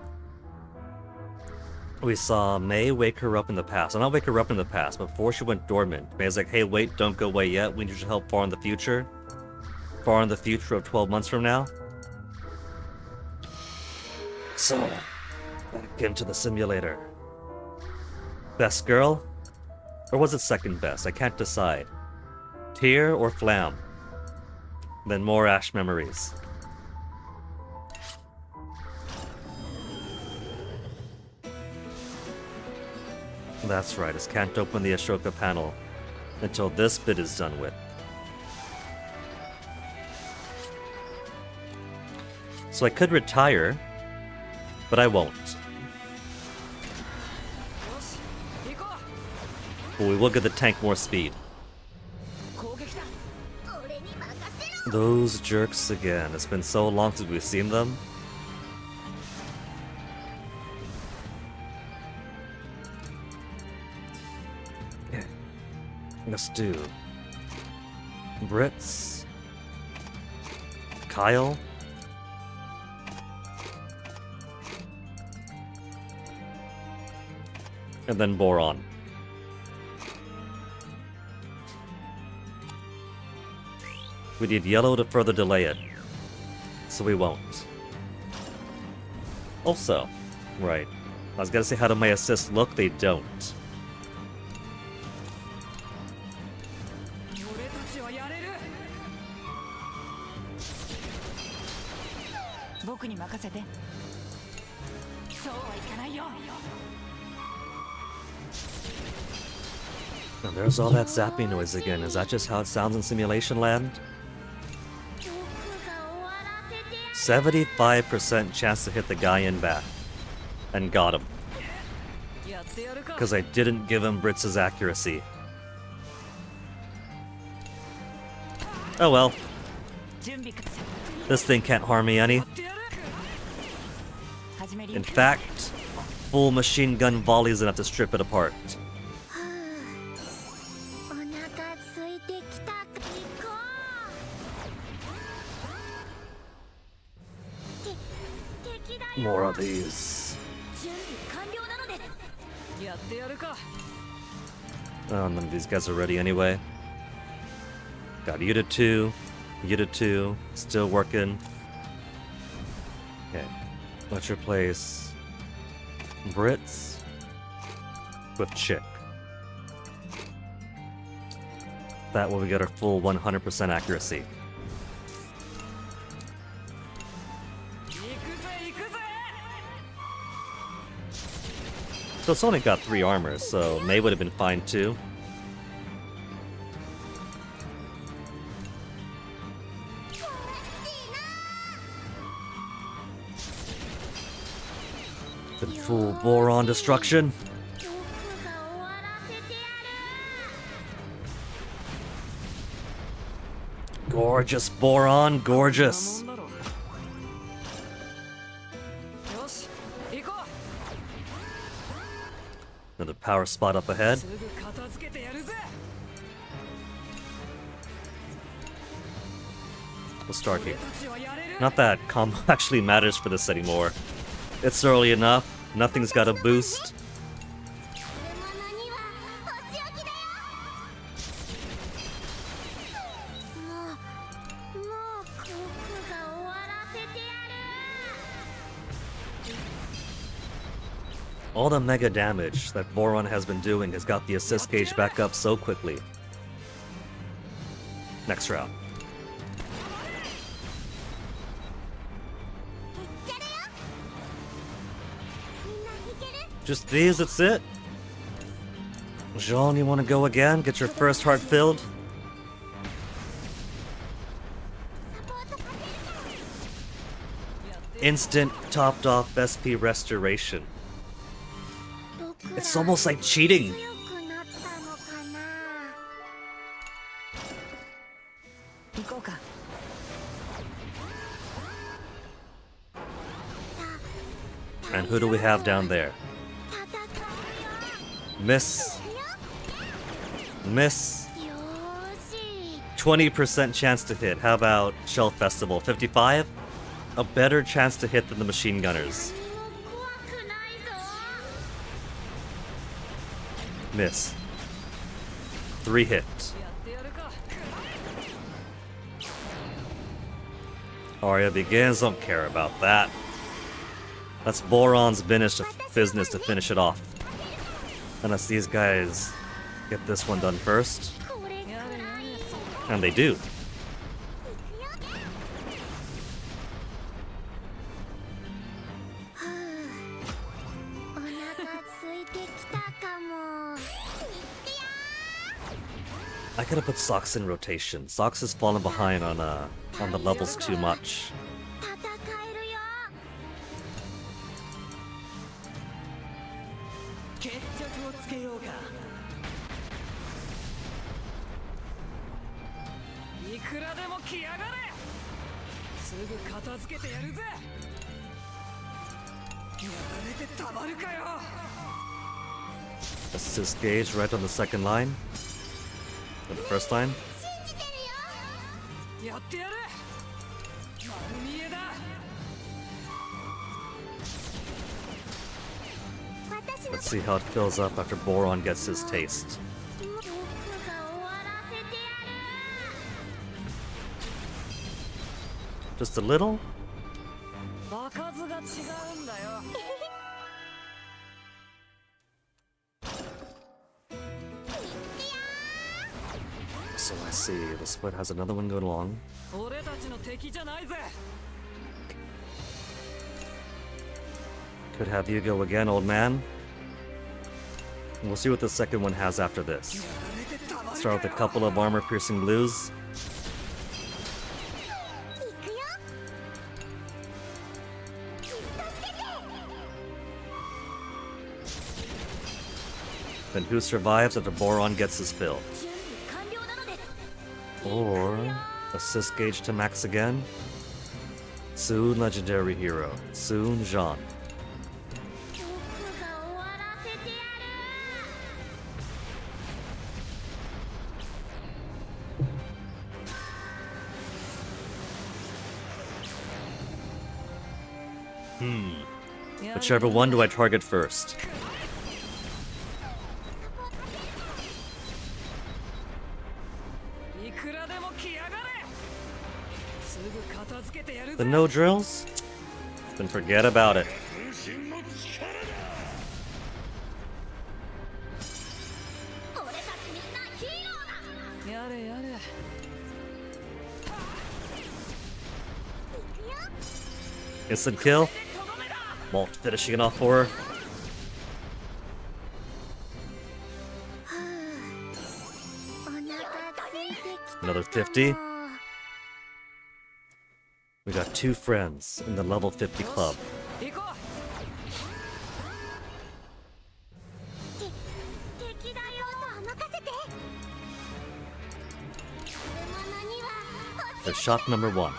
We saw May wake her up in the past. Well, not wake her up in the past, but before she went dormant. May's like, hey, wait, don't go away yet. We need your help far in the future. Far in the future of 12 months from now. So, back into the simulator. Best girl? Or was it second best? I can't decide. Tear or Flam? Then more Ash memories. That's right, I can't open the Ashoka panel until this bit is done with. So I could retire, but I won't. But we will give the tank more speed. Those jerks again. It's been so long since we've seen them. Okay. Let's do Brits, Kyle, and then Boron. We need yellow to further delay it, so we won't. Also, right, I was gonna say how do my assists look, they don't. 俺たちはやれる。僕に任せて。そうはいかないよ。 And there's all that zapping noise again. Is that just how it sounds in Simulation Land? 75% chance to hit the guy in back. And got him. やってやるか。 Because I didn't give him Britz's accuracy. Oh well. 準備か。 This thing can't harm me any. 始めり。 In fact, full machine gun volleys enough to strip it apart. お腹空いてきた。行こう。敵だよ。More of these. 準備完了なのです。やってやるか。 Oh, none of these guys are ready anyway. Got Yuta 2, Yuta 2, still working. Okay, let's replace Brits with Chick. That way we get our full 100% accuracy. 行くぜ行くぜ。 So it's only got 3 armor, so Mei would have been fine too. The full boron destruction. 僕が終わらせてやる。 Gorgeous boron, gorgeous. もんだろ。よし、行こ Another power spot up う。 ahead. すぐ片付けてやるぜ。 We'll start 俺 here. たちはやれる。 Not that combo actually matters for this anymore. It's early enough. Nothing's got a boost. 車にはお仕置きだよ。もう僕が終わらせてやる。 All the mega damage that Boron has been doing has got the assist gauge back up so quickly. Next round. いけるよ。みんないける。 Just these, that's it? Jean, you want to go again? Get your first heart filled? サポートかけるから。 Instant topped off SP restoration. 僕ら It's almost like cheating. 強くなったのかな。行こうか。 And who do we have down there? 戦うよ。 Miss. Miss. よーし。 20% chance to hit. How about Shell Festival? 55? A better chance to hit than the machine gunners. 何も怖くないぞ。 Miss. 3 hit. やってやるか。 Arya begins. Don't care about that. That's Boron's business to finish it off. Unless these guys get this one done first. これくらい。 And they do. いくよ。はあ、お腹空いてきたかも。いってや I could have put Socks in rotation. Socks has fallen behind on the levels too much. ー。戦えるよ。 決着をつけようか。いくらでも来やがれ。すぐ片付けてやるぜ。やられてたまるかよ。 Assist gauge right on the second line. Or the first line. 信じてるよ。やってやる。丸見えだ。 私の Let's see how it fills up after Boron gets his taste. 僕が終わらせてやる。 Just a little? 場数が違うんだよ。 So I see. The split has another one going along. 俺たちの敵じゃないぜ。 Could have you go again, old man. We'll see what the second one has after this. やられてたまるかよ。 Start with a couple of armor-piercing blues. いくよ。きっとしてて。 Then who survives after Boron gets his fill? 準備完了なのです。 Or assist gauge to max again? Soon legendary hero. Soon Jean. 僕が終わらせてやる。 Hmm. Whichever one do I target first? The no drills? Then forget about it. Instant kill. Malt finishing it off for her. Another 50. We got 2 friends in the level 50 club. For shot number 1.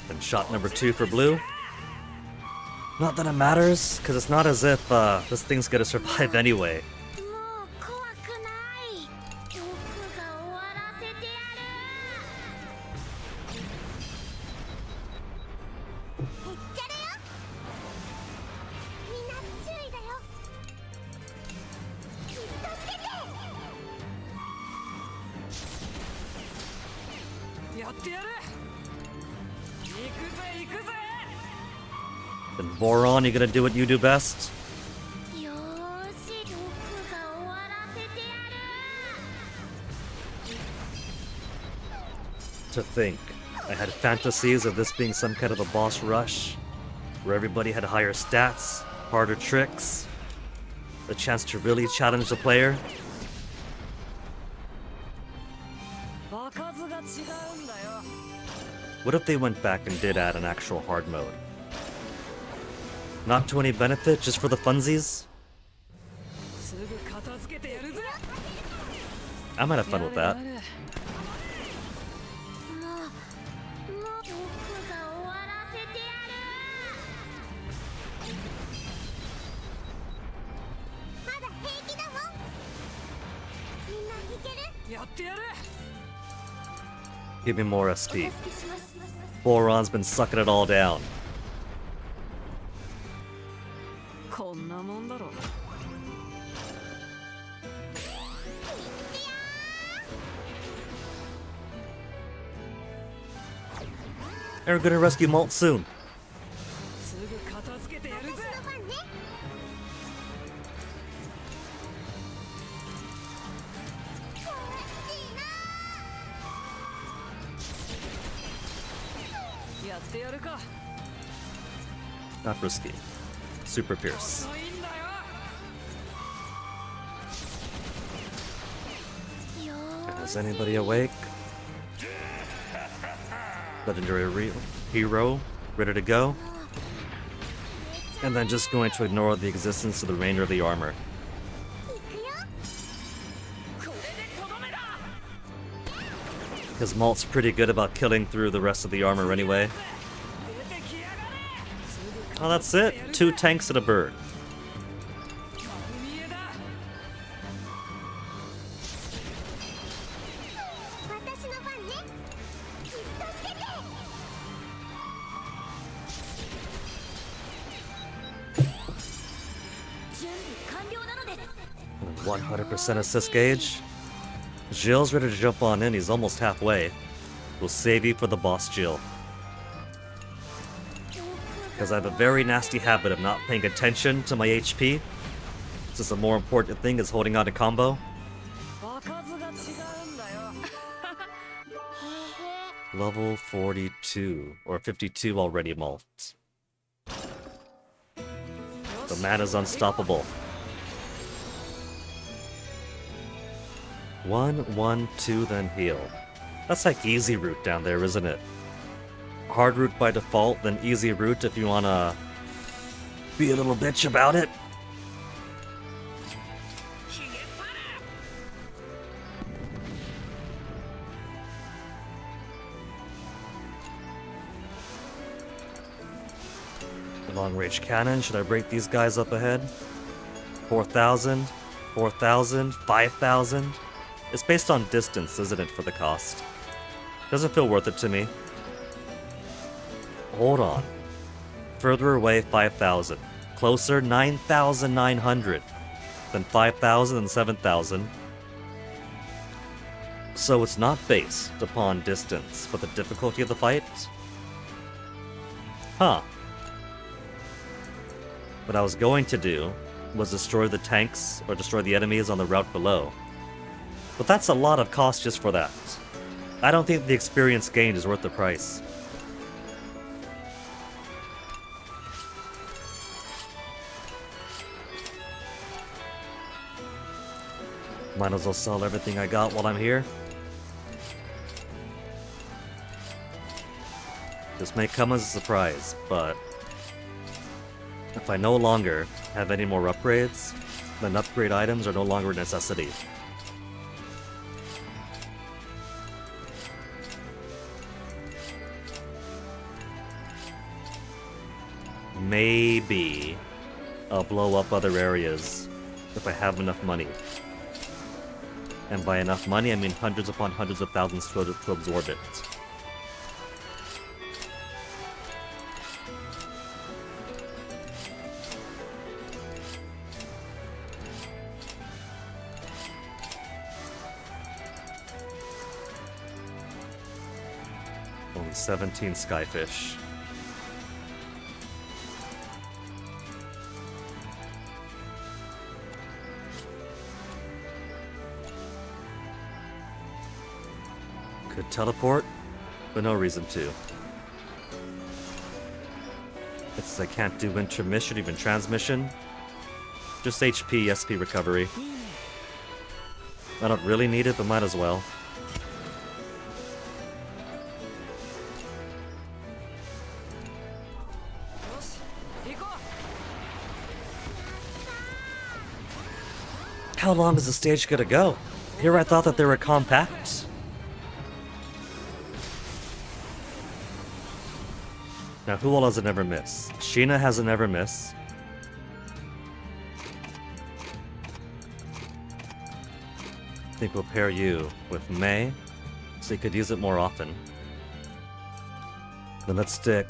And shot number 2 for blue. Not that it matters, because it's not as if this thing's gonna survive anyway. Then Voron, you gonna do what you do best? To think, I had fantasies of this being some kind of a boss rush, where everybody had higher stats, harder tricks, the chance to really challenge the player. What if they went back and did add an actual hard mode? Not to any benefit, just for the funsies? I might have fun with that. Give me more SP. Boron's been sucking it all down. They're gonna rescue Malt soon. Not risky. Super Pierce. Is anybody awake? Legendary hero, ready to go. And then just going to ignore the existence of the remainder of the armor. Because Malt's pretty good about killing through the rest of the armor anyway. Oh, that's it. 2 tanks and a bird. And 100% assist gauge. Jill's ready to jump on in. He's almost halfway. We'll save you for the boss, Jill. Because I have a very nasty habit of not paying attention to my HP, since the more important thing is holding on to combo. Level 42, or 52 already, Malt. The man is unstoppable. 1, 1, 2, then heal. That's like easy route down there, isn't it? Hard route by default, then easy route if you wanna be a little bitch about it. Long range cannon, should I break these guys up ahead? 4,000, 4,000, 5,000. It's based on distance, isn't it, for the cost? Doesn't feel worth it to me. Hold on. Further away, 5,000. Closer, 9,900. Then 5,000 and 7,000. So it's not based upon distance, but the difficulty of the fight? Huh. What I was going to do was destroy the tanks or destroy the enemies on the route below. But that's a lot of cost just for that. I don't think the experience gained is worth the price. Might as well sell everything I got while I'm here. This may come as a surprise, but if I no longer have any more upgrades, then upgrade items are no longer a necessity. Maybe I'll blow up other areas if I have enough money. And by enough money, I mean hundreds upon hundreds of thousands to absorb it. Only 17 skyfish. Could teleport, but no reason to. It's I can't do intermission, even transmission. Just HP, SP recovery. I don't really need it, but might as well. How long is the stage gonna go? Here I thought that they were compact. Now, who all doesn't ever miss? Sheena has a never miss. I think we'll pair you with May, so you could use it more often. Then let's stick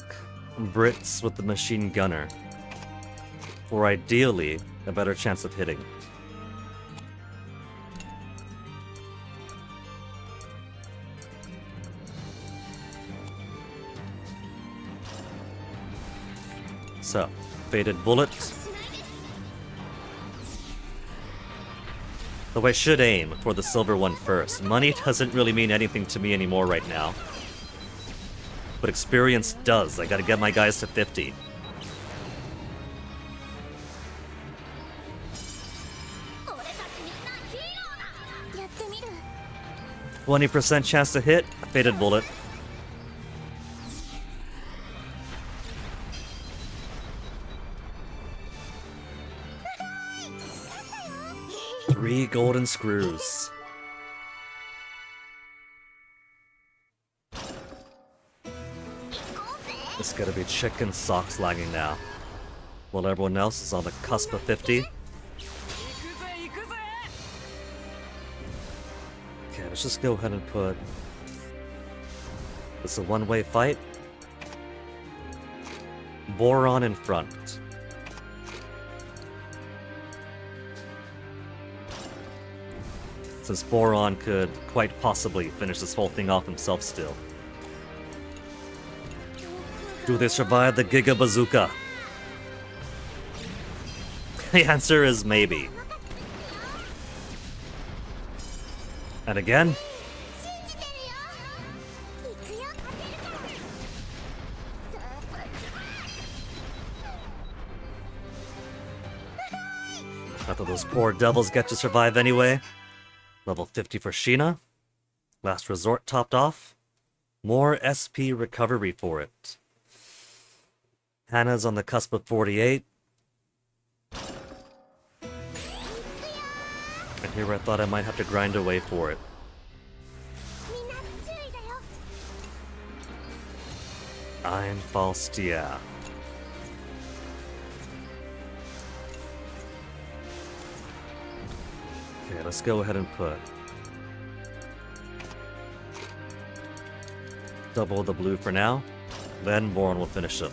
Brits with the machine gunner, for ideally a better chance of hitting. So, Faded Bullet. Though I should aim for the silver one first. Money doesn't really mean anything to me anymore right now. But experience does. I gotta get my guys to 50.やってみる 20% chance to hit, Faded Bullet. Three golden screws. It's gotta be chicken socks lagging now. While everyone else is on the cusp of 50. Okay, let's just go ahead and put... It's a one-way fight. Boron in front. Since Boron could quite possibly finish this whole thing off himself still. Do they survive the Giga Bazooka? The answer is maybe. And again? I thought those poor devils get to survive anyway. Level 50 for Sheena. Last resort topped off. More SP recovery for it. Hannah's on the cusp of 48. And here I thought I might have to grind away for it. I'm Falstia. Okay, let's go ahead and put double the blue for now. Then Boron will finish him.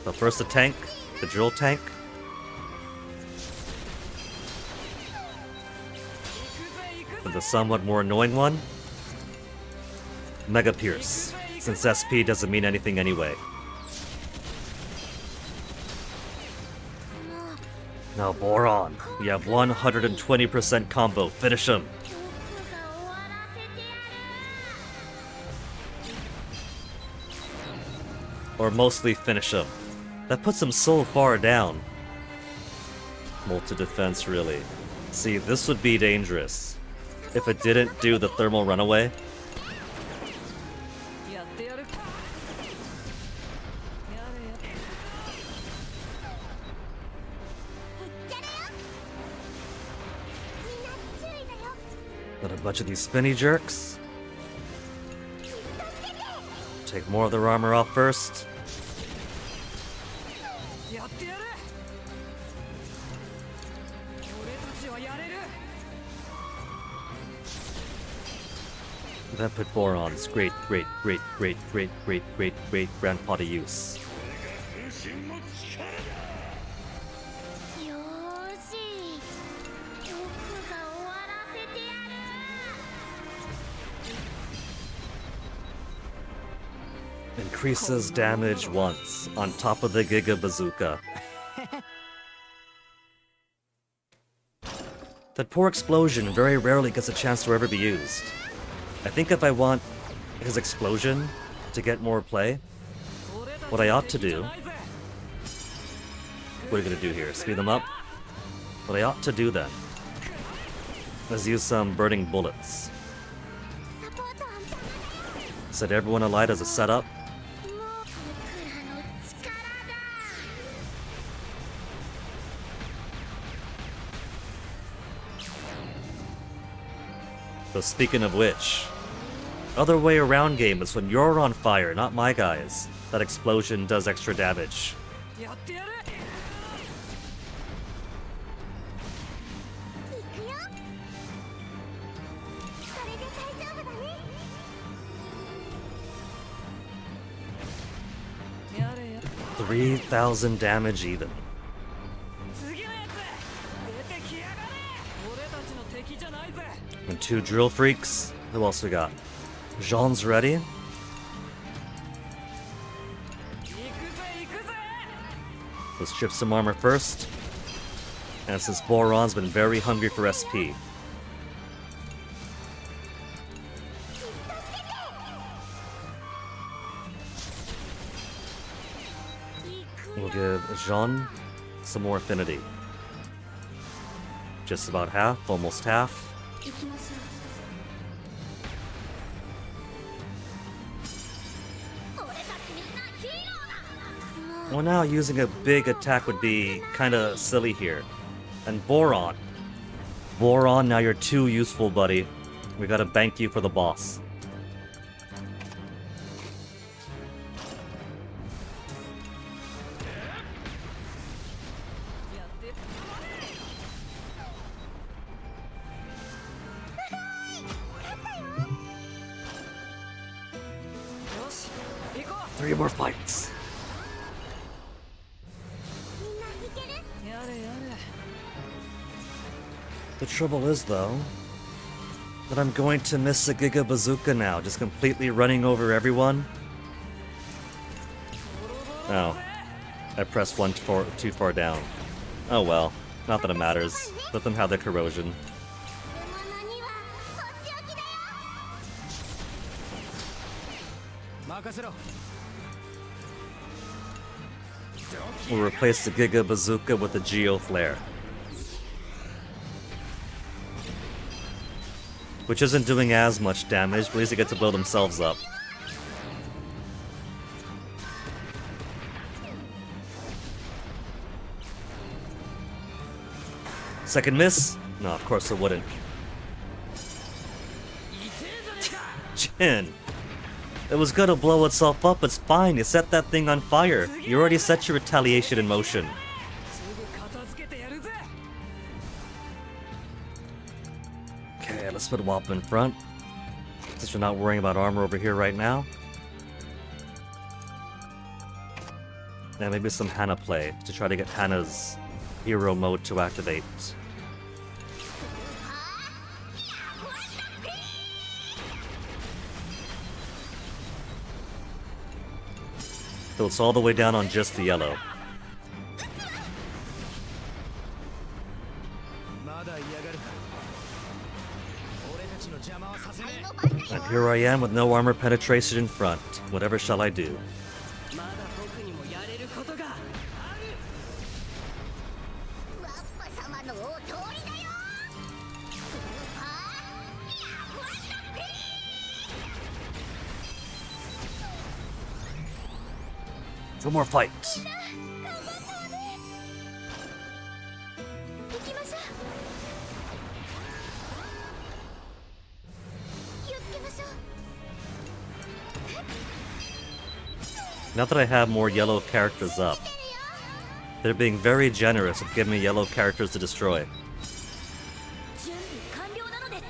So first the tank, the drill tank. And the somewhat more annoying one, Mega Pierce, since SP doesn't mean anything anyway. Now Boron, you have 120% combo, finish him. Or mostly finish him. That puts him so far down. Multi-defense, really. See, this would be dangerous. If it didn't do the thermal runaway. Got a bunch of these spinny jerks. Take more of their armor off first. Then put Boron's great grandpa to use. よーし僕が終わらせてやる Increases damage once on top of the Giga Bazooka. That poor explosion very rarely gets a chance to ever be used. I think if I want his explosion to get more play, what I ought to do... What are you gonna do here? Speed them up? What I ought to do then is use some burning bullets. Set everyone alight as a setup. So speaking of which, other way around game is when you're on fire, not my guys. That explosion does extra damage. $3,000 damage even. And 2 drill freaks. Who else we got? Jean's ready. Let's strip some armor first. And since Boron's been very hungry for SP. We'll give Jean some more affinity. Just about half, almost half. Well, now using a big attack would be kinda silly here. And Boron. Boron, now you're too useful, buddy. We gotta bank you for the boss. Three more fights. The trouble is, though, that I'm going to miss the Giga Bazooka now, just completely running over everyone. Oh, I pressed one too far down. Oh well, not that it matters. Let them have their corrosion. We'll replace the Giga Bazooka with the Geo Flare. Which isn't doing as much damage, but at least they get to blow themselves up. Second miss? No, of course it wouldn't. Jin! It was gonna blow itself up, it's fine, you set that thing on fire. You already set your retaliation in motion. Okay, let's put WAP in front, since we're not worrying about armor over here right now. And maybe some Hana play to try to get Hana's hero mode to activate. So it's all the way down on just the yellow. And here I am with no armor penetration in front. Whatever shall I do? まだ僕にもやれることがある。ワッパ様のお通りだよ。スーパーワンダフリー。 Two more fights. 行きましょう。気をつけましょう。 Now that I have more yellow characters up, they're being very generous with giving me yellow characters to destroy. 準備完了なのです。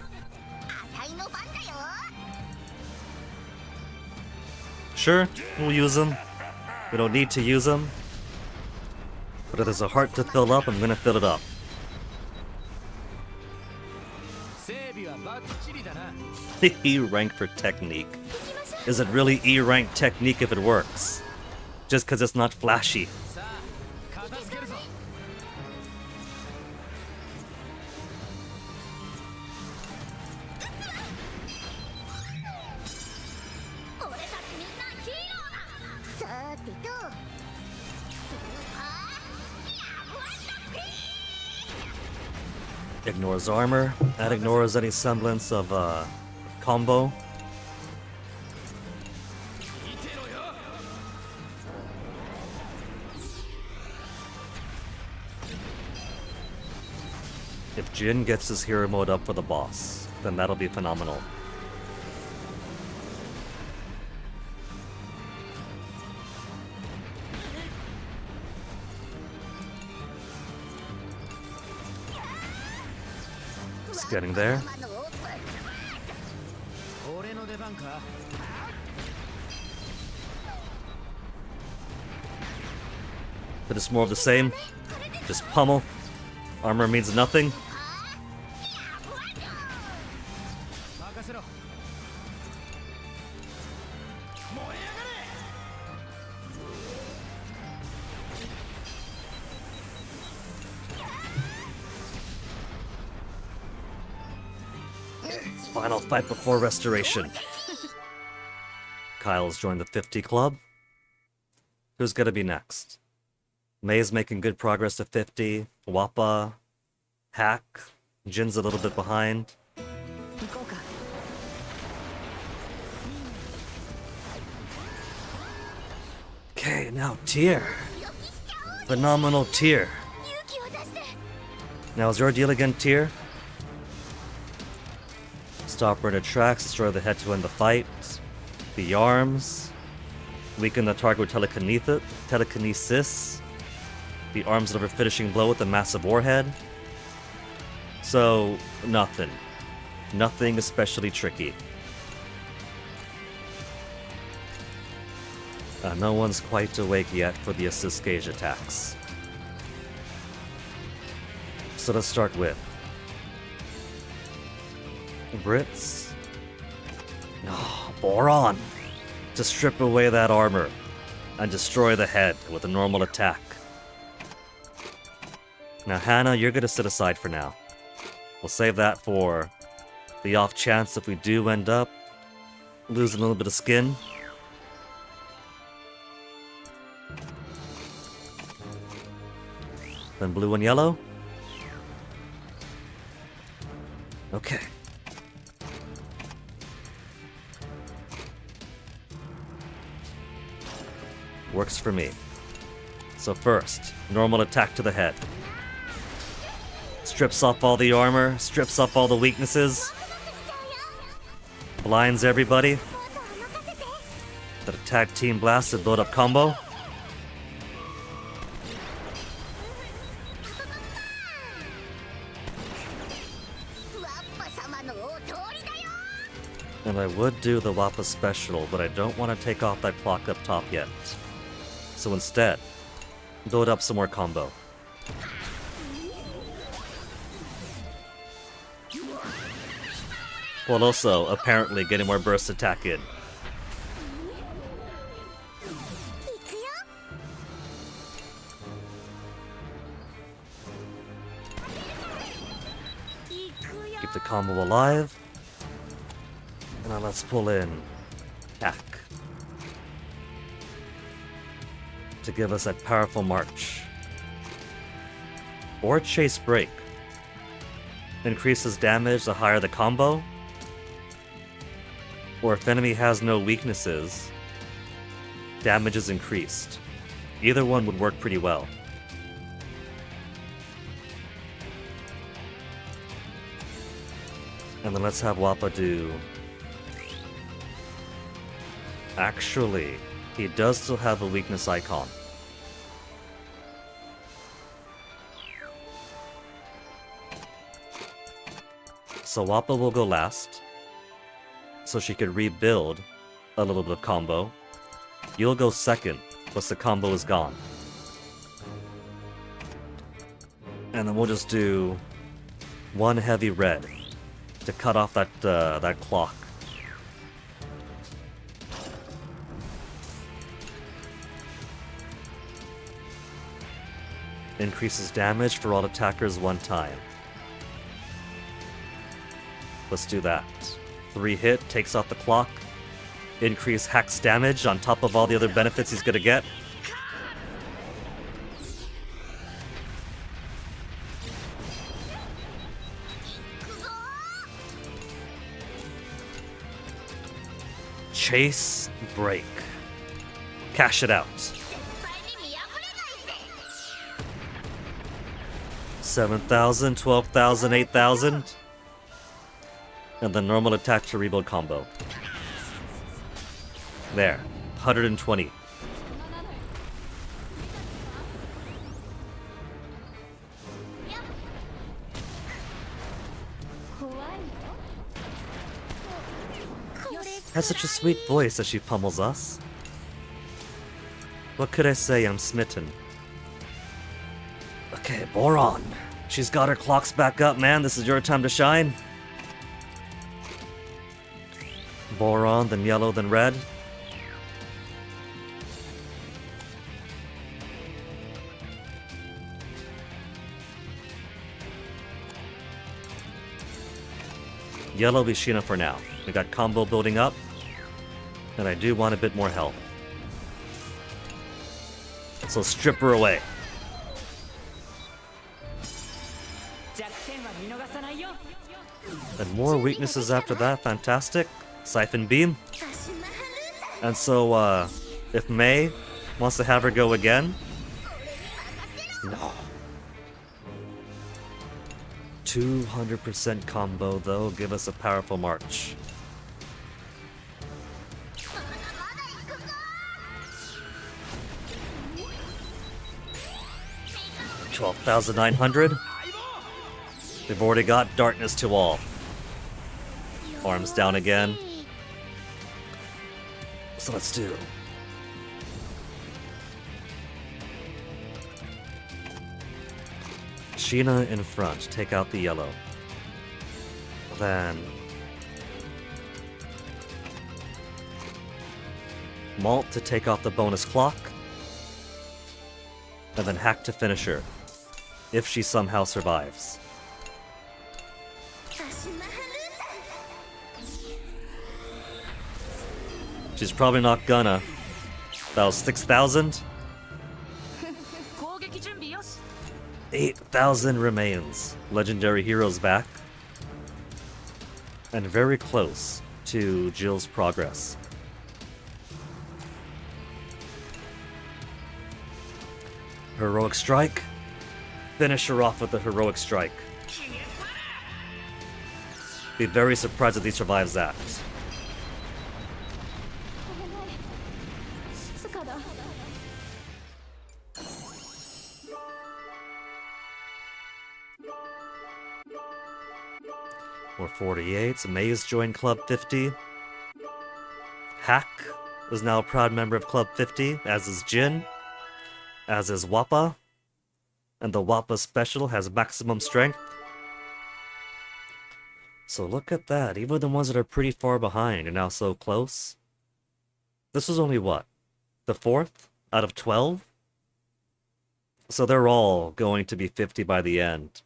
あたいの番だよ。 Sure, we'll use them. We don't need to use them. But if there's a heart to fill up, I'm gonna fill it up. 整備はバッチリだな。 E rank for technique. Is it really E rank technique if it works? Just because it's not flashy. さあ片付けるぞ。俺たちみんなヒーローだ。さーてと、スーパーワンダフリー。 Ignores armor. That ignores any semblance of combo. 見てろよ。 If Jin gets his hero mode up for the boss, then that'll be phenomenal. Just getting there. 俺の出番か。 But it's more of the same. Just pummel. Armor means nothing. 任せろ。燃え上がれ。 Final fight before restoration. Kyle's joined the 50 club. Who's gonna be next? May's making good progress to 50. Wappa. Hack. Jin's a little bit behind. 行こうか。 Okay, now tier. Phenomenal tier. 勇気を出して。 Now is your deal again, tier? Stop her in her tracks, destroy the head to end the fight. The arms. Weaken the target with telekinesis. The arms deliver finishing blow with a massive warhead. So, nothing. Nothing especially tricky. No one's quite awake yet for the assist gauge attacks. So let's start with Brits. Oh, Boron! To strip away that armor and destroy the head with a normal attack. Now, Hannah, you're gonna sit aside for now. We'll save that for the off chance if we do end up losing a little bit of skin. Then blue and yellow. Okay. Works for me. So first, normal attack to the head. Strips off all the armor, strips off all the weaknesses. Blinds everybody. That attack team blast and build up combo. And I would do the Wappa special, but I don't want to take off that clock up top yet. So instead, build up some more combo. While also, apparently, getting more burst attack in. Keep the combo alive. And now let's pull in Hack to give us that powerful march. Or Chase Break. Increases damage the higher the combo. Or if enemy has no weaknesses, damage is increased. Either one would work pretty well. And then let's have Wappa do... Actually, he does still have a weakness icon. So Wappa will go last, so she could rebuild a little bit of combo. You'll go second, once the combo is gone. And then we'll just do one heavy red to cut off that clock. Increases damage for all attackers one time. Let's do that. 3 hit, takes off the clock. Increase Hack's damage on top of all the other benefits he's gonna get. Chase Break. Cash it out. 7,000, 12,000, 8,000. And the normal attack to rebuild combo. There. 120. Has such a sweet voice as she pummels us. What could I say? I'm smitten. Okay, Boron. She's got her clocks back up, man. This is your time to shine. Boron, then yellow, then red. Yellow Vishina for now. We got combo building up. And I do want a bit more help. So strip her away. And more weaknesses after that, fantastic. Siphon Beam. And so, if Mei wants to have her go again... No. 200% combo, though, give us a powerful march. 12,900. They've already got Darkness to All. Arms down again. So let's do... Sheena in front, take out the yellow. Then... Malt to take off the bonus clock. And then Hack to finish her, if she somehow survives. She's probably not gonna. That was 6,000. 8,000 remains. Legendary heroes back. And very close to Jill's progress. Heroic Strike. Finish her off with the Heroic Strike. Be very surprised if he survives that. We're 48. May's joined Club 50. Hack is now a proud member of Club 50, as is Jin. as is Wappa, and the Wappa special has maximum strength. So look at that, even the ones that are pretty far behind are now so close. This was only what? The 4th out of 12? So they're all going to be 50 by the end.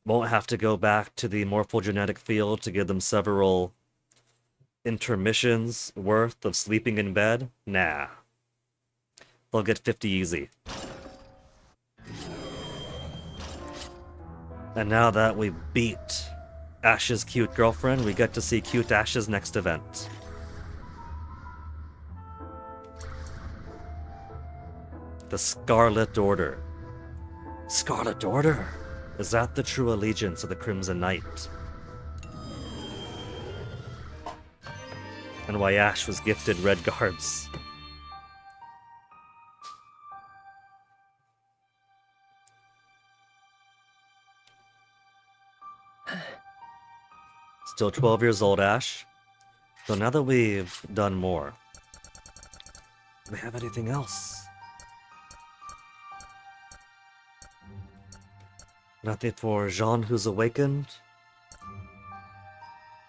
Won't have to go back to the morphogenetic field to give them several intermissions worth of sleeping in bed. Nah. They'll get 50 easy. And now that we beat Ash's cute girlfriend, we get to see cute Ash's next event. The Scarlet Order. Scarlet Order? Is that the true allegiance of the Crimson Knight? And why Ash was gifted red garbs. Still 12 years old, Ash. So now that we've done more, do we have anything else? Nothing for Jean who's awakened.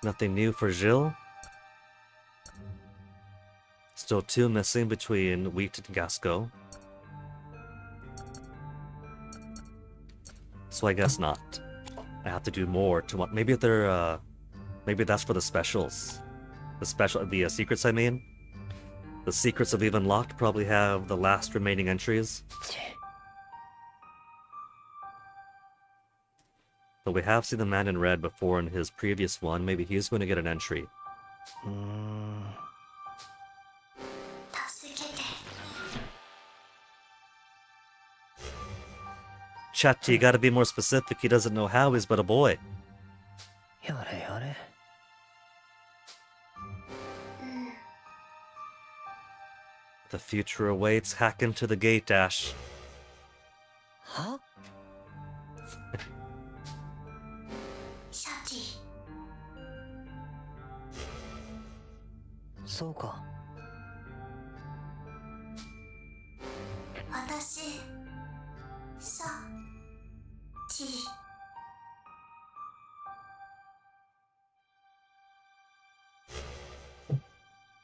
Nothing new for Gilles. Still 2 missing between Wheat and Gasco. So I guess not. I have to do more to what? Maybe they're maybe that's for the specials. The secrets, I mean. The secrets of Even Locked probably have the last remaining entries. But we have seen the man in red before in his previous one. Maybe he's going to get an entry. Chatty, you gotta be more specific. He doesn't know how, he's but a boy. The future awaits. Hack into the gate, Ash. Huh? シャチそうか。私シャチ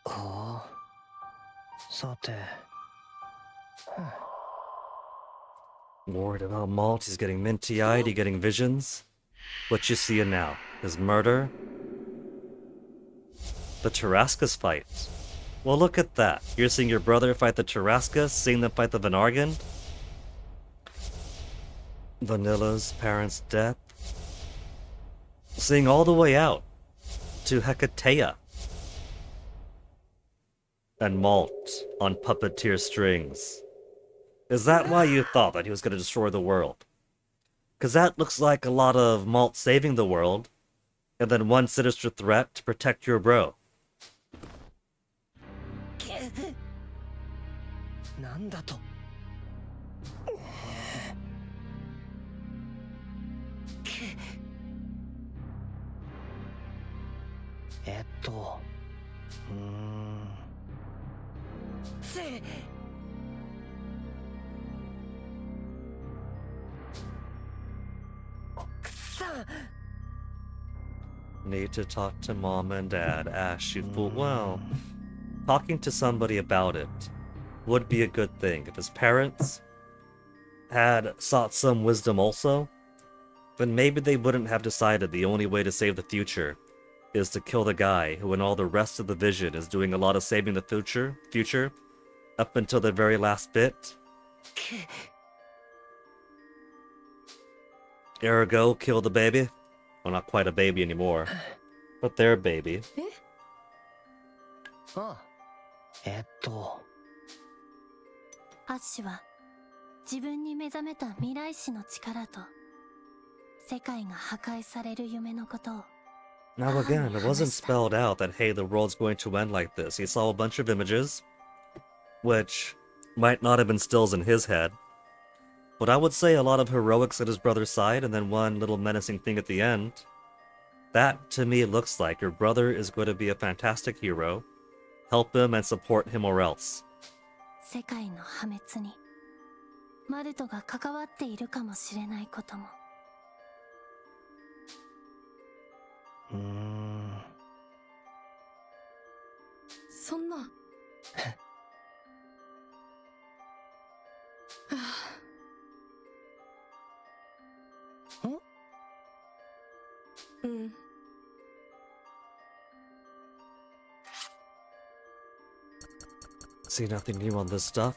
はあ。さて。Worried about Malt, he's getting minty-eyed, he's getting visions. What you seeing now? His murder? The Tarascus fight. Well, look at that. You're seeing your brother fight the Tarascus, seeing them fight the Venargan. Vanilla's parents' death. Seeing all the way out to Hecatea. And Malt on puppeteer strings. Is that why you thought that he was going to destroy the world? Because that looks like a lot of Malt saving the world, and then one sinister threat to protect your bro. なんだと。せ Need to talk to mom and dad. Ash, you fool. Well, talking to somebody about it would be a good thing. If his parents had sought some wisdom also, then maybe they wouldn't have decided the only way to save the future is to kill the guy who in all the rest of the vision is doing a lot of saving the future up until the very last bit. Ergo, kill the baby. Well, not quite a baby anymore, but their baby. あアッシュは自分に目覚めた未来史の力と世界が破壊される夢のことを Now again, it wasn't spelled out that, hey, the world's going to end like this. He saw a bunch of images, which might not have been stills in his head, but I would say a lot of heroics at his brother's side, and then one little menacing thing at the end. That, to me, looks like your brother is going to be a fantastic hero. Help him and support him or else. 世界の破滅にマルトが関わっているかもしれないことも。そんなはあうん。See nothing new on this stuff?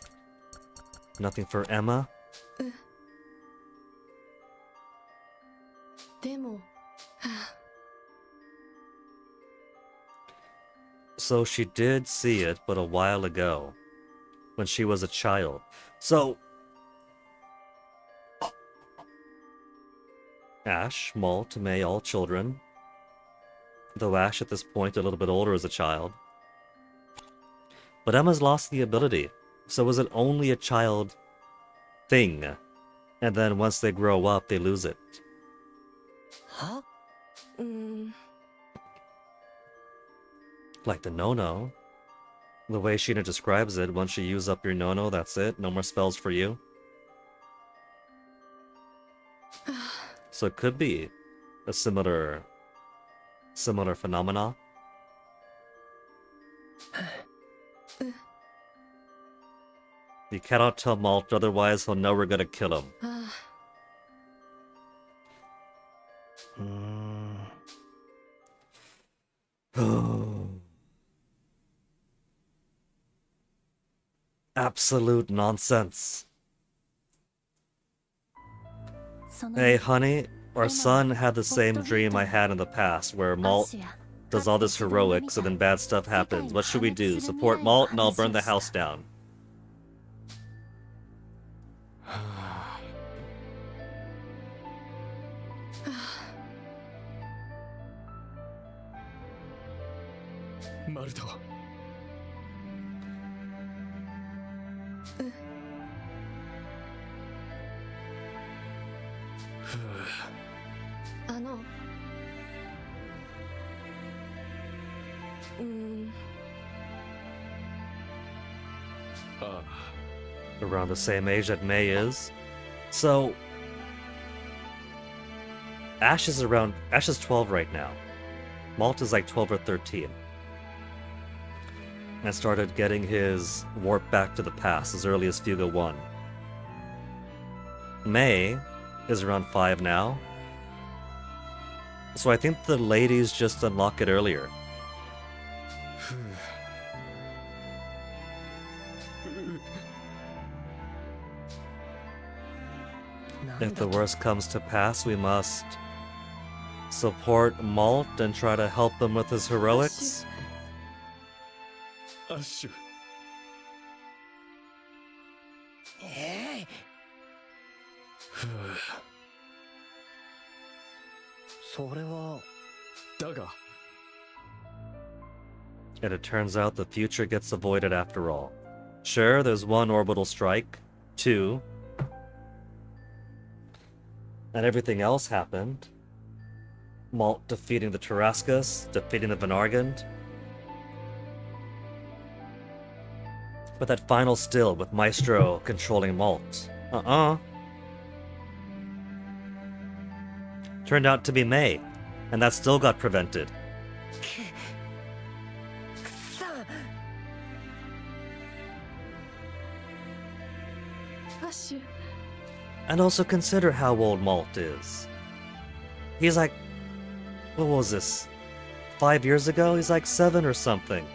Nothing for Emma? でも、はあ、 So she did see it, but a while ago, when she was a child. So Ash, Malt, May, all children. Though Ash at this point a little bit older as a child. But Emma's lost the ability. So is it only a child thing? And then once they grow up, they lose it? Huh? Like the no-no. The way Sheena describes it, once you use up your no-no, that's it. No more spells for you. So it could be a similar phenomena. You cannot tell Malt, otherwise he'll know we're gonna kill him. Absolute nonsense. Hey, honey, our son had the same dream I had in the past, where Malt does all this heroics and then bad stuff happens. What should we do? Support Malt and I'll burn the house down. Maruto. ああ Around the same age that May is. So Ash is 12 right now. Malt is like 12 or 13. And started getting his warp back to the past as early as Fuga 1. May is around 5 now. So I think the ladies just unlock it earlier. If the worst comes to pass, we must support Malt and try to help him with his heroics. アッシュそれはだが And it turns out the future gets avoided after all. Sure, there's one orbital strike, 2, and everything else happened. Malt defeating the Tarascus, defeating the Venargand. But that final still with Maestro controlling Malt. Turned out to be May, and that still got prevented. And also consider how old Malt is. He's like, what was this? 5 years ago? He's like 7 or something.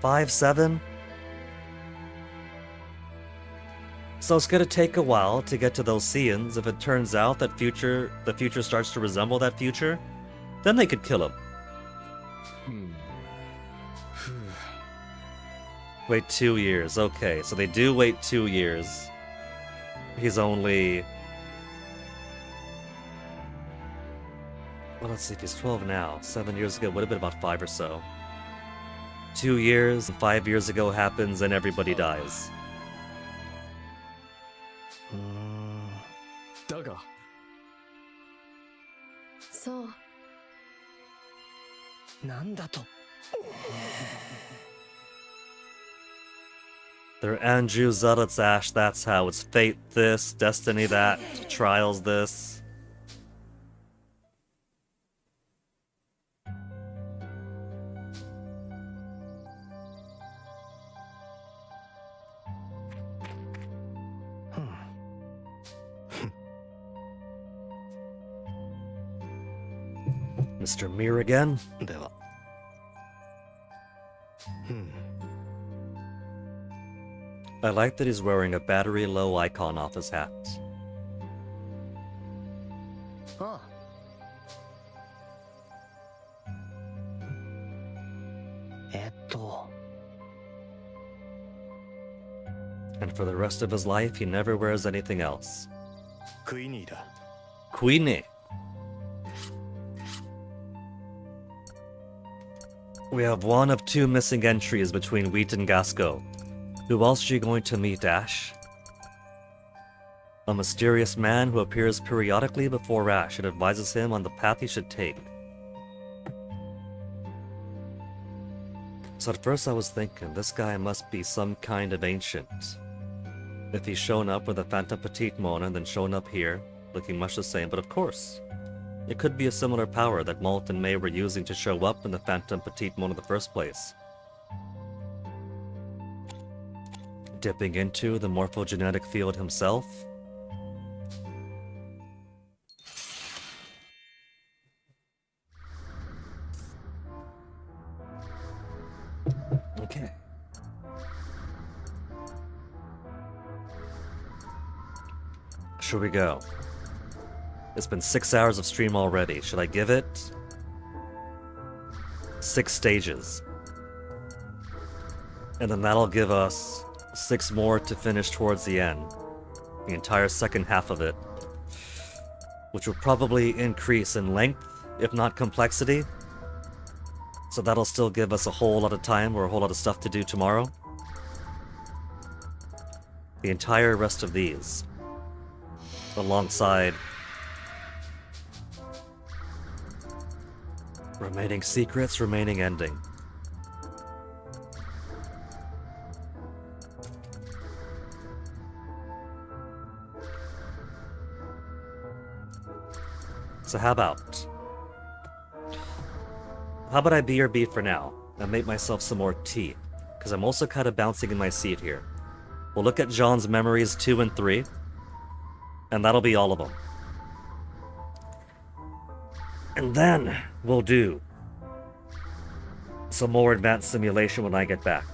5, 7? So it's gonna take a while to get to those Seans. If it turns out that the future starts to resemble that future, then they could kill him. Wait 2 years. Okay, so they do wait 2 years. He's only... Well, let's see, if he's 12 now. 7 years ago would have been about 5 or so. 2 years, 5 years ago happens, and everybody dies. だがなんだと They're Andrew Zudit's Ash, that's how. It's fate this, destiny that, trials this. Mr. Mir again? では。I like that he's wearing a battery low icon off his hat. ああ。And for the rest of his life, he never wears anything else. クイニーだ。 Queenie. We have one of two missing entries between Wheat and Gasco. Who else are you going to meet, Ash? A mysterious man who appears periodically before Ash and advises him on the path he should take. So at first I was thinking, this guy must be some kind of ancient. If he's shown up with a Phantom Petite Mona and then shown up here, looking much the same, but of course, it could be a similar power that Malt and May were using to show up in the Phantom Petite Mona in the first place. Dipping into the morphogenetic field himself. Okay. Should we go? It's been 6 hours of stream already. Should I give it 6 stages? And then that'll give us 6 more to finish towards the end. The entire second half of it. Which will probably increase in length, if not complexity. So that'll still give us a whole lot of time or a whole lot of stuff to do tomorrow. The entire rest of these. Alongside remaining secrets, remaining ending. So how about I BRB for now and make myself some more tea? Because I'm also kind of bouncing in my seat here. We'll look at John's memories 2 and 3. And that'll be all of them. And then we'll do some more advanced simulation when I get back.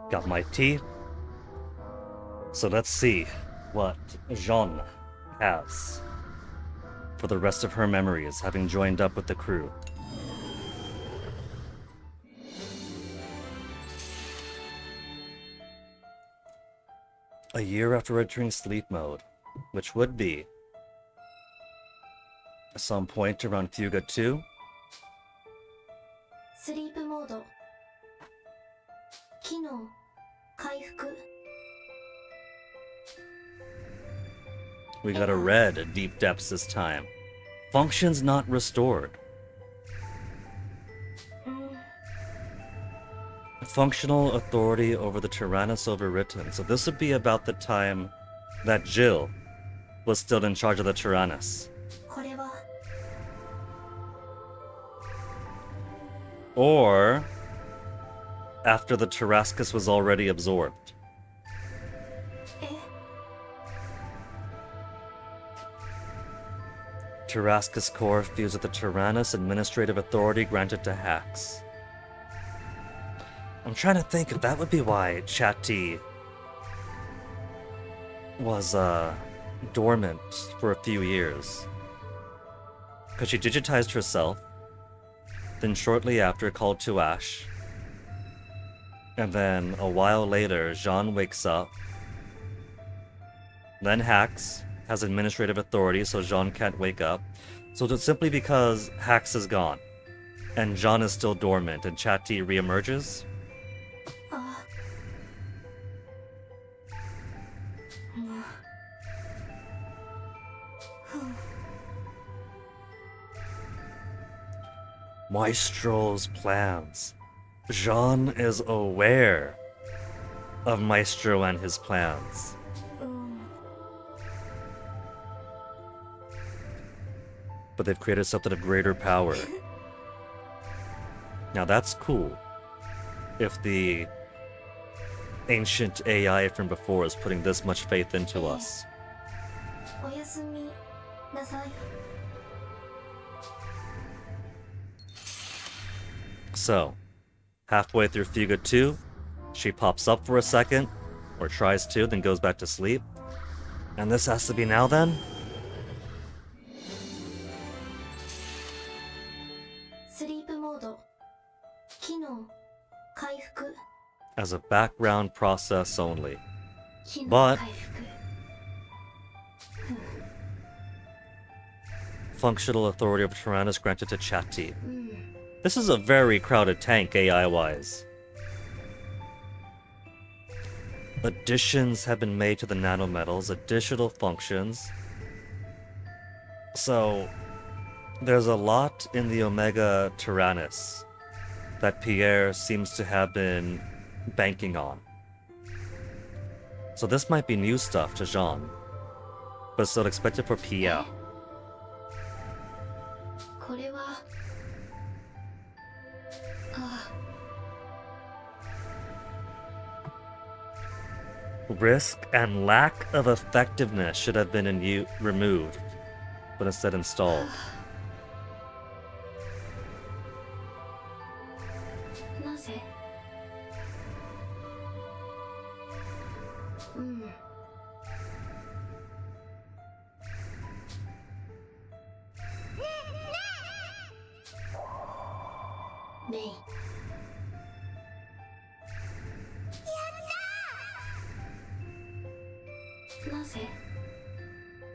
Got my tea. So let's see what Jean has for the rest of her memories, having joined up with the crew. A year after entering sleep mode, which would be some point around Fuga 2. スリープモード機能回復 We got a red at deep depths this time. Functions not restored. Functional authority over the Tyrannus overwritten. So this would be about the time that Jill was still in charge of the Tyrannus. これは Or after the Tarascus was already absorbed. え Tarascus core fused with the Tyrannus administrative authority granted to Hax. I'm trying to think if that would be why Chatty was dormant for a few years. Because she digitized herself, then shortly after called to Ash, and then a while later Jean wakes up, then Hax has administrative authority so Jean can't wake up, so it's simply because Hax is gone, and Jean is still dormant and Chatty reemerges? あもうふう Maestro's plans. Jean is aware of Maestro and his plans. うん But they've created something of greater power. Now that's cool. If the ancient AI from before is putting this much faith into us. おやすみなさい So, halfway through Fuga 2, she pops up for a second, or tries to, then goes back to sleep. And this has to be now then? スリープモード機能回復 As a background process only. 機能 But- 回復 Functional authority of Tyrannus granted to Chatty. うん This is a very crowded tank AI-wise. Additions have been made to the nanometals, additional functions. So, there's a lot in the Omega Tyrannus that Pierre seems to have been banking on. So this might be new stuff to Jean, but still expected for Pierre. これはあ Risk and lack of effectiveness should have been removed, but instead installed. なぜうんメイなぜ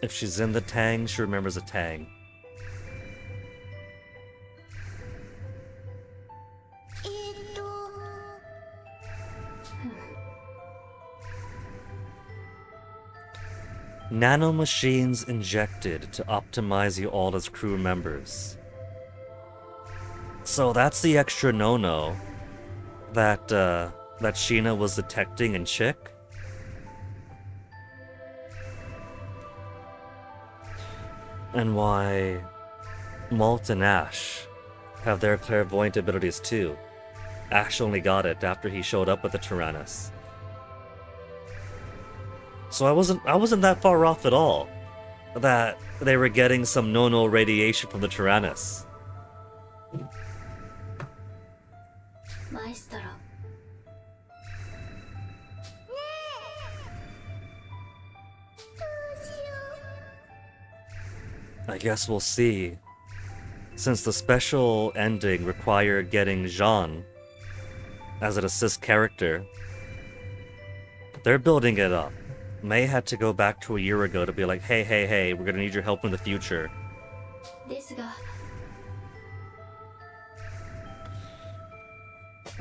If she's in the Tang, she remembers a Tang. 'Nanomachines injected to optimize you all as crew members. So that's the extra no-no that that Sheena was detecting in Chick. And why Malt and Ash have their clairvoyant abilities too. Ash only got it after he showed up with the Tyrannus. So I wasn't that far off at all that they were getting some no-no radiation from the Tyrannus. マエストロ I guess we'll see. Since the special ending required getting Jean as an assist character, they're building it up. May had to go back to a year ago to be like, hey, we're gonna need your help in the future. ですが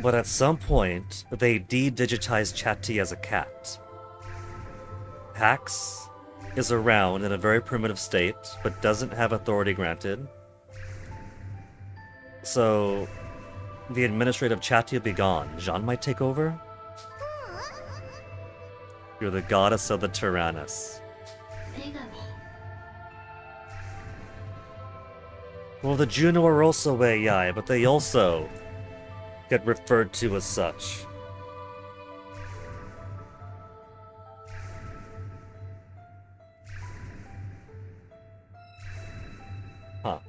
But at some point, they de-digitized Chatty as a cat. Hax is around in a very primitive state, but doesn't have authority granted. So, the administrative Chatty will be gone. Jean might take over? You're the goddess of the Tyrannus. 女神 Well, the Juno are also AI, but they also get referred to as such. Huh.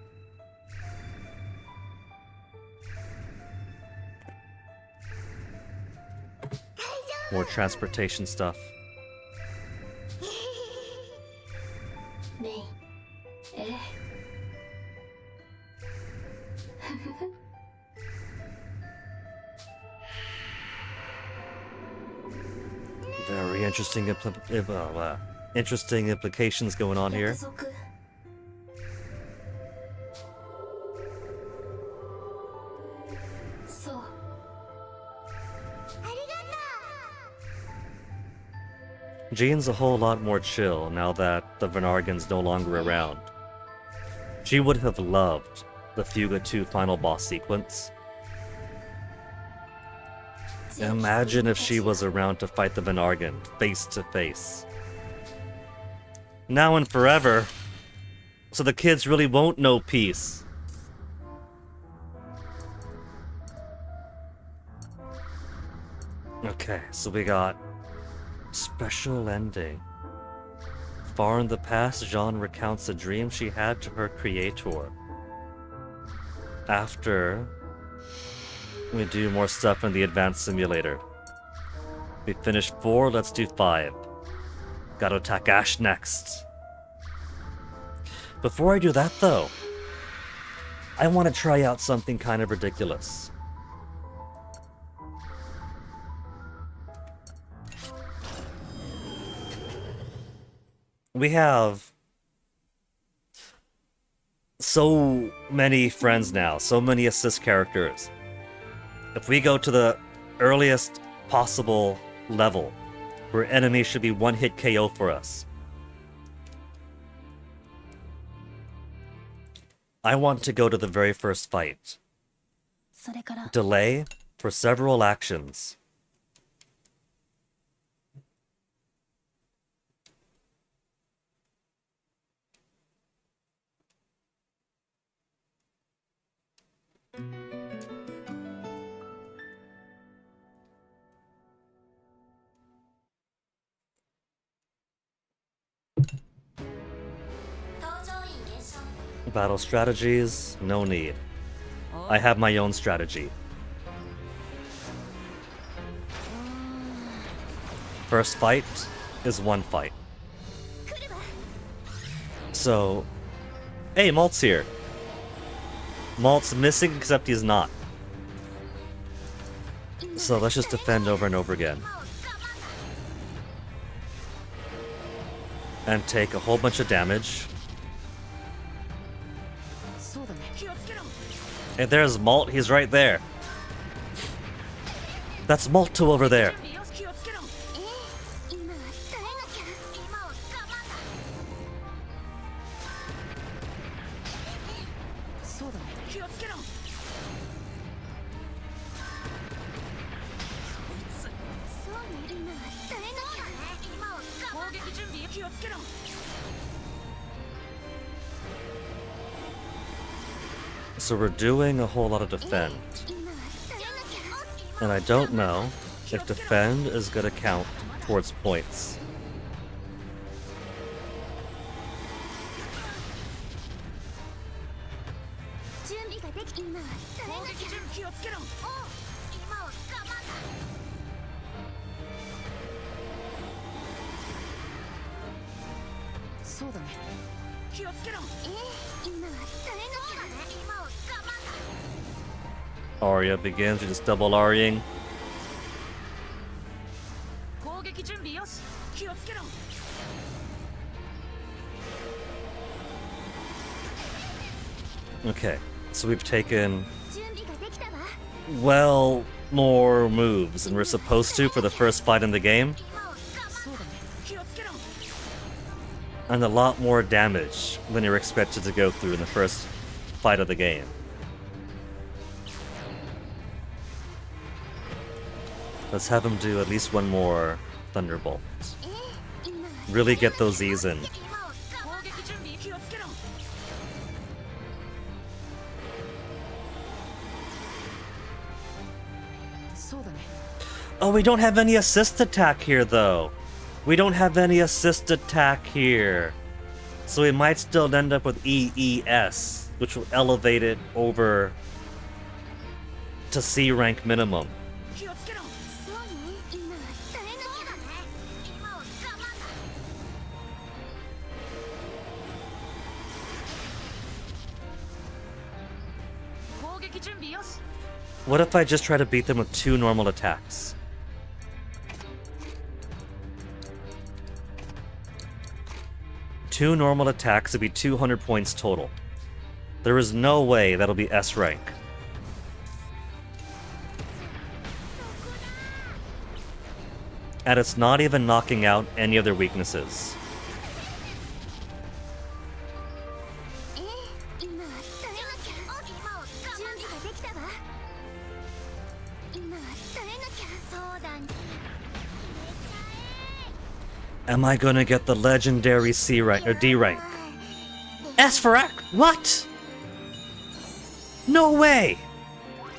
More transportation stuff. メイええ Very interesting interesting implications going on here. 約束 そう Jean's a whole lot more chill now that the Venargan's no longer around. She would have loved the Fuga 2 final boss sequence. Imagine if she was around to fight the Venargan face to face. Now and forever. So the kids really won't know peace. Okay, so we got special ending. Far in the past, Jean recounts a dream she had to her creator. After we do more stuff in the advanced simulator. We finished 4, let's do 5. Gotta attack Ash next. Before I do that though, I want to try out something kind of ridiculous. We have so many friends now, so many assist characters. If we go to the earliest possible level, where enemies should be one-hit KO for us, I want to go to the very first fight. それから Delay for several actions. Battle strategies, no need. I have my own strategy. First fight is one fight. So, hey, Malt's here. Malt's missing, except he's not. So let's just defend over and over again. And take a whole bunch of damage. And there's Malt, he's right there. That's Malto over there. So we're doing a whole lot of defend. And I don't know if defend is gonna count towards points. 気をつけろ。今は耐えなきゃ。今を我慢だ。 Aria begins, you're just double Ariing. 攻撃準備よし。気をつけろ。 Okay, so we've taken 準備ができたわ。 well more moves than we're supposed to for the first fight in the game, そうだね。気をつけろ。 and a lot more damage than you're expected to go through in the first fight of the game. Let's have him do at least one more Thunderbolt. Really get those E's in. 攻撃準備気をつけろ。 そうだね。 Oh, we don't have any assist attack here, though. We don't have any assist attack here. So we might still end up with EES, which will elevate it over to C rank minimum. 気をつけろ。そうね。今は耐えなきゃ。今を我慢だ。 攻撃準備よし。 What if I just try to beat them with 2 normal attacks? Two normal attacks would be 200 points total. There is no way that'll be S rank. And it's not even knocking out any of their weaknesses. 今は耐えなきゃ。今を準備ができたわ。今は耐えなきゃ。そうだね。 Am I gonna get the legendary C rank or D rank? S for X? What? No way!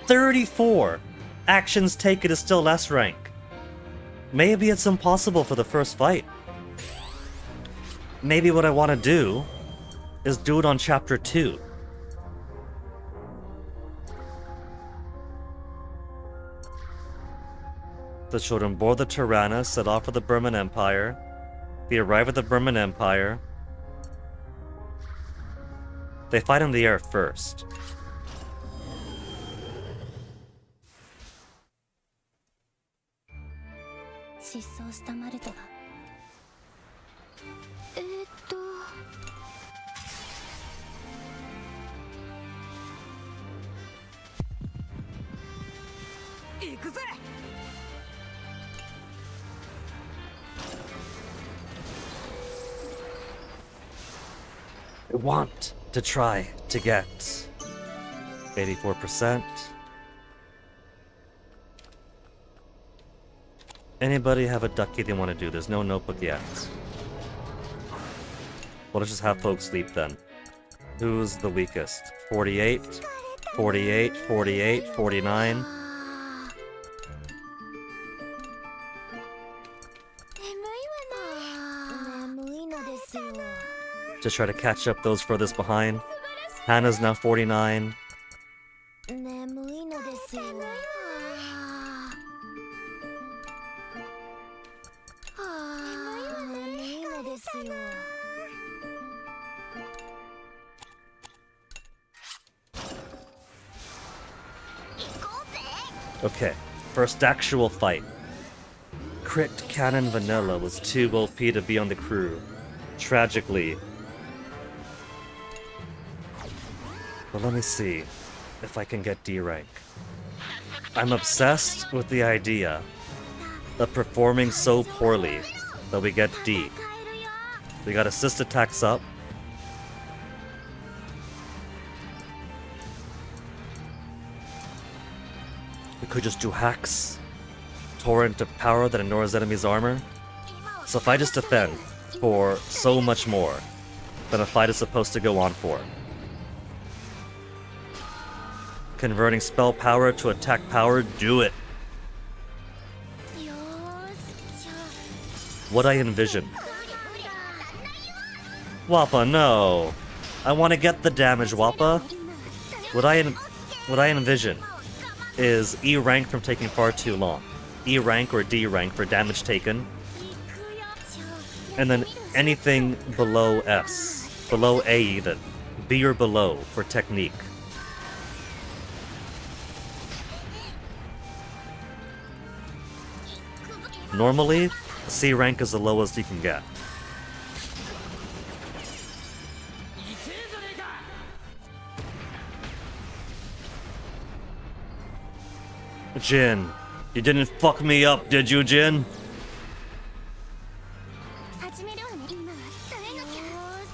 34. Actions taken is still S rank. Maybe it's impossible for the first fight. Maybe what I want to do is do it on chapter 2. The children board the Tirana, set off for the Burman Empire. They arrive at the Burman Empire. They fight in the air first. I want to try to get 84%. Anybody have a ducky they want to do? There's no notebook yet. Well, let's just have folks sleep then. Who's the weakest? 48, 48, 48, 49. Just try to catch up those furthest behind. Hannah's now 49. Okay, first actual fight. Crit Cannon Vanilla was too OP to be on the crew. Tragically. But let me see if I can get D rank. I'm obsessed with the idea of performing so poorly that we get D. We got assist attacks up. We could just do hacks. Torrent of power that ignores enemy's armor. So if I just defend for so much more than a fight is supposed to go on for. Converting spell power to attack power, do it. What I envision. Wappa, no. I want to get the damage, Wappa. What I envision is E rank from taking far too long. E rank or D rank for damage taken. And then anything below S Below A even. B or below for technique. Normally, C rank is the lowest you can get. Jin, you didn't fuck me up, did you, Jin?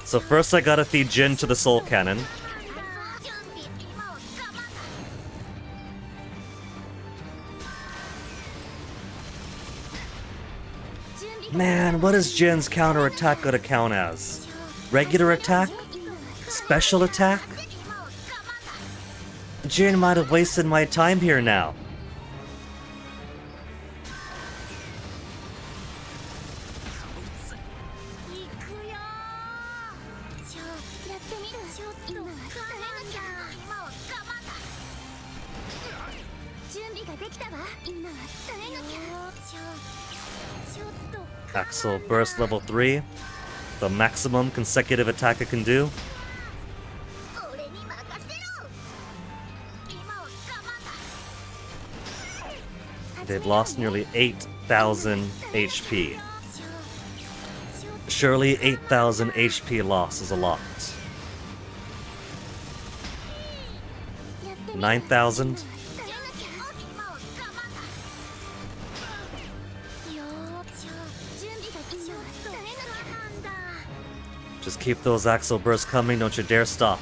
So first I gotta feed Jin to the Soul Cannon. Man, what is Jin's counter attack gonna count as? Regular attack? Special attack? Jin might have wasted my time here now. Axel Burst level 3. The maximum consecutive attack it can do. They've lost nearly 8,000 HP. Surely 8,000 HP loss is a lot. 9,000? Just keep those Axel bursts coming, don't you dare stop.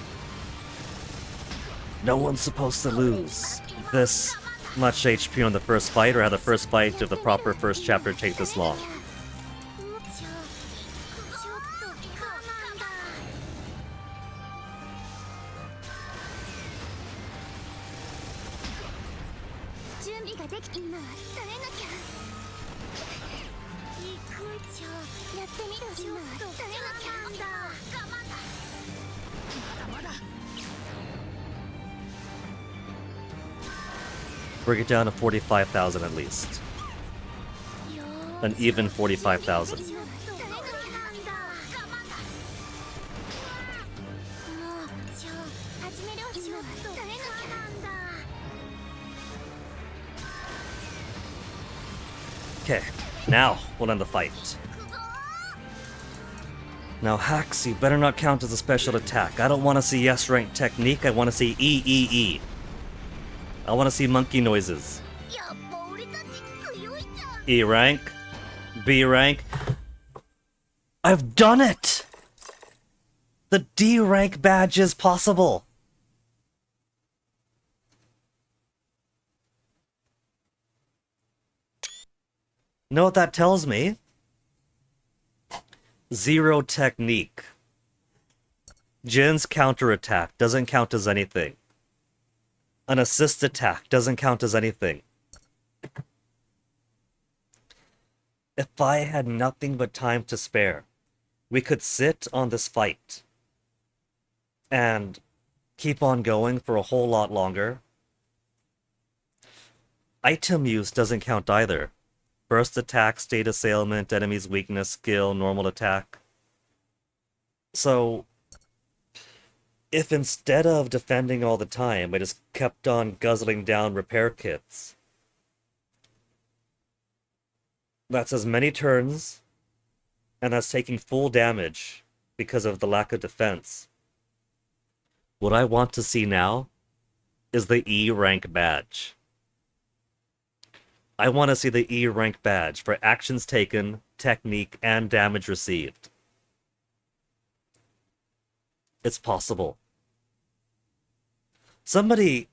No one's supposed to lose this much HP on the first fight, or have the first fight of the proper first chapter take this long. Bring it down to 45,000 at least. An even 45,000. Okay, now we'll end the fight. Now hacks, you better not count as a special attack. I don't want to see S rank technique, I want to see E. I want to see monkey noises. E rank. B rank. I've done it! The D rank badge is possible. Know what that tells me? Zero technique. Jin's counterattack doesn't count as anything. An assist attack doesn't count as anything. If I had nothing but time to spare, we could sit on this fight and keep on going for a whole lot longer. Item use doesn't count either. Burst attack, state assailment, enemy's weakness, skill, normal attack. So if instead of defending all the time, I just kept on guzzling down repair kits, that's as many turns, and that's taking full damage because of the lack of defense. What I want to see now is the E rank badge. I want to see the E rank badge for actions taken, technique, and damage received. It's possible. Somebody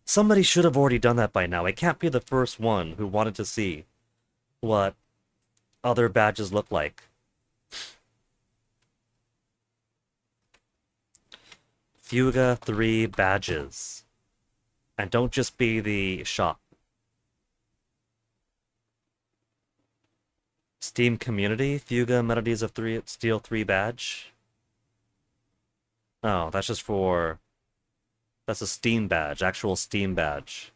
should have already done that by now. I can't be the first one who wanted to see what other badges look like. Fuga 3 badges. And don't just be the shop. Steam Community, Fuga Melodies of Steel 3 badge. Oh, that's just for... That's a Steam badge, actual Steam badge.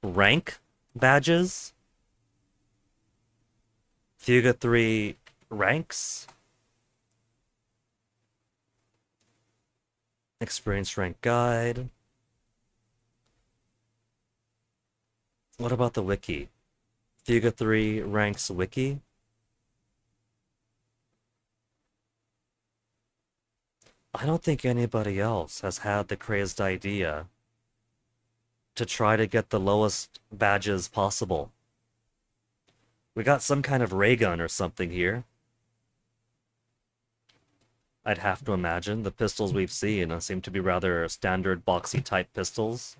Rank badges? Fuga 3 ranks? Experience rank guide. What about the wiki? Fuga 3 ranks wiki? I don't think anybody else has had the crazed idea to try to get the lowest badges possible. We got some kind of ray gun or something here. I'd have to imagine. The pistols we've seen seem to be rather standard boxy type pistols.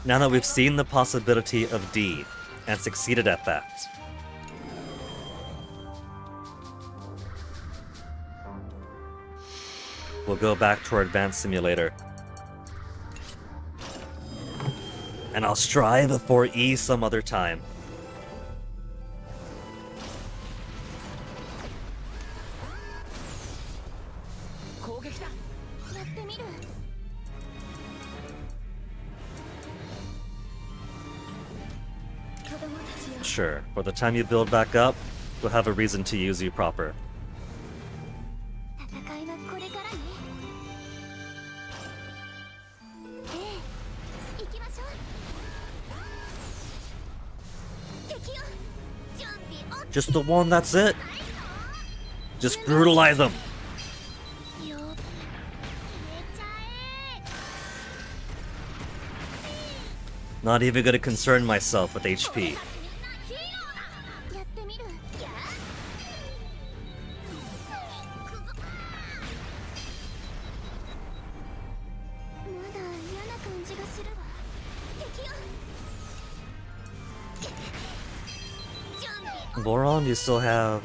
Now that we've seen the possibility of D and succeeded at that, we'll go back to our advanced simulator. And I'll strive for E some other time. Sure, by the time you build back up, we'll have a reason to use you proper. Just the one, that's it. Just brutalize them. Not even gonna concern myself with HP. Boron, you still have,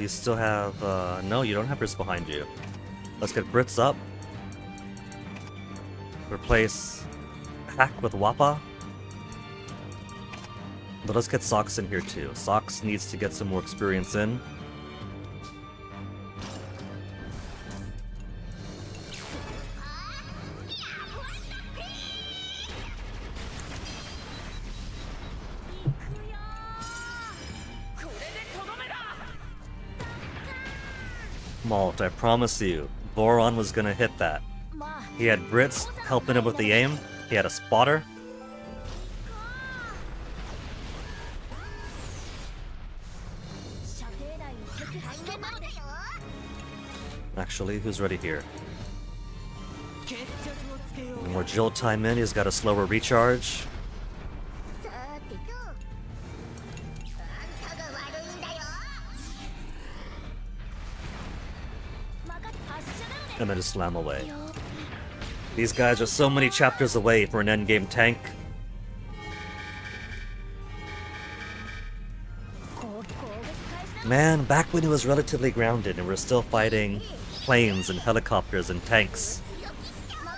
no, you don't have Brits behind you. Let's get Brits up. Replace Hack with Wappa. But let's get Socks in here too. Socks needs to get some more experience in. Malt, I promise you, Boron was gonna hit that. He had Brits helping him with the aim. He had a spotter. Actually, who's ready here? More Jill time in, he's got a slower recharge. And then just slam away. These guys are so many chapters away for an endgame tank. Man, back when he was relatively grounded and we're still fighting planes and helicopters and tanks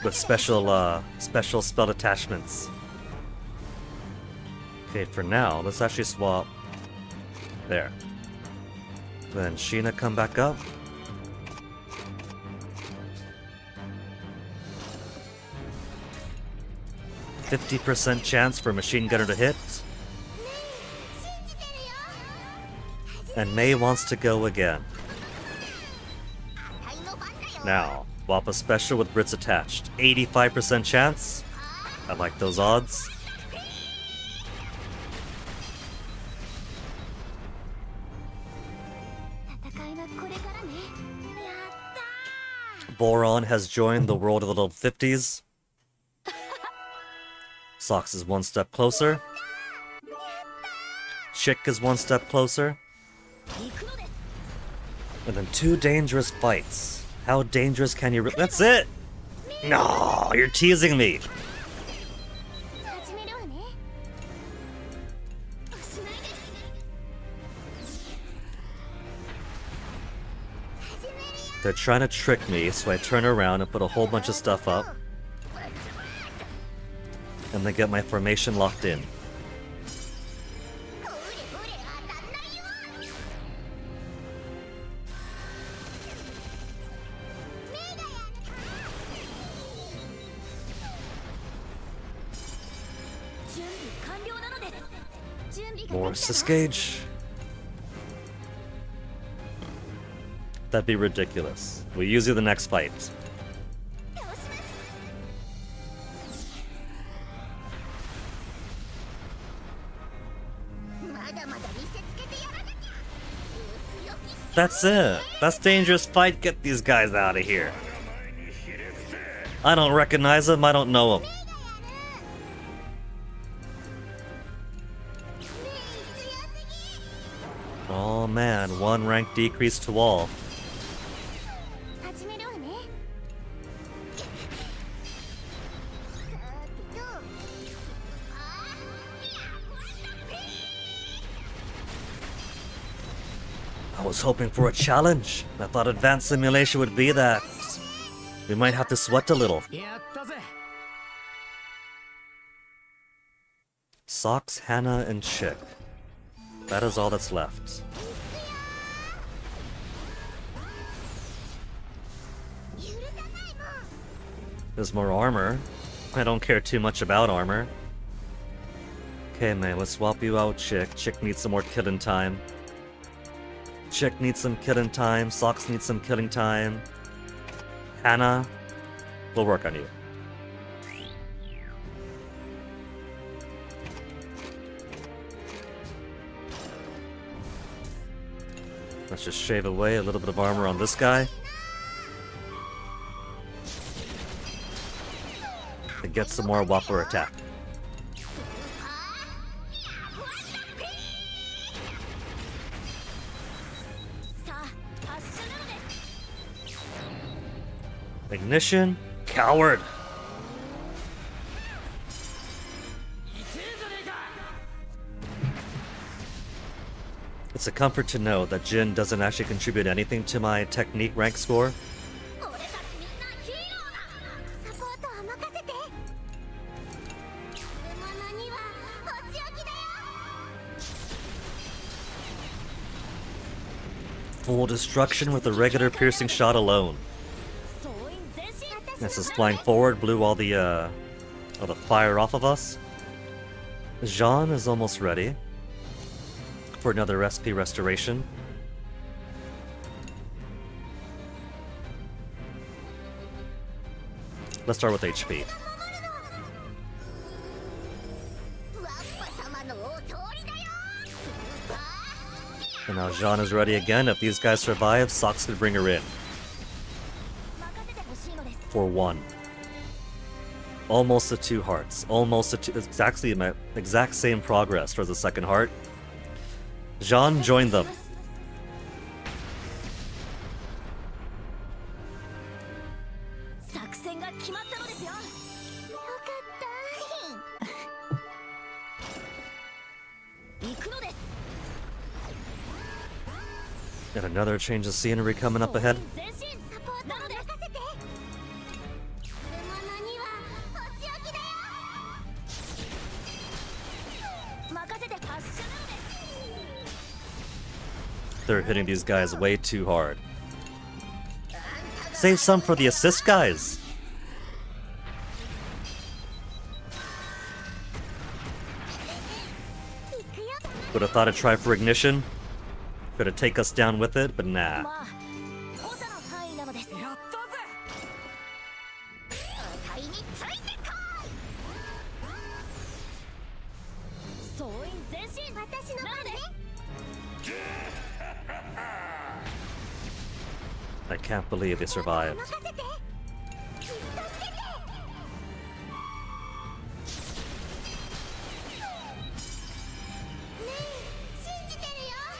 with special spell attachments. Okay, for now, let's actually swap. There. Then Sheena come back up. 50% chance for Machine Gunner to hit. And May wants to go again. Now, Wappa Special with Brits attached. 85% chance. I like those odds. Boron has joined the world of the little 50s. Socks is one step closer. Chick is one step closer. And then two dangerous fights. How dangerous can you That's it! No, you're teasing me. They're trying to trick me, so I turn around and put a whole bunch of stuff up. And then get my formation locked in. More Gauge. That'd be ridiculous. We'll use you the next fight. That's it. That's dangerous fight. Get these guys out of here. I don't recognize them. I don't know them. Oh man, 1 rank decrease to all. I was hoping for a challenge. I thought advanced simulation would be that. We might have to sweat a little. Socks, Hannah, and Chick. That is all that's left. There's more armor. I don't care too much about armor. Okay, man, let's swap you out, Chick. Chick needs some more killing time. Chick needs some killing time. Socks needs some killing time. Hannah, we'll work on you. Let's just shave away a little bit of armor on this guy. And get some more Whopper attack. Ignition? Coward! It's a comfort to know that Jin doesn't actually contribute anything to my technique rank score. Full destruction with a regular piercing shot alone. This is flying forward, blew all the fire off of us. Jean is almost ready for another SP restoration. Let's start with HP. And now Jean is ready again. If these guys survive, Socks could bring her in. For 1. Almost to 2 hearts. Almost to 2. It's actually my exact same progress towards the second heart. Jean joined them. And another change of scenery coming up ahead. They're hitting these guys way too hard. Save some for the assist guys. Would have thought I'd try for ignition. Could have take us down with it, but nah. I can't believe they survived.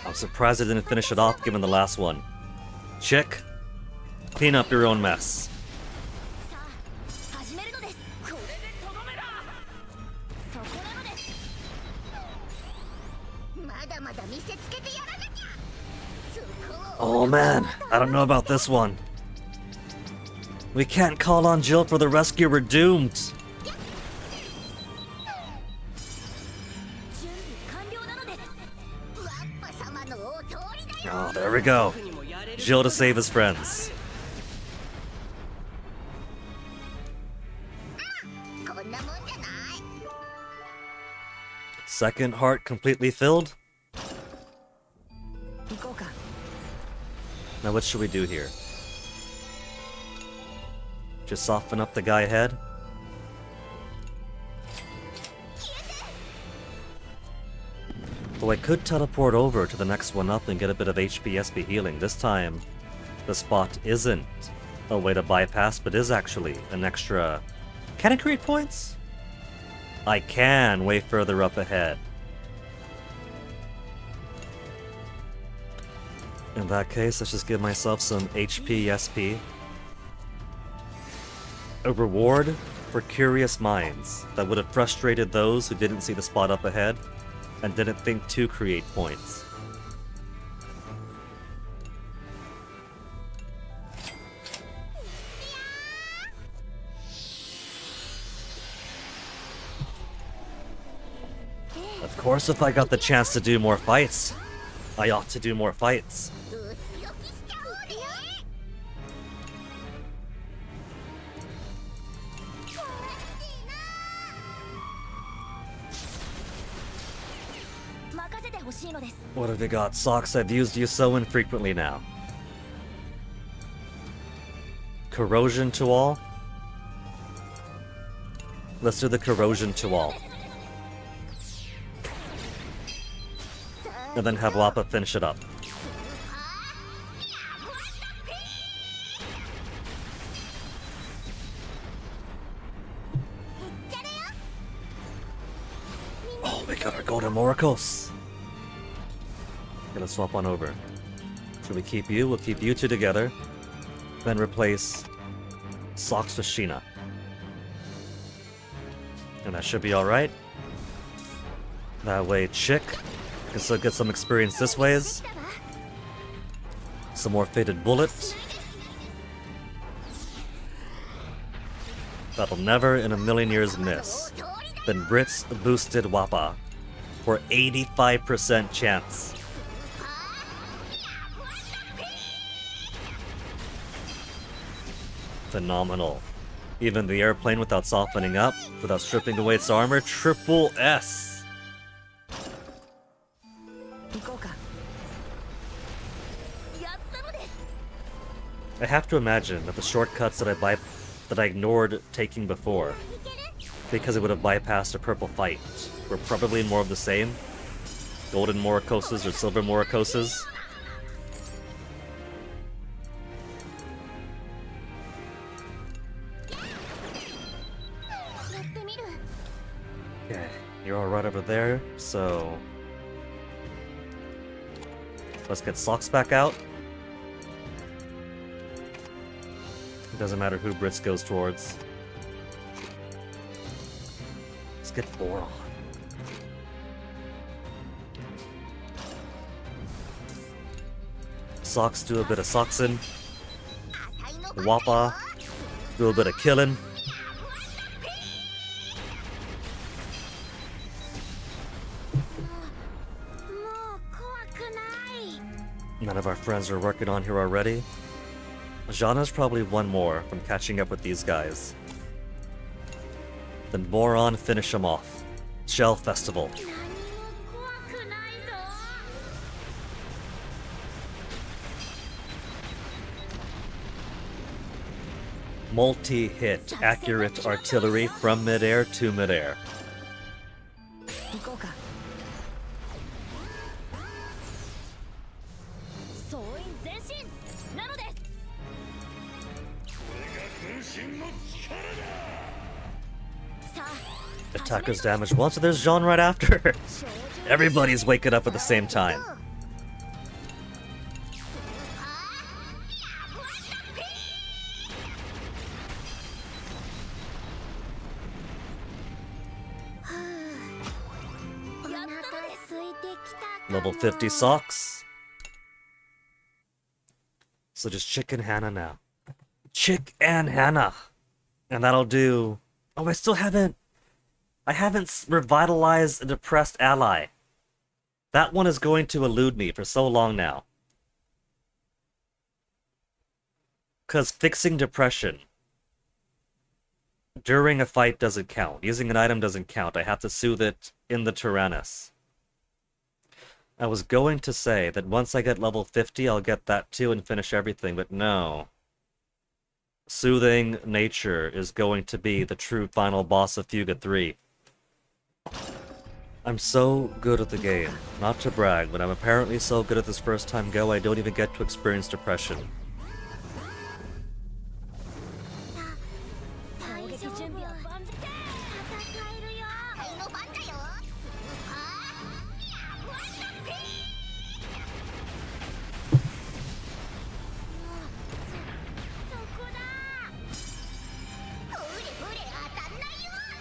I'm surprised I didn't finish it off given the last one. Chick, clean up your own mess. Oh man, I don't know about this one. We can't call on Jill for the rescue, we're doomed. Oh, there we go. Jill to save his friends. Second heart completely filled. 行こうか。 Now what should we do here? Just soften up the guy ahead? Though I could teleport over to the next one up and get a bit of HP SP healing. This time, the spot isn't a way to bypass, but is actually an extra... Can I create points? I can, way further up ahead. In that case, let's just give myself some HP SP. A reward for curious minds that would have frustrated those who didn't see the spot up ahead and didn't think to create points. Of course, if I got the chance to do more fights, I ought to do more fights. What have you got? Socks, I've used you so infrequently now. Corrosion to all? Let's do the corrosion to all. And then have Wappa finish it up. Oh, we got our golden Morikos. Gonna swap on over. Should we keep you? We'll keep you two together. Then replace Socks with Sheena. And that should be alright. That way, Chick can still get some experience this ways. Some more Fated Bullet. That'll never in a million years miss. Then Brits boosted Wappa for 85% chance. Phenomenal. Even the airplane without softening up, without stripping away its armor, triple S. 行こうか。 I have to imagine that the shortcuts that I ignored taking before, because it would have bypassed a purple fight, were probably more of the same. Golden Morikoses or silver Morikoses. Okay, you're all right over there, so let's get Socks back out. It doesn't matter who Brits goes towards. Let's get Boron. Socks do a bit of Soxin. Wappa do a bit of killing. None of our friends are working on here already. Jana's probably one more from catching up with these guys. Then Boron finish him off. Shell Festival. Multi-hit accurate artillery from midair to midair. 行こうか。 Attacker's damage once, so there's Jean right after. Everybody's waking up at the same time. Level 50 Socks. So just Chick and Hannah now. Chick and Hannah. And that'll do... Oh, I haven't revitalized a depressed ally. That one is going to elude me for so long now. Because fixing depression during a fight doesn't count. Using an item doesn't count. I have to soothe it in the Tyrannus. I was going to say that once I get level 50, I'll get that too and finish everything, but no. Soothing Nature is going to be the true final boss of Fuga 3. I'm so good at the game. Not to brag, but I'm apparently so good at this first time go I don't even get to experience depression.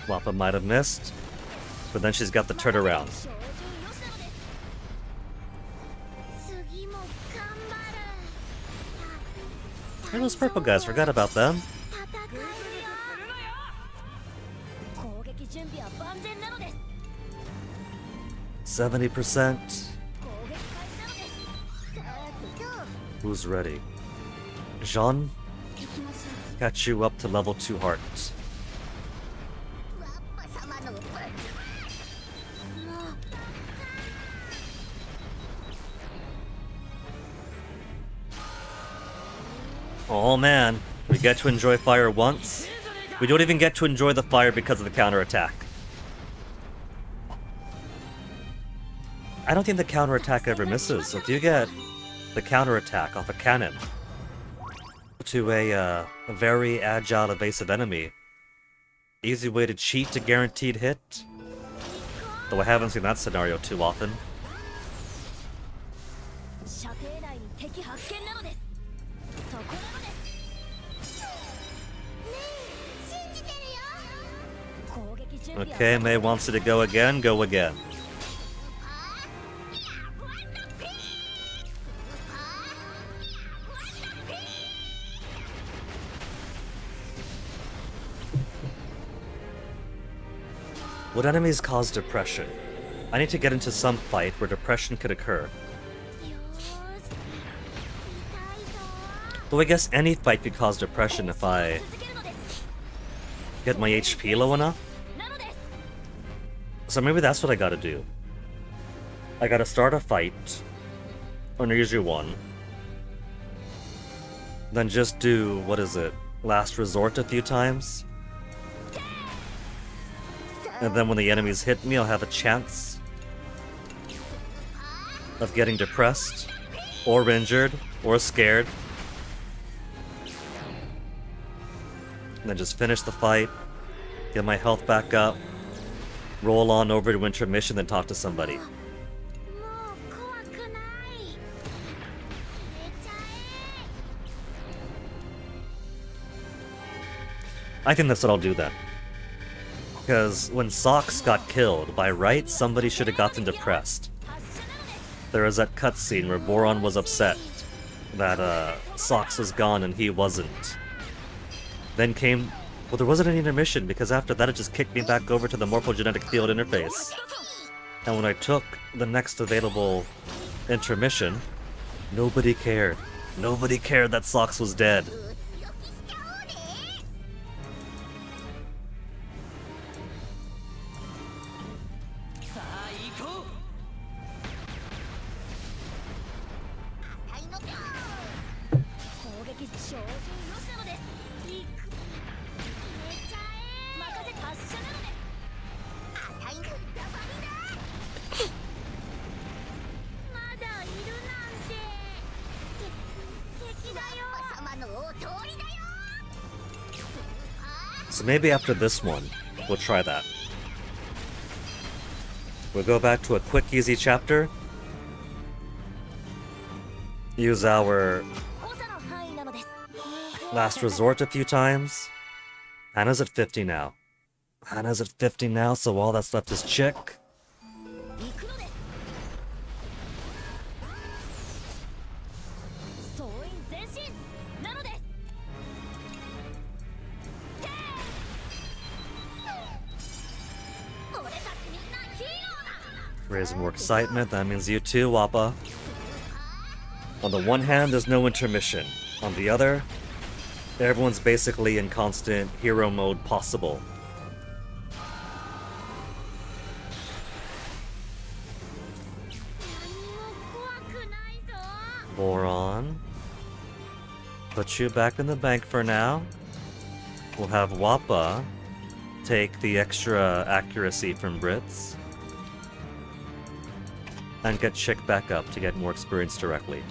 Wappa might have missed, but then she's got the turnaround. Hey, those purple guys, forgot about them. 70%. Who's ready? Jean? Catch you up to level 2 heart. Oh man, we get to enjoy fire once. We don't even get to enjoy the fire because of the counterattack. I don't think the counterattack ever misses. So if you get the counterattack off a cannon to a very agile, evasive enemy, easy way to cheat a guaranteed hit. Though I haven't seen that scenario too often. Okay, Mei wants you to go again, go again. Would enemies cause depression? I need to get into some fight where depression could occur. Though I guess any fight could cause depression if I get my HP low enough. So maybe that's what I gotta do. I gotta start a fight, or usually one. Then just do, what is it, last resort a few times. And then when the enemies hit me, I'll have a chance of getting depressed, or injured, or scared. And then just finish the fight, get my health back up, roll on over to intermission, then talk to somebody. I think that's what I'll do then. Because when Socks got killed, by rights, somebody should have gotten depressed. There was that cutscene where Boron was upset that Socks was gone and he wasn't. Then came... Well, there wasn't any intermission, because after that it just kicked me back over to the morphogenetic field interface. And when I took the next available intermission, nobody cared. Nobody cared that Socks was dead. So maybe after this one, we'll try that. We'll go back to a quick, easy chapter. Use our last resort a few times. Hannah's at 50 now. Hannah's at 50 now, so all that's left is Chick. Raising more excitement, that means you too, Wappa. On the one hand, there's no intermission. On the other, everyone's basically in constant hero mode possible. Boron. Put you back in the bank for now. We'll have Wappa take the extra accuracy from Brits. And get Chick back up to get more experience directly.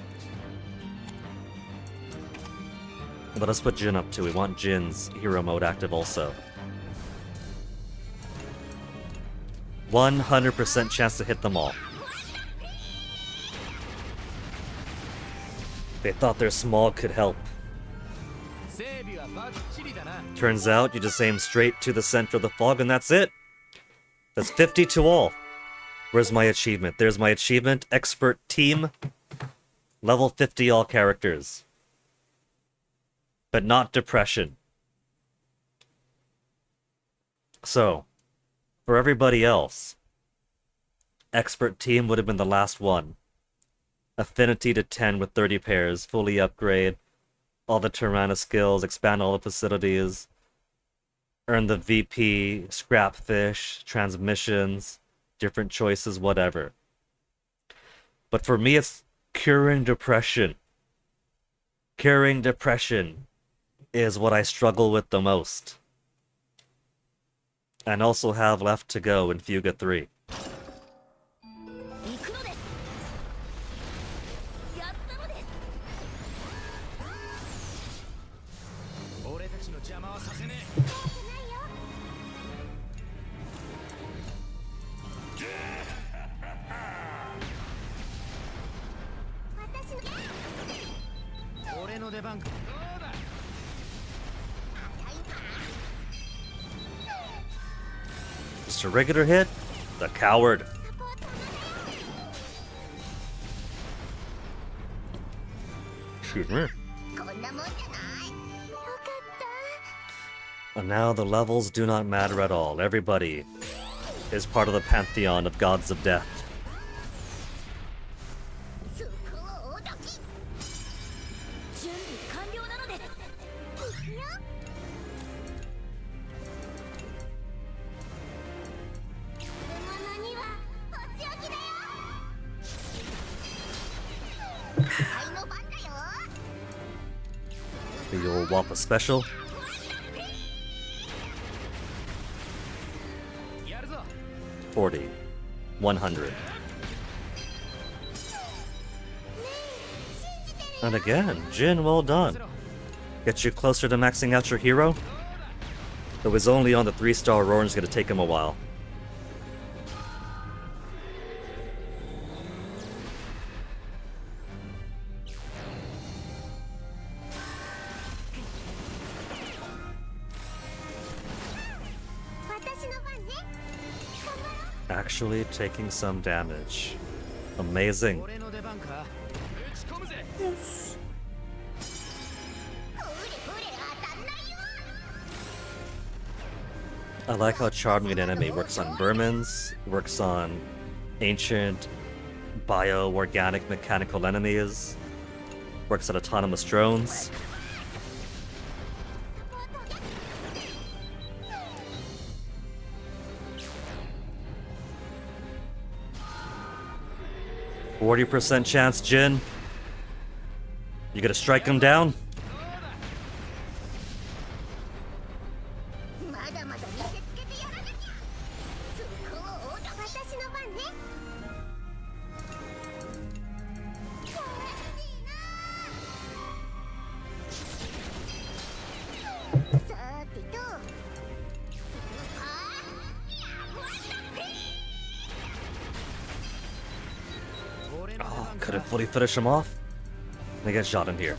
Let us put Jin up too. We want Jin's hero mode active also. 100% chance to hit them all. They thought their smog could help. Turns out you just aim straight to the center of the fog and that's it. That's 50 to all. Where's my achievement? There's my achievement. Expert team. Level 50 all characters. But not depression. So, for everybody else, expert team would have been the last one. Affinity to 10 with 30 pairs, fully upgrade all the Tirana skills, expand all the facilities, earn the VP, scrap fish, transmissions, different choices, whatever. But for me, it's curing depression. Curing depression is what I struggle with the most. And also have left to go in Fuga 3. Just a regular hit? The coward. Excuse me. And now the levels do not matter at all. Everybody is part of the pantheon of gods of death. The old Wappa special. $40, $100. And again, Jin, well done. Get you closer to maxing out your hero. It was only on the 3-star Roar and it's gonna take him a while. Actually taking some damage. Amazing. Yes. I like how charming an enemy works on vermins, works on ancient, bio-organic mechanical enemies, works on autonomous drones. %40 chance, Jin. You gonna strike him down? Couldn't fully finish him off. I get shot in here.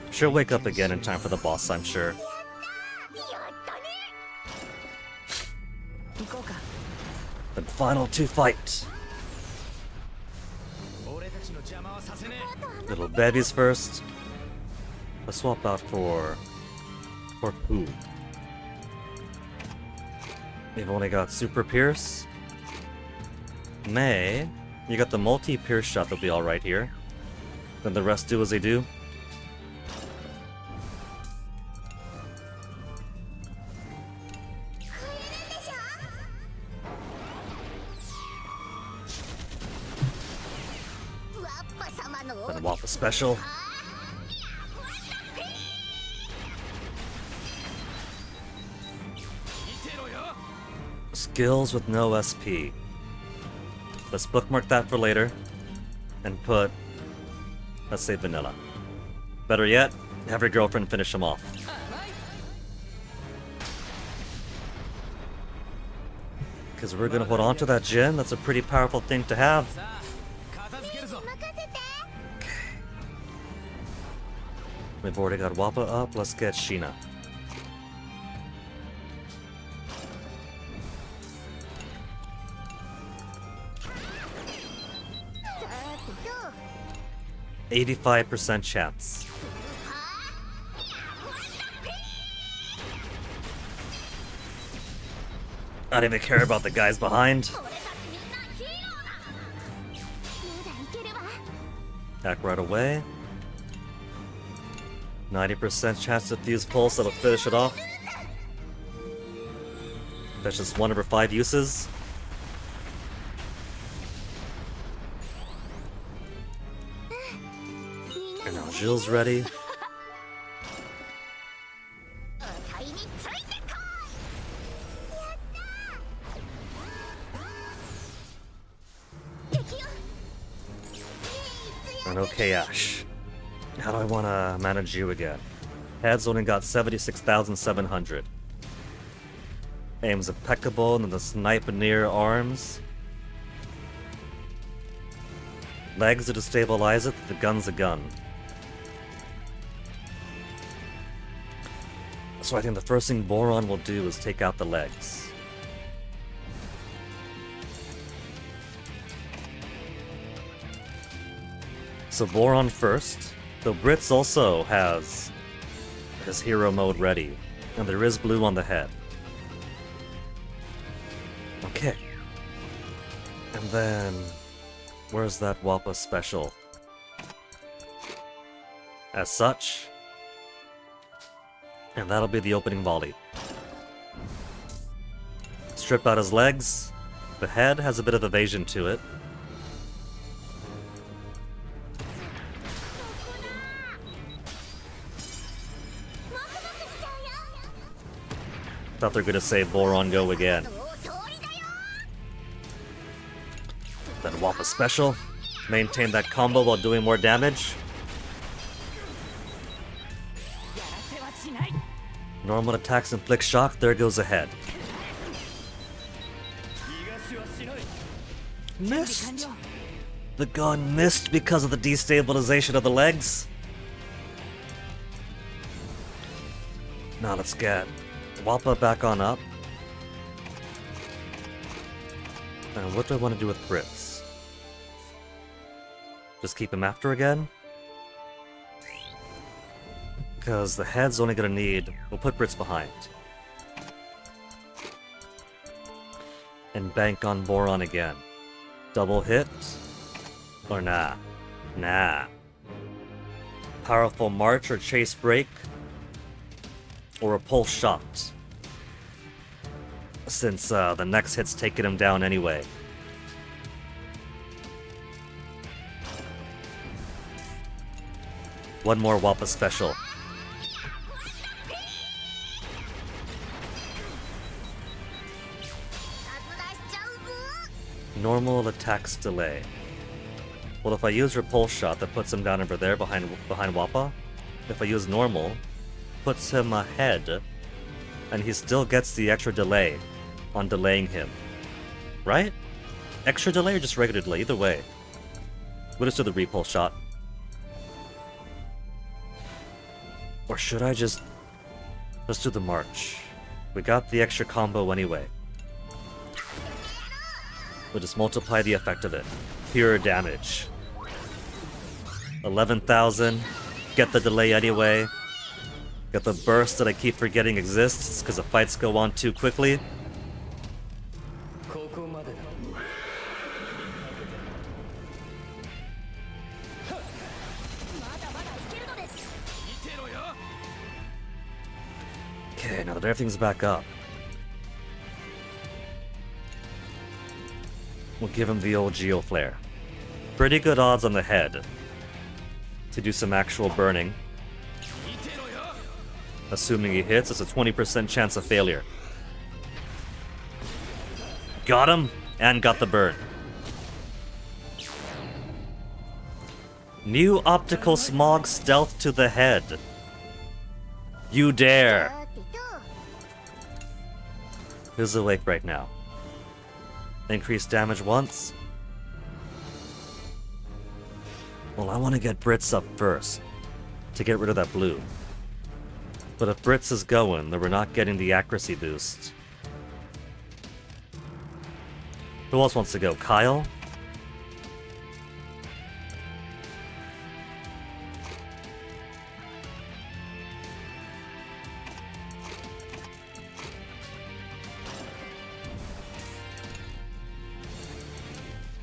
She'll wake up again in time for the boss, I'm sure. The final 2 fight. Little babies first. Let's swap out for who? They've only got Super Pierce. May, you got the multi-pierce shot that'll be alright here. Then the rest do as they do. Wappa special. Skills with no SP. Let's bookmark that for later. And put, let's say, vanilla. Better yet, have your girlfriend finish him off. Because we're going to hold on to that gem. That's a pretty powerful thing to have. We've already got Wappa up. Let's get Sheena. %85 chance. I don't even care about the guys behind. Act right away. 90% chance to fuse pulse, that'll finish it off. That's just 1 over 5 uses. And now Jill's ready. And okay, Ash. How do I want to manage you again? Head's only got 76,700. Aim's impeccable, and then the snipe near arms. Legs to destabilize it, the gun's a gun. So I think the first thing Boron will do is take out the legs. So Boron first. The Brits also has his hero mode ready, and there is blue on the head. Okay. And then, where's that Wappa special? As such, and that'll be the opening volley. Strip out his legs. The head has a bit of evasion to it. Thought they're gonna say Boron go again. Then Wappa special. Maintain that combo while doing more damage. Normal attacks inflict shock, there goes a head. Missed! The gun missed because of the destabilization of the legs. Now let's get Wappa back on up. And what do I want to do with Brits? Just keep him after again? Because the head's only gonna need... We'll put Brits behind. And bank on Boron again. Double hit? Or nah? Nah. Powerful march or chase break? Or a pulse shot? Since the next hit's taking him down anyway. One more Wappa special. Normal attacks delay. Well, if I use repulse shot, that puts him down over there behind Wappa. If I use normal, puts him ahead, and he still gets the extra delay on delaying him. Right? Extra delay or just regular delay? Either way. We'll just do the repulse shot. Or should I just... Let's do the march. We got the extra combo anyway. We'll just multiply the effect of it. Pure damage. 11,000. Get the delay anyway. Get the burst that I keep forgetting exists because the fights go on too quickly. Okay, now that everything's back up, we'll give him the old Geo Flare. Pretty good odds on the head. to do some actual burning. Assuming he hits, it's a 20% chance of failure. Got him, and got the burn. New optical smog stealth to the head. You dare. Who's awake right now? Increase damage once. Well, I want to get Brits up first to get rid of that blue. But if Brits is going, then we're not getting the accuracy boost. Who else wants to go? Kyle?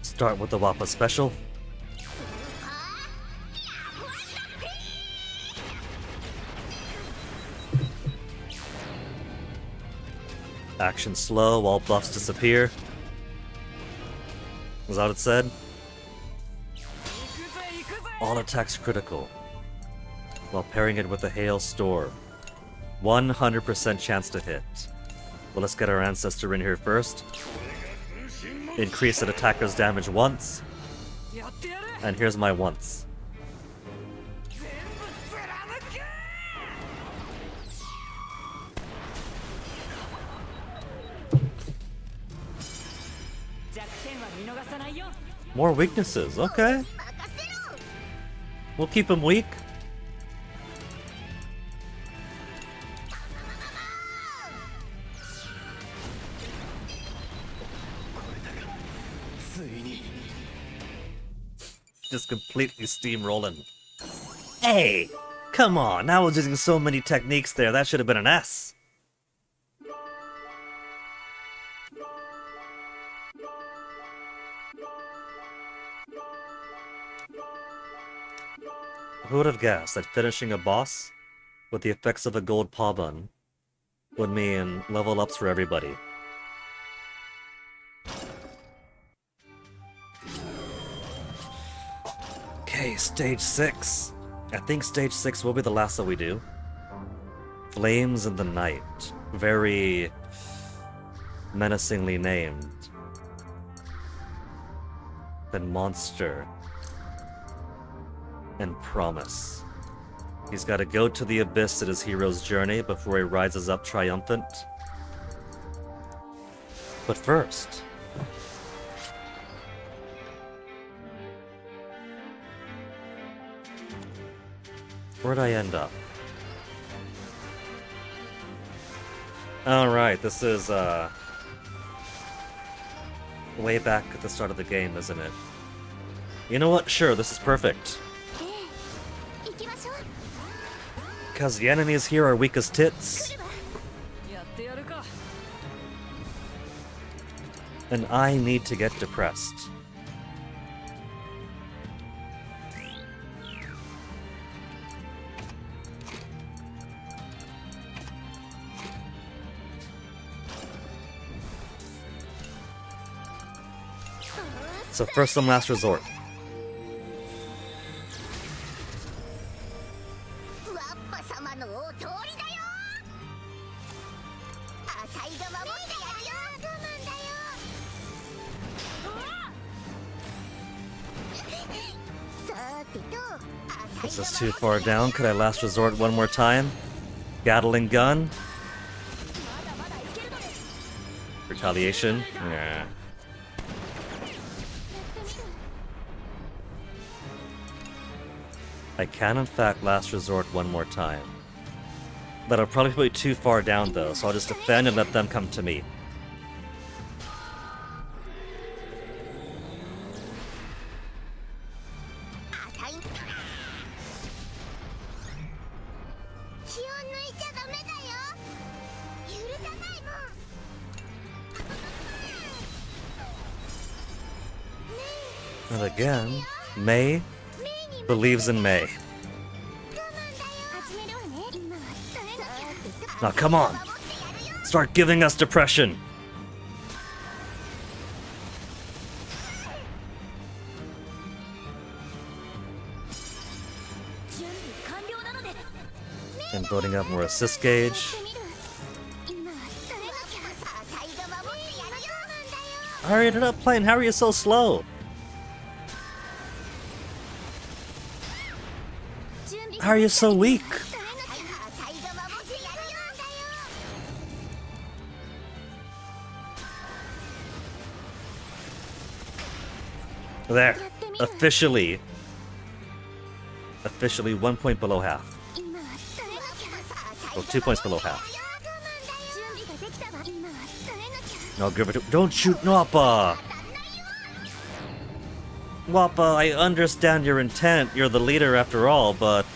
Start with the Wappa special. Action slow, all buffs disappear. Is that what it said? All attacks critical. While pairing it with the Hail Storm. 100% chance to hit. Well, let's get our ancestor in here first. Increase an attacker's damage once. And here's my once. More weaknesses, okay. We'll keep him weak. Just completely steamrolling. Hey! Come on, I was using so many techniques there, that should have been an S. Who would have guessed that finishing a boss with the effects of a gold paw bun would mean level ups for everybody? Okay, stage 6. I think stage 6 will be the last that we do. Flames in the Night. Very menacingly named. Then Monster. And Promise. He's got to go to the abyss at his hero's journey before he rises up triumphant. But first... where'd I end up? Alright, this is, way back at the start of the game, isn't it? You know what? Sure, this is perfect. Because the enemies here are weak as tits. And I need to get depressed. So first and last resort. Is this too far down? Could I last resort one more time? Gatling gun? Retaliation? Nah. I can in fact last resort one more time. That'll probably be too far down though, so I'll just defend and let them come to me. And again, May believes in May. Now come on! Start giving us depression! Building up more assist gauge. Hurry it up, plane. How are you so slow? How are you so weak? There. Officially 1 point below half. Or 2 points below half. No, give it to— don't shoot Wappa! Wappa, I understand your intent. You're the leader after all, but,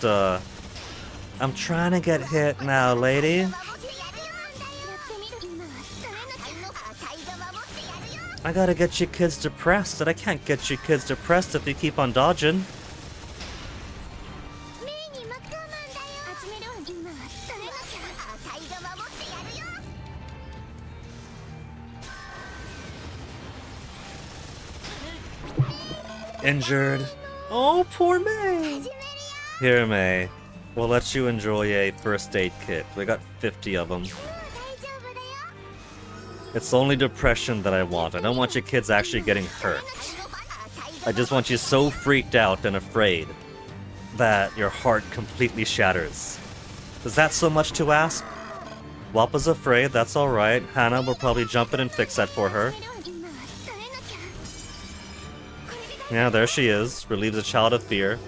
I'm trying to get hit now, lady. I gotta get you kids depressed, and I can't get you kids depressed if you keep on dodging. Injured. Oh, poor May. Here, May. We'll let you enjoy a first aid kit. We got 50 of them. It's only depression that I want. I don't want your kids actually getting hurt. I just want you so freaked out and afraid that your heart completely shatters. Is that so much to ask? Wappa's afraid, that's alright. Hannah will probably jump in and fix that for her. Yeah, there she is. Relieves a child of fear.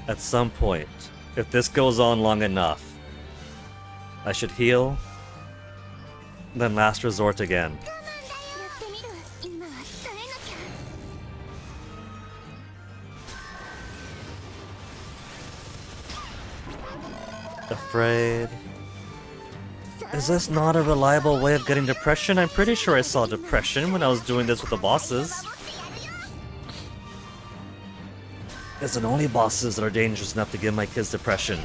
At some point, if this goes on long enough, I should heal, then last resort again. Afraid. Is this not a reliable way of getting depression? I'm pretty sure I saw depression when I was doing this with the bosses. It's the only bosses that are dangerous enough to give my kids depression.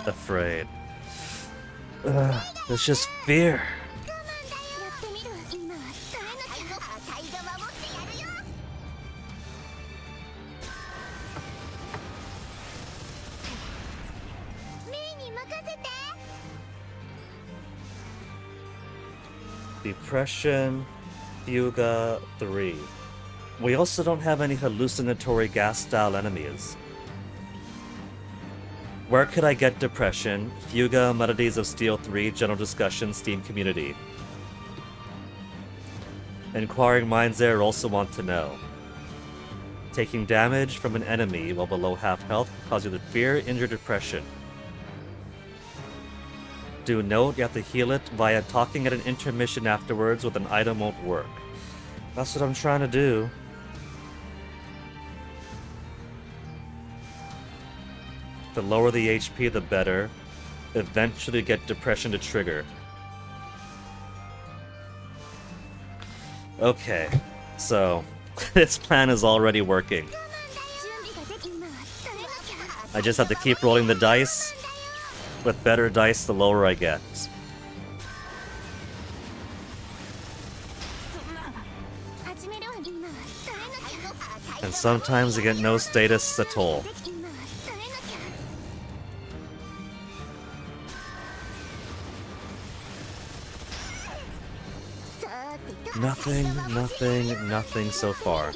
Afraid. It's just fear. Depression, Fuga 3. We also don't have any hallucinatory gas-style enemies. Where could I get depression? Fuga, Melodies of Steel 3, General Discussion, Steam Community. Inquiring minds there also want to know. Taking damage from an enemy while below half health can cause either fear, injury, or depression. Do note you have to heal it via talking at an intermission afterwards with an item won't work. That's what I'm trying to do. The lower the HP, the better. Eventually get depression to trigger. Okay, so this plan is already working. I just have to keep rolling the dice. With better dice, the lower I get. And sometimes I get no status at all. Nothing so far.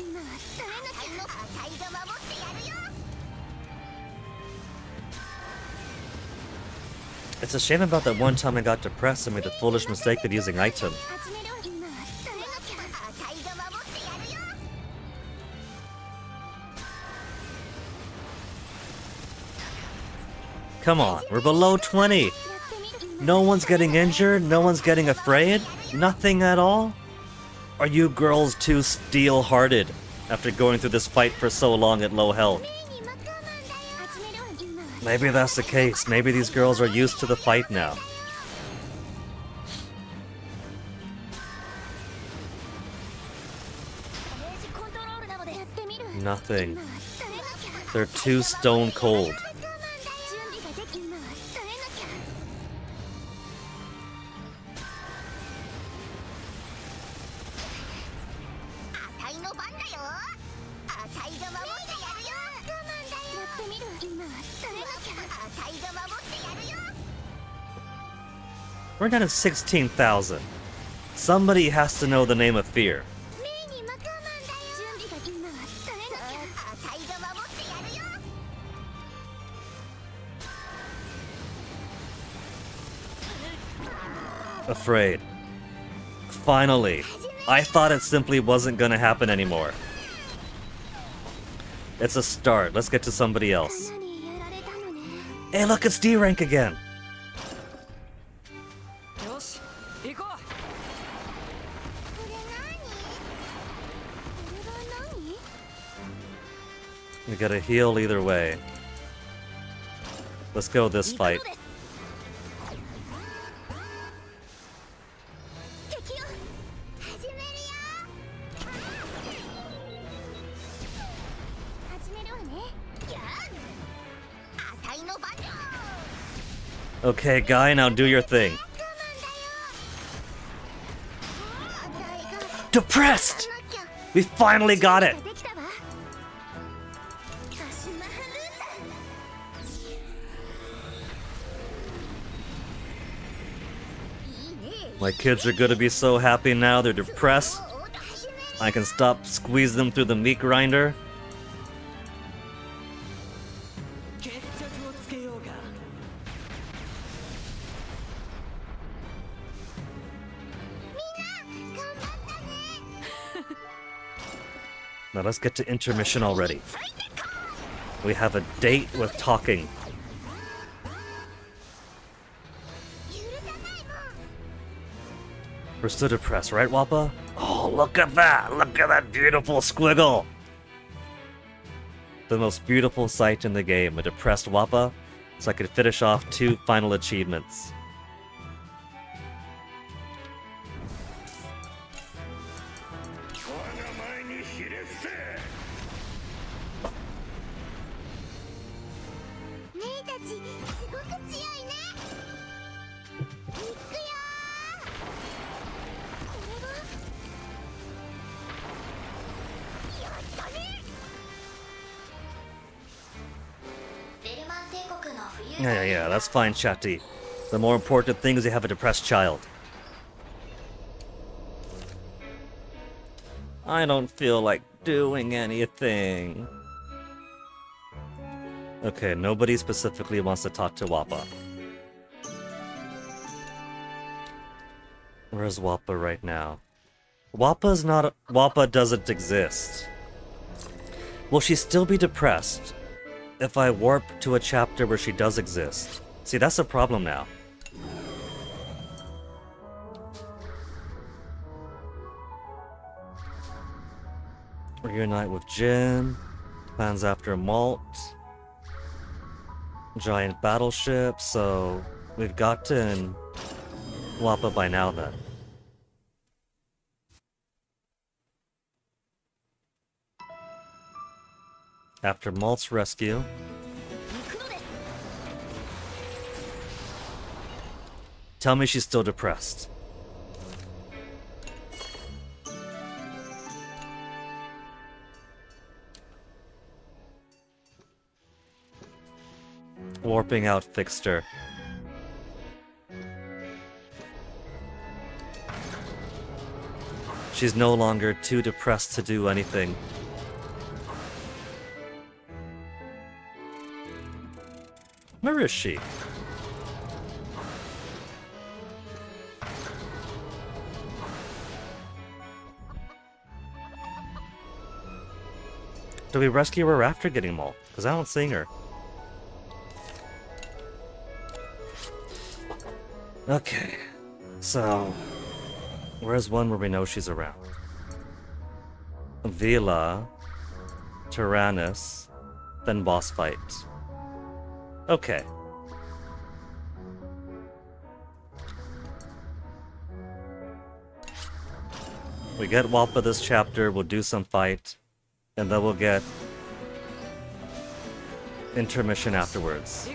It's a shame about that one time I got depressed and made the foolish mistake of using item. Come on, we're below 20. No one's getting injured, no one's getting afraid, nothing at all? Are you girls too steel-hearted after going through this fight for so long at low health? Maybe that's the case. Maybe these girls are used to the fight now. Nothing. They're too stone cold. We're down to 16,000. Somebody has to know the name of fear. Afraid. Finally. I thought it simply wasn't gonna happen anymore. It's a start. Let's get to somebody else. Hey, look, it's D rank again. We gotta heal either way. Let's go this fight. Okay, guy, now do your thing. Depressed! We finally got it! My kids are gonna be so happy now, they're depressed. I can stop squeezing them through the meat grinder. Now let's get to intermission already. We have a date with talking. We're still depressed, right, Wappa? Oh, look at that! Look at that beautiful squiggle! The most beautiful sight in the game, a depressed Wappa, so I could finish off 2 final achievements. Yeah, that's fine, Chatty. The more important thing is you have a depressed child. I don't feel like doing anything. Okay, nobody specifically wants to talk to Wappa. Where's Wappa right now? Wappa doesn't exist. Will she still be depressed if I warp to a chapter where she does exist? See, that's a problem now. Reunite with Jin. Plans after Malt. Giant battleship, so we've gotten Wappa by now then. After Malt's rescue, tell me she's still depressed. Warping out fixed her. She's no longer too depressed to do anything. Where is she? Do we rescue her after getting Maul? Because I don't see her. Okay, so where's one where we know she's around? Vila, Tyrannus, then boss fight. Okay. We get Wappa this chapter, we'll do some fight, And then we'll get intermission afterwards.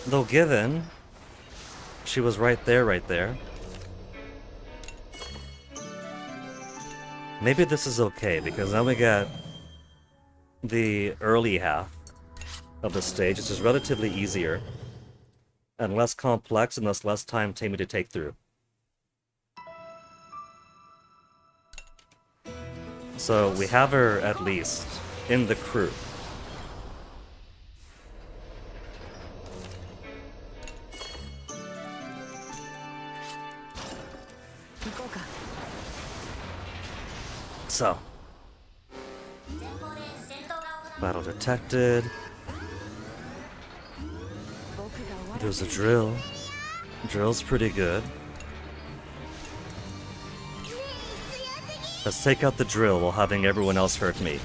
Though given she was right there. Maybe this is okay, because now we get the early half of the stage, which is relatively easier and less complex and thus less time taking to take through. So we have her at least in the crew. So, battle detected. There's a drill. Drill's pretty good. Let's take out the drill while having everyone else hurt me.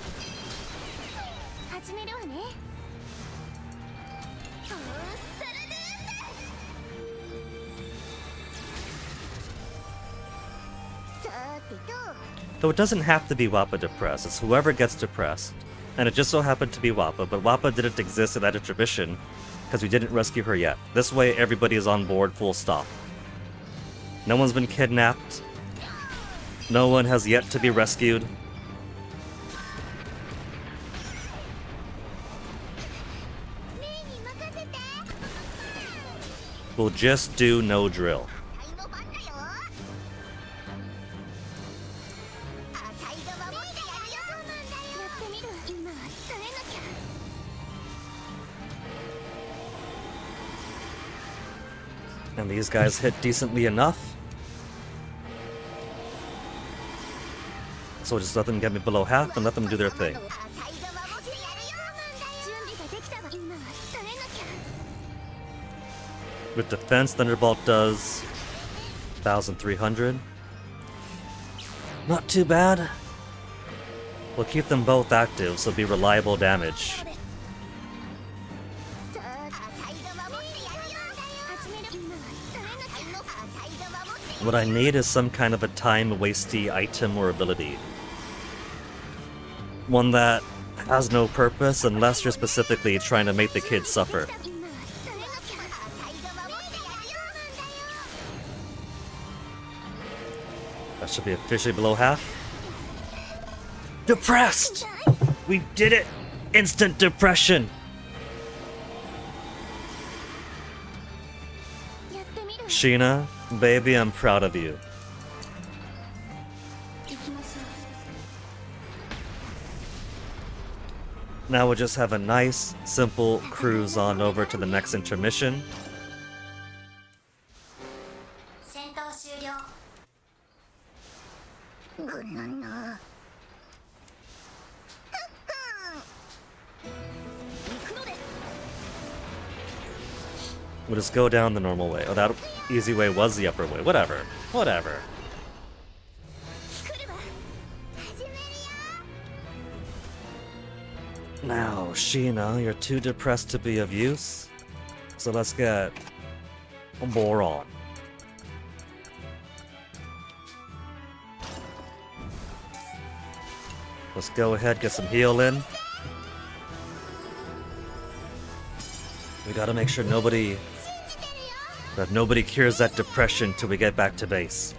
Though it doesn't have to be Wappa depressed, it's whoever gets depressed. And it just so happened to be Wappa, but Wappa didn't exist in that intermission because we didn't rescue her yet. This way everybody is on board, full stop. No one's been kidnapped. No one has yet to be rescued. We'll just do no drill. And these guys hit decently enough. So just let them get me below half and let them do their thing. With defense, Thunderbolt does 1,300. Not too bad. We'll keep them both active, so it'll be reliable damage. What I need is some kind of a time-wasty item or ability. One that has no purpose unless you're specifically trying to make the kids suffer. That should be officially below half. Depressed! We did it! Instant depression! Sheena, baby, I'm proud of you. Now we'll just have a nice, simple cruise on over to the next intermission. We'll just go down the normal way. Oh, that easy way was the upper way. Whatever. Whatever. Now, Sheena, you're too depressed to be of use. So let's get more on. Let's go ahead, get some heal in. We gotta make sure nobody cures that depression till we get back to base.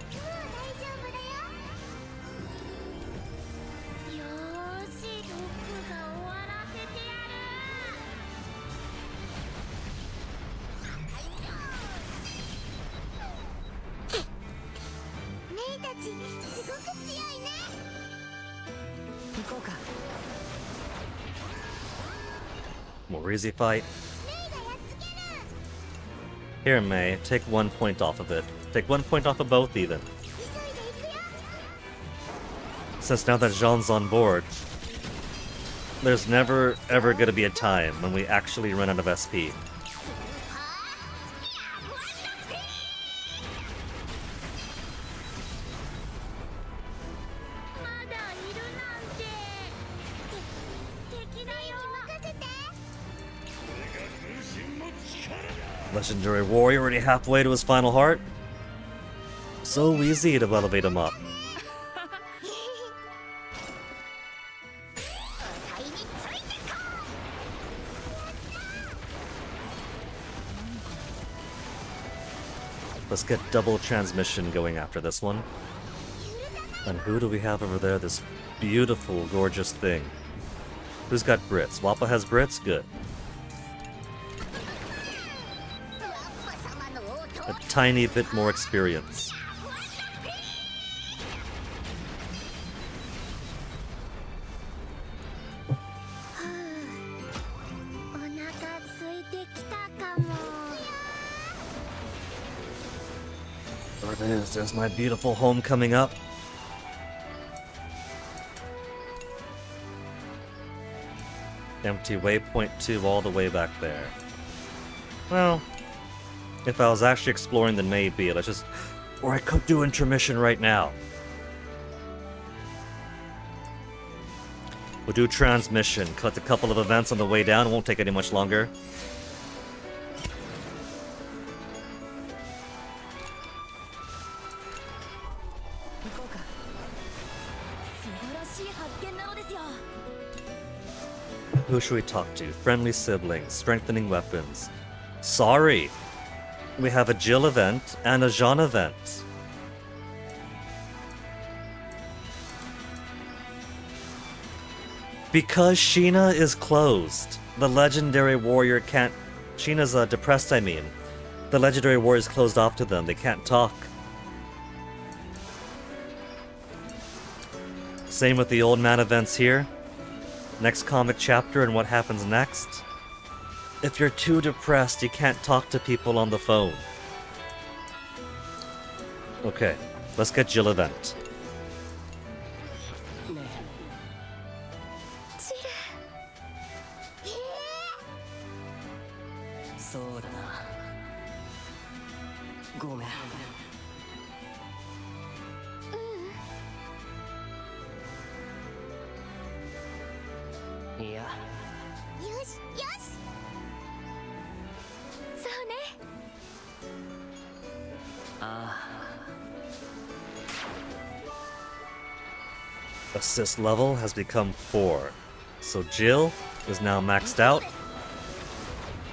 More easy fight. Here, May, take 1 point off of it. Take 1 point off of both, even. Since now that Jean's on board, there's never ever gonna be a time when we actually run out of SP. Legendary Warrior already halfway to his final heart. So easy to elevate him up. Let's get double transmission going after this one. And who do we have over there? This beautiful, gorgeous thing. Who's got Brits? Wappa has Brits? Good. A tiny bit more experience. There it is. There's my beautiful home coming up. Empty waypoint 2 all the way back there. Well, if I was actually exploring, then maybe. Let's just... Or I could do intermission right now. We'll do transmission. Collect a couple of events on the way down. It won't take any much longer. Who should we talk to? Friendly siblings, strengthening weapons. Sorry! We have a Jill event and a Jean event. Because Sheena is closed. The legendary warrior can't... Sheena's depressed, I mean. The legendary warrior is closed off to them. They can't talk. Same with the old man events here. Next comic chapter and what happens next. If you're too depressed, you can't talk to people on the phone. Okay, let's get Jill event. Assist level has become 4. So Jill is now maxed out.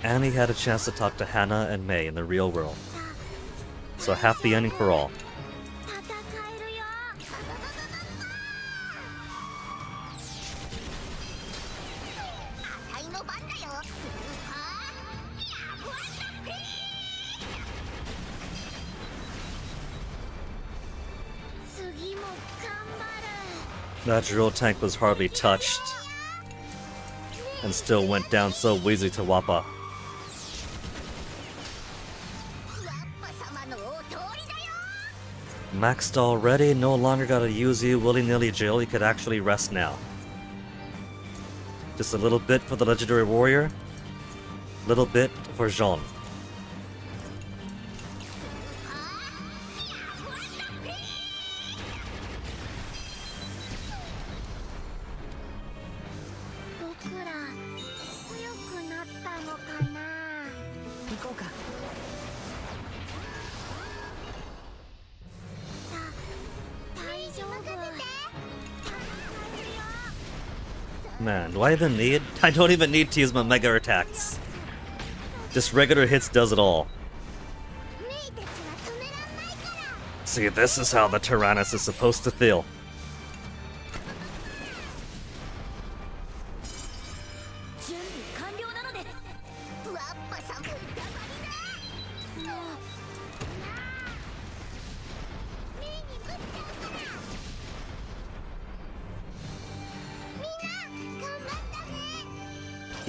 And he had a chance to talk to Hannah and May in the real world. So half the ending for all. That drill tank was hardly touched, and still went down so easy to Wappa. Maxed already, no longer gotta use you willy-nilly, Jill. You could actually rest now. Just a little bit for the legendary warrior, little bit for Jean. Man, do I even need? I don't even need to use my mega attacks. Just regular hits does it all. See, this is how the Tyrannus is supposed to feel.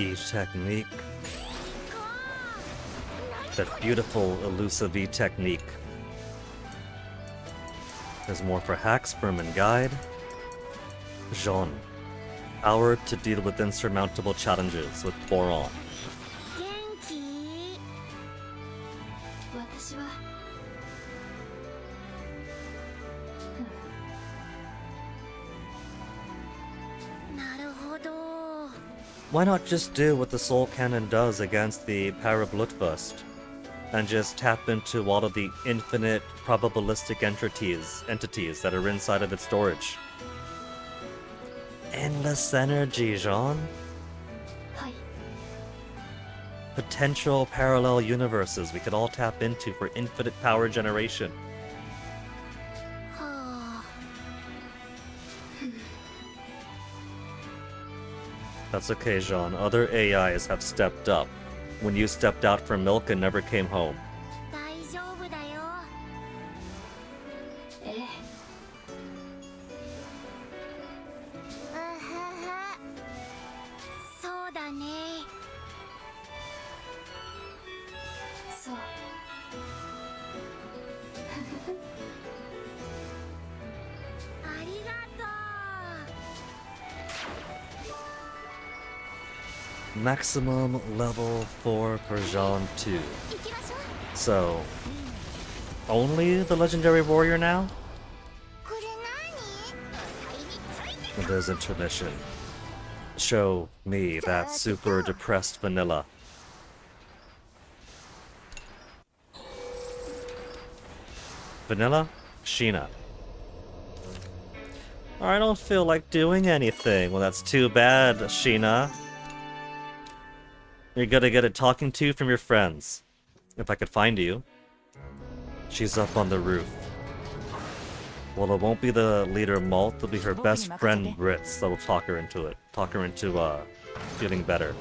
Each technique. That beautiful elusive E technique. There's more for Hack, Sperm, and Guide. Jean. Power to deal with insurmountable challenges with Boron. Why not just do what the Soul Cannon does against the Parablutburst? and just tap into all of the infinite probabilistic entities that are inside of its storage. Endless energy, Jean. はい。 Potential parallel universes we could all tap into for infinite power generation. はあ。 That's okay, Jean. Other AIs have stepped up. When you stepped out for milk and never came home. 大丈夫だよ。ええ。うはは。そうだね。そう。ありがとう。 Maximum level 4 for Jean 2. So, only the legendary warrior now? これ何？ There's intermission. Show me that super depressed vanilla. Vanilla? Sheena. I don't feel like doing anything. Well, that's too bad, Sheena. You're gonna get a talking to from your friends. If I could find you. She's up on the roof. Well, it won't be the leader Malt, it'll be her best friend Brits that'll talk her into it. Talk her into, feeling better.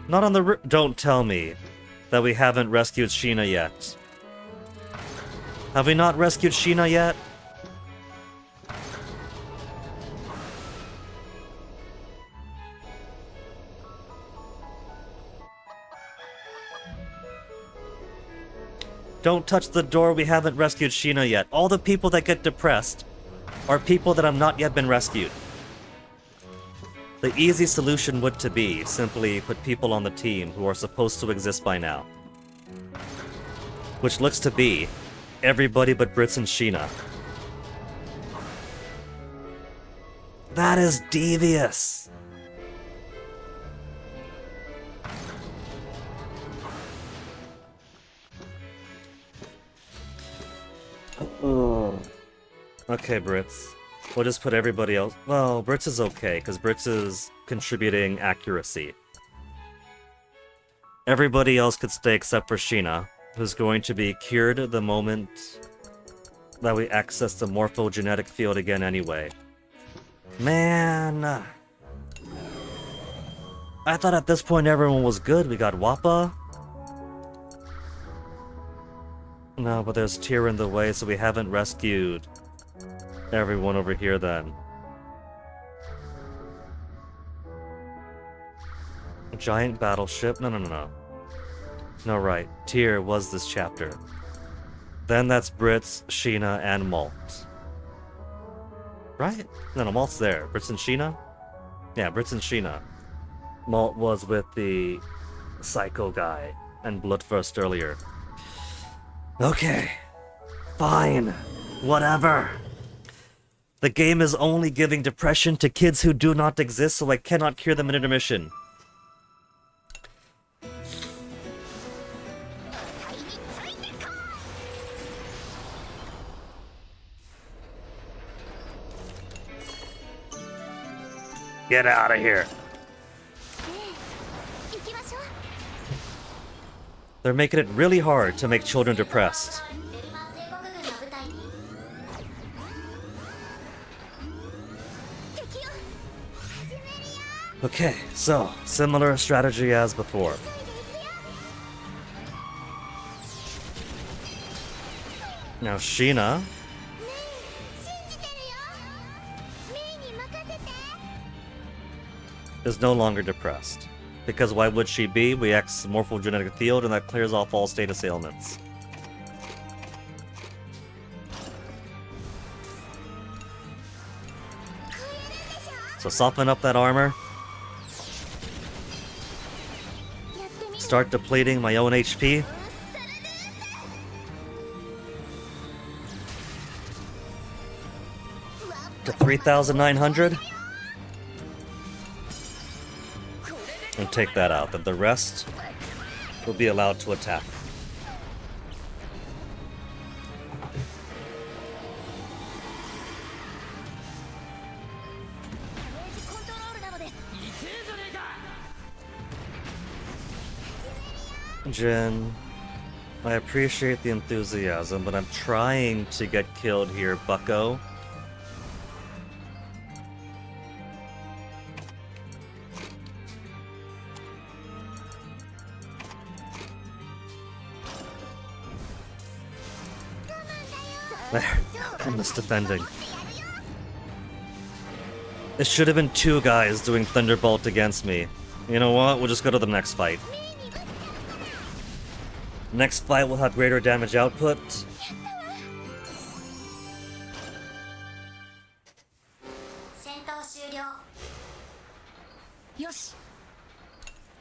Not on the roof. Don't tell me that we haven't rescued Sheena yet. Have we not rescued Sheena yet? Don't touch the door, we haven't rescued Sheena yet. All the people that get depressed are people that have not yet been rescued. The easy solution would to be simply put people on the team who are supposed to exist by now. Which looks to be everybody but Brits and Sheena. That is devious! Okay, Brits. We'll just put everybody else... Well, Brits is okay, because Brits is contributing accuracy. Everybody else could stay except for Sheena, who's going to be cured the moment that we access the morphogenetic field again anyway. Man! I thought at this point everyone was good. We got Wappa. No, but there's Tyr in the way, so we haven't rescued everyone over here then. Giant battleship? No. No, right. Tyr was this chapter. Then that's Brits, Sheena, and Malt. Right? No, Malt's there. Brits and Sheena? Yeah, Brits and Sheena. Malt was with the psycho guy and Bloodthirst earlier. Okay. Fine. Whatever. The game is only giving depression to kids who do not exist, so I cannot cure them in intermission. Get out of here. They're making it really hard to make children depressed. Okay, so, similar strategy as before. Now Sheena is no longer depressed. Because why would she be? We X the morphogenetic field and that clears off all status ailments. So soften up that armor. Start depleting my own HP. To 3,900. And take that out. Then the rest will be allowed to attack. Jin, I appreciate the enthusiasm, but I'm trying to get killed here, bucko. There, I missed defending. It should have been two guys doing Thunderbolt against me. You know what? We'll just go to the next fight. Next fight will have greater damage output.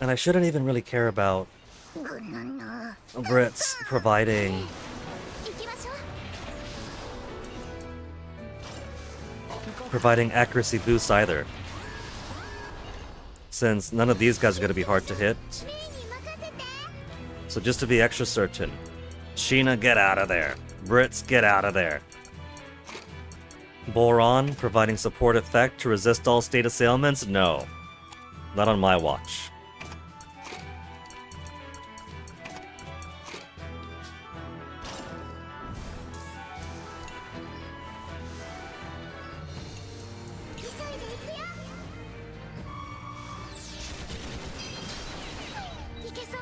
And I shouldn't even really care about Brits providing accuracy boosts either, since none of these guys are going to be hard to hit. So just to be extra certain, Sheena, get out of there. Brits, get out of there. Boron, providing support effect to resist all state assailments? No. Not on my watch.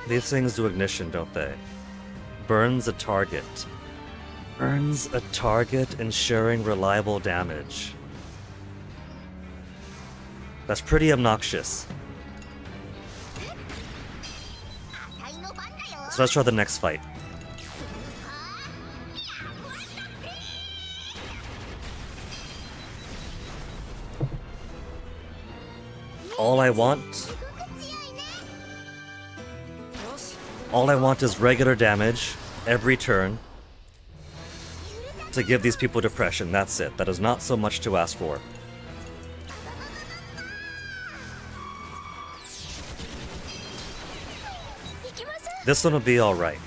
These things do ignition, don't they? Burns a target. Burns a target, ensuring reliable damage. That's pretty obnoxious. So let's try the next fight. All I want is regular damage every turn to give these people depression. That's it. That is not so much to ask for. This one will be alright.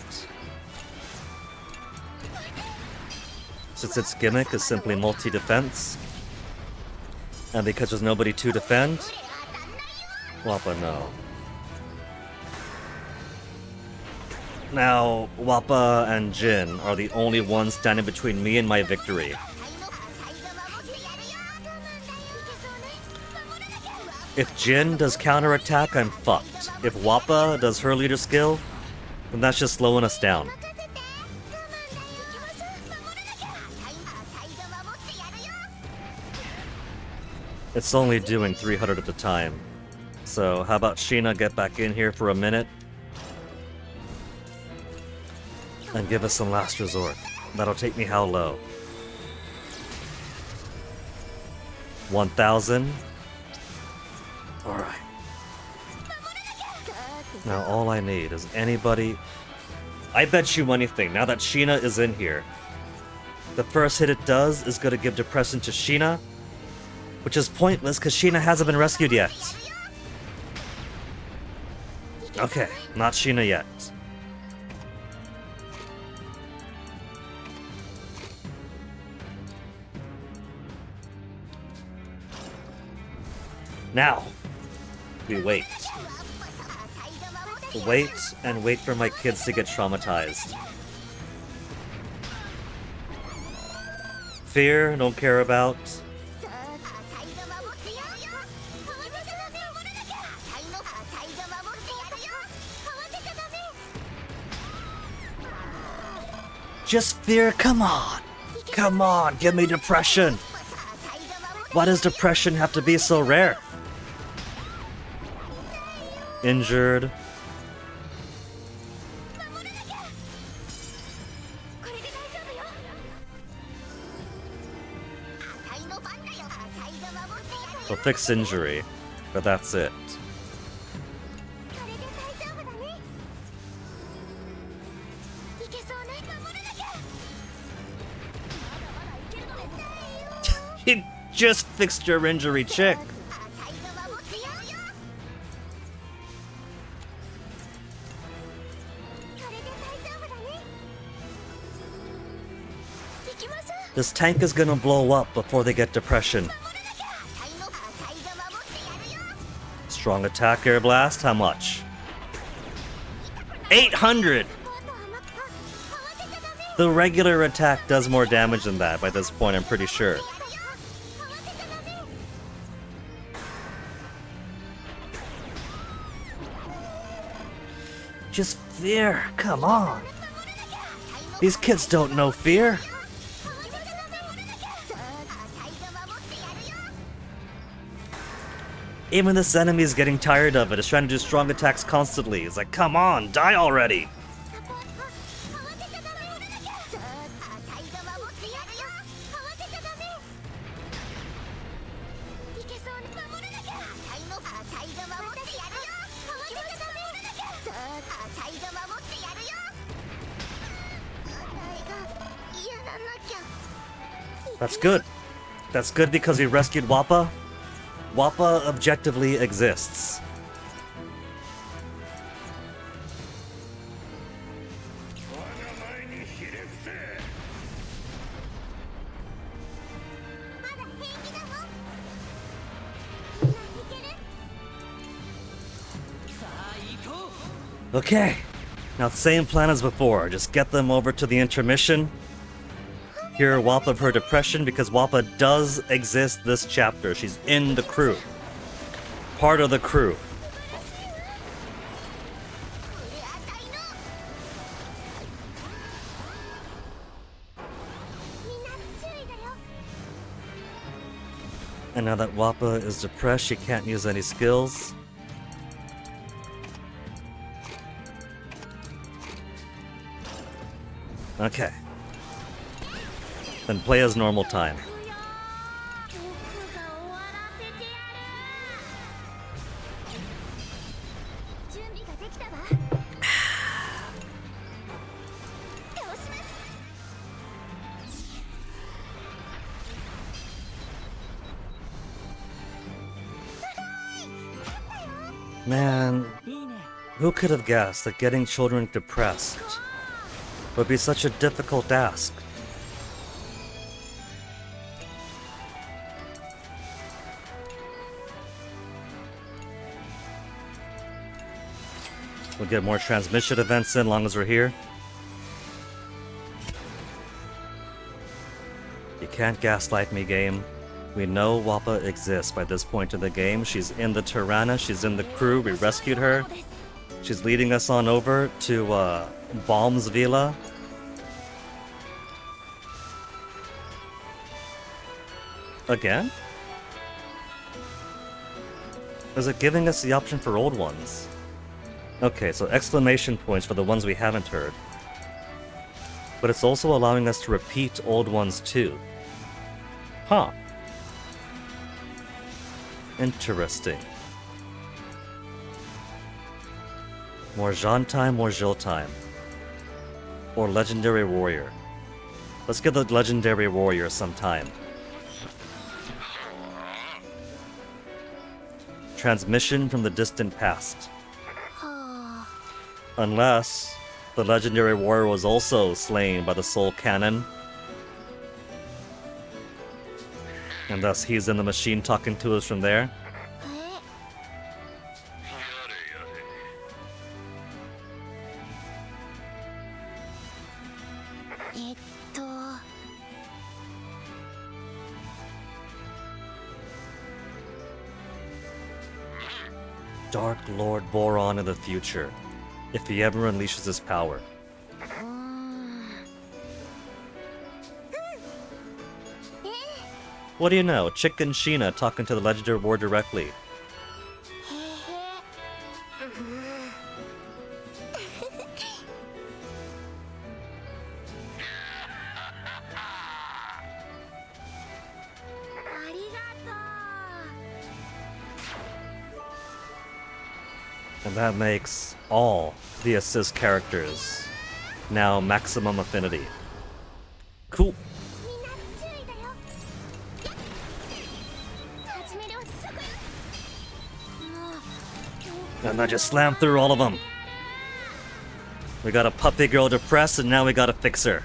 Since its gimmick is simply multi-defense, and because there's nobody to defend, Wappa no. Now, Wappa and Jin are the only ones standing between me and my victory. If Jin does counterattack, I'm fucked. If Wappa does her leader skill, then that's just slowing us down. It's only doing 300 at a time. So how about Sheena get back in here for a minute? And give us some last resort. That'll take me how low? 1,000? Alright. Now all I need is anybody... I bet you anything, now that Sheena is in here, the first hit it does is gonna give depression to Sheena, which is pointless because Sheena hasn't been rescued yet. Okay, not Sheena yet. Now, we wait. Wait and wait for my kids to get traumatized. Fear, don't care about. Just fear, come on! Come on, give me depression! Why does depression have to be so rare? Injured. We'll fix injury, but that's it. You just fixed your injury, chick. This tank is gonna blow up before they get depression. Strong attack, air blast, how much? 800! The regular attack does more damage than that by this point, I'm pretty sure. Just fear, come on. These kids don't know fear. Even this enemy is getting tired of it. It's trying to do strong attacks constantly. It's like, come on, die already. That's good. That's good because we rescued Wappa. Wappa objectively exists. Okay, now same plan as before. Just get them over to the intermission. Cure Wappa of her depression because Wappa does exist this chapter. She's in the crew. Part of the crew. And now that Wappa is depressed, she can't use any skills. Okay. Then play as normal time. Man, who could have guessed that getting children depressed would be such a difficult task? We'll get more transmission events in long as we're here. You can't gaslight me, game. We know Wappa exists by this point in the game. She's in the Tirana, she's in the crew, we rescued her. She's leading us on over to Balm's Villa. Again? Is it giving us the option for old ones? Okay, so exclamation points for the ones we haven't heard. But it's also allowing us to repeat old ones too. Huh. Interesting. More Jean time, more Jill time. Or Legendary Warrior. Let's get the Legendary Warrior sometime. Transmission from the distant past. Unless the Legendary Warrior was also slain by the Soul Cannon. And thus he's in the machine talking to us from there. Dark Lord Boron in the future, if he ever unleashes his power. What do you know? Chicken Sheena talking to the Legendary War directly. And that makes all the assist characters now maximum affinity. Cool. And I just slammed through all of them. We got a puppy girl depressed, and now we gotta fix her.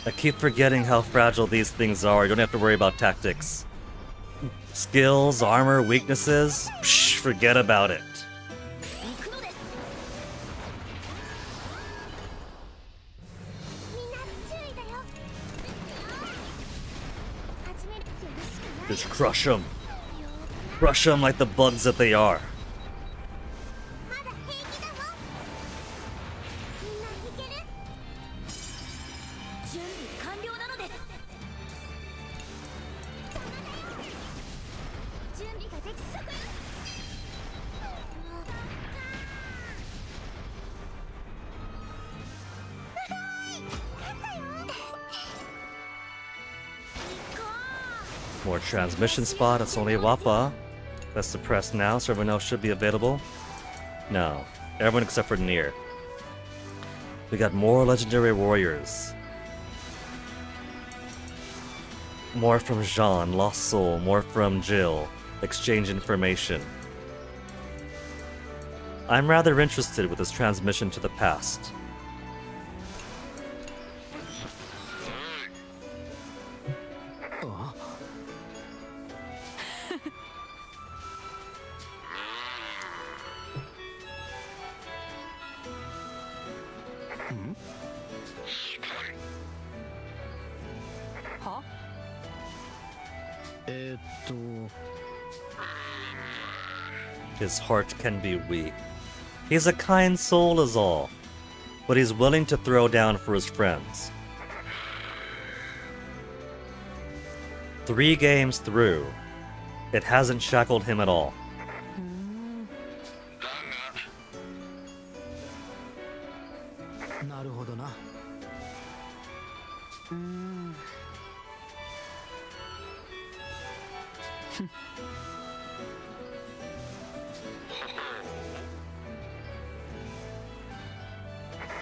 I keep forgetting how fragile these things are. You don't have to worry about tactics. Skills, armor, weaknesses, psh, forget about it. 行くのです。みんな注意だよ。始める。やるしかない。 Just crush them. Crush them like the bugs that they are. まだ平気だもん。みんないける。準備完了なのです。準備ができそう。 More transmission spot. It's only Wappa. That's suppressed now, so everyone else should be available. No. Everyone except for Nier. We got more legendary warriors. More from Jean, Lost Soul. More from Jill. Exchange information. I'm rather interested with this transmission to the past. His heart can be weak. He's a kind soul is all, but he's willing to throw down for his friends. 3 games through, it hasn't shackled him at all. なるほどな。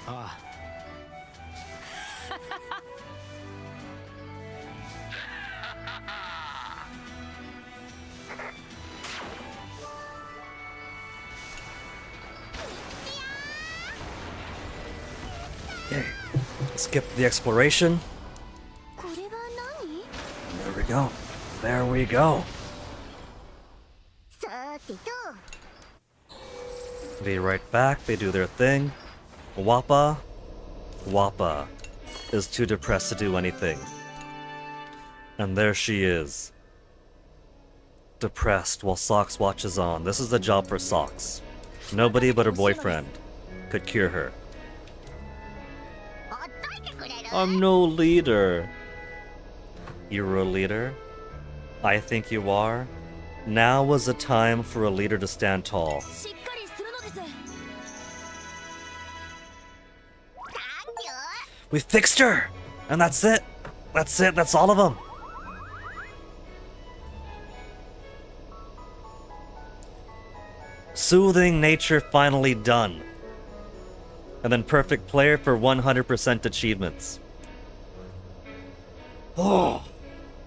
ああ。Okay, skip the exploration. これは何？ There we go. There we go. さてと。 Be right back. They do their thing. Wappa is too depressed to do anything. And there she is. Depressed while Socks watches on. This is the job for Socks. Nobody but her boyfriend could cure her. I'm no leader. You're a leader? I think you are. Now was the time for a leader to stand tall. しっかりするのです。 We fixed her! And that's it! That's it, that's all of them! Soothing nature finally done. And then perfect player for 100% achievements. Oh,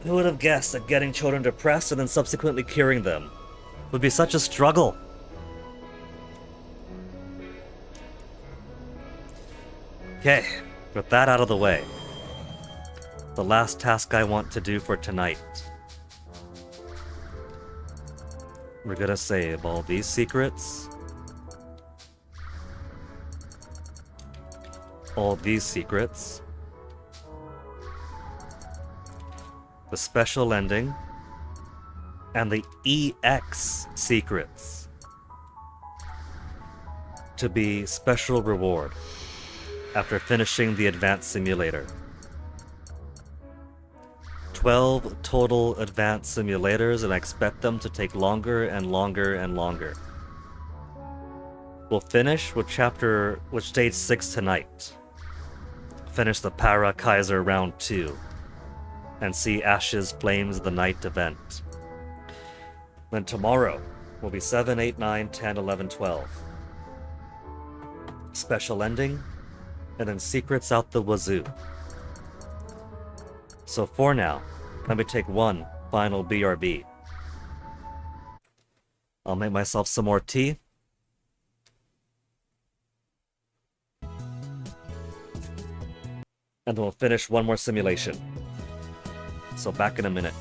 who would have guessed that getting children depressed and then subsequently curing them would be such a struggle? Okay, with that out of the way, the last task I want to do for tonight. We're gonna save all these secrets, all these secrets, the special ending, and the EX secrets to be special reward after finishing the advanced simulator. 12 total advanced simulators, and I expect them to take longer and longer and longer. We'll finish with stage 6 tonight. Finish the Para Kaiser round 2 and see Ashes Flames of the Night event. Then tomorrow will be 7, 8, 9, 10, 11, 12. Special ending, and then secrets out the wazoo. So for now, let me take one final BRB. I'll make myself some more tea. and then we'll finish one more simulation. So back in a minute.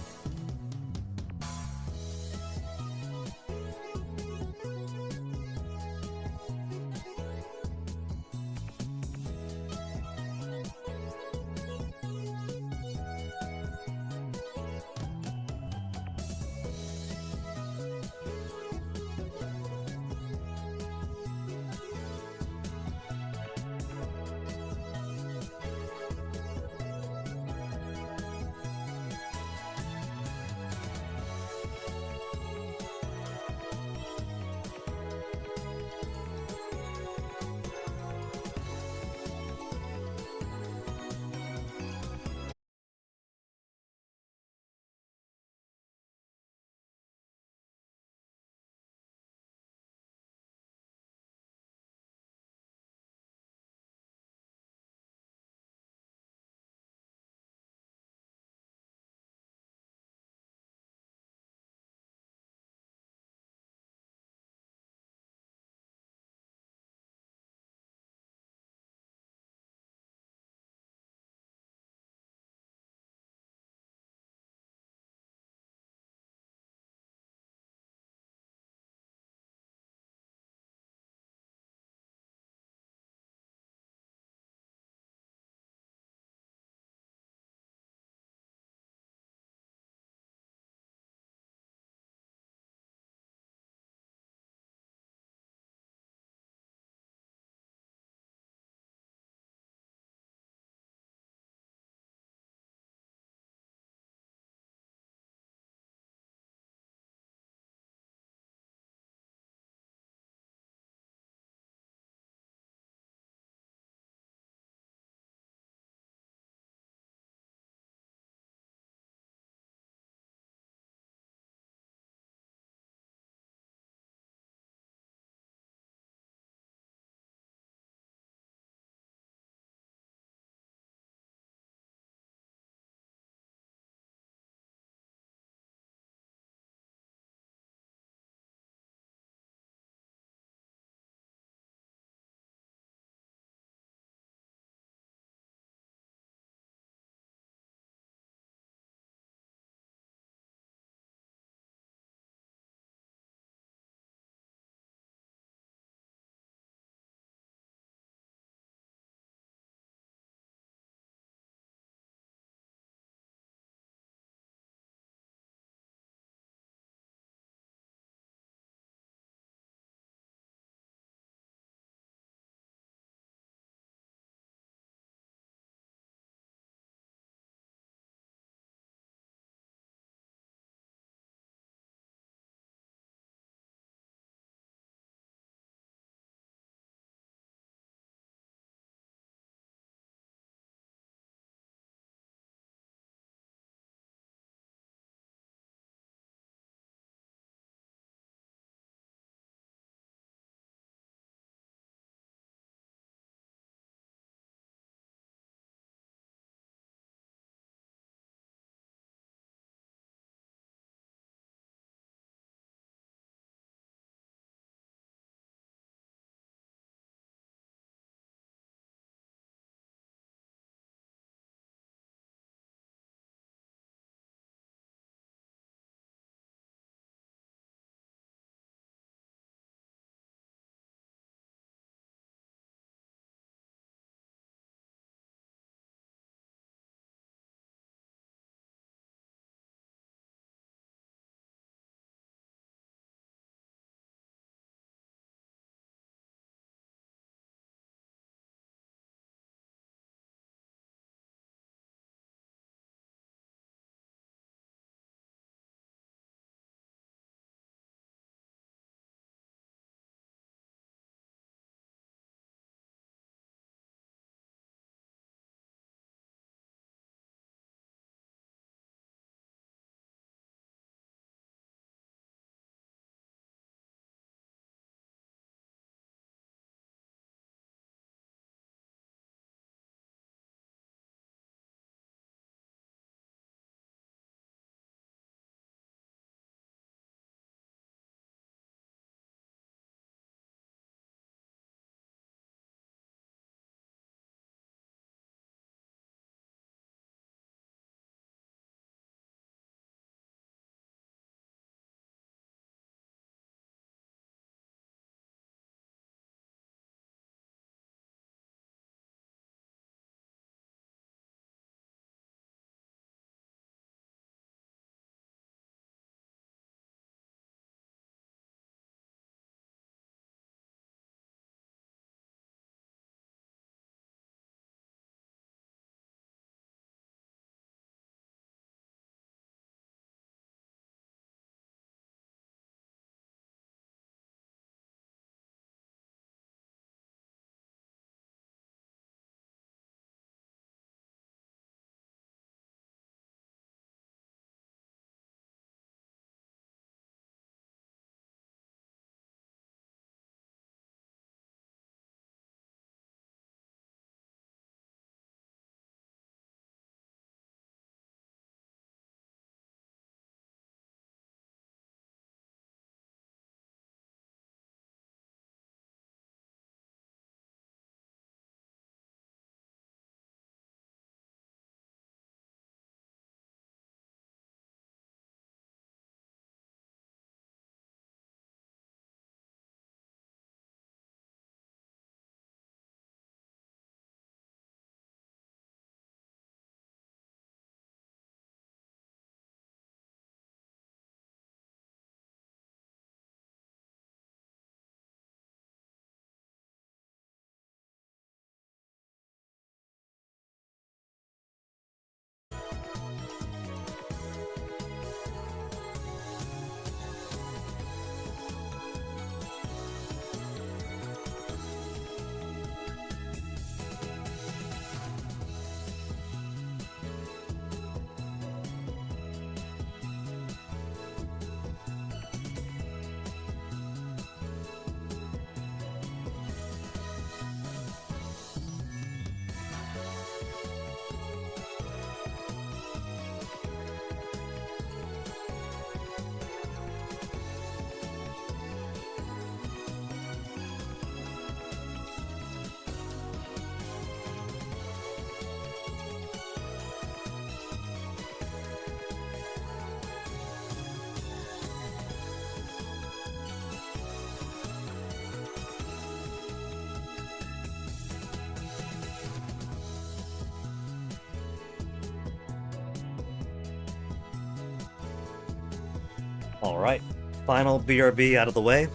Alright, final BRB out of the way.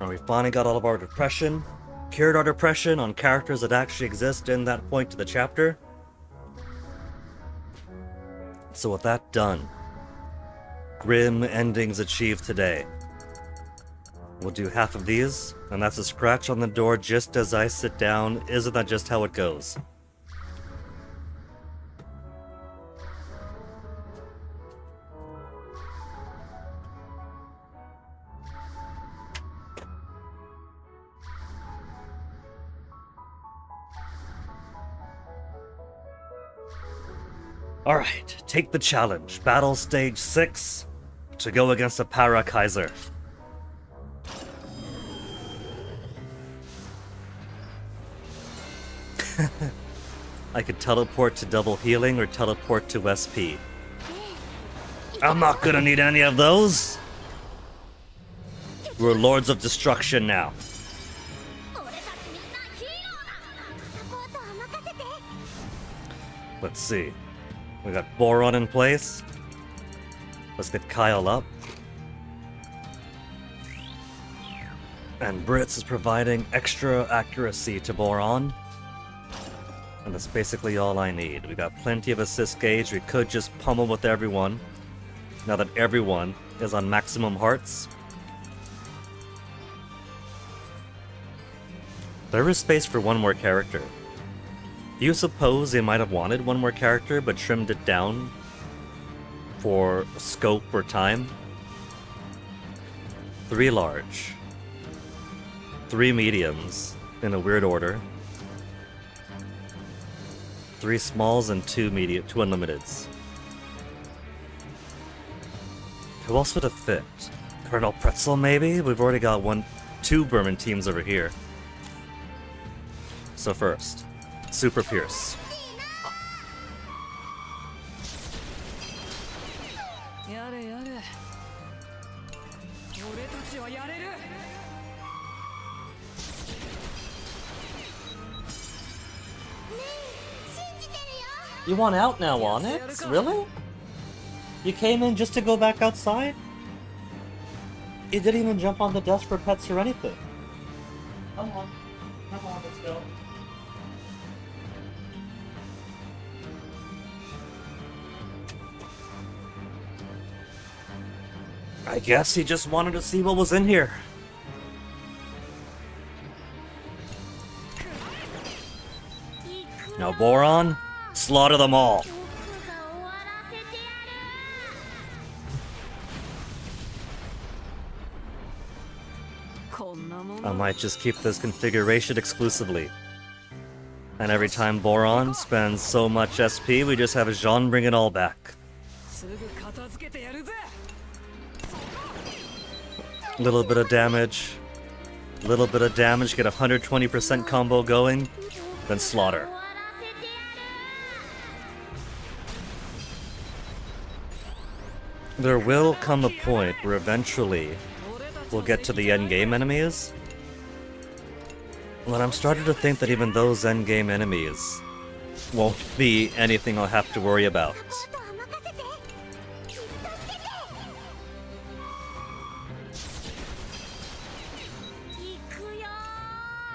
And we finally got all of our depression, cured our depression on characters that actually exist in that point of the chapter. So with that done, grim endings achieved today. We'll do half of these, and that's a scratch on the door just as I sit down. Isn't that just how it goes? Alright, take the challenge. Battle stage 6 to go against a Para Kaiser. I could teleport to double healing or teleport to SP. I'm not gonna need any of those. We're Lords of Destruction now. Let's see. We got Boron in place. Let's get Kyle up. And Brits is providing extra accuracy to Boron. And that's basically all I need. We got plenty of assist gauge. We could just pummel with everyone. Now that everyone is on maximum hearts. There is space for one more character. You suppose they might have wanted one more character but trimmed it down for scope or time? 3 large. 3 mediums in a weird order. 3 smalls and 2 unlimiteds. Who else would have fit? Colonel Pretzel maybe? We've already got 2 Berman teams over here. So first, Super Pierce. You want out now, Onyx? Really? You came in just to go back outside? You didn't even jump on the desk for pets or anything. Come on, let's go. I guess he just wanted to see what was in here. Now, Boron, slaughter them all. I might just keep this configuration exclusively. And every time Boron spends so much SP, we just have Jean bring it all back. Little bit of damage. Little bit of damage, get a 120% combo going, then slaughter. There will come a point where eventually we'll get to the endgame enemies. But I'm starting to think that even those endgame enemies won't be anything I'll have to worry about.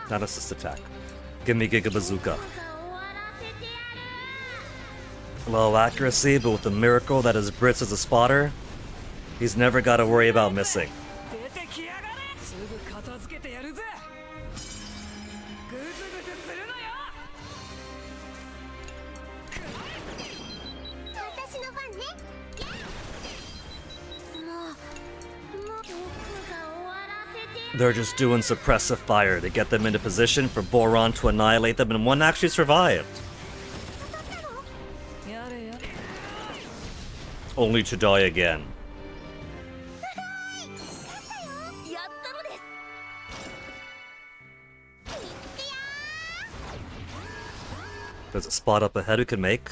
Not assist attack. Give me Giga Bazooka. Low accuracy, but with the miracle that is Brits as a spotter, he's never got to worry about missing. They're just doing suppressive fire to get them into position for Boron to annihilate them, and one actually survived. Only to die again. There's a spot up ahead we can make.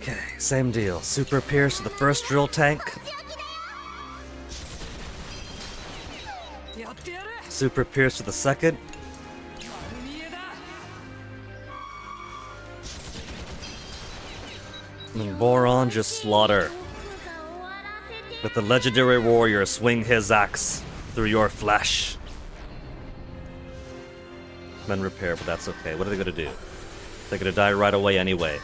Okay, same deal. Super Pierce to the first drill tank. Super Pierce to the second. And Boron just slaughter. Let the legendary warrior swing his axe through your flesh. Then repair, but that's okay. What are they gonna do? They're gonna die right away anyway.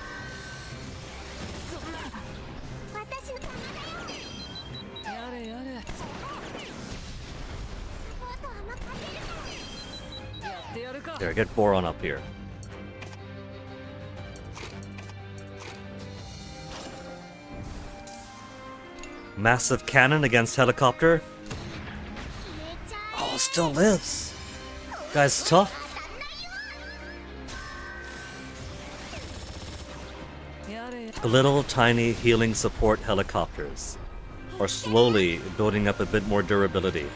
There, get Boron up here. Massive cannon against helicopter. Oh, still lives. Guy's tough. The little tiny healing support helicopters are slowly building up a bit more durability.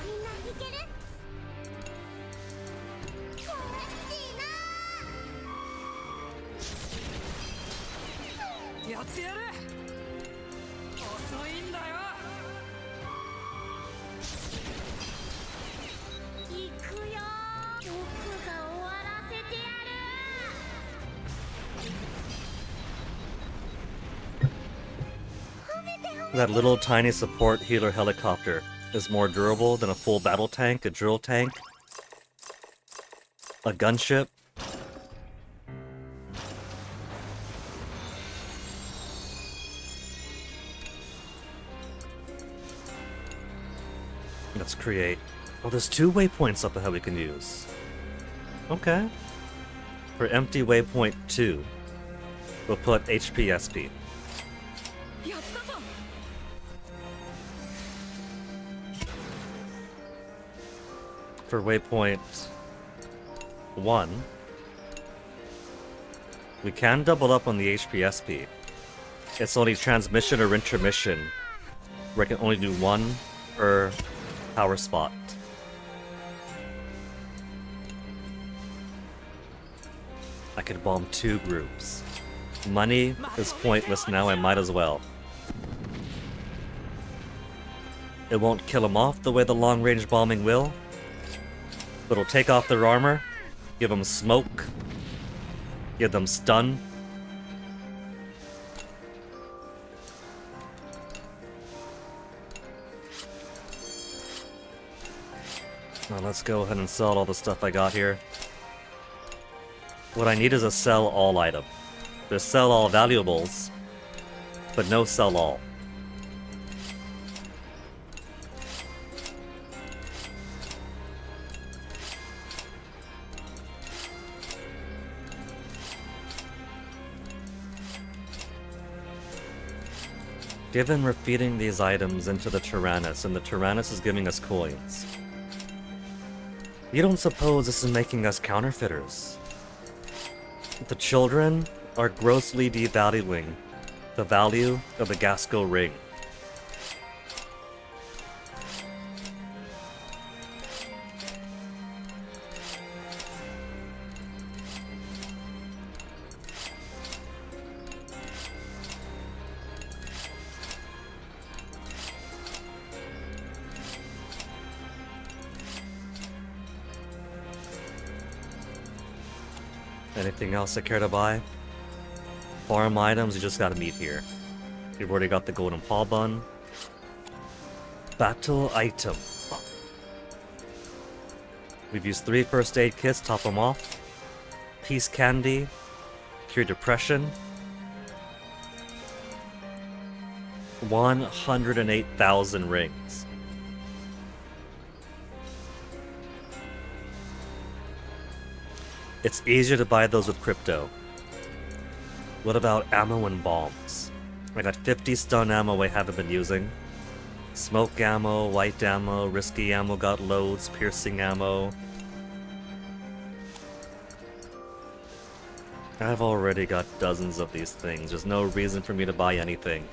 That little tiny support healer helicopter is more durable than a full battle tank, a drill tank, a gunship. Let's create... Oh, there's 2 waypoints up ahead we can use. Okay. For empty waypoint 2, we'll put HPSP. For waypoint 1, we can double up on the HPSP. It's only transmission or intermission, where I can only do 1 per power spot. I could bomb 2 groups. Money is pointless now, I might as well. It won't kill them off the way the long-range bombing will, but it'll take off their armor, give them smoke, give them stun. Now let's go ahead and sell all the stuff I got here. What I need is a sell all item. There's sell all valuables, but no sell all. Given we're feeding these items into the Tyrannus, and the Tyrannus is giving us coins. You don't suppose this is making us counterfeiters? The children are grossly devaluing the value of the Gasco ring. Anything else I care to buy? Farm items, you just gotta meet here. You've already got the golden paw bun. Battle item. We've used 3 first aid kits, top them off. Peace candy. Cure depression. 108,000 rings. It's easier to buy those with crypto. What about ammo and bombs? I got 50 stun ammo I haven't been using. Smoke ammo, white ammo, risky ammo got loads, piercing ammo. I've already got dozens of these things. There's no reason for me to buy anything.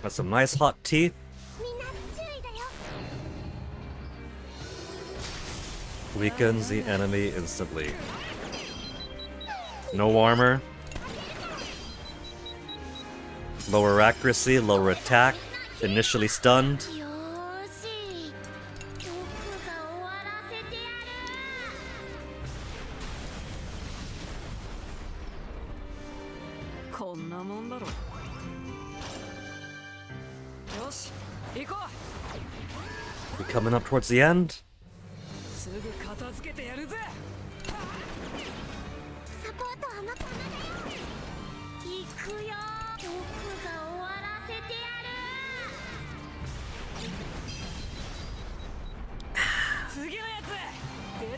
That's some nice hot tea. Weakens the enemy instantly. No armor. Lower accuracy, lower attack. Initially stunned. よーし僕が終わらせてやるこんなもんだろ。よし行こ We coming up towards the end? う。すぐ片付けてやるぜ。サポートはまた行くよ僕が終わらせてやる次のやつ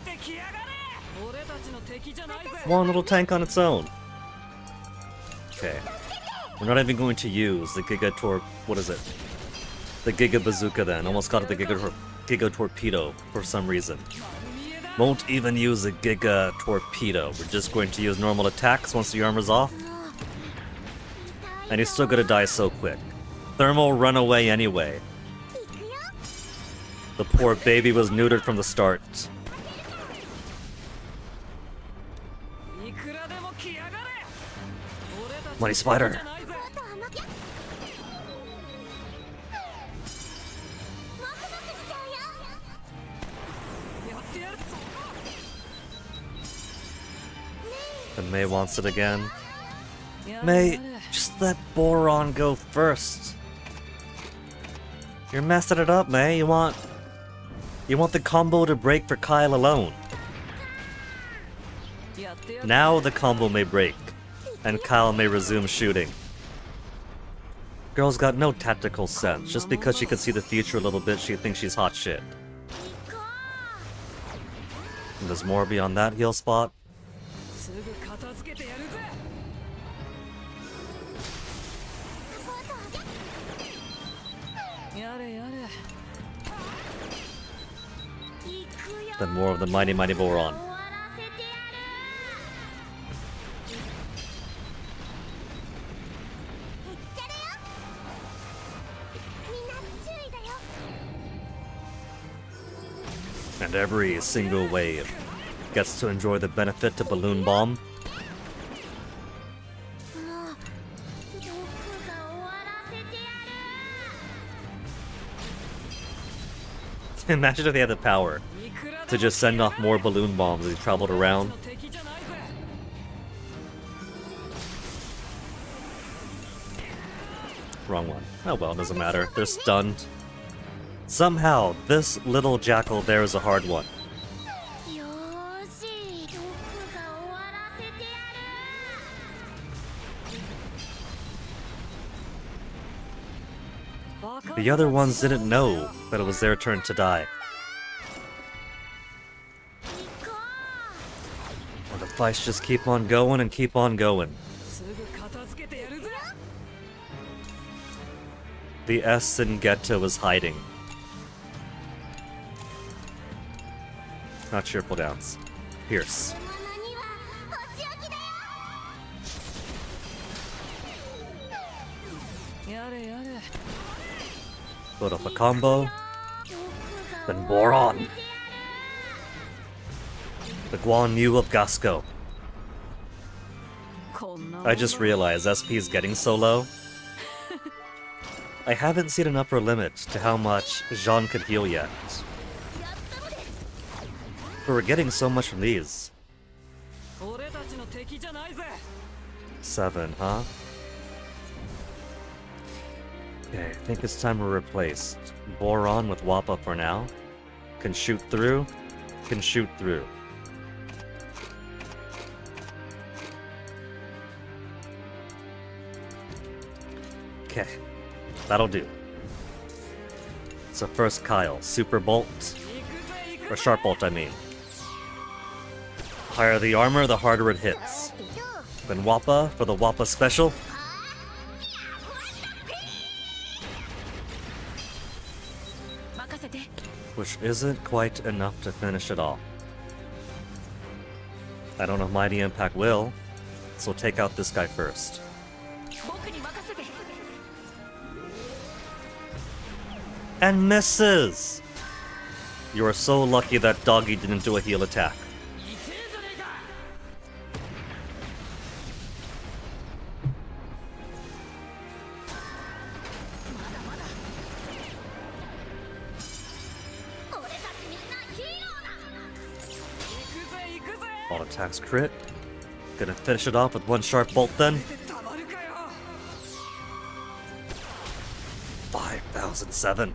出てきやがれ。俺たちの敵じゃないぜ。 One little tank on its own. Okay. We're not even going to use the Giga what is it? The Giga Bazooka then. Almost got it the Giga Torpedo for some reason. Won't even use the Giga Torpedo. We're just going to use normal attacks once the armor's off. And he's still gonna die so quick. Thermal run away anyway. The poor baby was neutered from the start. いくらでも来やがれ。俺たち Money Spider. じゃないぜ。やってやるぞ。 And May wants it again. やれ May, やれ just let Boron go first. You're messing it up, May. You want the combo to break for Kyle alone. やってやる。 Now the combo may break, and Kyle may resume shooting. Girl's got no tactical sense. Just because she can see the future a little bit, she thinks she's hot shit. And there's more beyond that heal spot. すぐ片付けてやるぜ。やれやれ。 Then more of the mighty mighty Boron. 終わらせてやるいっちゃれよみんな注意だよ And every single wave gets to enjoy the benefit to Balloon Bomb. もう僕が終わらせてや Imagine if they had the power いくら to でも just send off more balloon bombs as he traveled around. 敵じゃないぜ。 Wrong one. Oh well, doesn't matter. They're stunned. Somehow, this little jackal there is a hard one. るよーし僕が終わらせてやる The other ones didn't know that it was their turn to die. 行こ And the fights just keep on going and keep on going. すぐ片付けてやるぜ。 The S in Ghetto is hiding. Not cheerful downs. Pierce. う魔にはお仕置きだよやれやれ。 Build up a combo. 僕が Then Boron. The Guan Yu of Gasco. こんなもん I だ just realized SP is getting so low. I haven't seen an upper limit to how much Jean could heal yet. But we're getting so much from these. 俺たちの敵じゃないぜ。 7, huh? Okay, I think it's time to replace Boron with Wappa for now. Can shoot through. Can shoot through. Okay, that'll do. So first Kyle, Super Bolt, 行くぜ行く or ぜ。 Sharp Bolt I mean. Higher the armor, the harder it hits. Then Wappa for the Wappa special. 任せて。 Which isn't quite enough to finish it off. I don't know if Mighty Impact will, so we'll take out this guy first. 僕に任せて。 And misses! You are so lucky that doggy didn't do a heal attack. 痛えじゃねえか All attacks crit. Gonna finish it off with one sharp bolt then. たまるかよ 5007.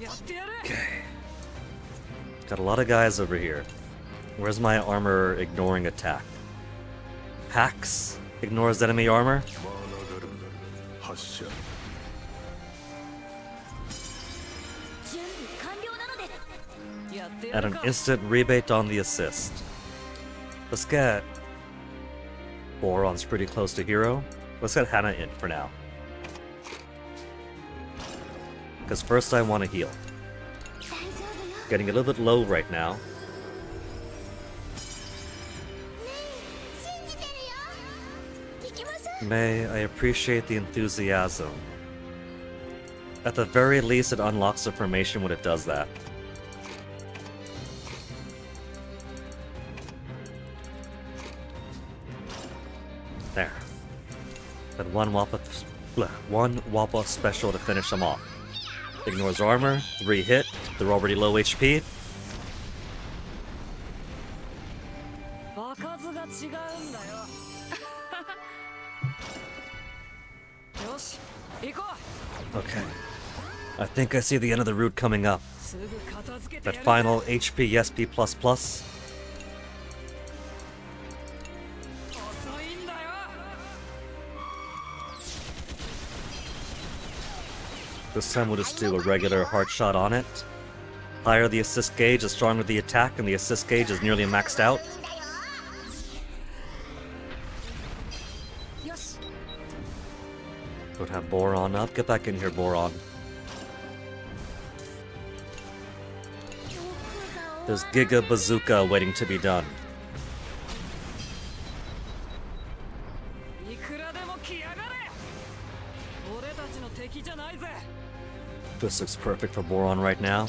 やってやる Got a lot of guys over here. Where's my armor ignoring attack? Hacks ignores enemy armor. 発射 準備完了なのです やってや At る an か instant rebate on the assist. Let's get Boron's pretty close to hero. Let's get Hannah in for now. Because first I want to heal. 大丈夫よ Getting a little bit low right now. 信じてるよ行きましょう May, I appreciate the enthusiasm. At the very least, it unlocks the formation when it does that. There. Then one Wappa special to finish them off. Ignores armor, 3 hit, they're already low HP. 場数が違うんだよよし行こ Okay. I think I see the end of the route coming up. うすぐ片付けてや That る final HP SP++. 遅いんだよ This time we'll just do a regular hard shot on it. Higher the assist gauge, the stronger the attack, and the assist gauge is nearly maxed out. よし Don't have Boron up. Get back in here, Boron. There's Giga Bazooka waiting to be done. いくらでも来やがれ俺たちの敵じゃないぜ This looks perfect for Boron right now.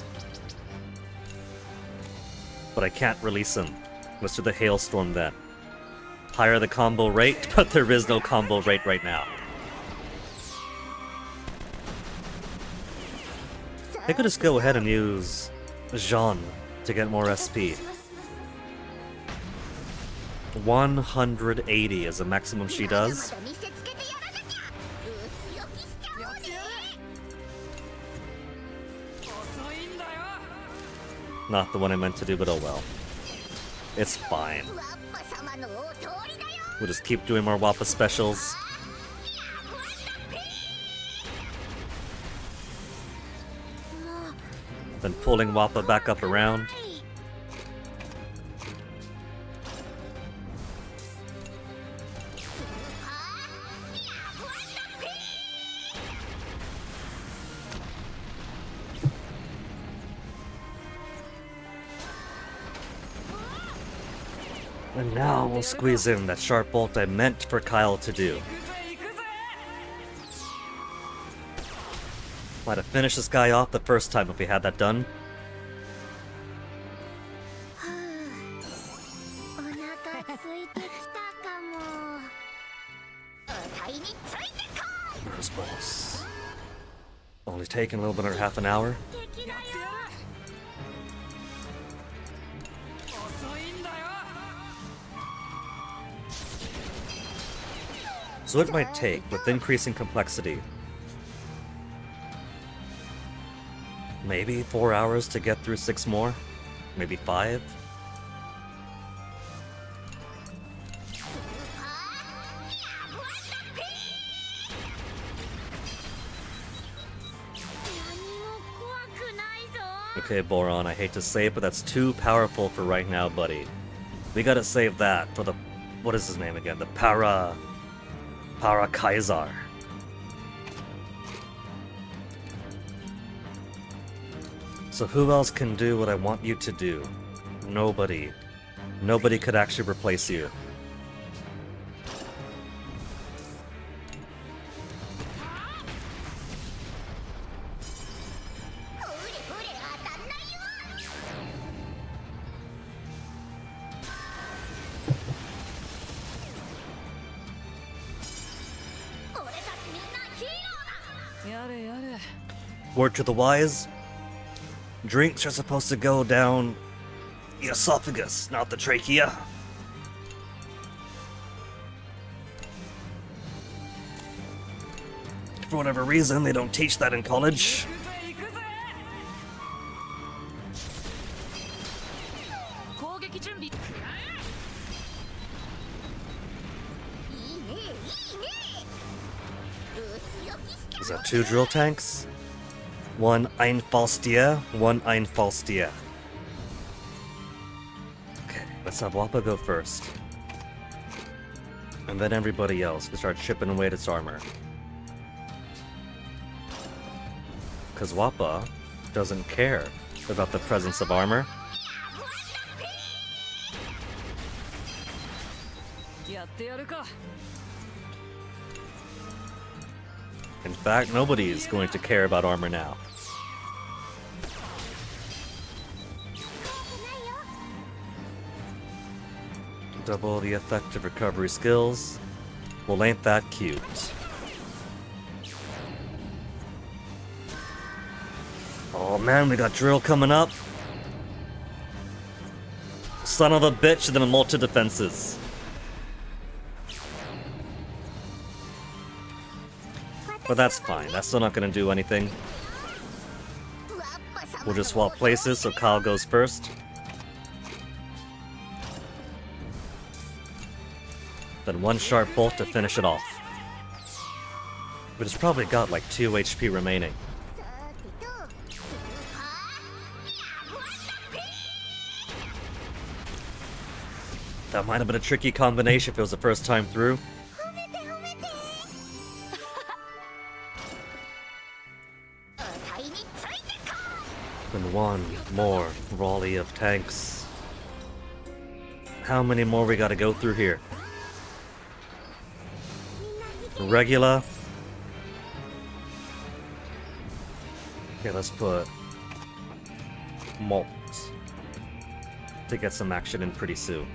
But I can't release him. Let's do the Hailstorm then. Higher the combo rate, but there is no combo rate right now. They could just go ahead and use Jean to get more SP. 180 is the maximum she does. 見せつけてやらなきゃうっよきしちゃおうね 遅いんだよ Not the one I meant to do, but oh well. It's fine. ワッパ様のお通りだよ We'll just keep doing more Wappa specials. Then pulling Wappa back up around. And now we'll squeeze in that sharp bolt I meant for Kyle to do. 行くぜ行くぜ Might have finished this guy off the first time if we had that done. はあお腹空いてきたかもお買いについてこい Where's boss? Only taking a little bit under half an hour. 敵だよやってやる遅いんだよ So it might take, with increasing complexity, maybe 4 hours to get through 6 more? Maybe 5? Okay, Boron, I hate to say it, but that's too powerful for right now, buddy. We gotta save that for the... What is his name again? The Para Kaiser. So who else can do what I want you to do? Nobody. Nobody could actually replace you. Word to the wise, drinks are supposed to go down the esophagus, not the trachea. For whatever reason, they don't teach that in college. Is that 2 drill tanks? 1 Einfallstier, 1 Einfallstier. Okay, let's have Wappa go first. And then everybody else can start chipping away at its armor. Because Wappa doesn't care about the presence of armor. In fact, nobody is going to care about armor now. Double the effective recovery skills. Well, ain't that cute. Oh man, we got drill coming up. Son of a bitch, and then multi-defenses. But that's fine, that's still not gonna do anything. We'll just swap places, so Kyle goes first. Then 1 sharp bolt to finish it off. But it's probably got like 2 HP remaining. That might have been a tricky combination if it was the first time through. Then 1 more volley of tanks. How many more we gotta go through here? Regular. Okay, let's put Malt to get some action in pretty soon.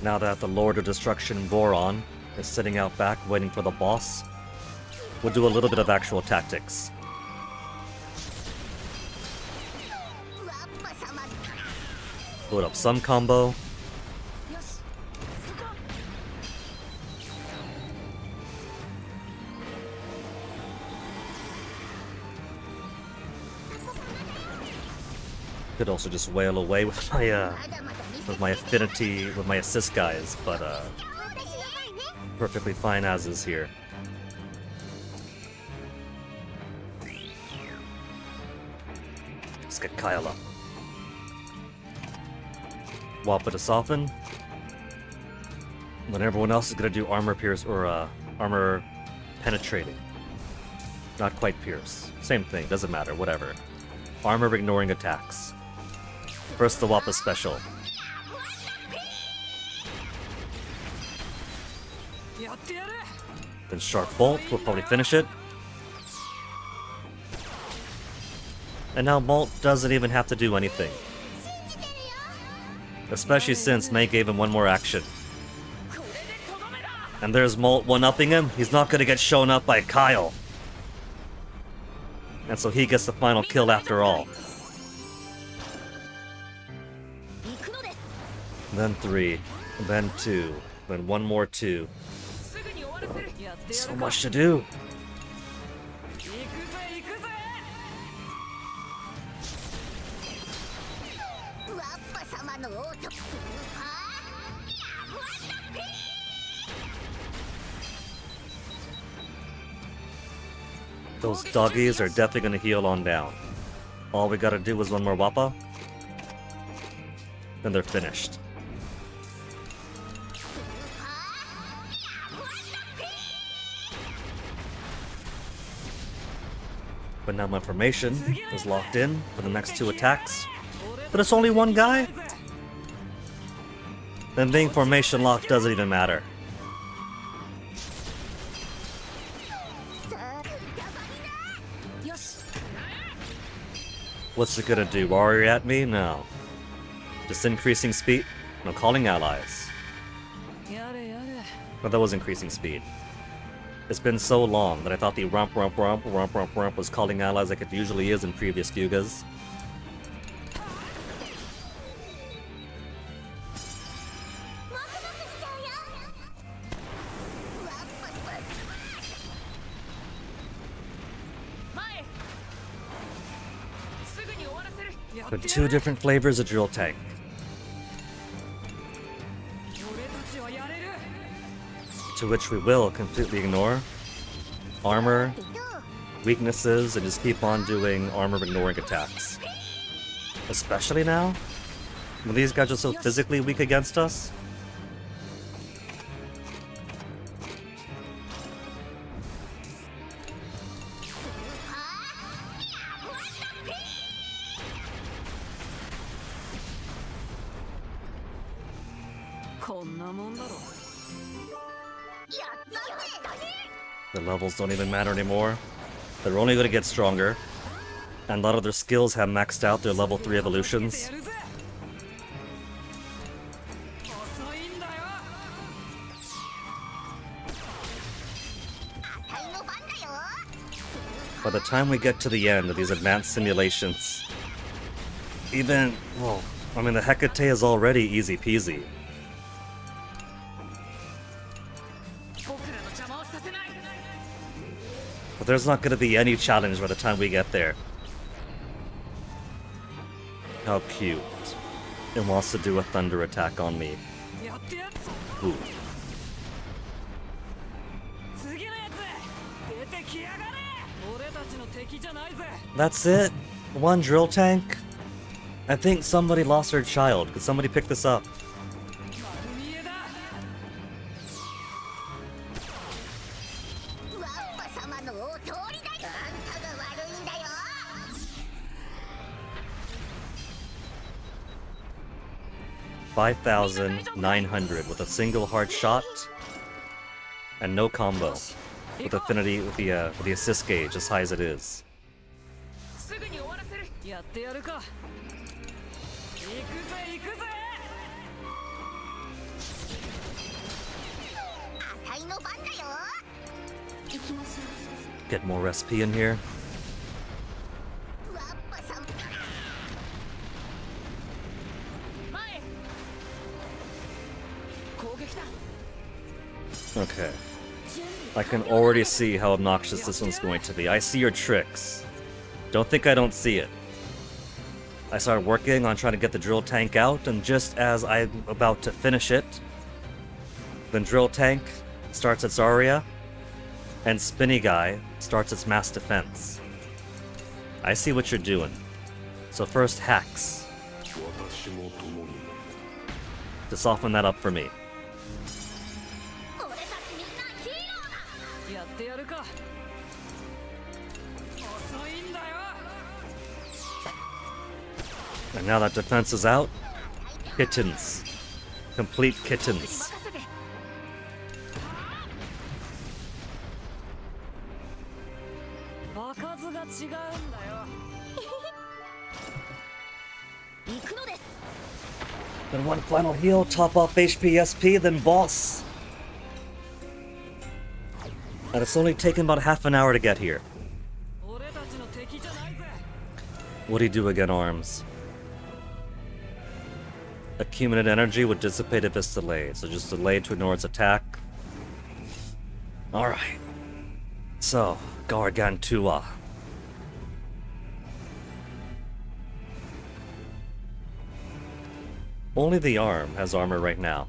Now that the Lord of Destruction Boron is sitting out back waiting for the boss, we'll do a little bit of actual tactics. Load up some combo. Could also just wail away with my affinity, with my assist guys, but perfectly fine as is here. Let's get Kyle up. Wappa to soften. When everyone else is gonna do armor pierce or armor penetrating. Not quite pierce. Same thing, doesn't matter, whatever. Armor ignoring attacks. First the Wappa special. Then Sharp Bolt will probably finish it. And now Malt doesn't even have to do anything. Especially since May gave him 1 more action. And there's Malt 1-upping him. He's not gonna get shown up by Kyle. And so he gets the final kill after all. Then 3, then 2, then 1 more 2. So much to do. Those doggies are definitely gonna heal on down. All we gotta do is 1 more Wappa. Then they're finished. But now my formation is locked in for the next 2 attacks. But it's only 1 guy? Then being formation locked doesn't even matter. What's it gonna do? Warrior at me? No. Just increasing speed? No, calling allies. But that was increasing speed. It's been so long that I thought the rump rump rump rump rump rump was calling allies like it usually is in previous Fugas. But two different flavors of drill tank. To which we will completely ignore armor, weaknesses, and just keep on doing armor ignoring attacks. Especially now, when these guys are so physically weak against us. The levels don't even matter anymore. They're only going to get stronger. And a lot of their skills have maxed out their level 3 evolutions. By the time we get to the end of these advanced simulations, even, well, I mean, the Hecate is already easy peasy. But there's not going to be any challenge by the time we get there. How cute. It wants to do a thunder attack on me. Ooh. That's it? One drill tank? I think somebody lost their child. Could somebody pick this up? $5,900 with a single hard shot and no combo with affinity with the assist gauge as high as it is. Get more SP in here. Okay. I can already see how obnoxious this one's going to be. I see your tricks. Don't think I don't see it. I started working on trying to get the drill tank out, and just as I'm about to finish it, then drill tank starts its aria, and spinny guy starts its mass defense. I see what you're doing. So first hacks. To soften that up for me. And now that defense is out, kittens. Complete kittens. Then one final heal, top off HP SP, then boss. And it's only taken about half an hour to get here. What do you do again, arms? Accumulated energy would dissipate if it's delayed, so just delay to ignore its attack. Alright. So, Gargantua. Only the arm has armor right now.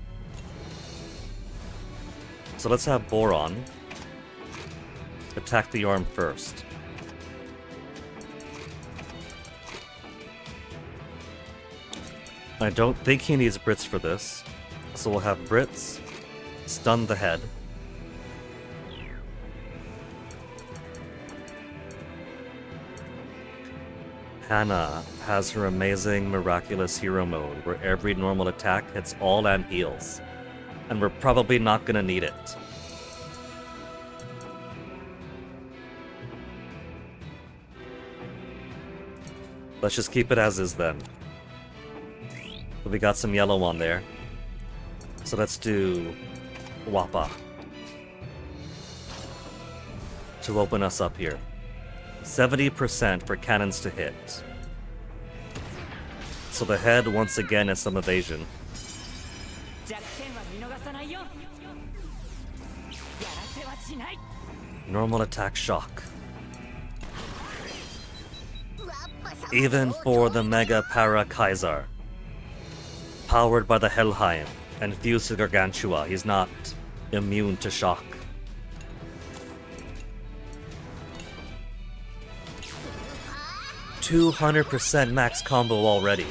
So let's have Boron attack the arm first. I don't think he needs Brits for this, so we'll have Brits stun the head. Hannah has her amazing miraculous hero mode where every normal attack hits all and heals, and we're probably not gonna need it. Let's just keep it as is then. But we got some yellow on there. So let's do Wappa. to open us up here. 70% for cannons to hit. So the head, once again, is some evasion. 弱点は見逃さないよ。やらせはしない。 Normal attack shock. Even for the Mega Para Kaiser. Powered by the Helheim and fused to Gargantua, he's not immune to shock. $200% max combo already.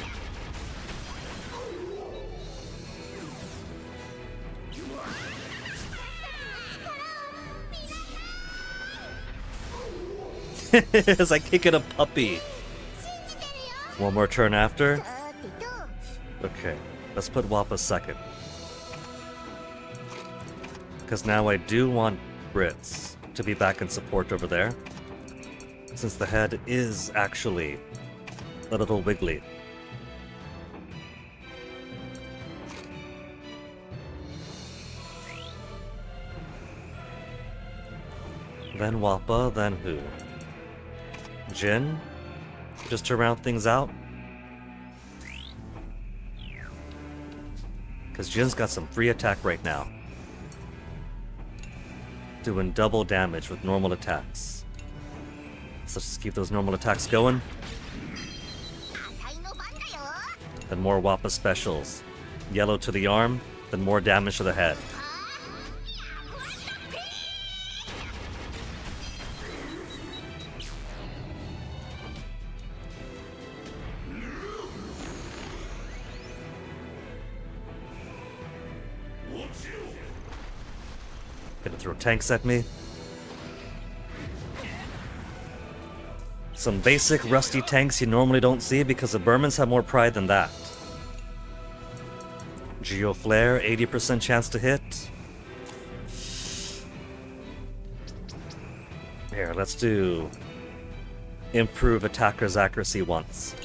It's like kicking a puppy. One more turn after. Okay, let's put Wappa second. Because now I do want Brits to be back in support over there. Since the head is actually a little wiggly. Then Wappa, then who? Jin? Just to round things out? Because Jin's got some free attack right now. Doing double damage with normal attacks. So let's just keep those normal attacks going. Then more Wappa specials. Yellow to the arm, then more damage to the head. Gonna throw tanks at me. Some basic rusty tanks you normally don't see because the Burmans have more pride than that. Geo Flare, 80% chance to hit. Here, let's do improve attacker's accuracy once.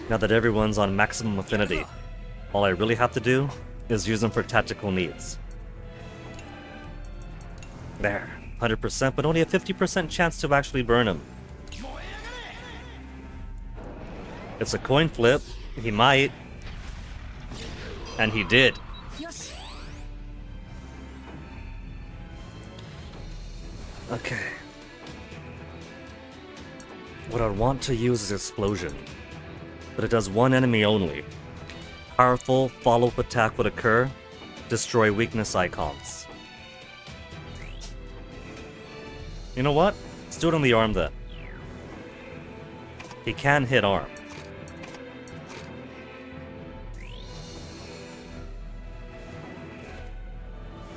Now that everyone's on maximum affinity, all I really have to do is use them for tactical needs. There, 100%, but only a 50% chance to actually burn him. It's a coin flip. He might. And he did. Okay. What I want to use is Explosion, but it does one enemy only. Powerful follow-up attack would occur. Destroy weakness icons. You know what? Let's do it on the arm then. He can hit arm.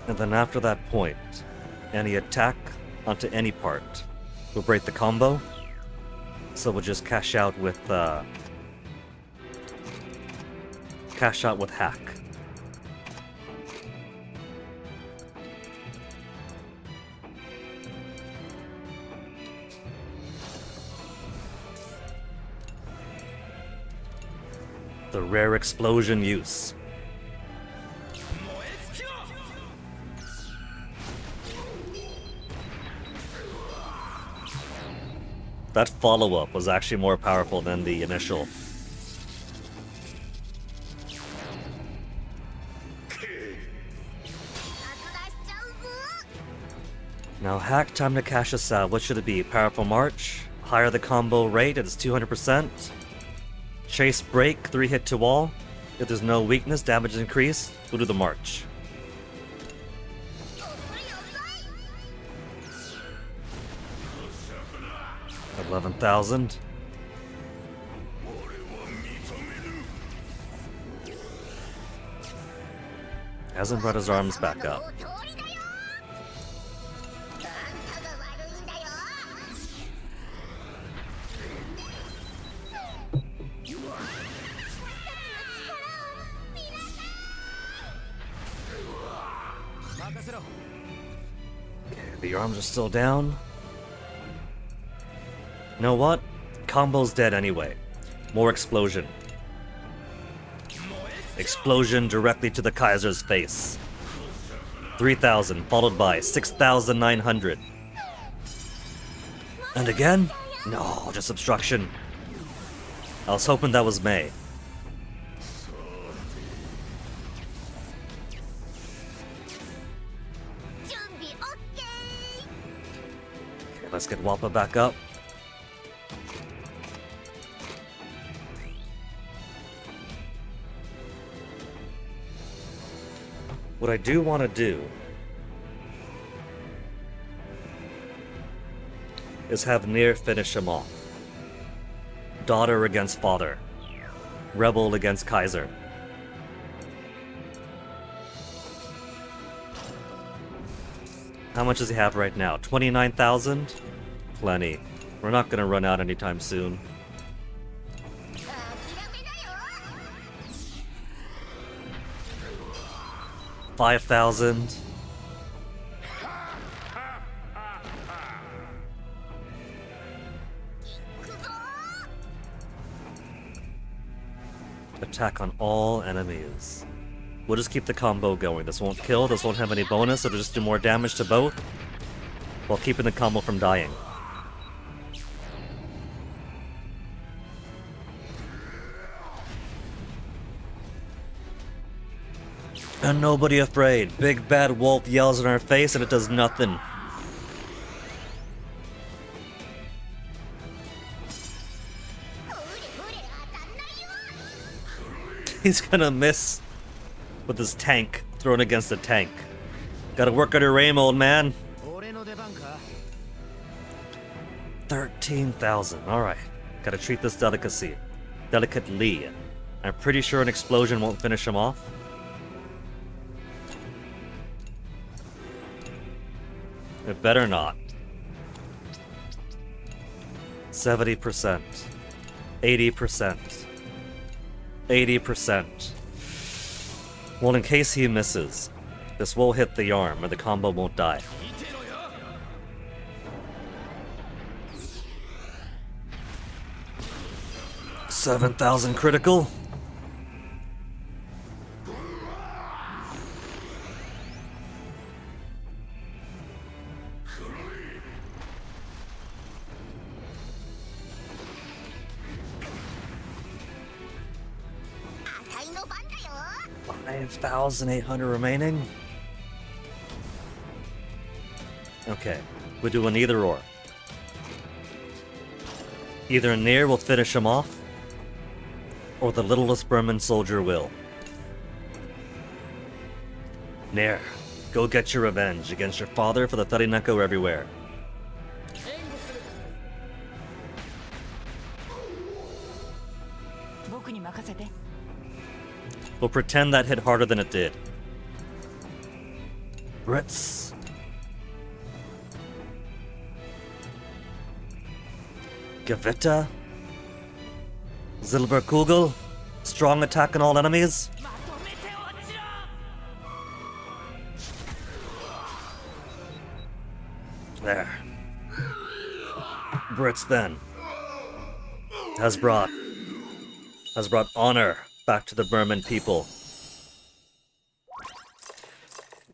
And then after that point, any attack onto any part will break the combo. So we'll just cash out with hack. The rare explosion use. That follow-up was actually more powerful than the initial. Now hack time to cash us out. What should it be? Powerful March. Higher the combo rate, it's 200%. Chase break, 3 hit to wall. If there's no weakness, damage is increased. We'll do the March. $11,000. Hasn't brought his arms back up. Okay, the arms are still down. You know what? Combo's dead anyway. More explosion. Explosion directly to the Kaiser's face. 3,000, followed by 6,900. And again? No, just obstruction. I was hoping that was May. Okay, let's get Wappa back up. What I do want to do is have Nier finish him off. Daughter against father. Rebel against Kaiser. How much does he have right now? 29,000? Plenty. We're not gonna run out anytime soon. $5,000. Attack on all enemies. We'll just keep the combo going. This won't kill, this won't have any bonus, it'll just do more damage to both, while keeping the combo from dying. And nobody afraid. Big bad wolf yells in our face and it does nothing. He's gonna miss with his tank thrown against a tank. Gotta work on your aim, old man. 13,000. Alright. Gotta treat this delicately. I'm pretty sure an explosion won't finish him off. It better not. 70%. 80%. 80%. Well, in case he misses, this will hit the arm and the combo won't die. $7,000 critical. $5,800 remaining. Okay, we do an either or. Either Nier will finish him off, or the littlest Burman soldier will. Nier, go get your revenge against your father for the Tarineko everywhere. We'll pretend that hit harder than it did. Brits. Gavita. Zilberkugel. Strong attack on all enemies. There. Brits then has brought honor back to the Burman people.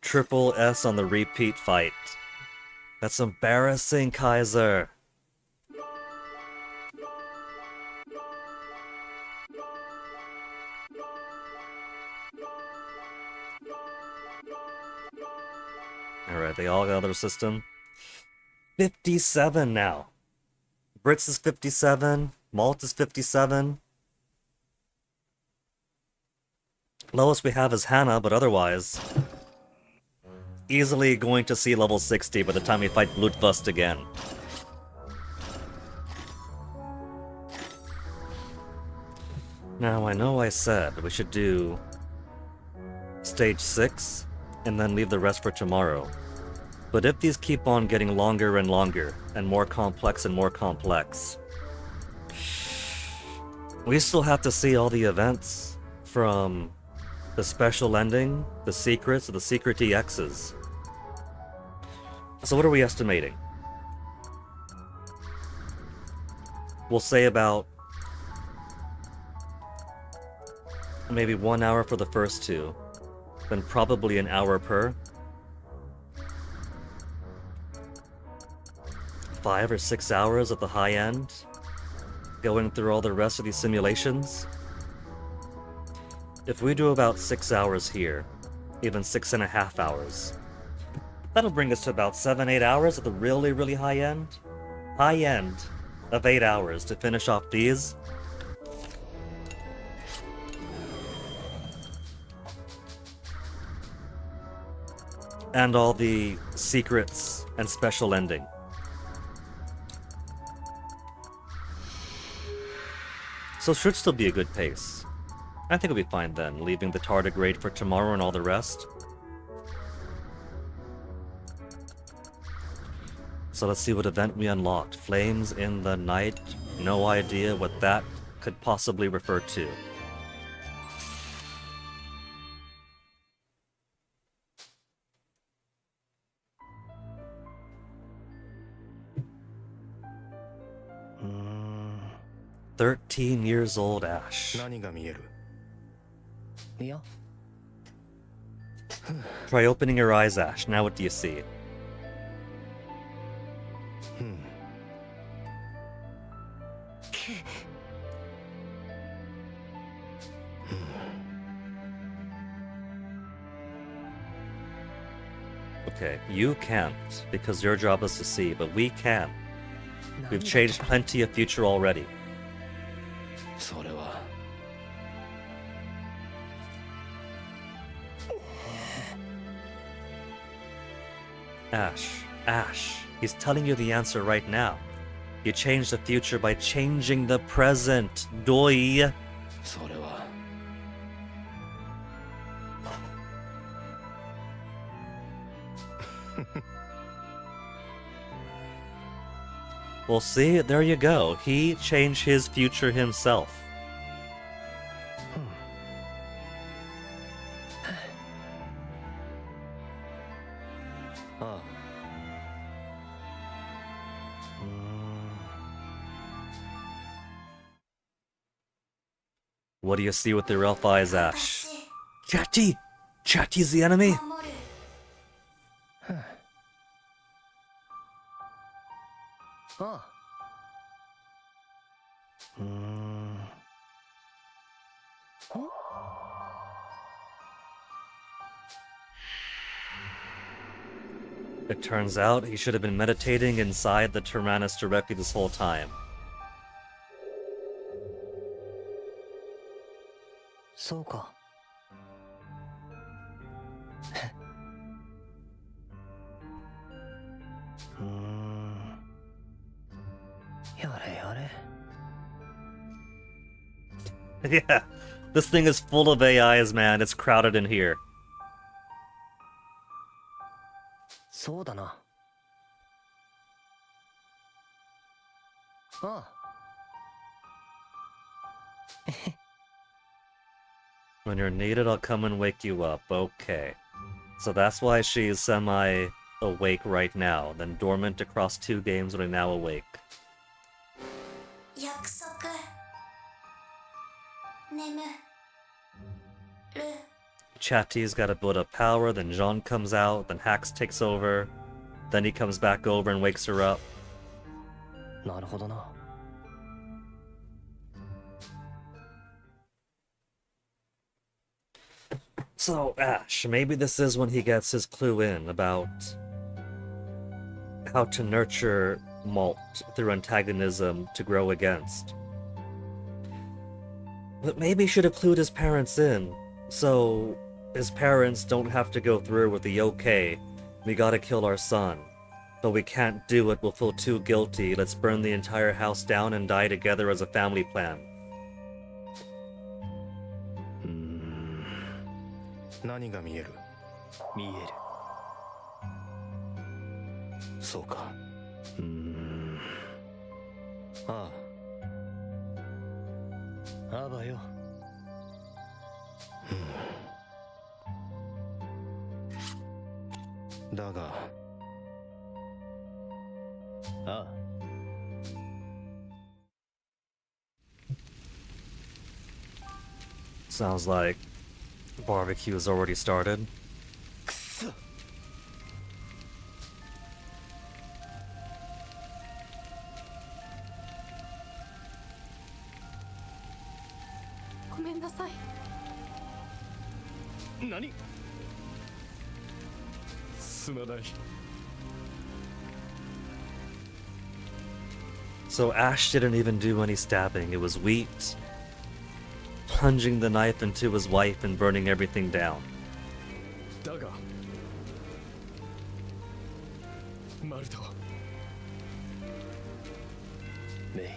Triple S on the repeat fight. That's embarrassing, Kaiser. Alright, they all got their system. 57 now. Brits is 57. Malt is 57. Lowest we have is Hannah, but otherwise easily going to see level 60 by the time we fight Blutwurst again. Now, I know I said we should do stage 6 and then leave the rest for tomorrow. But if these keep on getting longer and longer, and more complex, we still have to see all the events from the special ending, the secrets, the secret EXs. So what are we estimating? We'll say about maybe 1 hour for the first two, then probably an hour per. 5 or 6 hours at the high end, going through all the rest of these simulations. If we do about 6 hours here, even 6.5 hours, that'll bring us to about 7-8 hours at the really, really high end. High end of 8 hours to finish off these. And all the secrets and special ending. So should still be a good pace. I think we'll be fine then, leaving the tardigrade for tomorrow and all the rest. So let's see what event we unlocked. Flames in the night. No idea what that could possibly refer to. Hmm. 13 years old Ash. 何が見える？いや。Try opening your eyes, Ash. Now what do you see? Okay, you can't, because your job is to see, but we can. We've changed plenty of future already. それは。Ash, he's telling you the answer right now. You change the future by changing the present. Doi. それは。Well, see, there you go. He changed his future himself. What do you see with your elf eyes, Ash? Chatty! Chatty's the enemy? It turns out he should have been meditating inside the Tyrannus directly this whole time. そうか。やれやれ。Yeah, this thing is full of AIs, man. It's crowded in here. そうだな。ああ。When you're needed, I'll come and wake you up. Okay. So that's why she's semi-awake right now, then dormant across 2 games when now awake. 約束眠る Chatty's gotta build up power, then Jean comes out, then Hax takes over, then he comes back over and wakes her up. なるほどな。So, Ash, maybe this is when he gets his clue in about how to nurture Malt through antagonism to grow against. But maybe he should have clued his parents in, so his parents don't have to go through with the okay, we gotta kill our son. But we can't do it, we'll feel too guilty, let's burn the entire house down and die together as a family plan. 何が見える？見える。そうか。ああ。あばよ。だが。ああ。Sounds like barbecue has already started. なさい。何？すまない。 So Ash didn't even do any stabbing. It was Wheat plunging the knife into his wife and burning everything down. だがマルト、メイ、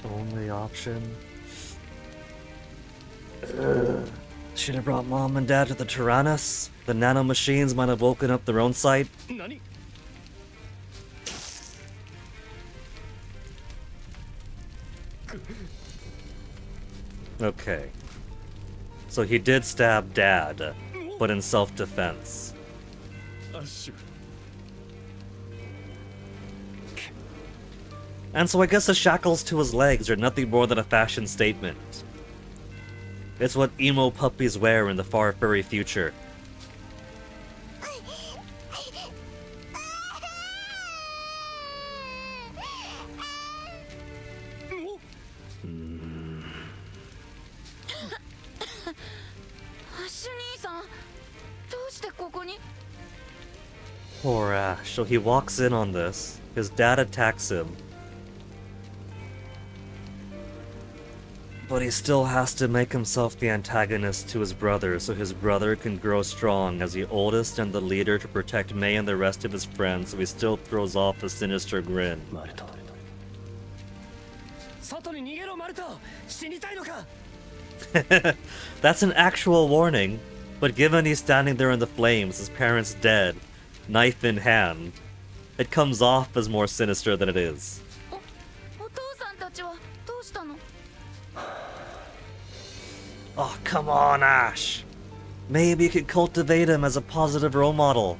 Only option. Should have brought mom and dad to the Tyrannus. The nano machines might have woken up their own site. 何？ Okay. So he did stab dad, but in self-defense. アッシュ、 And so I guess the shackles to his legs are nothing more than a fashion statement. It's what emo puppies wear in the far furry future. Hmm. アッシュ兄さん、どうしてここに？ Poor Ash. So he walks in on this. His dad attacks him. But he still has to make himself the antagonist to his brother so his brother can grow strong as the oldest and the leader to protect May and the rest of his friends, so he still throws off a sinister grin. マルト、外に逃げろマルト、死にたいのか？ That's an actual warning, but given he's standing there in the flames, his parents dead, knife in hand, it comes off as more sinister than it is. お父さんたちはどうしたの？ Oh, come on, Ash. Maybe you could cultivate him as a positive role model.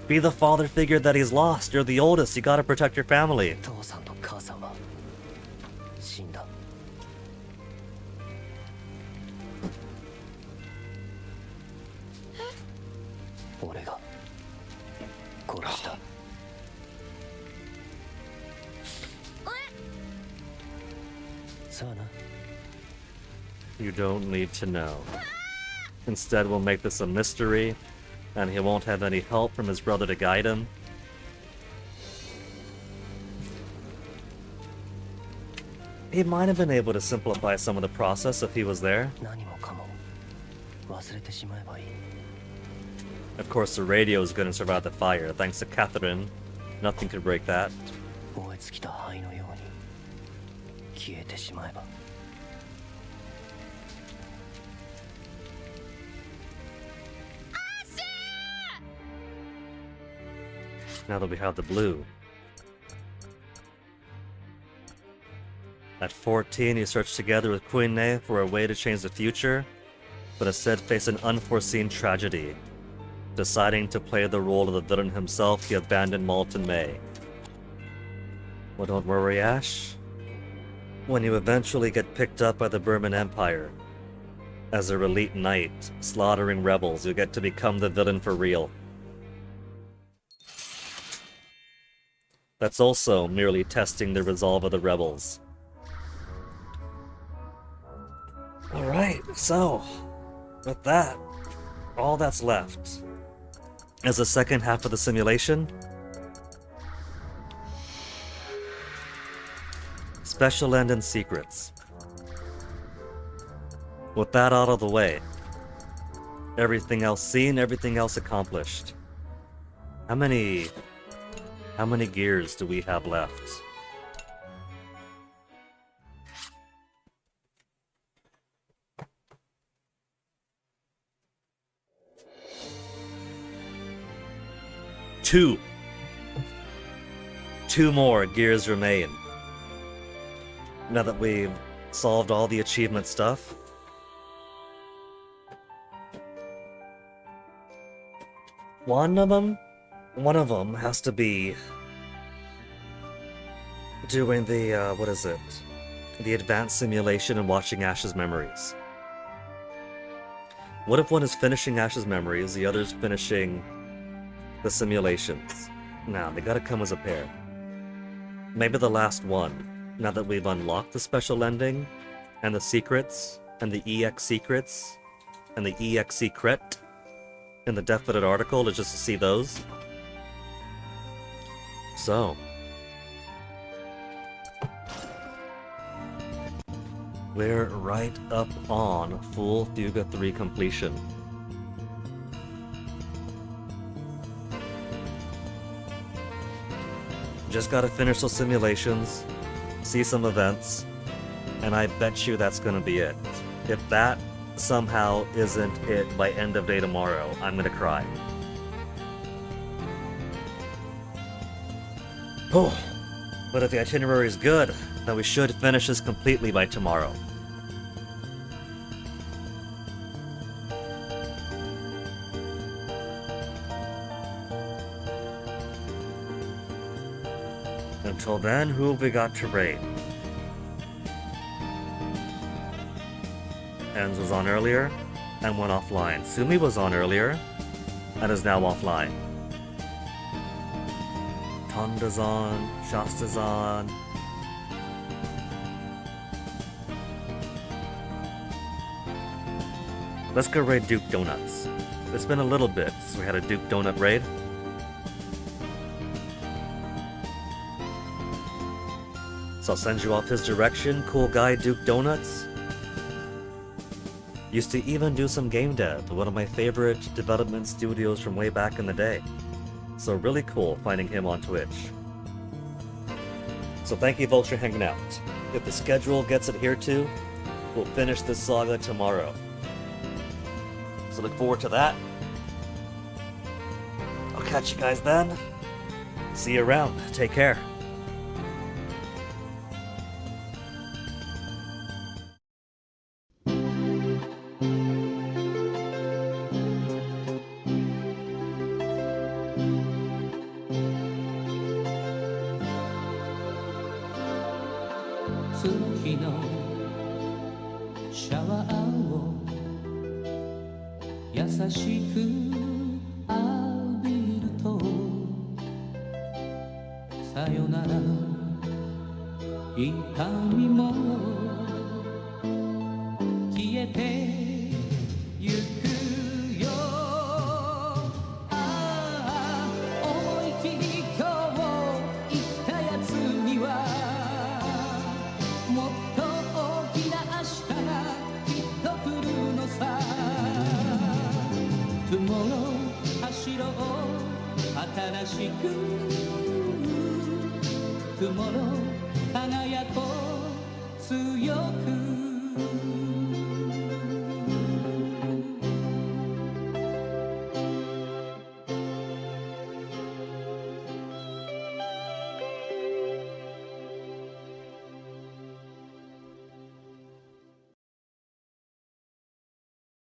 Be the father figure that he's lost. You're the oldest, you gotta protect your family. 父さんと母さんは死んだ。俺が殺した。さあな。 You don't need to know. Instead, we'll make this a mystery, and he won't have any help from his brother to guide him. He might have been able to simplify some of the process if he was there. 何もかも忘れてしまえばいい。 Of course, the radio is going to survive the fire, thanks to Catherine. Nothing could break that. 燃え尽きた灰のように消えてしまえば。 Now that we have the blue. At 14, he searched together with Queen Ney for a way to change the future, but instead faced an unforeseen tragedy. Deciding to play the role of the villain himself, he abandoned Malton May. Well, don't worry, Ash. When you eventually get picked up by the Burman Empire, as a elite knight, slaughtering rebels, you'll get to become the villain for real. That's also merely testing the resolve of the rebels. Alright, so, with that, all that's left is the second half of the simulation. Special End and Secrets. With that out of the way, everything else seen, everything else accomplished. How many gears do we have left? Two more gears remain. Now that we've solved all the achievement stuff. One of them has to be doing the, what is it? The advanced simulation and watching Ash's memories. What if one is finishing Ash's memories, the other's finishing the simulations? Nah, they gotta come as a pair. Maybe the last one, now that we've unlocked the special ending, and the secrets, and the EX secrets, and the EX secret, in the definite article, is just to see those. So. We're right up on full Fuga 3 completion. Just gotta finish those simulations, see some events, and I bet you that's gonna be it. If that somehow isn't it by end of day tomorrow, I'm gonna cry. Oh, but if the itinerary is good, then we should finish this completely by tomorrow. Until then, who have we got to raid? Enz was on earlier and went offline. Sumi was on earlier and is now offline. Tonda's on, Shasta's on. Let's go raid Duke Donuts. It's been a little bit since we had a Duke Donut raid. So I'll send you off his direction, cool guy Duke Donuts. Used to even do some game dev, one of my favorite development studios from way back in the day. So really cool finding him on Twitch. So thank you folks for hanging out. If the schedule gets adhered to, we'll finish this saga tomorrow. So look forward to that. I'll catch you guys then. See you around. Take care. Tomorrow 輝こう強く